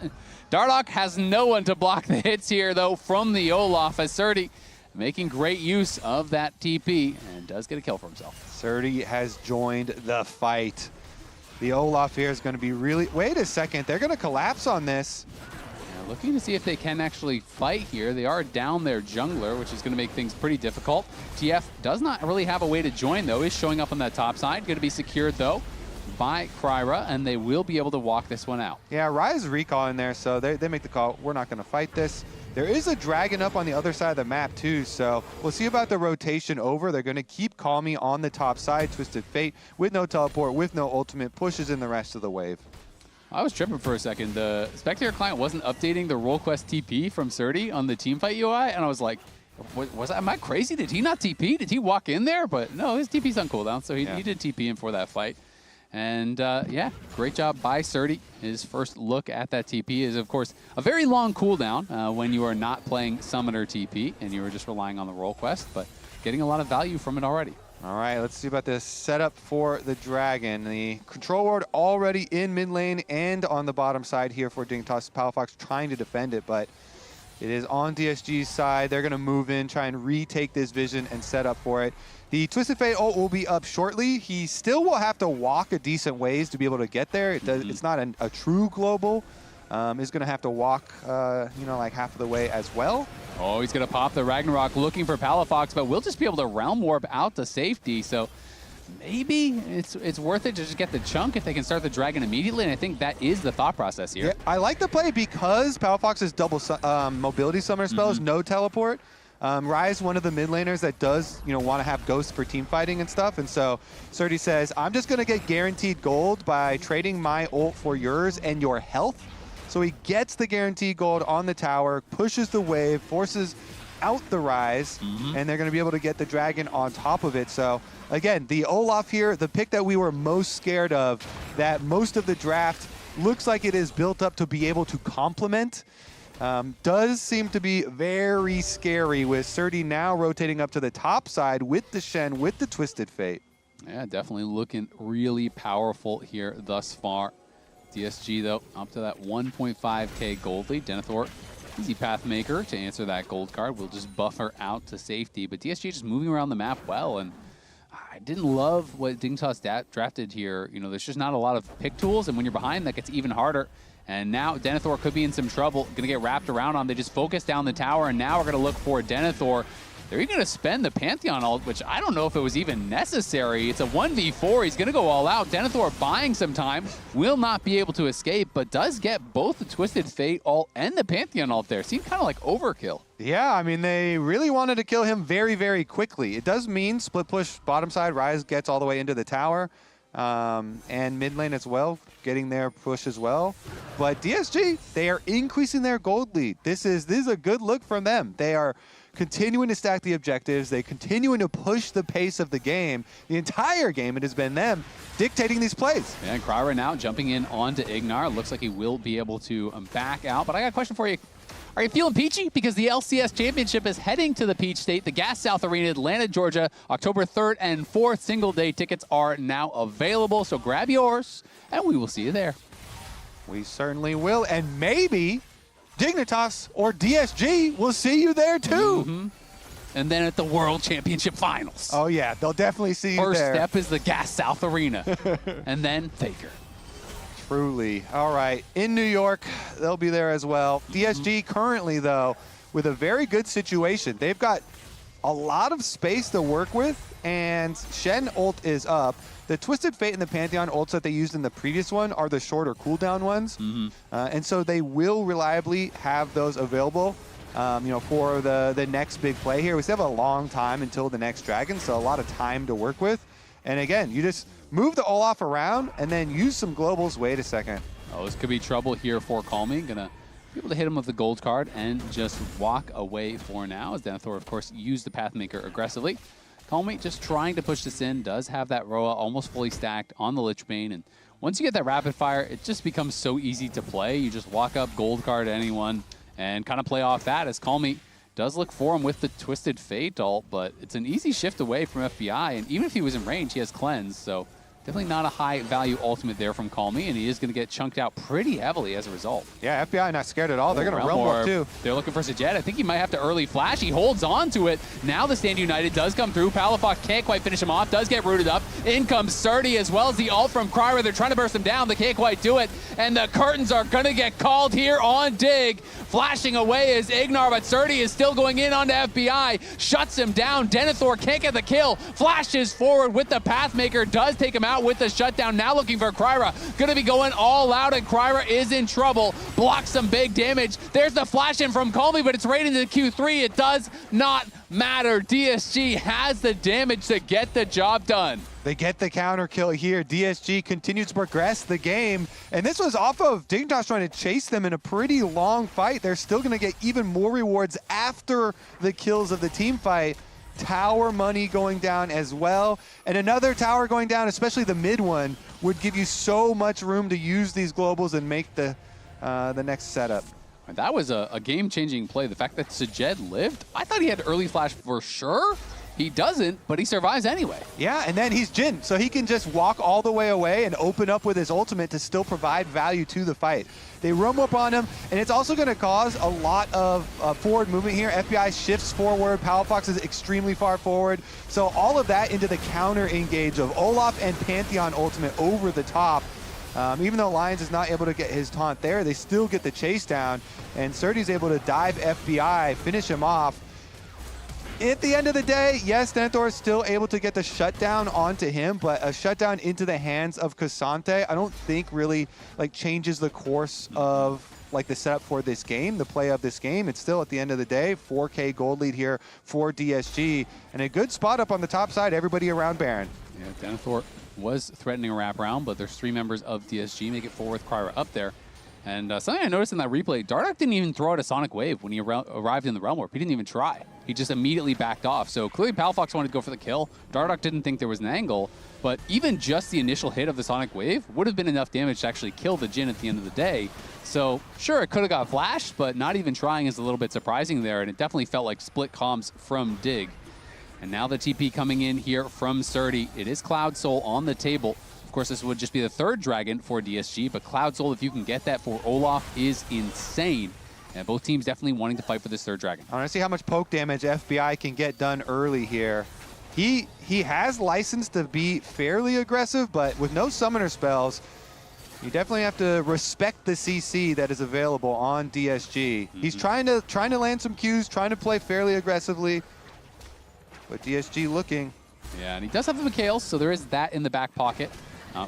Dardoch has no one to block the hits here, though, from the Olaf, as Surdy making great use of that TP and does get a kill for himself. Surdy has joined the fight. The Olaf here is going to be really... Wait a second, they're going to collapse on this. Yeah, looking to see if they can actually fight here. They are down their jungler, which is going to make things pretty difficult. TF does not really have a way to join, though. He's showing up on that top side. Going to be secured, though, by Kryra, and they will be able to walk this one out. Yeah, Rise recall in there, so they make the call. We're not going to fight this. There is a dragon up on the other side of the map, too, so we'll see about the rotation over. They're going to keep Call Me on the top side. Twisted Fate with no teleport, with no ultimate, pushes in the rest of the wave. I was tripping for a second. The Spectator client wasn't updating the roll quest TP from Surdy on the teamfight UI, and I was like, am I crazy? Did he not TP? Did he walk in there? But no, his TP's on cooldown, so he did TP in for that fight. And yeah, great job by Surdy. His first look at that TP is, of course, a very long cooldown when you are not playing Summoner TP and you are just relying on the roll quest, but getting a lot of value from it already. All right, let's see about this setup for the Dragon. The control ward already in mid lane and on the bottom side here for Dignitas. Palafox trying to defend it, but it is on DSG's side. They're going to move in, try and retake this vision and set up for it. The Twisted Fate ult will be up shortly. He still will have to walk a decent ways to be able to get there. It's not a true global. He's going to have to walk, like half of the way as well. Oh, he's going to pop the Ragnarok looking for Palafox, but we'll just be able to Realm Warp out to safety. So maybe it's worth it to just get the chunk if they can start the Dragon immediately, and I think that is the thought process here. Yeah, I like the play because Palafox's double mobility summoner spells, no teleport. Rise, one of the mid laners that does, want to have ghosts for team fighting and stuff. And so Surdy says, I'm just going to get guaranteed gold by trading my ult for yours and your health. So he gets the guaranteed gold on the tower, pushes the wave, forces out the Rise, and they're going to be able to get the Dragon on top of it. So again, the Olaf here, the pick that we were most scared of, that most of the draft looks like it is built up to be able to complement. Does seem to be very scary with Surdy now rotating up to the top side with the Shen, with the Twisted Fate. Yeah, definitely looking really powerful here thus far. DSG, though, up to that 1.5k gold lead. Denethor, easy path maker to answer that gold card. We'll just buffer out to safety. But DSG just moving around the map well, and I didn't love what Dignitas drafted here. There's just not a lot of pick tools, and when you're behind, that gets even harder. And now Denethor could be in some trouble. Going to get wrapped around on. They just focus down the tower, and now we're going to look for Denethor. They're even going to spend the Pantheon ult, which I don't know if it was even necessary. It's a 1v4. He's going to go all out. Denethor buying some time. Will not be able to escape, but does get both the Twisted Fate ult and the Pantheon ult there. Seemed kind of like overkill. Yeah, I mean, they really wanted to kill him very, very quickly. It does mean split push bottom side. Rise gets all the way into the tower. And mid lane as well, getting their push as well. But DSG, they are increasing their gold lead. This is a good look from them. They are continuing to stack the objectives. They continuing to push the pace of the game. The entire game, it has been them dictating these plays. And Kryra now jumping in onto Ignar. Looks like he will be able to back out. But I got a question for you. Are you feeling peachy? Because the LCS Championship is heading to the Peach State, the Gas South Arena, Atlanta, Georgia, October 3rd and 4th. Single-day tickets are now available, so grab yours, and we will see you there. We certainly will, and maybe Dignitas or DSG will see you there, too. And then at the World Championship Finals. Oh, yeah, they'll definitely see you First there. step is the Gas South Arena, and then Faker. Truly. All right. In New York, they'll be there as well. DSG currently, though, with a very good situation. They've got a lot of space to work with, and Shen ult is up. The Twisted Fate and the Pantheon ults that they used in the previous one are the shorter cooldown ones. And so they will reliably have those available, for the next big play here. We still have a long time until the next Dragon, so a lot of time to work with. And again, you just move the Olaf around and then use some globals. Wait a second. Oh, this could be trouble here for Call Me. Gonna be able to hit him with the gold card and just walk away for now, as Denethor, of course, used the Pathmaker aggressively. Call Me just trying to push this in, does have that Roa almost fully stacked on the Lich Bane, and once you get that rapid fire, it just becomes so easy to play. You just walk up, gold card anyone, and kind of play off that, as Calmy does look for him with the Twisted Fate ult, but it's an easy shift away from FBI, and even if he was in range, he has Cleanse, so definitely not a high value ultimate there from Calmy, and he is going to get chunked out pretty heavily as a result. Yeah, FBI not scared at all. They're going to realm warp too. They're looking for Sajed. I think he might have to early flash. He holds on to it. Now the Stand United does come through. Palafox can't quite finish him off. Does get rooted up. In comes Surdy as well as the ult from Kryra. They're trying to burst him down. They can't quite do it. And the curtains are going to get called here on Dig. Flashing away is Ignar, but Surdy is still going in onto FBI. Shuts him down. Denethor can't get the kill. Flashes forward with the Pathmaker. Does take him out with the shutdown. Now looking for Kryra. Going to be going all out, and Kryra is in trouble. Blocks some big damage. There's the flash in from Calmy, but it's right into Q3. It does not matter. DSG has the damage to get the job done. They get the counter kill here. DSG continues to progress the game. And this was off of Dignitas trying to chase them in a pretty long fight. They're still going to get even more rewards after the kills of the team fight. Tower money going down as well. And another tower going down, especially the mid one, would give you so much room to use these globals and make the next setup. That was a game-changing play. The fact that Sajed lived, I thought he had early flash for sure. He doesn't, but he survives anyway. Yeah, and then he's Jhin, so he can just walk all the way away and open up with his ultimate to still provide value to the fight. They roam up on him, and it's also going to cause a lot of forward movement here. FBI shifts forward, Palafox is extremely far forward, so all of that into the counter engage of Olaf and Pantheon ultimate over the top. Even though Lions is not able to get his taunt there, they still get the chase down, and Surdy's able to dive FBI, finish him off. At the end of the day, yes, Denethor is still able to get the shutdown onto him, but a shutdown into the hands of Cassante, I don't think really changes the course of the setup for this game, the play of this game. It's still, at the end of the day, 4K gold lead here for DSG, and a good spot up on the top side, everybody around Baron. Yeah, Denethor was threatening a wraparound, but there's 3 members of DSG make it forward with Kryra up there. And something I noticed in that replay, Dardoch didn't even throw out a Sonic Wave when he arrived in the Realm Warp. He didn't even try. He just immediately backed off. So clearly Palafox wanted to go for the kill. Dardoch didn't think there was an angle, but even just the initial hit of the Sonic Wave would have been enough damage to actually kill the Jhin at the end of the day. So sure, it could have got flashed, but not even trying is a little bit surprising there, and it definitely felt like split comms from Dig. And now the TP coming in here from Surdy. It is Cloud Soul on the table. Of course, this would just be the 3rd dragon for DSG, but Cloud Soul, if you can get that for Olaf, is insane. And both teams definitely wanting to fight for this 3rd dragon. I want to see how much poke damage FBI can get done early here. He has license to be fairly aggressive, but with no summoner spells, you definitely have to respect the CC that is available on DSG. He's trying to land some Qs, trying to play fairly aggressively, but DSG looking. Yeah, and he does have the Mikhails, so there is that in the back pocket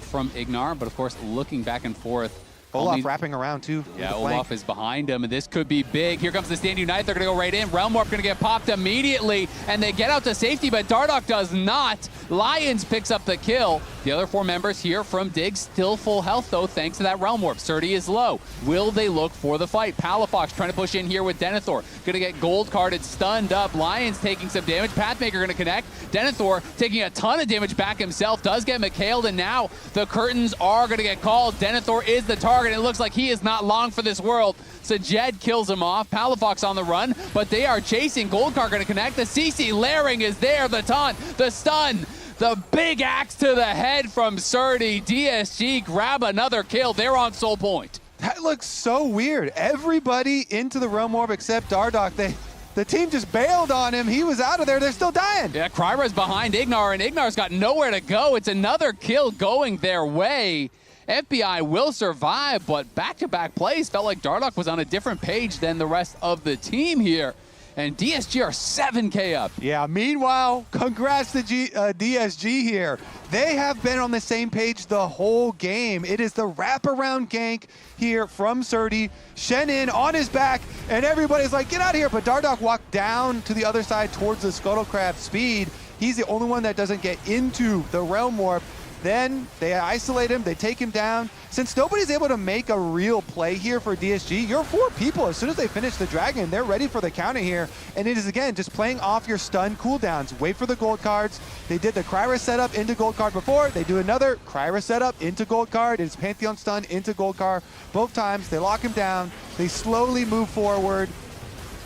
from Ignar, but of course looking back and forth. Olaf wrapping around too. Yeah, Olaf is behind him, and this could be big. Here comes the Stand United. They're going to go right in. Realm Warp going to get popped immediately, and they get out to safety, but Dardoch does not. Lions picks up the kill. The other 4 members here from Dig still full health, though, thanks to that Realm Warp. Surdy is low. Will they look for the fight? Palafox trying to push in here with Denethor. Going to get gold carded, stunned up. Lions taking some damage. Pathmaker going to connect. Denethor taking a ton of damage back himself. Does get Mikhailed, and now the curtains are going to get called. Denethor is the target. It looks like he is not long for this world. Sajed kills him off. Palafox on the run, but they are chasing. Goldcar going to connect. The CC layering is there. The taunt, the stun, the big axe to the head from Surdy. DSG grab another kill. They're on Soul Point. That looks so weird. Everybody into the Realm Orb except Dardoch. The team just bailed on him. He was out of there. They're still dying. Yeah, Kryra's behind Ignar, and Ignar's got nowhere to go. It's another kill going their way. FBI will survive, but back-to-back plays felt like Dardoch was on a different page than the rest of the team here. And DSG are 7K up. Yeah, meanwhile, congrats to DSG here. They have been on the same page the whole game. It is the wraparound gank here from Surdy. Shen in on his back, and everybody's like, get out of here. But Dardoch walked down to the other side towards the Scuttlecraft speed. He's the only one that doesn't get into the Realm Warp. Then they isolate him, they take him down. Since nobody's able to make a real play here for DSG, you're 4 people. As soon as they finish the dragon, they're ready for the counter here. And it is, again, just playing off your stun cooldowns. Wait for the gold cards. They did the Kryra setup into gold card before. They do another Kryra setup into gold card. It's Pantheon stun into gold card. Both times, they lock him down. They slowly move forward.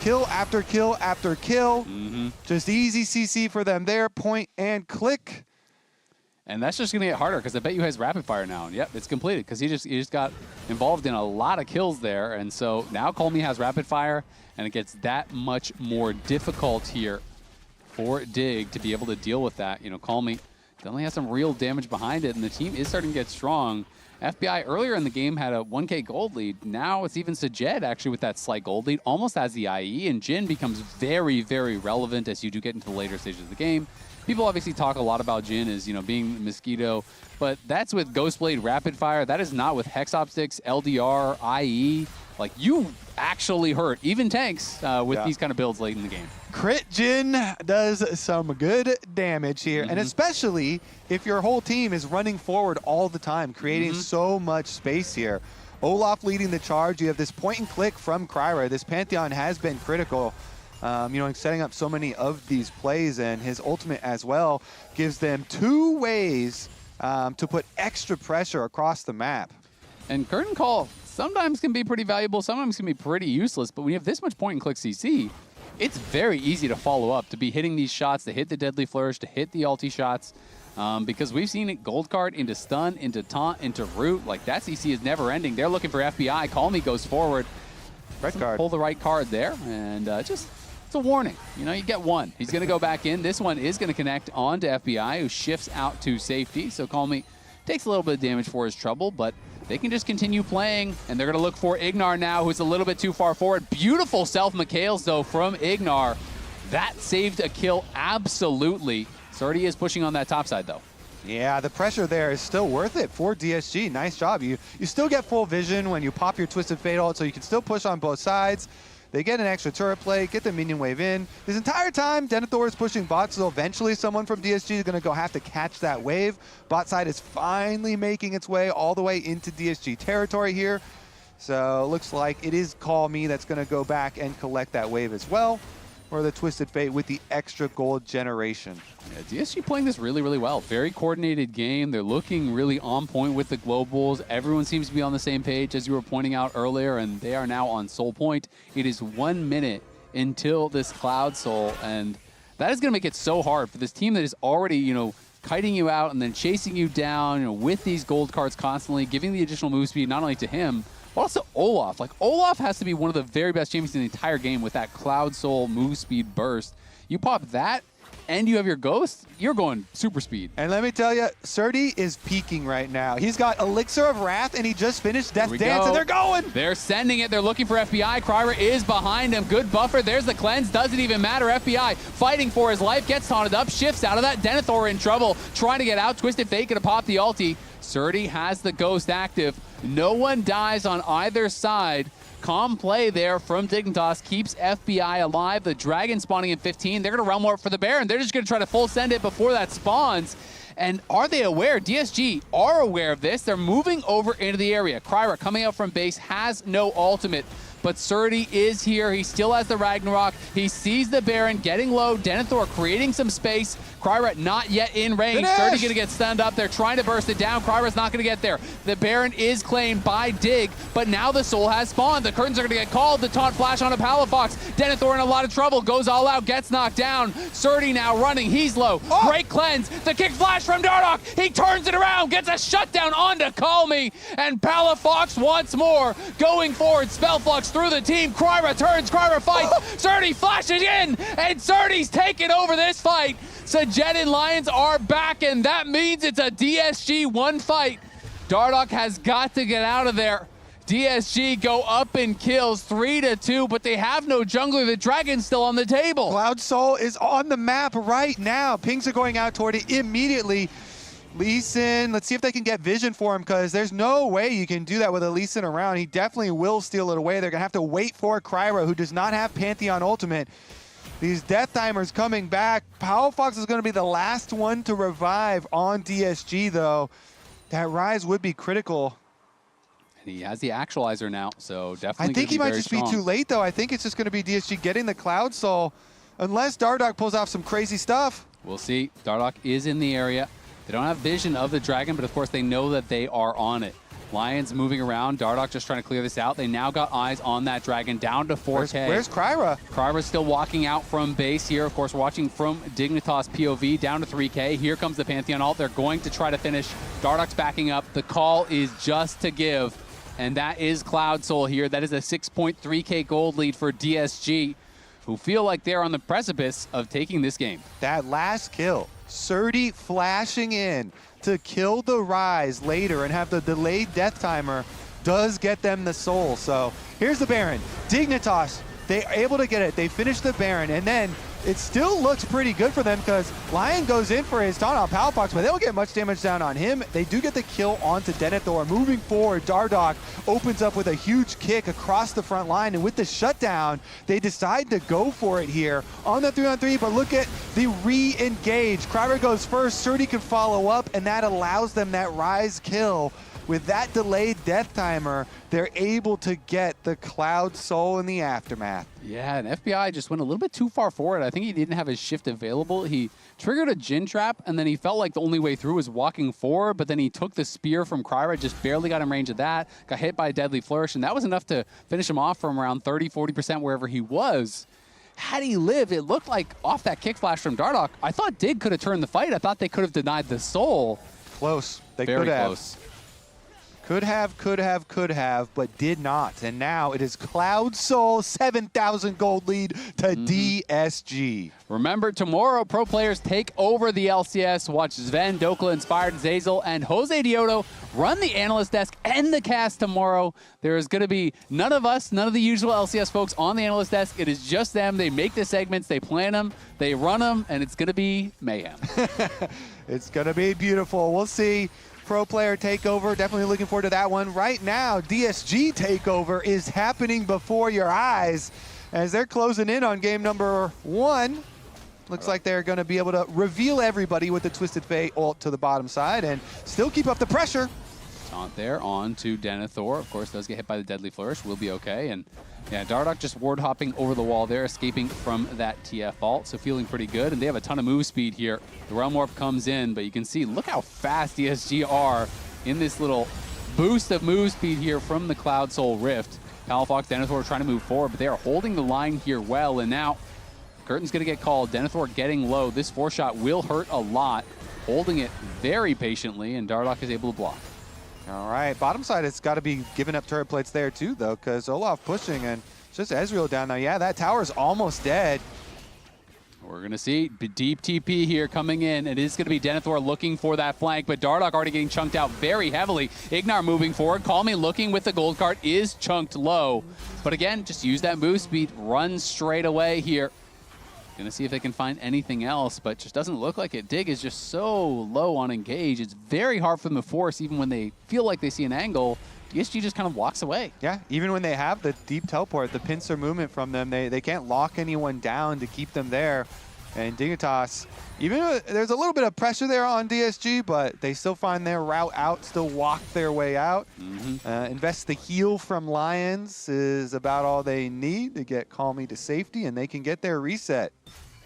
Kill after kill after kill. Just easy CC for them there. Point and click. And that's just going to get harder because I bet you has rapid fire now. And yep, it's completed because he just got involved in a lot of kills there. And so now Colmy has rapid fire, and it gets that much more difficult here for Dig to be able to deal with that. You know, Colmy definitely has some real damage behind it, and the team is starting to get strong. FBI earlier in the game had a 1K gold lead. Now it's even Sajed actually with that slight gold lead, almost has the IE, and Jin becomes very, very relevant as you do get into the later stages of the game. People obviously talk a lot about Jin as, you know, being Mosquito, but that's with Ghostblade Rapid Fire. That is not with Hex Optics, LDR, IE. Like, you actually hurt even tanks with these kind of builds late in the game. Crit Jin does some good damage here, and especially if your whole team is running forward all the time, creating so much space here. Olaf leading the charge. You have this point and click from Kryra. This Pantheon has been critical. You know, setting up so many of these plays, and his ultimate as well gives them 2 ways to put extra pressure across the map. And Curtain Call sometimes can be pretty valuable, sometimes can be pretty useless, but when you have this much point and click CC, it's very easy to follow up, to be hitting these shots, to hit the Deadly Flourish, to hit the ulti shots, because we've seen it gold card into stun, into taunt, into root. Like, that CC is never ending. They're looking for FBI. Calmy goes forward. Red card. Pull the right card there, and just... it's a warning. You know, you get one. He's going to go back in. This one is going to connect on to FBI, who shifts out to safety. So Calmy takes a little bit of damage for his trouble, but they can just continue playing, and they're going to look for Ignar now, who's a little bit too far forward. Beautiful self-McHales, though, from Ignar. That saved a kill absolutely. Surdy is pushing on that top side, though. Yeah, the pressure there is still worth it for DSG. Nice job. You still get full vision when you pop your Twisted Fatal, so you can still push on both sides. They get an extra turret play, get the minion wave in. This entire time, Denethor is pushing bot, so eventually someone from DSG is going to have to catch that wave. Bot side is finally making its way all the way into DSG territory here. So it looks like it is Call Me that's going to go back and collect that wave as well. Or the Twisted Fate with the extra gold generation. Yeah, DSG playing this really, really well. Very coordinated game. They're looking really on point with the globals. Everyone seems to be on the same page, as you were pointing out earlier, and they are now on Soul Point. It is 1 minute until this Cloud Soul, and that is going to make it so hard for this team that is already, you know, kiting you out and then chasing you down, you know, with these gold cards constantly, giving the additional move speed not only to him, but also Olaf. Like, Olaf has to be one of the very best champions in the entire game with that Cloud Soul move speed burst. You pop that, and you have your Ghost, you're going super speed. And let me tell you, Surdy is peaking right now. He's got Elixir of Wrath, and he just finished Death Dance, and they're going! They're sending it. They're looking for FBI. Kryra is behind him. Good buffer. There's the cleanse. Doesn't even matter. FBI fighting for his life. Gets taunted up. Shifts out of that. Denethor in trouble. Trying to get out. Twisted Fate gonna pop the ulti. Surdy has the Ghost active. No one dies on either side. Calm play there from Dignitas keeps FBI alive. The Dragon spawning in 15. They're going to run more for the Baron. They're just going to try to full send it before that spawns. And are they aware? DSG are aware of this. They're moving over into the area. Kryra coming out from base has no ultimate. But Surdy is here. He still has the Ragnarok. He sees the Baron getting low. Denethor creating some space. Kryra not yet in range. Surdy going to get stunned up. They're trying to burst it down. Kryra's not going to get there. The Baron is claimed by Dig, but now the Soul has spawned. The curtains are going to get called. The taunt flash on a Palafox. Denethor in a lot of trouble. Goes all out. Gets knocked down. Surdy now running. He's low. Great cleanse. The kick flash from Dardoch. He turns it around. Gets a shutdown onto Call Me. And Palafox once more going forward. Spellflux through the team. Kryra turns. Kryra fights. Surdy flashes in. And Surdy's taking over this fight. Sajed and Lions are back, and that means it's a DSG one fight. Dardoch has got to get out of there. DSG go up in kills 3-2, but they have no jungler. The Dragon's still on the table. Cloud Soul is on the map right now. Pings are going out toward it immediately. Lee Sin, let's see if they can get vision for him, because there's no way you can do that with a Lee Sin around. He definitely will steal it away. They're going to have to wait for Kryra, who does not have Pantheon ultimate. These death timers coming back. Palafox is going to be the last one to revive on DSG, though. That rise would be critical. And he has the actualizer now, so definitely I think he might just strong. be too late, though. I think it's just going to be DSG getting the Cloud Soul, unless Dardoch pulls off some crazy stuff. We'll see. Dardoch is in the area. They don't have vision of the dragon, but of course they know that they are on it. Lions moving around. Dardoch just trying to clear this out. They now got eyes on that dragon, down to 4K. Where's Kryra? Kryra's still walking out from base here. Of course, watching from Dignitas POV, down to 3K. Here comes the Pantheon ult. They're going to try to finish. Dardoch's backing up. The call is just to give, and that is Cloud Soul here. That is a 6.3K gold lead for DSG, who feel like they're on the precipice of taking this game. That last kill, Surdy flashing in to kill the Rise later and have the delayed death timer does get them the soul. So here's the Baron. Dignitas, they're able to get it. They finish the Baron, and then it still looks pretty good for them because Lion goes in for his taunt on Palafox, but they don't get much damage down on him. They do get the kill onto Denethor. Moving forward, Dardoch opens up with a huge kick across the front line, and with the shutdown, they decide to go for it here on the 3-on-3, but look at the re-engage. Kryra goes first, Surdy can follow up, and that allows them that Rise kill. With that delayed death timer, they're able to get the Cloud Soul in the aftermath. Yeah, and FBI just went a little bit too far forward. I think he didn't have his shift available. He triggered a Jhin trap, and then he felt like the only way through was walking forward, but then he took the spear from Kryra, just barely got in range of that, got hit by a deadly flourish, and that was enough to finish him off from around 30-40% wherever he was. Had he lived, it looked like off that kick flash from Dardoch, I thought Dig could have turned the fight. I thought they could have denied the soul. Close. They Very could have. close. Could have, but did not. And now it is Cloud Soul, 7,000 gold lead to DSG. Remember, tomorrow, pro players take over the LCS. Watch Sven, Dokla, Inspired, Zazel, and Jose Dioto run the analyst desk and the cast tomorrow. There is going to be none of us, none of the usual LCS folks on the analyst desk. It is just them. They make the segments, they plan them, they run them, and it's going to be mayhem. It's going to be beautiful. We'll see. Pro player takeover, definitely looking forward to that one. Right now, DSG takeover is happening before your eyes as they're closing in on game number 1. Looks like they're going to be able to reveal everybody with the Twisted Fate ult to the bottom side and still keep up the pressure. Taunt there on to Denethor. Of course, does get hit by the Deadly Flourish. Will be okay. And yeah, Dardoch just ward hopping over the wall there, escaping from that TF ult. So feeling pretty good. And they have a ton of move speed here. The Realm Warp comes in, but you can see, look how fast DSG are in this little boost of move speed here from the Cloud Soul Rift. Palafox, Denethor are trying to move forward, but they are holding the line here well. And now, Curtain's going to get called. Denethor getting low. This 4-shot will hurt a lot. Holding it very patiently, and Dardoch is able to block. All right, bottom side, it's got to be giving up turret plates there too, though, because Olaf pushing and it's just Ezreal down now. Yeah, that tower's almost dead. We're going to see deep TP here coming in. It is going to be Denethor looking for that flank, but Dardoch already getting chunked out very heavily. Ignar moving forward. Call Me looking with the gold card is chunked low. But again, just use that move speed. Run straight away here. Going to see if they can find anything else, but just doesn't look like it. Dig is just so low on engage. It's very hard for them to force, even when they feel like they see an angle. DSG just kind of walks away. Yeah, even when they have the deep teleport, the pincer movement from them, they can't lock anyone down to keep them there. And Dignitas, even though there's a little bit of pressure there on DSG, but they still find their route out, still walk their way out. Invest the heal from Lions is about all they need to get Call Me to safety, and they can get their reset.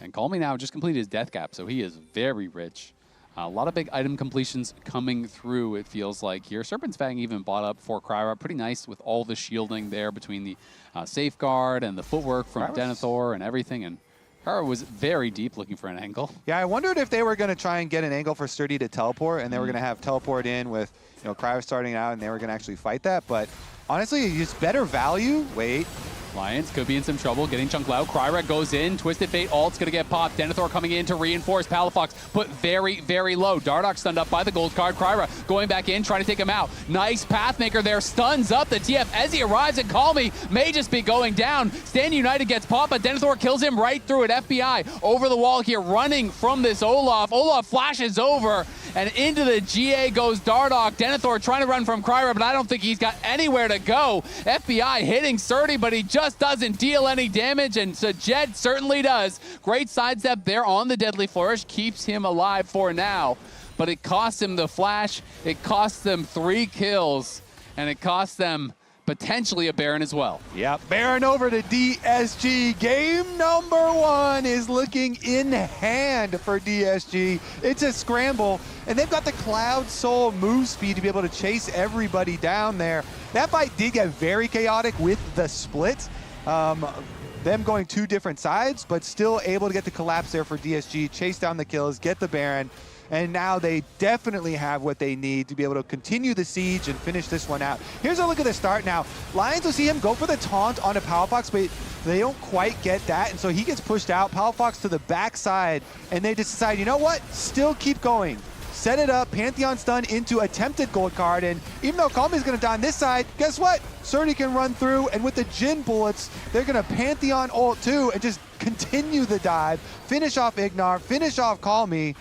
And Call Me now just completed his death cap, so he is very rich. A lot of big item completions coming through, it feels like here. Serpent's Fang even bought up for Kryra. Pretty nice with all the shielding there between the safeguard and the footwork from Denethor and everything. And Kryra was very deep looking for an angle. Yeah, I wondered if they were going to try and get an angle for Sturdy to teleport, and they were going to have teleport in with, you know, Kryra starting out, and they were going to actually fight that. But honestly, it's better value. Wait. Lions could be in some trouble, getting chunked low. Kryra goes in, Twisted Fate ult's gonna get popped. Denethor coming in to reinforce. Palafox put very, very low. Dardoch stunned up by the gold card. Kryra going back in, trying to take him out. Nice Pathmaker there, stuns up the TF as he arrives, and Call Me may just be going down. Stand United gets popped, but Denethor kills him right through it. FBI over the wall here, running from this Olaf. Olaf flashes over, And into the GA goes Dardoch. Denethor trying to run from Kryra, but I don't think he's got anywhere to go. FBI hitting Surdy, but he just doesn't deal any damage, and Sajed certainly does. Great sidestep there on the Deadly Flourish. Keeps him alive for now, but it costs him the flash. It costs them 3 kills, and it costs them potentially a Baron as well. Yep, Baron over to DSG. Game number 1 is looking in hand for DSG. It's a scramble, and they've got the Cloud Soul move speed to be able to chase everybody down there. That fight did get very chaotic with the split. Them going 2 different sides, but still able to get the collapse there for DSG, chase down the kills, get the Baron. And now they definitely have what they need to be able to continue the siege and finish this one out. Here's a look at the start now. Lions will see him go for the taunt onto Palafox, but they don't quite get that, and so he gets pushed out. Palafox to the backside, and they just decide, you know what? Still keep going. Set it up, Pantheon stun into attempted gold card, and even though Calmy's gonna die on this side, guess what? Surdy can run through, and with the Jhin bullets, they're gonna Pantheon ult too, and just continue the dive, finish off Ignar, finish off Calmy.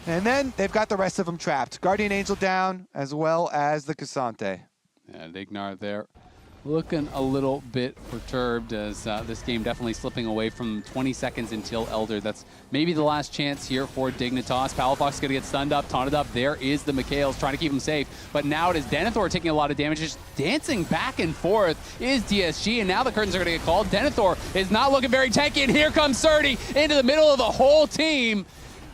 And then they've got the rest of them trapped. Guardian Angel down, as well as the Cassante. And Ignar there looking a little bit perturbed as this game definitely slipping away from 20 seconds until Elder. That's maybe the last chance here for Dignitas. Palafox is going to get stunned up, taunted up. There is the Mikhails trying to keep him safe. But now it is Denethor taking a lot of damage. Just dancing back and forth is DSG, and now the curtains are going to get called. Denethor is not looking very tanky, and here comes Surdy into the middle of the whole team.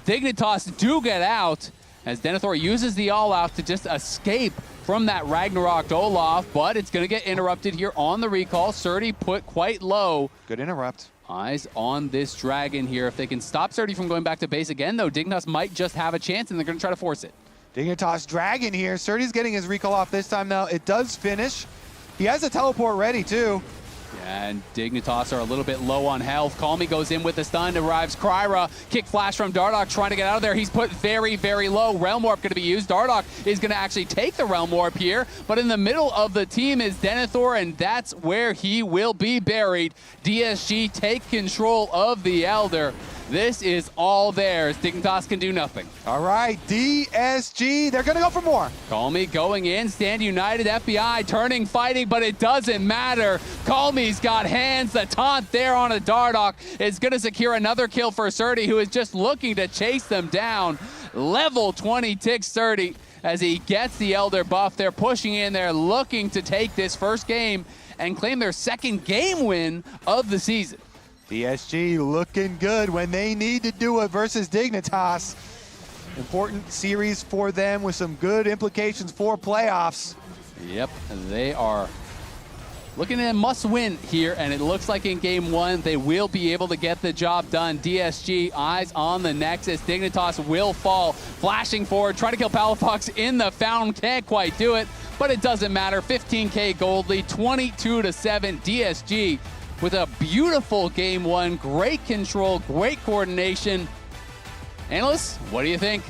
Dignitas do get out as Denethor uses the all-out to just escape from that Ragnarok Olaf, but it's going to get interrupted here on the recall. Surdy put quite low. Good interrupt. Eyes on this dragon here. If they can stop Surdy from going back to base again, though, Dignitas might just have a chance, and they're going to try to force it. Dignitas dragon here. Surdy's getting his recall off this time now. It does finish. He has a teleport ready, too. And Dignitas are a little bit low on health. Calmy goes in with the stun, arrives Kryra. Kick flash from Dardoch trying to get out of there. He's put very, very low. Realm Warp going to be used. Dardoch is going to actually take the Realm Warp here. But in the middle of the team is Denethor, and that's where he will be buried. DSG take control of the Elder. This is all theirs. Dignitas can do nothing. All right, DSG, they're going to go for more. Calmy going in, stand united, FBI turning, fighting, but it doesn't matter. Calmy's got hands. The taunt there on a Dardoch is going to secure another kill for Surdy, who is just looking to chase them down. Level 20 ticks Surdy as he gets the Elder buff. They're pushing in, they're looking to take this first game and claim their second game win of the season. DSG looking good when they need to do it versus Dignitas. Important series for them with some good implications for playoffs. Yep, they are looking at a must-win here, and it looks like in game 1 they will be able to get the job done. DSG eyes on the Nexus. Dignitas will fall, flashing forward, trying to kill Palafox in the fountain. Can't quite do it, but it doesn't matter. 15K gold lead, 22-7. DSG with a beautiful game 1. Great control, great coordination. Analysts, what do you think?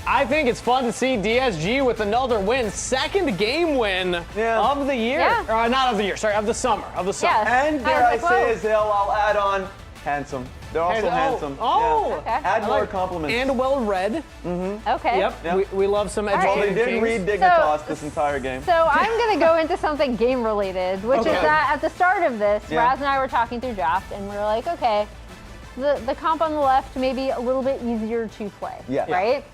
I think it's fun to see DSG with another win, second game win of the year. Yeah. Not of the year, sorry, of the summer. Yeah. And dare I say, Azale, I'll add on handsome. They're also handsome. Oh, yeah. okay. Add more compliments. And well read. Okay. Yep. We love some educated Well, they didn't read Dignitas this entire game. So I'm going to go into something game related, which is that at the start of this, Raz and I were talking through draft, and we were like, okay, the comp on the left may be a little bit easier to play, right?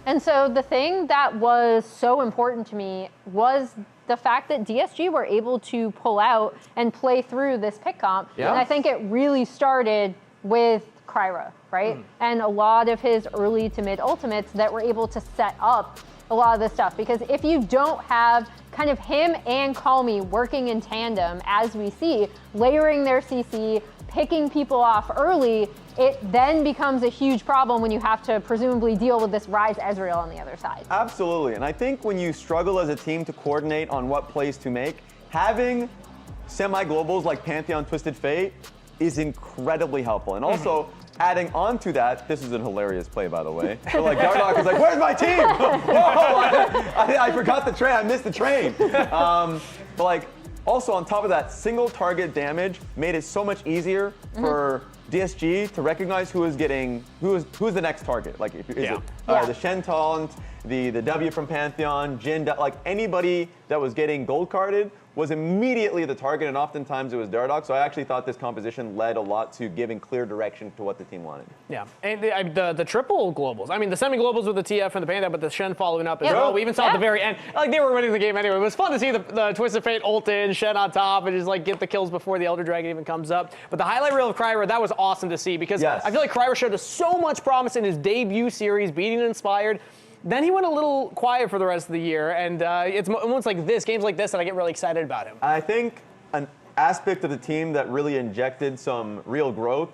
And so the thing that was so important to me was the fact that DSG were able to pull out and play through this pick comp. And I think it really started with Kryra, right? And a lot of his early to mid ultimates that were able to set up a lot of this stuff. Because if you don't have kind of him and Calmy working in tandem, as we see, layering their CC, picking people off early, it then becomes a huge problem when you have to presumably deal with this Ryze Ezreal on the other side. Absolutely, and I think when you struggle as a team to coordinate on what plays to make, having semi-globals like Pantheon Twisted Fate is incredibly helpful. And also, adding on to that, this is a hilarious play, by the way. So like Dardoch is like, where's my team? Whoa, I forgot the train, I missed the train. But like, also on top of that, single target damage made it so much easier for DSG to recognize who is the next target. Like, is it The Shen Taunt, the W from Pantheon, Jin, like anybody that was getting gold carded was immediately the target, and oftentimes it was Dardoch. So I actually thought this composition led a lot to giving clear direction to what the team wanted. Yeah, and the triple globals. I mean, the semi-globals with the TF and the Panda, but the Shen following up as well. We even saw at the very end, like they were winning the game anyway. It was fun to see the Twisted Fate ult in, Shen on top, and just like get the kills before the Elder Dragon even comes up. But the highlight reel of Cryer, that was awesome to see because I feel like Cryer showed us so much promise in his debut series, beating Inspired. Then he went a little quiet for the rest of the year, and it's moments like this, games like this, that I get really excited about him. I think an aspect of the team that really injected some real growth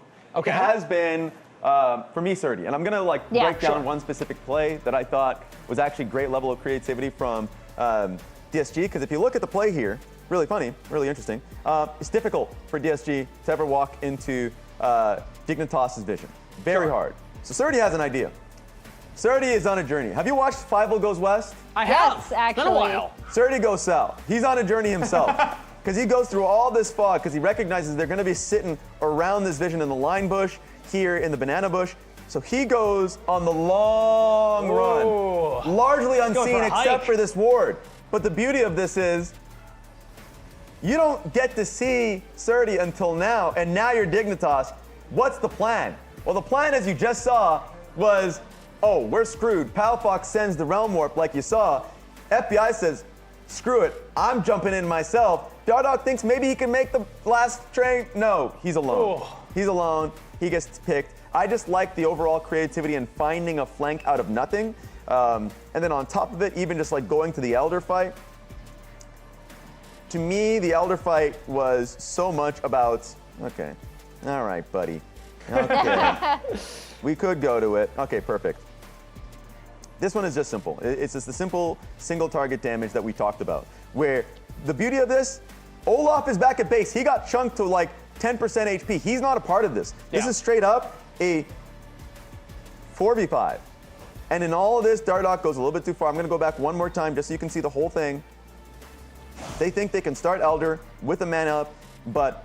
has been, for me, Surdy. And I'm going to break down one specific play that I thought was actually great level of creativity from DSG, because if you look at the play here, really funny, really interesting, it's difficult for DSG to ever walk into Dignitas's vision. Very hard. So Surdy has an idea. Surdy is on a journey. Have you watched Fievel Goes West? I have. Yes, actually. It's been a while. Surdy goes south. He's on a journey himself. Because he goes through all this fog because he recognizes they're going to be sitting around this vision in the line bush, here in the banana bush. So he goes on the long run, largely unseen except for this ward. But the beauty of this is you don't get to see Surdy until now, and now you're Dignitas. What's the plan? Well, the plan, as you just saw, was, oh, we're screwed. Palfox sends the Realm Warp like you saw. FBI says, screw it, I'm jumping in myself. Dardoch thinks maybe he can make the last train. No, he's alone. He's alone. He gets picked. I just like the overall creativity and finding a flank out of nothing. And then on top of it, even just like going to the Elder fight. To me, the Elder fight was so much about, okay, all right, buddy. Okay. We could go to it. Okay, perfect. This one is just simple. It's just the simple single target damage that we talked about. Where the beauty of this, Olaf is back at base. He got chunked to like 10% HP. He's not a part of this. This is straight up a 4v5. And in all of this, Dardoch goes a little bit too far. I'm going to go back one more time just so you can see the whole thing. They think they can start Elder with a man up, but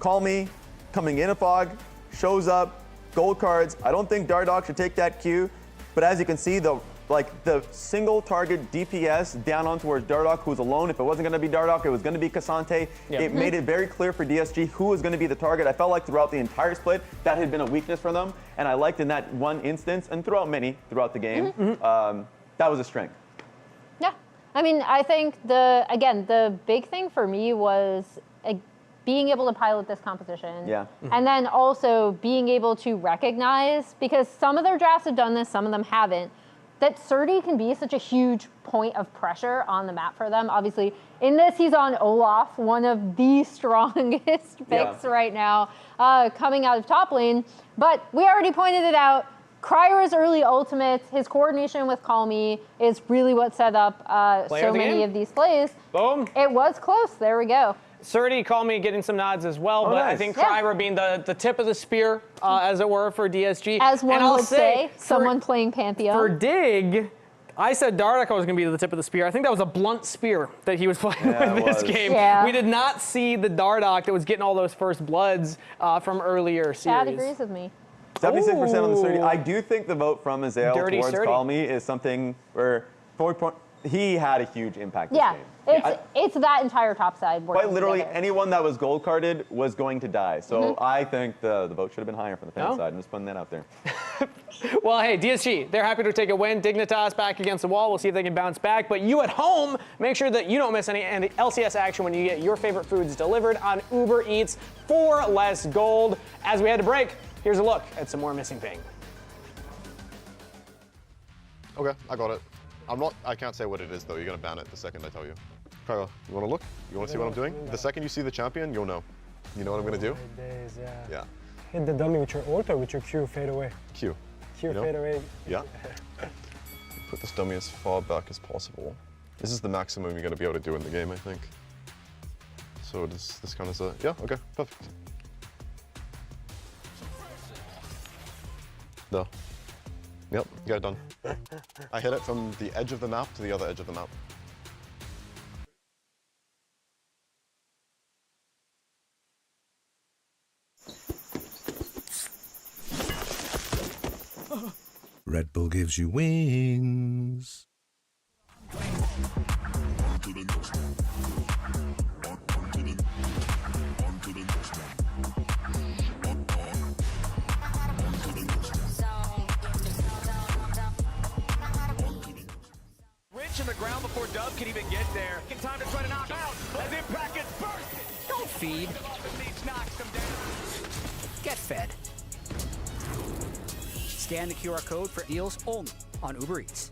Call Me coming in a fog, shows up, gold cards. I don't think Dardoch should take that cue, but as you can see, the single target DPS down on towards Dardoch, who's alone. If it wasn't going to be Dardoch, it was going to be Cassante. It made it very clear for DSG who was going to be the target. I felt like throughout the entire split, that had been a weakness for them, and I liked in that one instance, and throughout the game, that was a strength. Yeah, I mean, I think the big thing for me was being able to pilot this composition. And then also being able to recognize, because some of their drafts have done this, some of them haven't, that Surdy can be such a huge point of pressure on the map for them. Obviously, in this, he's on Olaf, one of the strongest picks right now, coming out of top lane. But we already pointed it out, Cryer's early ultimate, his coordination with Call Me is really what set up so many of these plays. Boom. It was close, there we go. Surdy, Call Me getting some nods as well, but I think Cryer being the tip of the spear, as it were, for DSG. As one would say, someone playing Pantheon. For Dig, I said Dardoch was going to be the tip of the spear. I think that was a blunt spear that he was playing with this game. We did not see the Dardoch that was getting all those first bloods from earlier series. Chad agrees with me. 76% on the Surdy. I do think the vote from Azael towards Surdy. Call Me is something where he had a huge impact this game. It's that entire top side working Quite literally, together. anyone that was gold carded was going to die. So I think the vote should have been higher from the fan side. I'm just putting that out there. Well, hey, DSG, they're happy to take a win. Dignitas back against the wall. We'll see if they can bounce back. But you at home, make sure that you don't miss any LCS action when you get your favorite foods delivered on Uber Eats for less gold. As we head to break, here's a look at some more Missing Ping. Okay, I got it. I can't say what it is though. You're gonna ban it the second I tell you. Kyle, you wanna look? You wanna see what I'm doing? The second you see the champion, you'll know. You know what I'm gonna do? Yeah. Hit the dummy with your ult or with your Q fade away? Q. Q fade away. Yeah. Put this dummy as far back as possible. This is the maximum you're gonna be able to do in the game, I think. So this kind of yeah, okay, perfect. There. Yep, got it done. I hit it from the edge of the map to the other edge of the map. Red Bull gives you wings. Rich in the ground before Dub can even get there. In time to try to knock out as Impact gets bursted. Don't feed. Get fed. Scan the QR code for deals only on Uber Eats.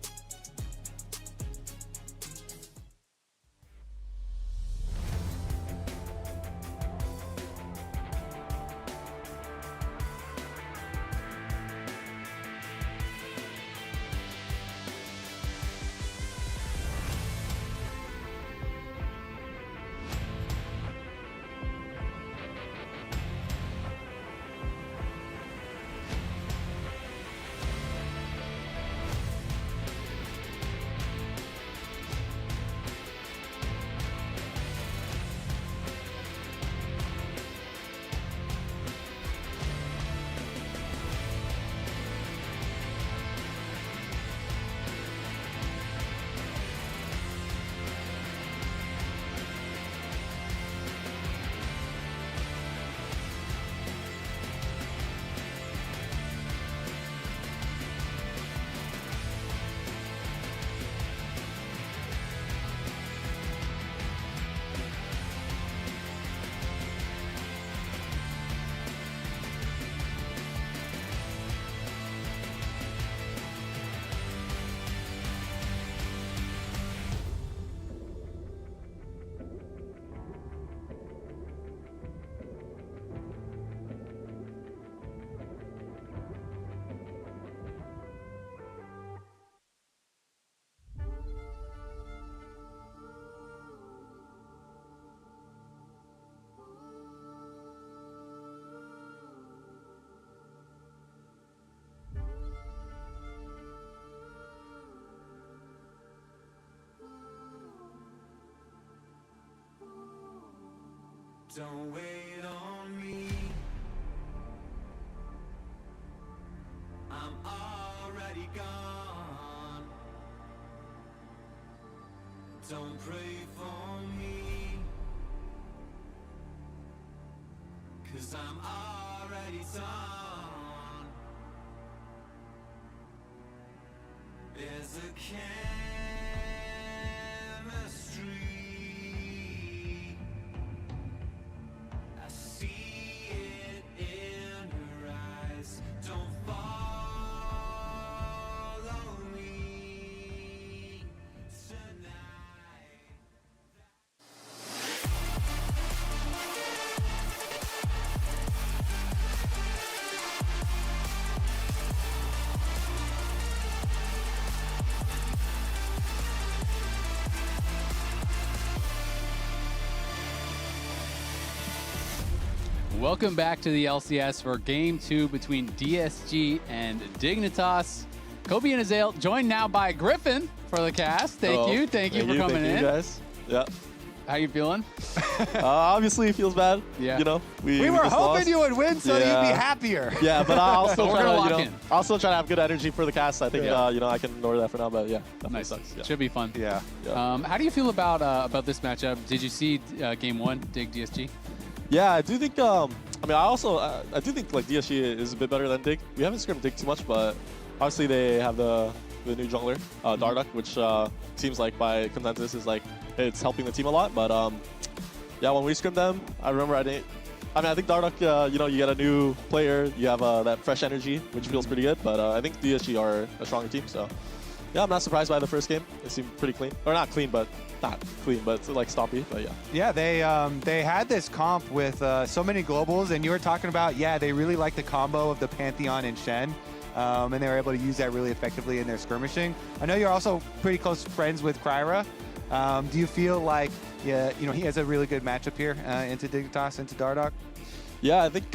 Don't wait on me. I'm already gone. Don't pray for me, 'cause I'm already done. There's a chemistry. I see it in her eyes. Don't follow me tonight. Welcome back to the LCS for Game 2 between DSG and Dignitas. Kobe and Azale joined now by Griffin for the cast. Thank you for coming in. Thank you, guys. Yeah. How you feeling? Obviously, it feels bad. Yeah. You know, We were just hoping lost. you would win so Yeah. you'd be happier. Yeah, but I'll still We're try gonna to, lock in. I'll still try to have good energy for the cast. I think, Yeah. you know, I can ignore that for now, but yeah, definitely Nice. sucks. Yeah. Should be fun. Yeah. How do you feel about this matchup? Did you see Game 1, Dig DSG? Yeah, I do think, I mean, I do think, like, DSG is a bit better than Dig. We haven't scrimmed Dig too much, but obviously they have the new jungler, Darduck, which seems like by consensus is like, it's helping the team a lot, but yeah, when we scrimmed them, I remember I think Darduck, you know, you get a new player, you have that fresh energy, which feels pretty good, but I think DSG are a stronger team, so yeah, I'm not surprised by the first game. It seemed pretty clean. Or not clean, but it's like stoppy, but yeah. Yeah, they had this comp with so many globals, and you were talking about, yeah, they really like the combo of the Pantheon and Shen, and they were able to use that really effectively in their skirmishing. I know you're also pretty close friends with Kryra. Do you feel like, yeah, you know, he has a really good matchup here into Dignitas, into Darduck? Yeah, I think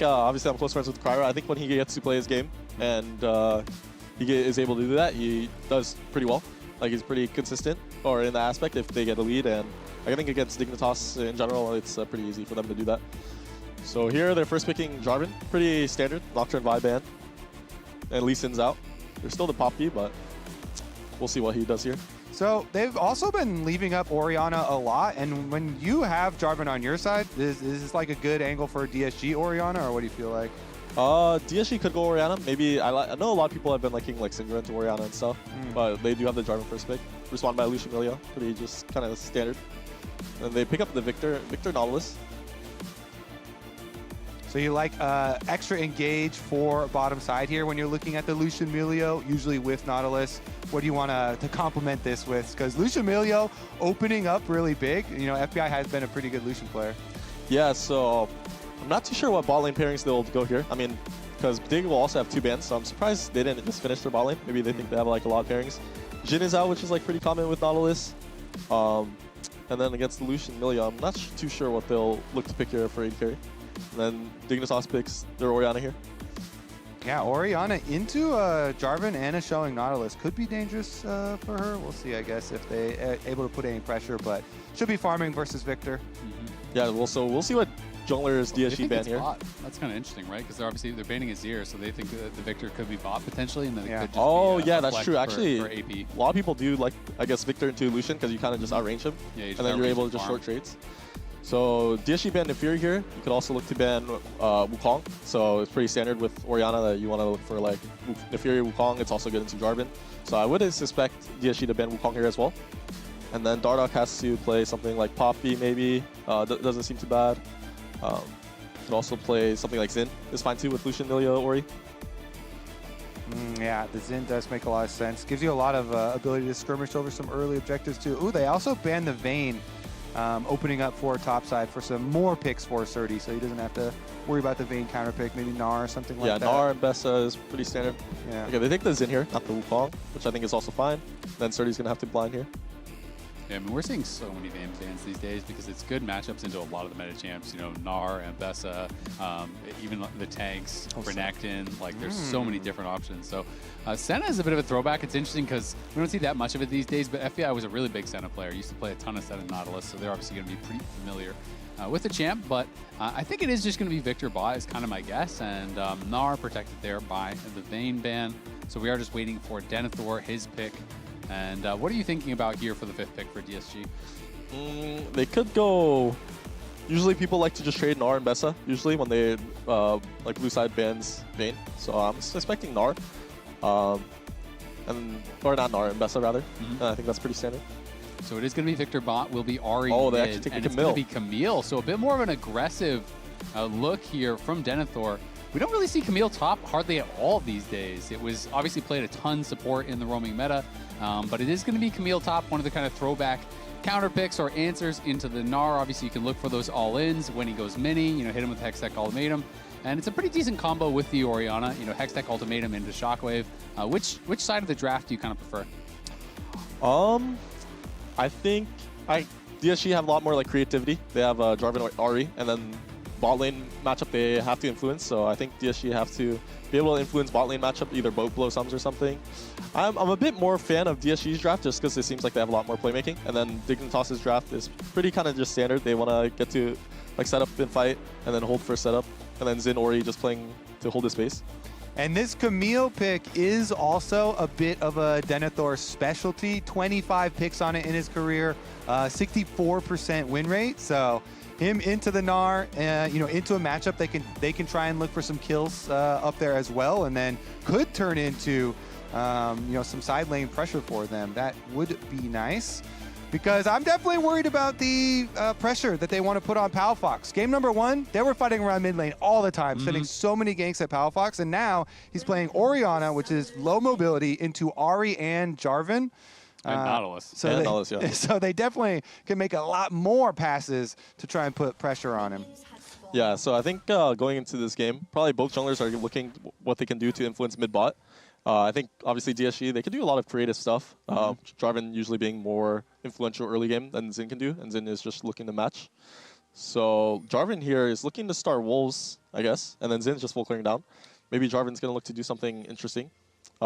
obviously I'm close friends with Kryra. I think when he gets to play his game and he is able to do that, he does pretty well. Like, he's pretty consistent, or in that aspect, if they get a lead. And I think against Dignitas in general, it's pretty easy for them to do that. So here, they're first picking Jarvan. Pretty standard, Nocturne Vibe ban. and Lee Sin's out. They're still the Poppy, but we'll see what he does here. So they've also been leaving up Orianna a lot, and when you have Jarvan on your side, is this like a good angle for DSG Orianna, or what do you feel like? DSG could go Orianna. Maybe I know a lot of people have been liking like Syndra into Orianna and stuff, but they do have the Jarvan first pick. Responded by Lucian Milio, pretty just kind of standard. And they pick up the Victor Nautilus. So you like extra engage for bottom side here when you're looking at the Lucian Milio, usually with Nautilus. What do you want to complement this with? Because Lucian Milio opening up really big. You know, FBI has been a pretty good Lucian player. Yeah, so I'm not too sure what bot lane pairings they'll go here. I mean, because Dig will also have 2 bans, so I'm surprised they didn't just finish their bot lane. Maybe they think they have like a lot of pairings. Jhin is out, which is like pretty common with Nautilus. And then against the Lucian Milio, I'm not too sure what they'll look to pick here for AD carry. And then Dignitas picks their Orianna here. Yeah, Orianna into Jarvan and a showing Nautilus could be dangerous for her. We'll see, I guess, if they able to put any pressure, but should be farming versus Victor. Yeah, well, so we'll see what jungler's DSG ban here. Bot. That's kind of interesting, right? Because they're banning Azir, so they think that the Victor could be bot potentially, and then it could just be, yeah, that's true. Actually, for AP. A lot of people do like, I guess, Victor into Lucian because you kind of just outrange him, and then you're able to just short trades. So DSG banned Nefiri here. You could also look to ban Wukong. So it's pretty standard with Orianna that you want to look for like Nefiri, Wukong. It's also good into Jarvan. So I would suspect DSG to ban Wukong here as well. And then Dardoch has to play something like Poppy maybe. Doesn't seem too bad. Could also play something like Xin. It's fine too with Lucian, Milio, Ori. Yeah, the Xin does make a lot of sense. Gives you a lot of ability to skirmish over some early objectives too. Ooh, they also banned the Vayne. Opening up for topside for some more picks for Surdy, so he doesn't have to worry about the Vayne counter pick, maybe Gnar or something like that. Yeah, Gnar and Bessa is pretty standard. Yeah. Okay, they take the Xin here, not the Wukong, which I think is also fine. Then Surdy's going to have to blind here. Yeah, I mean, we're seeing so many Vayne bans these days because it's good matchups into a lot of the meta champs. You know, Gnar and Bessa, even the tanks, Renekton. Like, there's so many different options. So, Senna is a bit of a throwback. It's interesting because we don't see that much of it these days, but FBI was a really big Senna player. Used to play a ton of Senna Nautilus, so they're obviously going to be pretty familiar with the champ. But I think it is just going to be Victor bot is kind of my guess, and Gnar protected there by the Vayne ban. So we are just waiting for Denethor, his pick. And what are you thinking about here for the 5th pick for DSG? They could go... Usually people like to just trade Gnar and Bessa, usually when they, like blue side bans Vayne. So I'm suspecting Gnar. Or not Gnar and Bessa, rather. I think that's pretty standard. So it is going to be Victor bot, will be Ahri Oh, they mid, actually take and a it's going to Camille. be Camille. So a bit more of an aggressive look here from Denethor. We don't really see Camille top hardly at all these days. It was obviously played a ton support in the roaming meta, but it is going to be Camille top, one of the kind of throwback counter picks or answers into the Gnar. Obviously, you can look for those all-ins when he goes mini, you know, hit him with Hextech Ultimatum. And it's a pretty decent combo with the Orianna, you know, Hextech Ultimatum into Shockwave. Which side of the draft do you kind of prefer? I think DSG have a lot more like creativity. They have Jarvan or Ahri, and then bot lane matchup they have to influence. So I think DSG have to be able to influence bot lane matchup, either boat blow sums or something. I'm a bit more fan of DSG's draft just because it seems like they have a lot more playmaking. And then Dignitas's draft is pretty kind of just standard. They want to get to like set up and fight, and then hold for setup, and then Xin Ori just playing to hold his space. And this Camille pick is also a bit of a Denethor specialty. 25 picks on it in his career, 64% win rate. So him into the Gnar, you know, into a matchup they can try and look for some kills up there as well, and then could turn into you know, some side lane pressure for them. That would be nice. Because I'm definitely worried about the pressure that they want to put on Palfox. Game number 1, they were fighting around mid lane all the time, sending so many ganks at Palfox, and now he's playing Orianna, which is low mobility, into Ahri and Jarvan. And Nautilus. So they definitely can make a lot more passes to try and put pressure on him. Yeah, so I think going into this game, probably both junglers are looking what they can do to influence mid-bot. I think, obviously, DSG, they can do a lot of creative stuff. Jarvan usually being more influential early game than Xin can do, and Xin is just looking to match. So Jarvan here is looking to start Wolves, I guess, and then Zin's just full clearing down. Maybe Jarvan's going to look to do something interesting.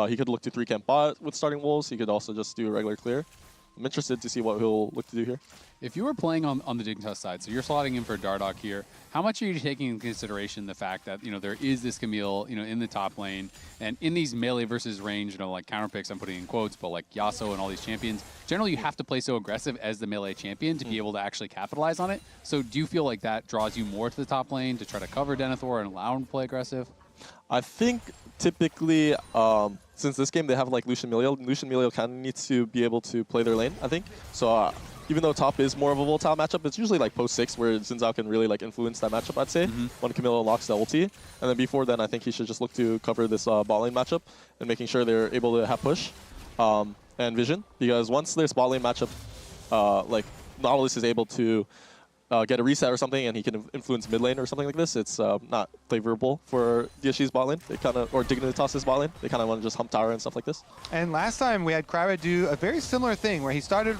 He could look to 3-camp bot with starting Wolves. He could also just do a regular clear. I'm interested to see what he'll look to do here. If you were playing on the Dignitas side, so you're slotting in for Dardoch here, how much are you taking into consideration the fact that, there is this Camille, in the top lane, and in these melee versus range, like counter picks, I'm putting in quotes, but like Yasuo and all these champions, generally you have to play so aggressive as the melee champion to be able to actually capitalize on it. So do you feel like that draws you more to the top lane to try to cover Denethor and allow him to play aggressive? I think typically, since this game they have like Lucian Meliel kind of needs to be able to play their lane, I think. So even though top is more of a volatile matchup, it's usually like post 6 where Xin Zhao can really like influence that matchup, I'd say, when Camille unlocks the ulti. And then before then, I think he should just look to cover this bot lane matchup and making sure they're able to have push and vision. Because once their bot lane matchup, like Nautilus is able to get a reset or something, and he can influence mid lane or something like this, it's not favorable for DSG's bot lane. They kind of, or Dignitas' bot lane. They kind of want to just hump tower and stuff like this. And last time we had Kryra do a very similar thing where he started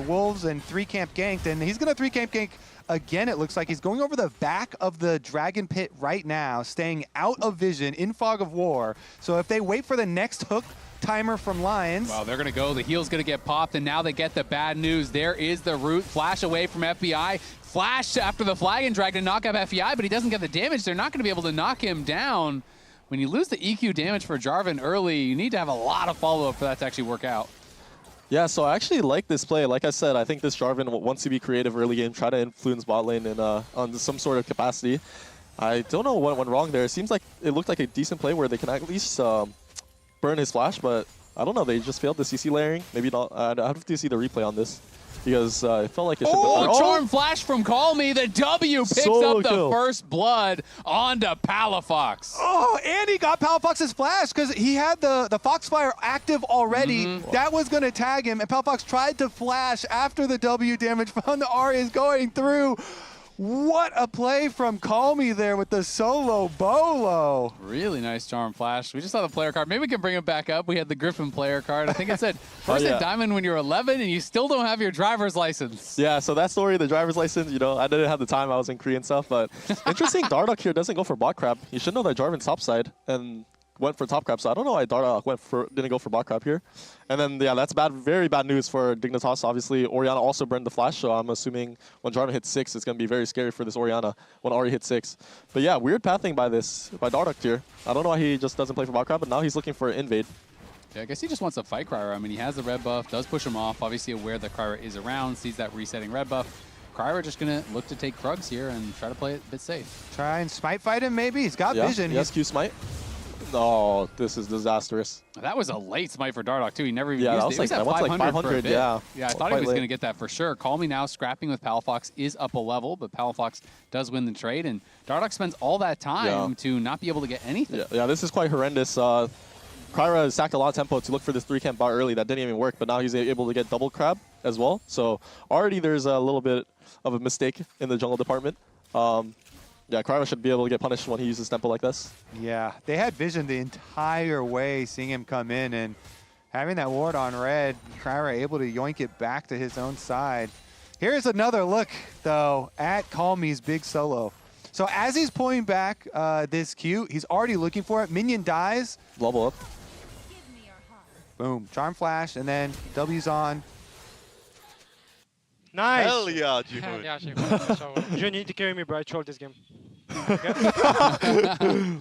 Wolves and 3-camp ganked, and he's going to 3-camp gank again. It looks like he's going over the back of the Dragon Pit right now, staying out of vision in Fog of War. So if they wait for the next hook timer from Lions. Wow, they're going to go. The heel's going to get popped, and now they get the bad news. There is the root. Flash away from FBI. Flash after the Flagon Dragon to knock up FBI, but he doesn't get the damage. They're not going to be able to knock him down. When you lose the EQ damage for Jarvan early, you need to have a lot of follow-up for that to actually work out. Yeah, so I actually like this play. Like I said, I think this Jarvan wants to be creative early game, try to influence bot lane in, on some sort of capacity. I don't know what went wrong there. It seems like it looked like a decent play where they can at least burn his flash, but I don't know. They just failed the CC layering. Maybe not. I'd have to see the replay on this because it felt like it should have been. Charm flash from Call Me. The W picks up the first blood onto Palafox. Oh, and he got Palafox's flash because he had the Foxfire active already. That was going to tag him, and Palafox tried to flash after the W damage from the Ahri is going through. What a play from Call Me there with the solo bolo. Really nice Charm Flash. We just saw the player card. Maybe we can bring it back up. We had the Griffin player card. I think it said first at Diamond when you're 11 and you still don't have your driver's license. Yeah, so that story, the driver's license, I didn't have the time. I was in Korean stuff, but interesting. Dardoch here doesn't go for bot crab. You should know that Jarvan's topside and went for top crab, so I don't know why Dardoch didn't go for bot crab here. And then, yeah, that's very bad news for Dignitas. Obviously, Orianna also burned the flash, so I'm assuming when Jarvan hits 6, it's going to be very scary for this Orianna when Ahri hits 6. But yeah, weird pathing by Dardoch here. I don't know why he just doesn't play for bot crab, but now he's looking for invade. Yeah, I guess he just wants to fight Kryra. I mean, he has the red buff, does push him off, obviously aware that Kryra is around, sees that resetting red buff. Kryra just going to look to take Krugs here and try to play it a bit safe. Try and smite fight him, maybe? He's got vision. Yes, Q smite. Oh, this is disastrous. That was a late smite for Dardoch, too. He never even used that it. was It was like, at like 500 for a bit. Yeah, I thought he was going to get that for sure. Call Me now scrapping with Palafox is up a level, but Palafox does win the trade, and Dardoch spends all that time to not be able to get anything. Yeah, this is quite horrendous. Kryra stacked a lot of tempo to look for this 3-camp bar early. That didn't even work, but now he's able to get double crab as well. So already there's a little bit of a mistake in the jungle department. Yeah, Kryra should be able to get punished when he uses tempo like this. Yeah, they had vision the entire way, seeing him come in, and having that ward on red, Kryra able to yoink it back to his own side. Here's another look, though, at Call Me's big solo. So as he's pulling back this Q, he's already looking for it. Minion dies. Level up. Boom. Charm flash, and then W's on. Nice. Hell yeah, Jihun. You need to carry me, bro. I trolled this game.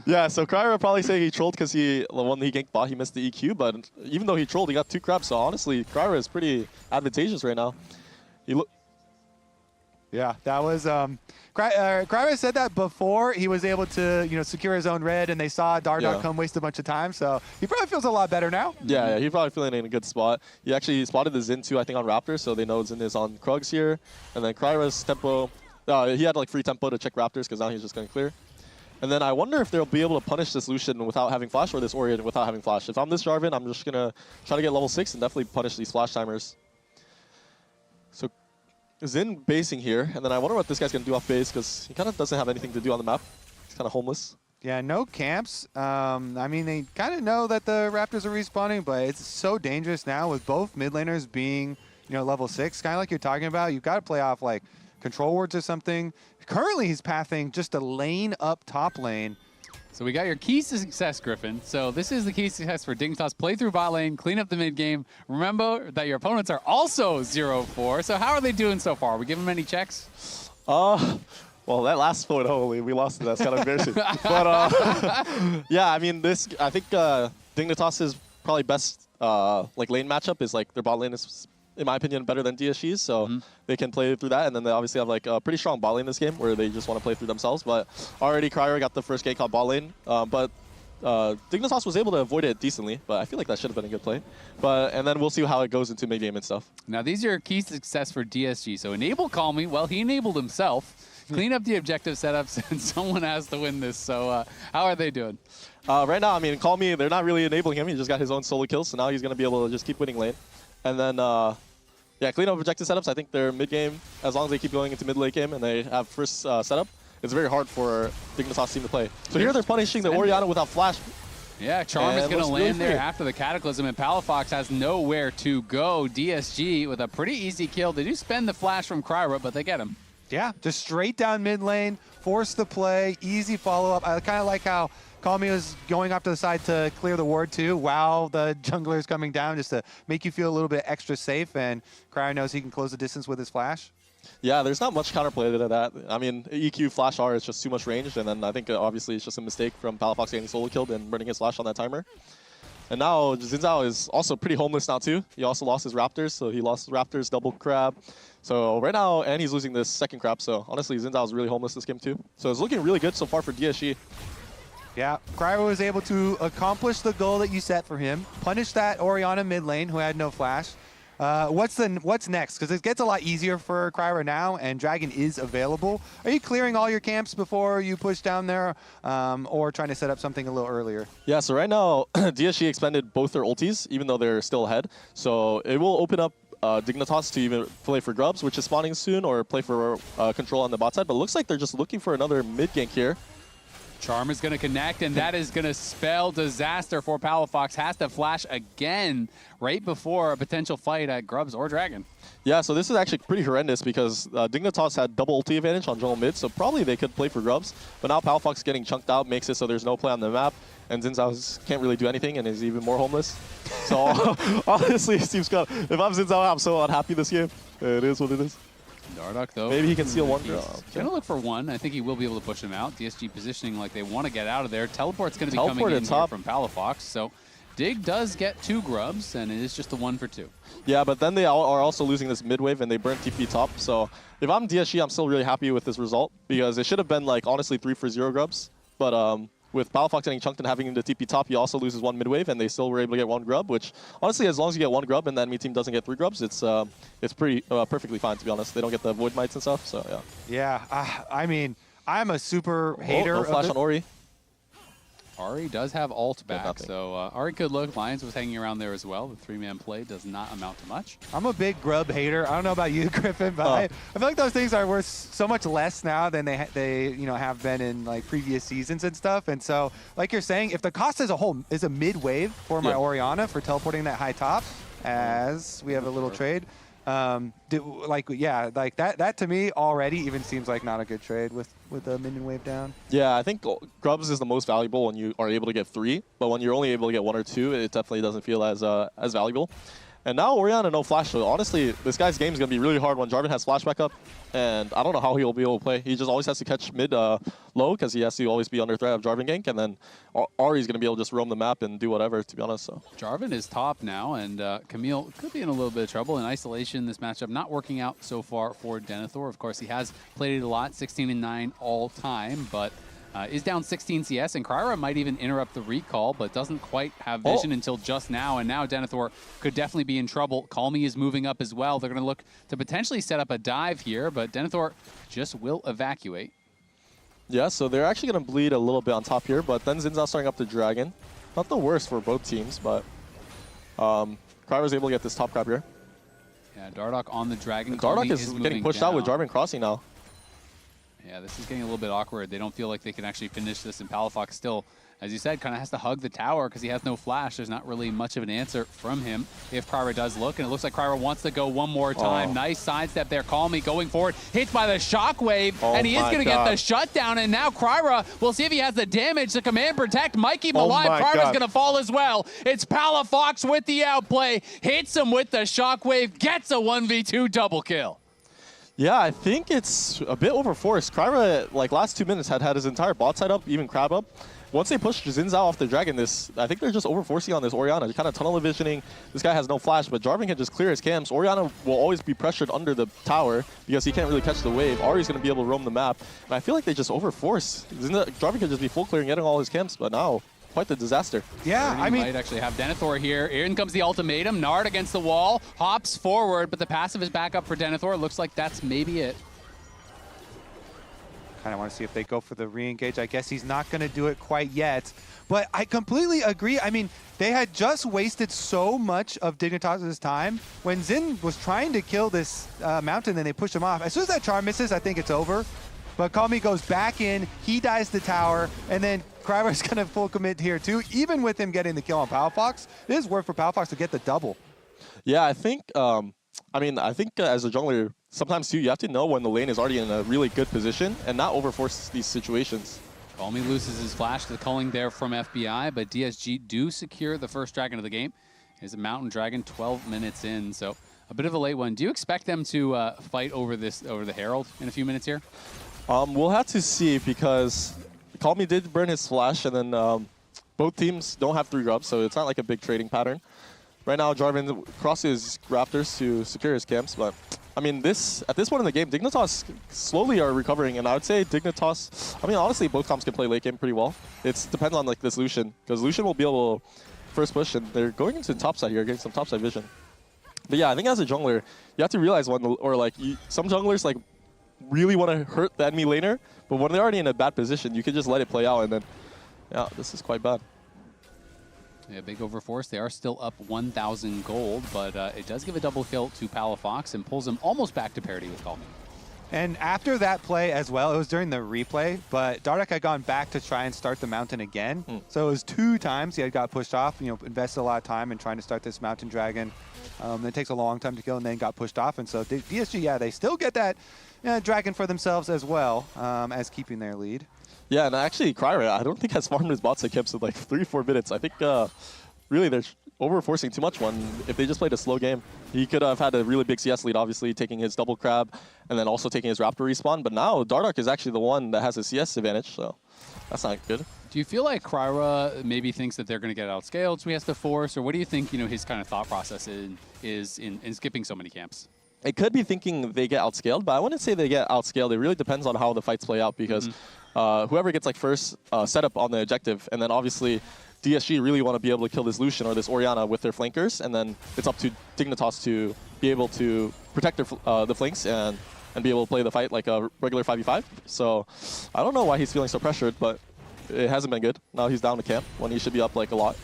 Yeah, so Kryra probably say he trolled because when he ganked bot, he missed the EQ, but even though he trolled, he got 2 crabs, so honestly, Kryra is pretty advantageous right now. Yeah, that was Kryra said that before he was able to secure his own red, and they saw Dardoch come waste a bunch of time, so he probably feels a lot better now. Yeah, he's probably feeling in a good spot. He actually spotted the Xin too, I think, on Raptor, so they know Xin is on Krugs here, and then Kryra's tempo. He had like free tempo to check Raptors because now he's just going to clear. And then I wonder if they'll be able to punish this Lucian without having flash, or this Orion without having flash. If I'm this Jarvan, I'm just going to try to get level 6 and definitely punish these flash timers. So Xin basing here, and then I wonder what this guy's going to do off base because he kind of doesn't have anything to do on the map. He's kind of homeless. Yeah, no camps. I mean, they kind of know that the Raptors are respawning, but it's so dangerous now with both mid laners being, level 6. Kind of like you're talking about. You've got to play off like control wards or something. Currently, he's pathing just a lane up top lane. So we got your keys to success, Griffin. So this is the keys to success for Dignitas. Play through bot lane, clean up the mid game. Remember that your opponents are also 0-4. So how are they doing so far? We give them any checks? Well, that last photo, we lost it. That's kind of embarrassing. But yeah, I mean, I think Dignitas' probably best like lane matchup is like their bot lane is, in my opinion, better than DSG's, so they can play through that. And then they obviously have like a pretty strong bot lane this game where they just want to play through themselves. But already Cryer got the first gank on bot lane, but Dignitas was able to avoid it decently, but I feel like that should have been a good play. And then we'll see how it goes into mid game and stuff. Now these are keys to success for DSG. So enable Call Me. Well, he enabled himself. Clean up the objective setups, and someone has to win this. So how are they doing? Right now, I mean, Call Me, they're not really enabling him. He just got his own solo kills, so now he's going to be able to just keep winning lane. And then, yeah, clean up objective setups. I think they're mid-game, as long as they keep going into mid-late game and they have first setup, it's very hard for Dignitas team to play. So here they're punishing the Orianna without flash. Yeah, Charm is going to land there after the Cataclysm, and Palafox has nowhere to go. DSG with a pretty easy kill. They do spend the flash from Cryer, but they get him. Yeah, just straight down mid lane, force the play, easy follow-up. I kind of like how Calmy was going up to the side to clear the ward too, while the jungler is coming down, just to make you feel a little bit extra safe, and Cryer knows he can close the distance with his flash. Yeah, there's not much counterplay to that. I mean, EQ Flash R is just too much range, and then I think obviously it's just a mistake from Palafox getting solo killed and burning his flash on that timer. And now Xin Zhao is also pretty homeless now too. He also lost his Raptors, so he lost his Raptors, double crab. So right now, and he's losing this second crab, so honestly, Xin Zhao is really homeless this game too. So it's looking really good so far for DSG. Yeah, Cryer was able to accomplish the goal that you set for him, punish that Orianna mid lane who had no flash. What's next? Because it gets a lot easier for Cryer now, and Dragon is available. Are you clearing all your camps before you push down there, or trying to set up something a little earlier? Yeah, so right now, DSG expended both their ultis, even though they're still ahead. So it will open up Dignitas to even play for Grubs, which is spawning soon, or play for control on the bot side. But it looks like they're just looking for another mid gank here. Charm is going to connect, and that is going to spell disaster for Palafox. Has to flash again right before a potential fight at Grubs or Dragon. Yeah, so this is actually pretty horrendous because Dignitas had double ulti advantage on jungle mid, so probably they could play for Grubs. But now Palafox getting chunked out makes it so there's no play on the map, and Xin Zhao can't really do anything and is even more homeless. So honestly, it seems good. If I'm Xin Zhao, I'm so unhappy this game. It is what it is. Dardoch, though. Maybe he can steal one. He's going to look for one. I think he will be able to push him out. DSG positioning like they want to get out of there. Teleport's going to be coming in here from Palafox. So Dig does get 2 grubs, and it is just a 1 for 2. Yeah, but then they are also losing this mid wave, and they burn TP top. So if I'm DSG, I'm still really happy with this result because it should have been like honestly 3 for 0 grubs. But with Palafox getting chunked and having the TP top, he also loses 1 mid wave, and they still were able to get 1 grub. Which honestly, as long as you get 1 grub and the enemy team doesn't get 3 grubs, it's pretty perfectly fine, to be honest. They don't get the void mites and stuff. So yeah. Yeah, I mean, I'm a super hater. No flash on Ori. Ari does have ult back, so Ari could look. Lions was hanging around there as well. The 3-man play does not amount to much. I'm a big grub hater. I don't know about you, Griffin, but I feel like those things are worth so much less now than they have been in like previous seasons and stuff. And so, like you're saying, if the cost as a whole is a mid wave for my Orianna for teleporting that high top, as we have a little trade. That to me already even seems like not a good trade with the minion wave down. Yeah, I think Grubs is the most valuable when you are able to get 3, but when you're only able to get 1 or 2, it definitely doesn't feel as valuable. And now Orianna no flash, so honestly, this guy's game is going to be really hard when Jarvan has flash backup, and I don't know how he'll be able to play. He just always has to catch mid low, because he has to always be under threat of Jarvan gank, and then Ari's going to be able to just roam the map and do whatever, to be honest. So Jarvan is top now, and Camille could be in a little bit of trouble. In isolation, this matchup not working out so far for Denethor. Of course, he has played it a lot, 16-9 all time, but is down 16 CS, and Cryer might even interrupt the recall, but doesn't quite have vision until just now, and now Denethor could definitely be in trouble. Call Me is moving up as well. They're going to look to potentially set up a dive here, but Denethor just will evacuate. Yeah, so they're actually going to bleed a little bit on top here, but then Xin Zhao starting up the Dragon. Not the worst for both teams, but Cryer was able to get this top crab here. Yeah, Dardoch on the Dragon. Dardoch is getting pushed out with Jarvan crossing now. Yeah, this is getting a little bit awkward. They don't feel like they can actually finish this, and Palafox still, as you said, kind of has to hug the tower because he has no flash. There's not really much of an answer from him if Kryra does look, and it looks like Kryra wants to go one more time. Nice sidestep there. Call Me going forward. Hits by the shockwave, and he is going to get the shutdown, and now Kryra, we'll see if he has the damage to command protect. Might keep him alive. Kryra's going to fall as well. It's Palafox with the outplay. Hits him with the shockwave. Gets a 1v2 double kill. Yeah, I think it's a bit overforced. Kryra, like last 2 minutes, had his entire bot side up, even crab up. Once they push Xin Zhao off the dragon, I think they're just overforcing on this Orianna. Kind of tunnel visioning. This guy has no flash, but Jarvan can just clear his camps. Orianna will always be pressured under the tower because he can't really catch the wave. Ari's going to be able to roam the map. And I feel like they just overforce. Jarvan can just be full clearing, getting all his camps, but now quite the disaster. Yeah, I mean, might actually have Denethor here. In comes the ultimatum. Nard against the wall, hops forward, but the passive is back up for Denethor. Looks like that's maybe it. Kind of want to see if they go for the re-engage. I guess he's not going to do it quite yet. But I completely agree. I mean, they had just wasted so much of Dignitas's time. When Xin was trying to kill this mountain, then they pushed him off. As soon as that charm misses, I think it's over. But Call Me goes back in, he dies the tower, and then Kryra's going to full commit here too. Even with him getting the kill on Palafox, it is worth for Palafox to get the double. Yeah, I think, I think as a jungler, sometimes too, you have to know when the lane is already in a really good position and not overforce these situations. Call Me loses his flash to the culling there from FBI, but DSG do secure the first dragon of the game. It's a mountain dragon 12 minutes in, so a bit of a late one. Do you expect them to fight over the Herald in a few minutes here? We'll have to see because Call Me did burn his flash, and then both teams don't have 3 grubs, so it's not like a big trading pattern. Right now, Jarvan crosses Raptors to secure his camps, but I mean, at this point in the game, Dignitas slowly are recovering, and I would say Dignitas, I mean, honestly, both comps can play late game pretty well. It depends on like this Lucian, because Lucian will be able to first push, and they're going into topside here, getting some topside vision. But yeah, I think as a jungler, you have to realize some junglers like really want to hurt the enemy laner, but when they're already in a bad position, you can just let it play out, and then, yeah, this is quite bad. Yeah, big overforce. They are still up 1,000 gold, but it does give a double kill to Palafox and pulls him almost back to parity with Call Me. And after that play as well, it was during the replay, but Dardak had gone back to try and start the mountain again. So it was 2 times he had got pushed off, invested a lot of time in trying to start this mountain dragon. It takes a long time to kill and then got pushed off. And so DSG, yeah, they still get that dragon for themselves as well as keeping their lead. Yeah, and actually, Kryra, I don't think has farmed his bot side camps in like 3-4 minutes. I think really they're overforcing too much when if they just played a slow game. He could have had a really big CS lead, obviously, taking his double crab and then also taking his Raptor respawn. But now Dardak is actually the one that has a CS advantage, so that's not good. Do you feel like Kryra maybe thinks that they're going to get outscaled, so he has to force, or what do you think his kind of thought process is in skipping so many camps? It could be thinking they get outscaled, but I wouldn't say they get outscaled. It really depends on how the fights play out because whoever gets like first setup on the objective, and then obviously DSG really want to be able to kill this Lucian or this Orianna with their flankers, and then it's up to Dignitas to be able to protect their the flanks and be able to play the fight like a regular 5v5. So I don't know why he's feeling so pressured, but it hasn't been good. Now he's down to camp when he should be up like a lot.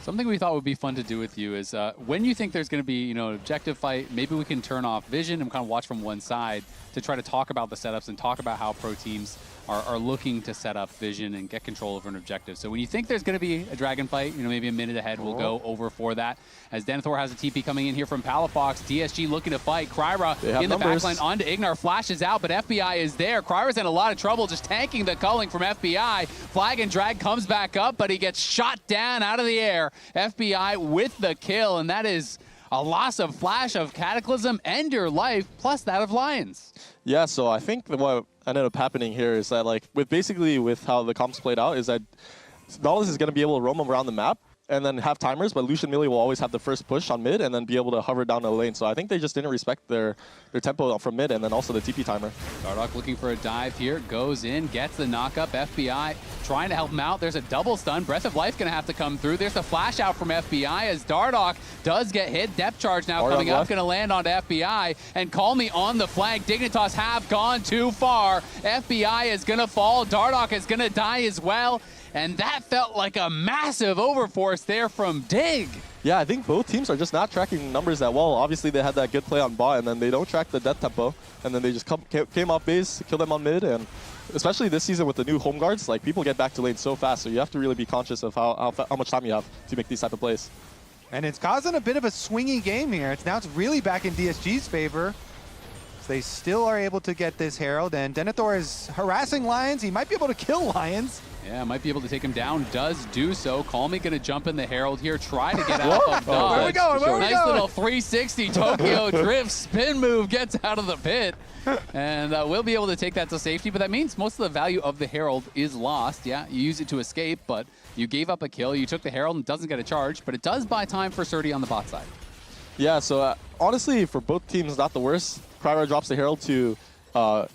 Something we thought would be fun to do with you is when you think there's going to be, an objective fight, maybe we can turn off vision and kind of watch from one side to try to talk about the setups and talk about how pro teams are looking to set up vision and get control over an objective. So when you think there's going to be a dragon fight, maybe a minute ahead, we'll go over for that. As Denethor has a TP coming in here from Palafox, DSG looking to fight. Kryra in the backline onto Ignar, flashes out, but FBI is there. Kryra's in a lot of trouble just tanking the culling from FBI. Flag and drag comes back up, but he gets shot down out of the air. FBI with the kill, and that is a loss of flash, of Cataclysm, and your life, plus that of Lions. Yeah, so I think what ended up happening here is that, with how the comps played out, is that Nautilus is going to be able to roam around the map and then have timers, but Lucian Melee will always have the first push on mid and then be able to hover down the lane. So I think they just didn't respect their tempo from mid and then also the TP timer. Dardoch looking for a dive here, goes in, gets the knockup. FBI trying to help him out. There's a double stun. Breath of Life going to have to come through. There's the flash out from FBI as Dardoch does get hit. Depth charge now coming up, going to land onto FBI. And Call Me on the flank. Dignitas have gone too far. FBI is going to fall. Dardoch is going to die as well. And that felt like a massive overforce there from Dig. Yeah, I think both teams are just not tracking numbers that well. Obviously, they had that good play on bot, and then they don't track the death tempo, and then they just came off base, killed them on mid, and especially this season with the new home guards, like people get back to lane so fast, so you have to really be conscious of how much time you have to make these type of plays. And it's causing a bit of a swingy game here. Now it's really back in DSG's favor. So they still are able to get this Herald, and Denethor is harassing Lions. He might be able to kill Lions. Yeah, might be able to take him down. Does do so. Calmy going to jump in the Herald here. Try to get out of dodge. Where we going? Where we nice going? little 360 Tokyo drift spin move gets out of the pit. And we'll be able to take that to safety. But that means most of the value of the Herald is lost. Yeah, you use it to escape, but you gave up a kill. You took the Herald and doesn't get a charge. But it does buy time for Surdy on the bot side. Yeah, so honestly, for both teams, not the worst. Cryer drops the Herald to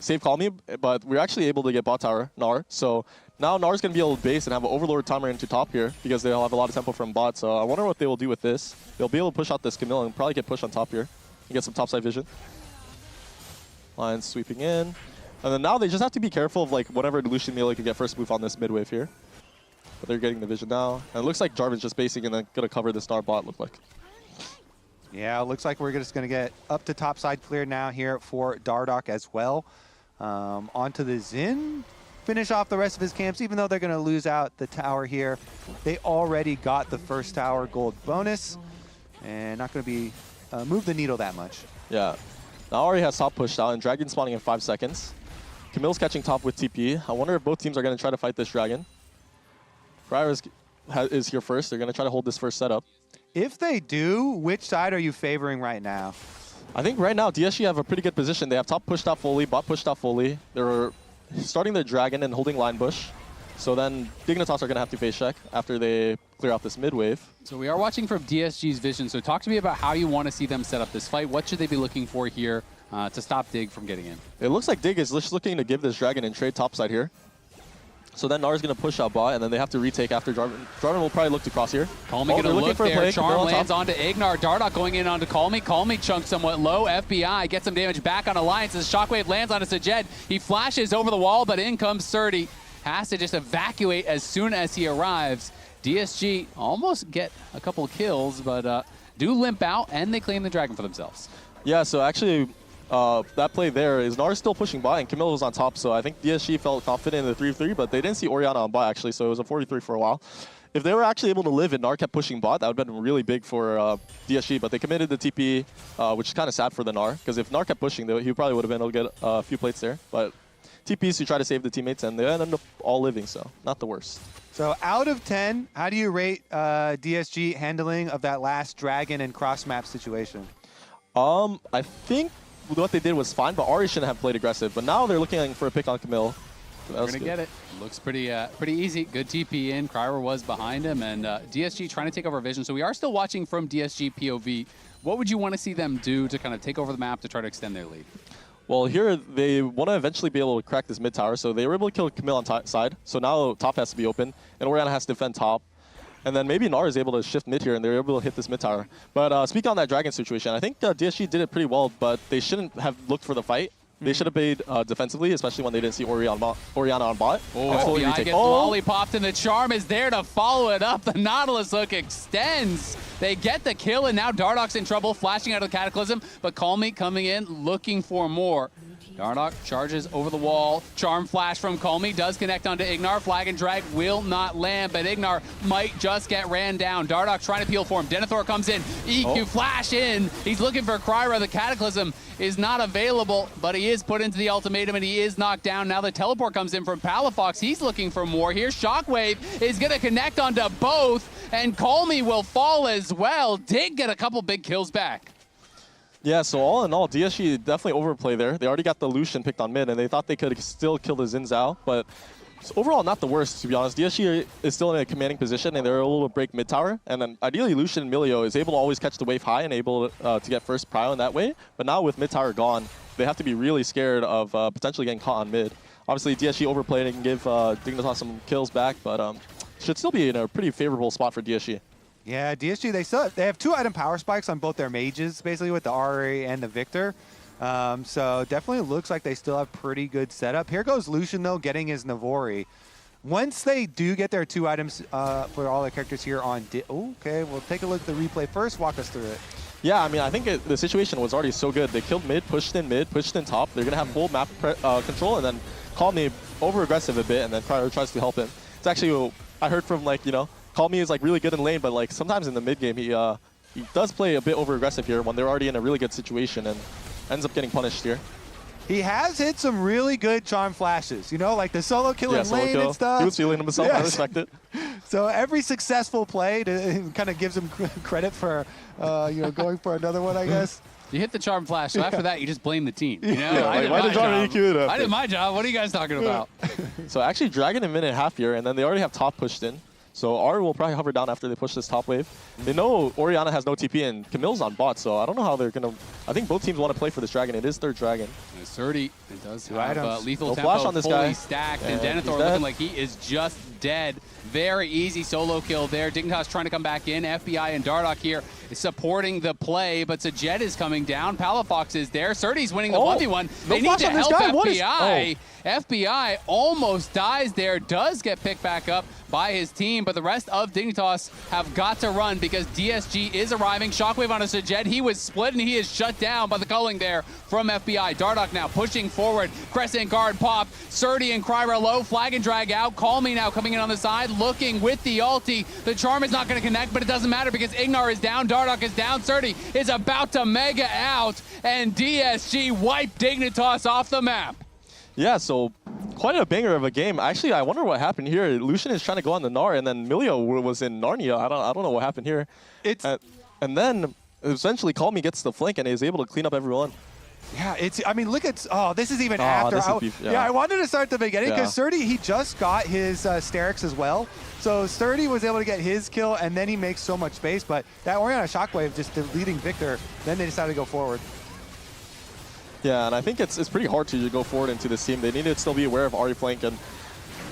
save Calmy, but we're actually able to get bot tower, Gnar. So now Gnar's going to be able to base and have an Overlord timer into top here because they'll have a lot of tempo from bot. So I wonder what they will do with this. They'll be able to push out this Camille and probably get pushed on top here and get some topside vision. Lions sweeping in. And then now they just have to be careful of like whatever Lucian melee can get first move on this mid wave here. But they're getting the vision now. And it looks like Jarvan's just basing and then going to cover this Gnar bot, look like. Yeah, it looks like we're just going to get up to top side clear now here for Dardoch as well. Onto the Xin. Finish off the rest of his camps, even though they're going to lose out the tower here. They already got the first tower gold bonus, and not going to be move the needle that much. Yeah. Now already has top pushed out, and Dragon spawning in 5 seconds. Camille's catching top with TP. I wonder if both teams are going to try to fight this Dragon. Cryer is here first. They're going to try to hold this first setup. If they do, which side are you favoring right now? I think right now DSG have a pretty good position. They have top pushed out fully, bot pushed out fully. They're starting their Dragon and holding line bush. So then Dignitas are going to have to face check after they clear out this mid wave. So we are watching from DSG's vision. So talk to me about how you want to see them set up this fight. What should they be looking for here to stop Dig from getting in? It looks like Dig is just looking to give this Dragon and trade topside here. So then Gnar's going to push out bot, and then they have to retake after Jarvan. Jarvan will probably look to cross here. Calmy going to look there. Charm lands onto Ignar. Dardoch going in onto Calmy. Calmy chunks somewhat low. FBI gets some damage back on Alliance as Shockwave lands onto Sajed. He flashes over the wall, but in comes Surdy. Has to just evacuate as soon as he arrives. DSG almost get a couple kills, but do limp out, and they claim the Dragon for themselves. Yeah, so actually, that play there is Gnar's still pushing bot, and Camille was on top, so I think DSG felt confident in the 3v3, but they didn't see Orianna on bot, actually, so it was a 4v3 for a while. If they were actually able to live and Gnar kept pushing bot, that would have been really big for DSG, but they committed the TP, which is kind of sad for the Gnar, because if Gnar kept pushing, he probably would have been able to get a few plates there, but TPs to try to save the teammates, and they ended up all living, so not the worst. So out of 10, how do you rate DSG handling of that last Dragon and cross-map situation? I think what they did was fine, but Ari shouldn't have played aggressive. But now they're looking for a pick on Camille. They're going to get it. Looks pretty easy. Good TP in. Cryer was behind him, and DSG trying to take over vision. So we are still watching from DSG POV. What would you want to see them do to kind of take over the map to try to extend their lead? Well, here they want to eventually be able to crack this mid tower. So they were able to kill Camille on side. So now top has to be open, and Orianna has to defend top. And then maybe Gnar is able to shift mid here, and they're able to hit this mid tower. But speaking on that Dragon situation, I think DSG did it pretty well, but they shouldn't have looked for the fight. They should have played defensively, especially when they didn't see Orianna on bot. Oh, FBI gets lollipopped, and the Charm is there to follow it up. The Nautilus hook extends. They get the kill, and now Dardoch's in trouble, flashing out of the Cataclysm, but Calmy coming in, looking for more. Dardoch charges over the wall. Charm flash from Calmy does connect onto Ignar. Flag and drag will not land, but Ignar might just get ran down. Dardoch trying to peel for him. Denethor comes in. EQ flash in. He's looking for Cryer. The Cataclysm is not available, but he is put into the ultimatum and he is knocked down. Now the teleport comes in from Palafox. He's looking for more here. Shockwave is going to connect onto both, and Calmy will fall as well. Did get a couple big kills back. Yeah, so all in all, DSG definitely overplay there. They already got the Lucian picked on mid, and they thought they could still kill the Xin Zhao, but overall not the worst, to be honest. DSG is still in a commanding position, and they're able to break mid tower, and then ideally Lucian and Milio is able to always catch the wave high and able to get first prio in that way, but now with mid tower gone, they have to be really scared of potentially getting caught on mid. Obviously, DSG overplayed and can give Dignitas some kills back, but should still be in a pretty favorable spot for DSG. Yeah, DSG, they have 2-item power spikes on both their mages, basically with the Ari and the Victor. So definitely looks like they still have pretty good setup. Here goes Lucian, though, getting his Navori. once they do get their 2 items for all their characters here on... okay, we'll take a look at the replay first. Walk us through it. Yeah, I mean, I think the situation was already so good. They killed mid, pushed in top. They're going to have full map control, and then Call Me over-aggressive a bit, and then Cryer tries to help him. It's actually, I heard from, like, you know, Call Me is, like, really good in lane, but, like, sometimes in the mid game, he does play a bit over-aggressive here when they're already in a really good situation, and ends up getting punished here. He has hit some really good charm flashes, you know, like the solo kill in lane and stuff. He was feeling himself, I respect it. So every successful play kind of gives him credit for, you know, going for another one, I guess. You hit the charm flash, so after that, you just blame the team. You know, Yeah, I did my job. What are you guys talking about? So actually, Dragon in minute half here, and then they already have top pushed in. So Ari will probably hover down after they push this top wave. They know Orianna has no TP and Camille's on bot, so I don't know how they're going to... I think both teams want to play for this Dragon. It is third Dragon. It's 30. It does have lethal no tempo flash on this fully guy. stacked, and Denethor looking like he is just dead. Very easy solo kill there. Dignitas trying to come back in. FBI and Dardoch here is supporting the play, but Sajed is coming down. Palafox is there. Surdy's winning the 1v1. They need to help FBI. FBI almost dies there, does get picked back up by his team, but the rest of Dignitas have got to run because DSG is arriving. Shockwave on a Sajed. He was split and he is shut down by the culling there from FBI. Dardoch now pushing forward. Crescent guard pop. Surdy and Kryra low. Flag and drag out. Call Me now coming in on the side, looking with the ulti. The charm is not going to connect, but it doesn't matter because Ignar is down. Dardoch is down. Surdy is about to mega out, and DSG wiped Dignitas off the map. Yeah, so quite a banger of a game. Actually, I wonder what happened here. Lucian is trying to go on the Gnar, and then Milio was in Narnia. I don't know what happened here. And then essentially Call Me gets the flank and is able to clean up everyone. Yeah, I mean, look at, this is even after. I wanted to start at the beginning because Surdy, he just got his Sterix as well. So Surdy was able to get his kill, and then he makes so much space. But that Orianna Shockwave just deleting Victor, then they decided to go forward. Yeah, and I think it's pretty hard to go forward into this team. They need to still be aware of Ahri flank, and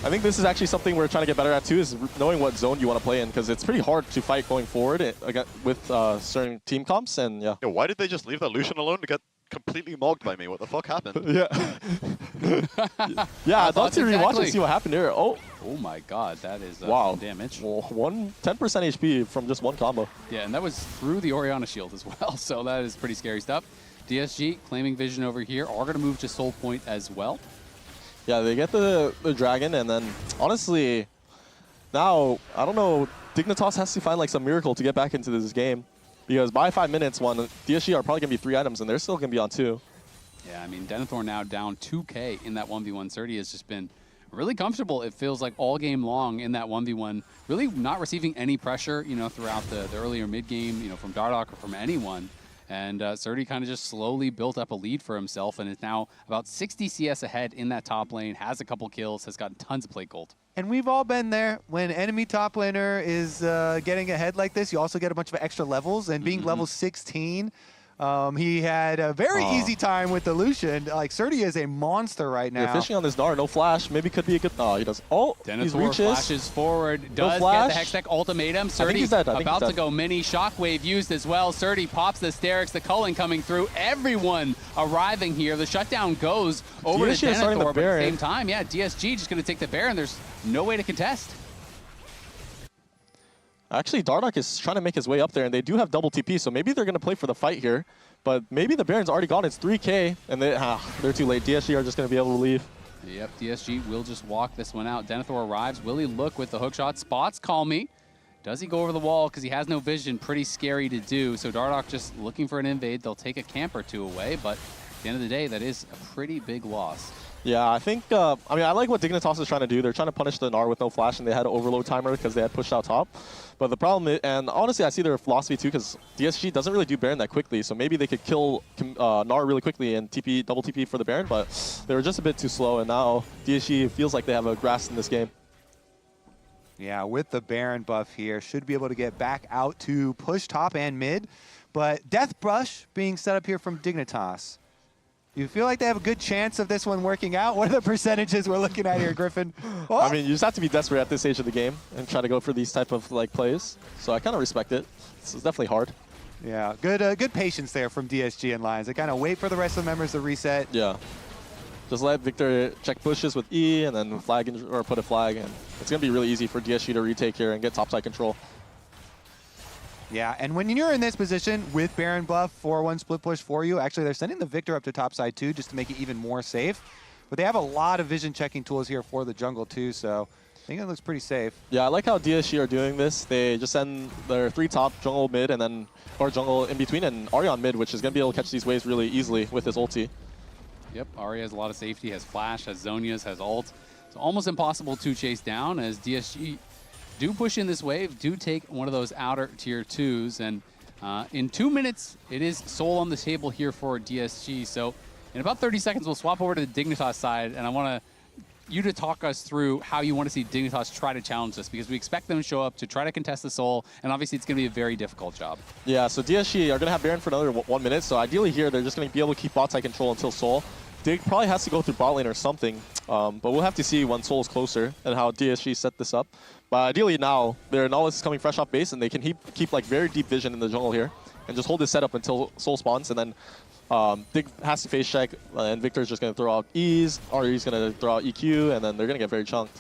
I think this is actually something we're trying to get better at too, is knowing what zone you want to play in, because it's pretty hard to fight going forward with certain team comps, and yeah. Why did they just leave that Lucian alone to get completely mogged by me? What the fuck happened? Yeah. Yeah, I'd love to rewatch and see what happened here. Oh my god, that is wow. damage. Well, 10% HP from just one combo. Yeah, and that was through the Orianna shield as well, so that is pretty scary stuff. DSG claiming vision over here, are going to move to Soul Point as well. Yeah, they get the Dragon, and then honestly, now, I don't know, Dignitas has to find like some miracle to get back into this game. Because by 5 minutes, DSG are probably going to be 3 items, and they're still going to be on 2. Yeah, I mean, Denethor now down 2K in that 1v1. Surdy has just been really comfortable, it feels like, all game long in that 1v1. Really not receiving any pressure, you know, throughout the earlier mid-game, you know, from Dardoch or from anyone. And Surdy kind of just slowly built up a lead for himself and is now about 60 CS ahead in that top lane, has a couple kills, has gotten tons of plate gold. And we've all been there. When enemy top laner is getting ahead like this, you also get a bunch of extra levels. And being level 16, he had a very easy time with the Lucian. Like, Surdy is a monster right now. Yeah, fishing on this Gnar, no flash. Maybe could be a good... Oh, he does. Oh, he reaches. Flashes forward, does get the Hextech ultimatum. Surdy about to go mini. Shockwave used as well. Surdy pops the Sterix, the culling coming through. Everyone arriving here. The shutdown goes over to Denethor, but at the same time, yeah, DSG just going to take the Baron. There's no way to contest. Actually, Dardoch is trying to make his way up there, and they do have double TP, so maybe they're going to play for the fight here. But maybe the Baron's already gone. It's 3K, and they're too late. DSG are just going to be able to leave. Yep, DSG will just walk this one out. Denethor arrives. Will he look with the hookshot? Spots Call Me. Does he go over the wall because he has no vision? Pretty scary to do. So Dardoch just looking for an invade. They'll take a camp or two away, but at the end of the day, that is a pretty big loss. Yeah, I think, I mean, I like what Dignitas is trying to do. They're trying to punish the Gnar with no flash, and they had an overload timer because they had pushed out top. But the problem is, and honestly, I see their philosophy too, because DSG doesn't really do Baron that quickly, so maybe they could kill Gnar really quickly and double TP for the Baron, but they were just a bit too slow, and now DSG feels like they have a grasp in this game. Yeah, with the Baron buff here, should be able to get back out to push top and mid, but Death Brush being set up here from Dignitas. You feel like they have a good chance of this one working out? What are the percentages we're looking at here, Griffin? Oh. I mean, you just have to be desperate at this stage of the game and try to go for these type of like plays. So I kind of respect it. This is definitely hard. Yeah, good patience there from DSG and Lions. They kind of wait for the rest of the members to reset. Yeah. Just let Victor check pushes with E and then flag or put a flag, and it's going to be really easy for DSG to retake here and get topside control. Yeah, and when you're in this position with Baron buff, 4-1 split push for you, actually they're sending the Victor up to topside too just to make it even more safe. But they have a lot of vision checking tools here for the jungle too, so I think it looks pretty safe. Yeah, I like how DSG are doing this. They just send their 3 top, jungle mid, and then or jungle in between, and Ari on mid, which is going to be able to catch these waves really easily with his ulti. Yep, Ari has a lot of safety, has flash, has Zhonya's, has ult. It's almost impossible to chase down as DSG do push in this wave, do take one of those outer tier 2s, and in 2 minutes, it is Soul on the table here for DSG. So in about 30 seconds, we'll swap over to the Dignitas side, and I want you to talk us through how you want to see Dignitas try to challenge this, because we expect them to show up to try to contest the Soul, and obviously it's going to be a very difficult job. Yeah, so DSG are going to have Baron for another 1 minute, so ideally here, they're just going to be able to keep bot side control until Soul. Dig probably has to go through bot lane or something, but we'll have to see when Soul is closer and how DSG set this up. But ideally now, their knowledge is coming fresh off base, and they can keep like very deep vision in the jungle here, and just hold this setup until Soul spawns, and then Dig has to face check, and Victor's just going to throw out E's, or he's going to throw out EQ, and then they're going to get very chunked.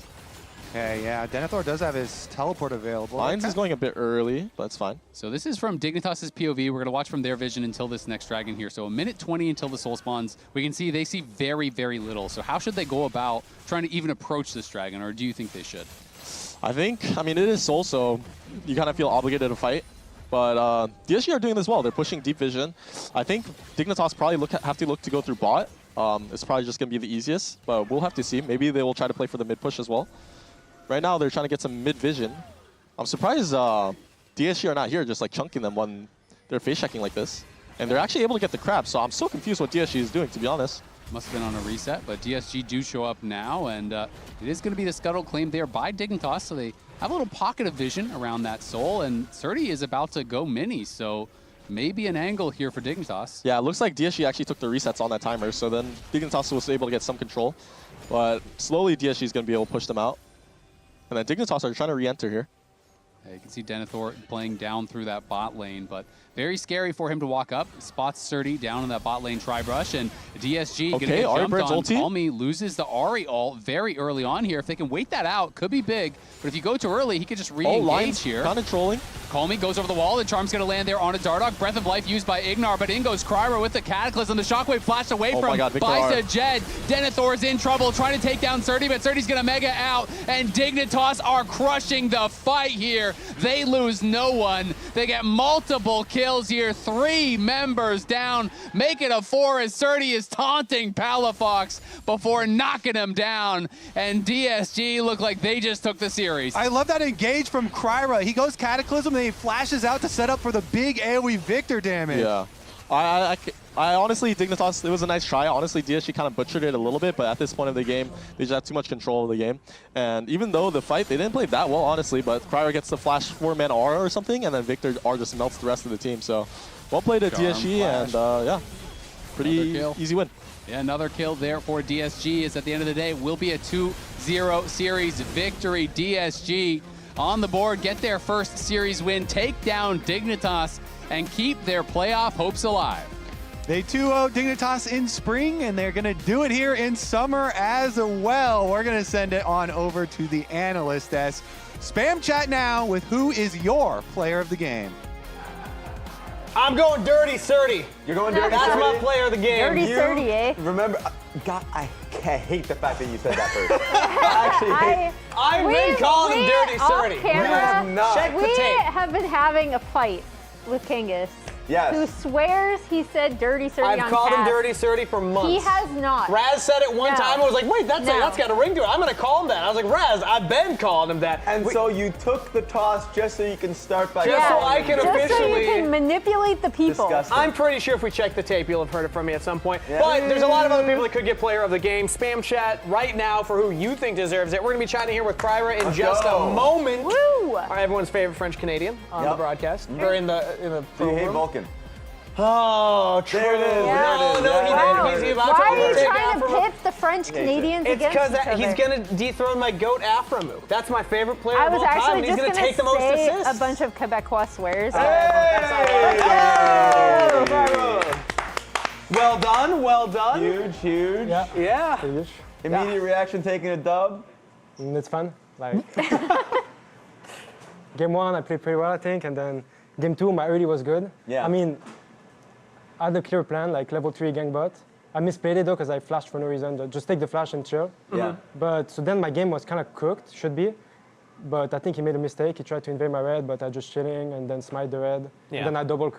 Okay, yeah, Denethor does have his teleport available. Lines is going a bit early, but it's fine. So this is from Dignitas' POV. We're going to watch from their vision until this next dragon here. So 1:20 until the Soul spawns. We can see they see very, very little. So how should they go about trying to even approach this dragon, or do you think they should? I mean, it is Soul, so you kind of feel obligated to fight. But DSG are doing this well. They're pushing deep vision. I think Dignitas probably have to look to go through bot. It's probably just going to be the easiest, but we'll have to see. Maybe they will try to play for the mid push as well. Right now, they're trying to get some mid vision. I'm surprised DSG are not here, just like chunking them when they're face checking like this. And they're actually able to get the crab, so I'm so confused what DSG is doing, to be honest. Must have been on a reset, but DSG do show up now, and it is going to be the scuttle claimed there by Dignitas, so they have a little pocket of vision around that Soul, and Surdy is about to go mini, so maybe an angle here for Dignitas. Yeah, it looks like DSG actually took the resets on that timer, so then Dignitas was able to get some control. But slowly DSG is going to be able to push them out. And then Dignitas are trying to re-enter here. You can see Denethor playing down through that bot lane, but very scary for him to walk up. Spots Surdy down in that bot lane tri-brush, and DSG gonna get jumped on. Calmy loses the Ari ult very early on here. If they can wait that out, could be big. But if you go too early, he could just re-engage here. Kind of trolling. Calmy goes over the wall, and Charm's gonna land there on a Dardoch. Breath of Life used by Ignar, but in goes Kryra with the Cataclysm. The Shockwave flashed away from by Jed. Denethor's in trouble, trying to take down Surdy, but Surdy's gonna mega out, and Dignitas are crushing the fight here. They lose no one. They get multiple kills here. 3 members down. Make it a 4 as Surdy is taunting Palafox before knocking him down. And DSG look like they just took the series. I love that engage from Kryra. He goes Cataclysm, and he flashes out to set up for the big AoE Victor damage. Yeah. I honestly, Dignitas, it was a nice try. Honestly, DSG kind of butchered it a little bit, but at this point of the game, they just have too much control of the game. And even though the fight, they didn't play that well, honestly, but Kryra gets the flash 4-man aura or something, and then Victor R just melts the rest of the team. So, well played at DSG, and yeah, pretty easy win. Yeah, another kill there for DSG is at the end of the day will be a 2-0 series victory. DSG on the board, get their first series win, take down Dignitas, and keep their playoff hopes alive. They 2-0 Dignitas in spring, and they're going to do it here in summer as well. We're going to send it on over to the analyst desk. Spam chat now with who is your player of the game. I'm going Dirty Surdy. You're going Dirty That's Surdy? my player of the game. Dirty Surdy, eh? Remember, God, I hate the fact that you said that first. I actually hate I've been calling him Dirty Surdy. We have been having a fight with Kangas. Yes. Who swears he said Dirty Surdy on I've called him cast. Dirty Surdy for months. He has not. Raz said it one time. I was like, wait, that's got a ring to it. I'm going to call him that. I was like, Raz, I've been calling him that. And so you took the toss just so you can start by just so I can officially. Just so you can manipulate the people. Disgusting. I'm pretty sure if we check the tape, you'll have heard it from me at some point. Yeah. But there's a lot of other people that could get player of the game. Spam chat right now for who you think deserves it. We're going to be chatting here with Kryra in just a moment. Woo! Everyone's favorite French Canadian on the broadcast. Or in the Do you hate Vulcan? Oh, true. There it is. No, he didn't. He's about Why to are you take trying to Afro. pit the French Canadians against each other? It's because he's going to dethrone my goat Aframu. That's my favorite player I of was all time. actually And he's just going to take the most say assists. a bunch of Quebecois swears. Well done, well done. Huge, huge. Yeah. Huge. Immediate reaction taking a dub. It's fun. Like game 1, I played pretty well, I think, and then game 2, my early was good. Yeah. I mean, I had a clear plan, like level 3 gank bot. I misplayed it though because I flashed for no reason. Just take the flash and chill. Yeah. But so then my game was kind of cooked, should be. But I think he made a mistake. He tried to invade my red, but I just chilling and then smite the red. Yeah. And then I double,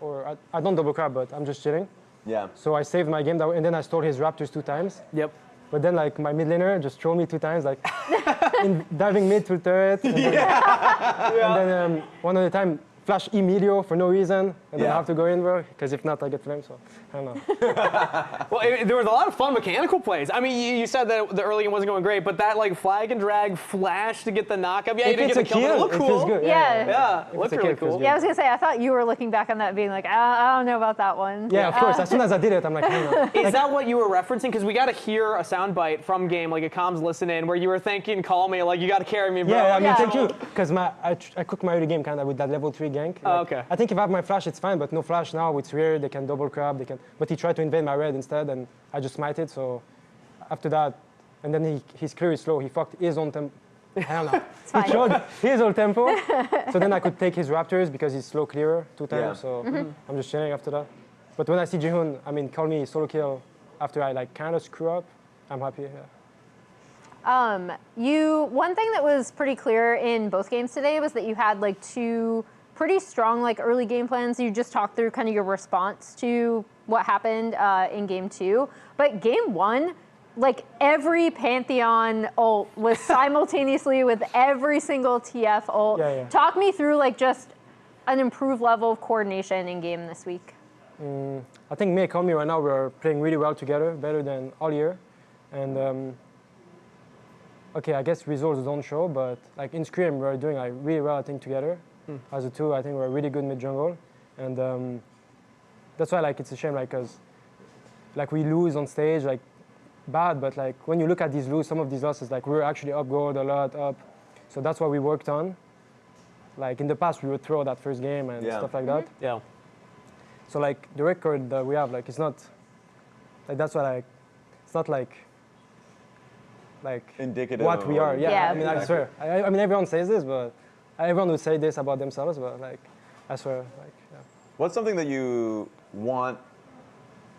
or I don't double crab, but I'm just chilling. Yeah. So I saved my game, and then I stole his raptors 2 times. Yep. But then like my mid laner just trolled me 2 times, like diving mid to turret. And then one other time, flash Emilio for no reason, and then I have to go in, bro, because if not, I get flamed, so I don't know. Well, there was a lot of fun mechanical plays. I mean, you said that the early game wasn't going great, but that like flag and drag flash to get the knockup, yeah, you didn't get the kill, but it looked cool. It feels good. Yeah. Looked really cool. Yeah, I was gonna say, I thought you were looking back on that being like, I don't know about that one. Yeah, of course. As soon as I did it, I'm like, I don't know. Is that what you were referencing? Because we got to hear a soundbite from game, like a comms listen in, where you were thinking, call me, like you got to carry me, bro. Yeah, I mean, thank you, because I cooked my early game kind of with that level 3 gank. Oh, okay. I think if I have my flash, it's fine, but no flash now, it's weird. They can double crab, but he tried to invade my red instead, and I just smited. So after that, and then his clear is slow. He fucked his own tempo. I don't know. He showed his own tempo, so then I could take his raptors because he's slow clearer 2 times. Yeah. So I'm just chilling after that. But when I see Jihoon, I mean, call me solo kill after I like kind of screw up, I'm happy. Yeah. One thing that was pretty clear in both games today was that you had like 2 pretty strong like early game plans. You just talked through kind of your response to what happened in game 2. But game 1, like every Pantheon ult was simultaneously with every single TF ult. Yeah. Talk me through like just an improved level of coordination in game this week. I think me and Kami right now, we're playing really well together, better than all year. And okay, I guess results don't show, but like in Scrim, we're doing like really well, I think, together. As a 2, I think we're really good mid jungle, and that's why like it's a shame, like, cause like we lose on stage like bad, but like when you look at these some of these losses, like we're actually up gold a lot up, so that's what we worked on. Like in the past, we would throw that first game and stuff like that. Yeah. So like the record that we have, like it's not like that's what it's not like indicative what we are. Yeah. I mean, exactly. I swear. I mean, everyone says this, but. Everyone would say this about themselves, but like, I swear, like, yeah. What's something that you want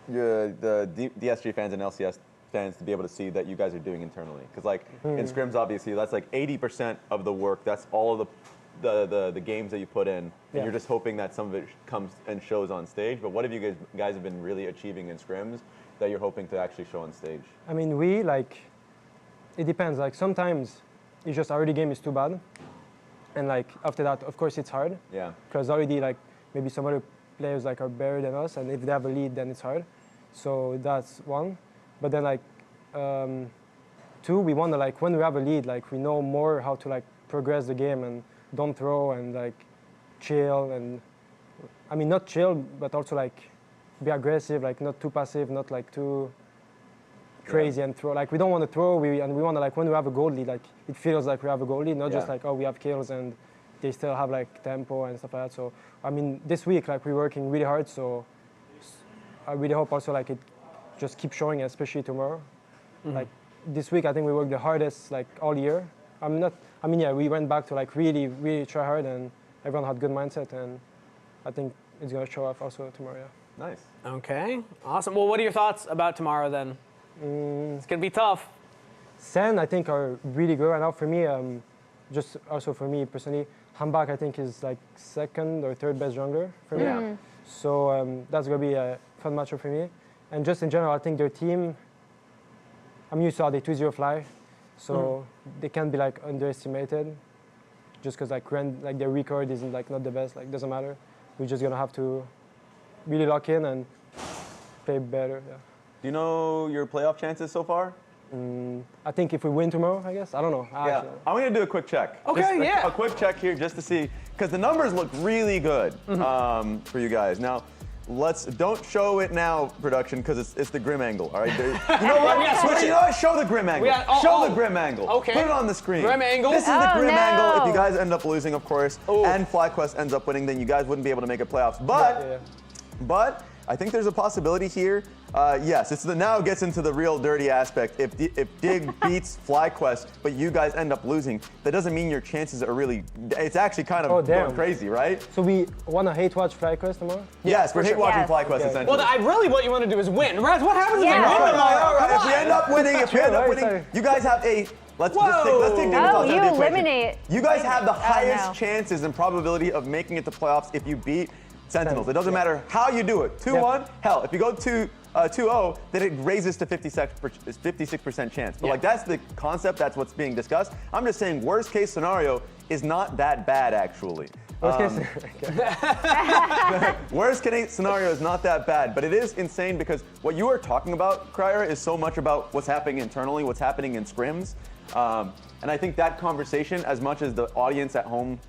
the DSG fans and LCS fans to be able to see that you guys are doing internally? Because like in scrims, obviously, that's like 80% of the work. That's all of the games that you put in, and you're just hoping that some of it comes and shows on stage. But what have you guys have been really achieving in scrims that you're hoping to actually show on stage? I mean, it depends. Like sometimes it's just our early game is too bad. And like after that, of course, it's hard. Yeah. Because already like maybe some other players like are better than us, and if they have a lead, then it's hard. So that's one. But then like 2, we want to like when we have a lead, like we know more how to like progress the game and don't throw and like chill and I mean not chill, but also like be aggressive, like not too passive, not like too crazy and throw. Like we don't want to throw. We want to like when we have a goal lead, like it feels like we have a goal lead, not just like we have kills and they still have like tempo and stuff like that. So I mean this week like we're working really hard. So I really hope also like it just keeps showing, especially tomorrow. Like this week I think we worked the hardest like all year. We went back to like really try hard and everyone had good mindset and I think it's gonna show off also tomorrow. Yeah. Nice. Okay. Awesome. Well, what are your thoughts about tomorrow then? It's gonna be tough. Sen, I think, are really good right now. For me, just also for me personally, Hambak I think is like 2nd or 3rd best jungler for me. Yeah. So that's gonna be a fun matchup for me. And just in general, I think their team. I mean, you saw they 2-0 fly, so they can't be like underestimated. Just because like their record isn't like not the best, like doesn't matter. We're just gonna have to really lock in and play better. Yeah. Do you know your playoff chances so far? I think if we win tomorrow, I guess. I don't know. Yeah. I'm going to do a quick check. Okay, A quick check here just to see, because the numbers look really good for you guys. Now, don't show it now, production, because it's the grim angle, all right? You know what? You know what? Show the grim angle. Show the grim angle. Okay. Put it on the screen. Grim angle. This is the grim angle. If you guys end up losing, of course, and FlyQuest ends up winning, then you guys wouldn't be able to make it playoffs. But I think there's a possibility here. Yes, now it gets into the real dirty aspect. If Dig beats FlyQuest, but you guys end up losing, that doesn't mean your chances are really. It's actually kind of going crazy, right? So we want to hate watch FlyQuest tomorrow? Yes, we're hate watching FlyQuest essentially. Well, what you want to do is win. Raz, what happens if we win? If we end up winning, you guys have a. Let's take Dignitas out of the equation. eliminate. You guys have the highest chances and probability of making it to playoffs if you beat Sentinels. It doesn't matter how you do it. 2-1, hell, if you go 2-0, then it raises to 56% chance. But like that's the concept, that's what's being discussed. I'm just saying worst case scenario is not that bad actually. Worst case scenario is not that bad, but it is insane because what you are talking about, Cryer, is so much about what's happening internally, what's happening in scrims. And I think that conversation, as much as the audience at home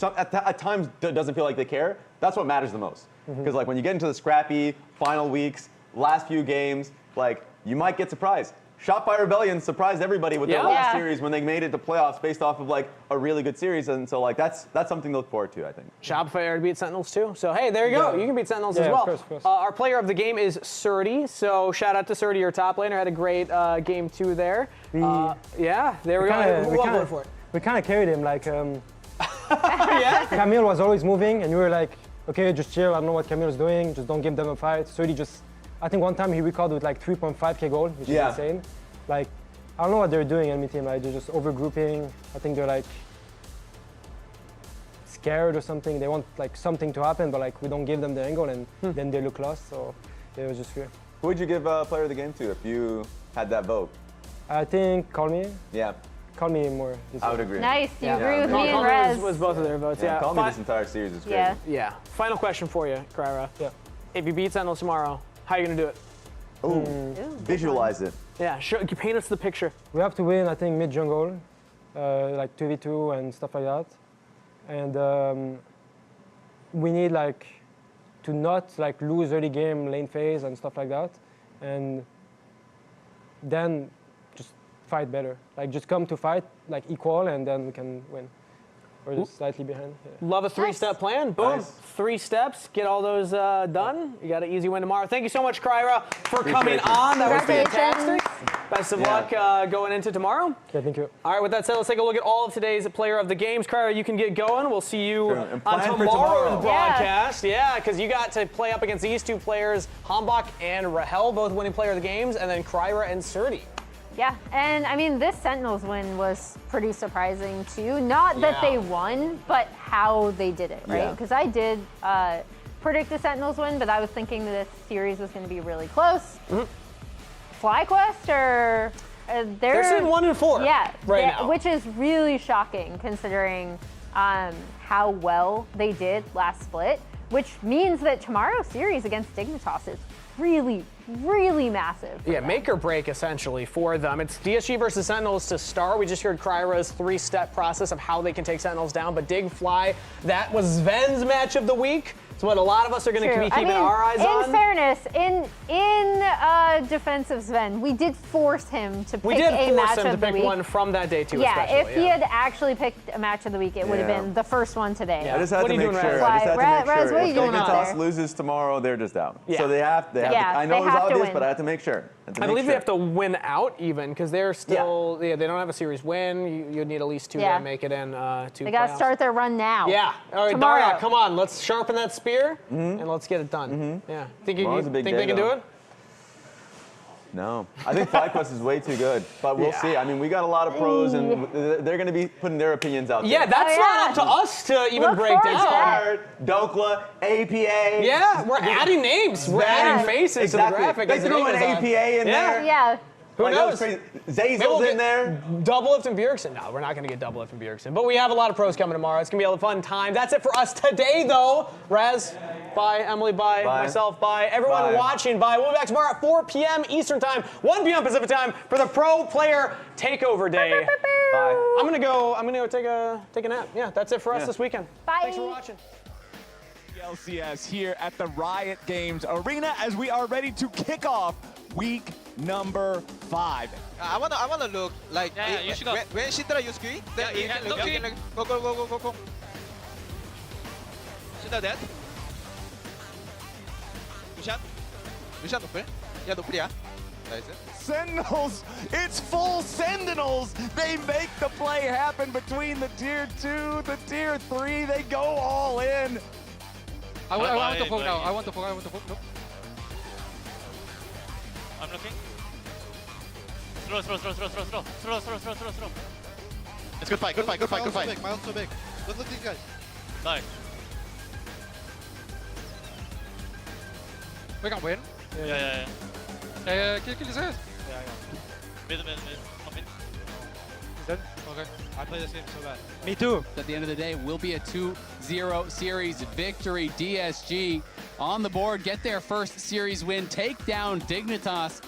at times doesn't feel like they care, that's what matters the most. Because like when you get into the scrappy final weeks, last few games, like you might get surprised. Shotfire Rebellion surprised everybody with their last series when they made it to playoffs based off of like a really good series, and so like that's something to look forward to, I think. Shopify beat Sentinels too, so hey, there you go. You can beat Sentinels as well. Of course. Our player of the game is Surdy, so shout out to Surdy, your top laner. Had a great game 2 there. Yeah, there we go. We kind of carried him like. Camille was always moving, and you were like, okay, just chill. I don't know what Camille's doing. Just don't give them a fight. Surdy just. I think one time he recorded with like 3.5k goal, which is insane. Like, I don't know what they're doing, enemy team. Like, they're just overgrouping. I think they're like scared or something. They want like something to happen, but like we don't give them the angle, and then they look lost. So it was just fear. Who would you give player of the game to if you had that vote? I think Call Me. Yeah. Call Me more. I would agree. Nice, you agree with me and Rez. Was both of their votes. Call Me this entire series is crazy. Yeah. Final question for you, Kryra. Yeah. If you beat Sentinels tomorrow, how are you gonna do it? Visualize it. Yeah, sure. You paint us the picture. We have to win, I think, mid jungle, like 2v2 and stuff like that, and we need like to not like lose early game lane phase and stuff like that, and then just fight better. Like just come to fight like equal, and then we can win. Or just slightly behind. Yeah. Love a 3-step plan. Boom. Nice. 3 steps. Get all those done. You got an easy win tomorrow. Thank you so much, Kryra, for coming on. That was fantastic. Best of luck going into tomorrow. Yeah, thank you. All right, with that said, let's take a look at all of today's player of the games. Kryra, you can get going. We'll see you on tomorrow's broadcast. Yeah, because you got to play up against these two players, Hambach and Rahel, both winning player of the games, and then Kryra and Surdy. Yeah, and I mean, this Sentinels win was pretty surprising too. Not that they won, but how they did it, right? Because I did predict the Sentinels win, but I was thinking that this series was going to be really close. FlyQuest or they're sitting 1-4 right now, which is really shocking considering how well they did last split, which means that tomorrow's series against Dignitas is really, really massive. Yeah, make or break essentially for them. It's DSG versus Sentinels to start. We just heard Kryra's 3-step process of how they can take Sentinels down, but Dig Fly, that was Sven's match of the week. It's what a lot of us are going to be keeping our eyes on. In fairness, in defense of Sven, we did force him to pick a match of the week. We did force him to pick one from that day too. Yeah, if he had actually picked a match of the week, it would have been the first one today. I just had to make sure. Raz, what are you doing out there? If Dignitas loses tomorrow, they're just out. Yeah. So they have to. I know it's obvious, but I have to make sure. I believe they have to win out even because they're still. Yeah, they don't have a series win. You'd need at least 2 to make it in. They got to start their run now. Yeah. All right, tomorrow. Daria, come on. Let's sharpen that spear and let's get it done. Yeah. Think they can do it? No. I think FlyQuest is way too good, but we'll see. I mean, we got a lot of pros, and they're going to be putting their opinions out there. Yeah, that's not up to us to even break down. Dokla, APA. Yeah, we're adding names. We're adding faces to the graphic. They threw an APA in there. Yeah. Who knows? Zazel's in there. Double-lift and Bjergsen. No, we're not going to get double-lift and Bjergsen. But we have a lot of pros coming tomorrow. It's going to be a fun time. That's it for us today, though. Raz, bye. Emily, bye. Myself, bye. Everyone watching, bye. We'll be back tomorrow at 4 p.m. Eastern Time, 1 p.m. Pacific Time for the Pro Player Takeover Day. Bye. I'm going to go take a nap. Yeah, that's it for us this weekend. Bye. Thanks for watching. LCS here at the Riot Games Arena as we are ready to kick off week number 5. I wanna look like you should go. when Shitra use Q, then you can look like go. Shitra dead. 루시안 노플. 야 노플이야. 나이스. Sentinels, it's full Sentinels. They make the play happen between the tier 2, the tier 3. They go all in. I want to poke now. I want to poke. No. I'm looking. Throw. It's good fight. Miles so big. Look at these guys. Nice. We can win. Yeah. Kill this guy. Mid. Come in. He's dead. Okay. I play this game so bad. Me too. At the end of the day, will be a 2-0 series victory. DSG on the board, get their first series win, take down Dignitas.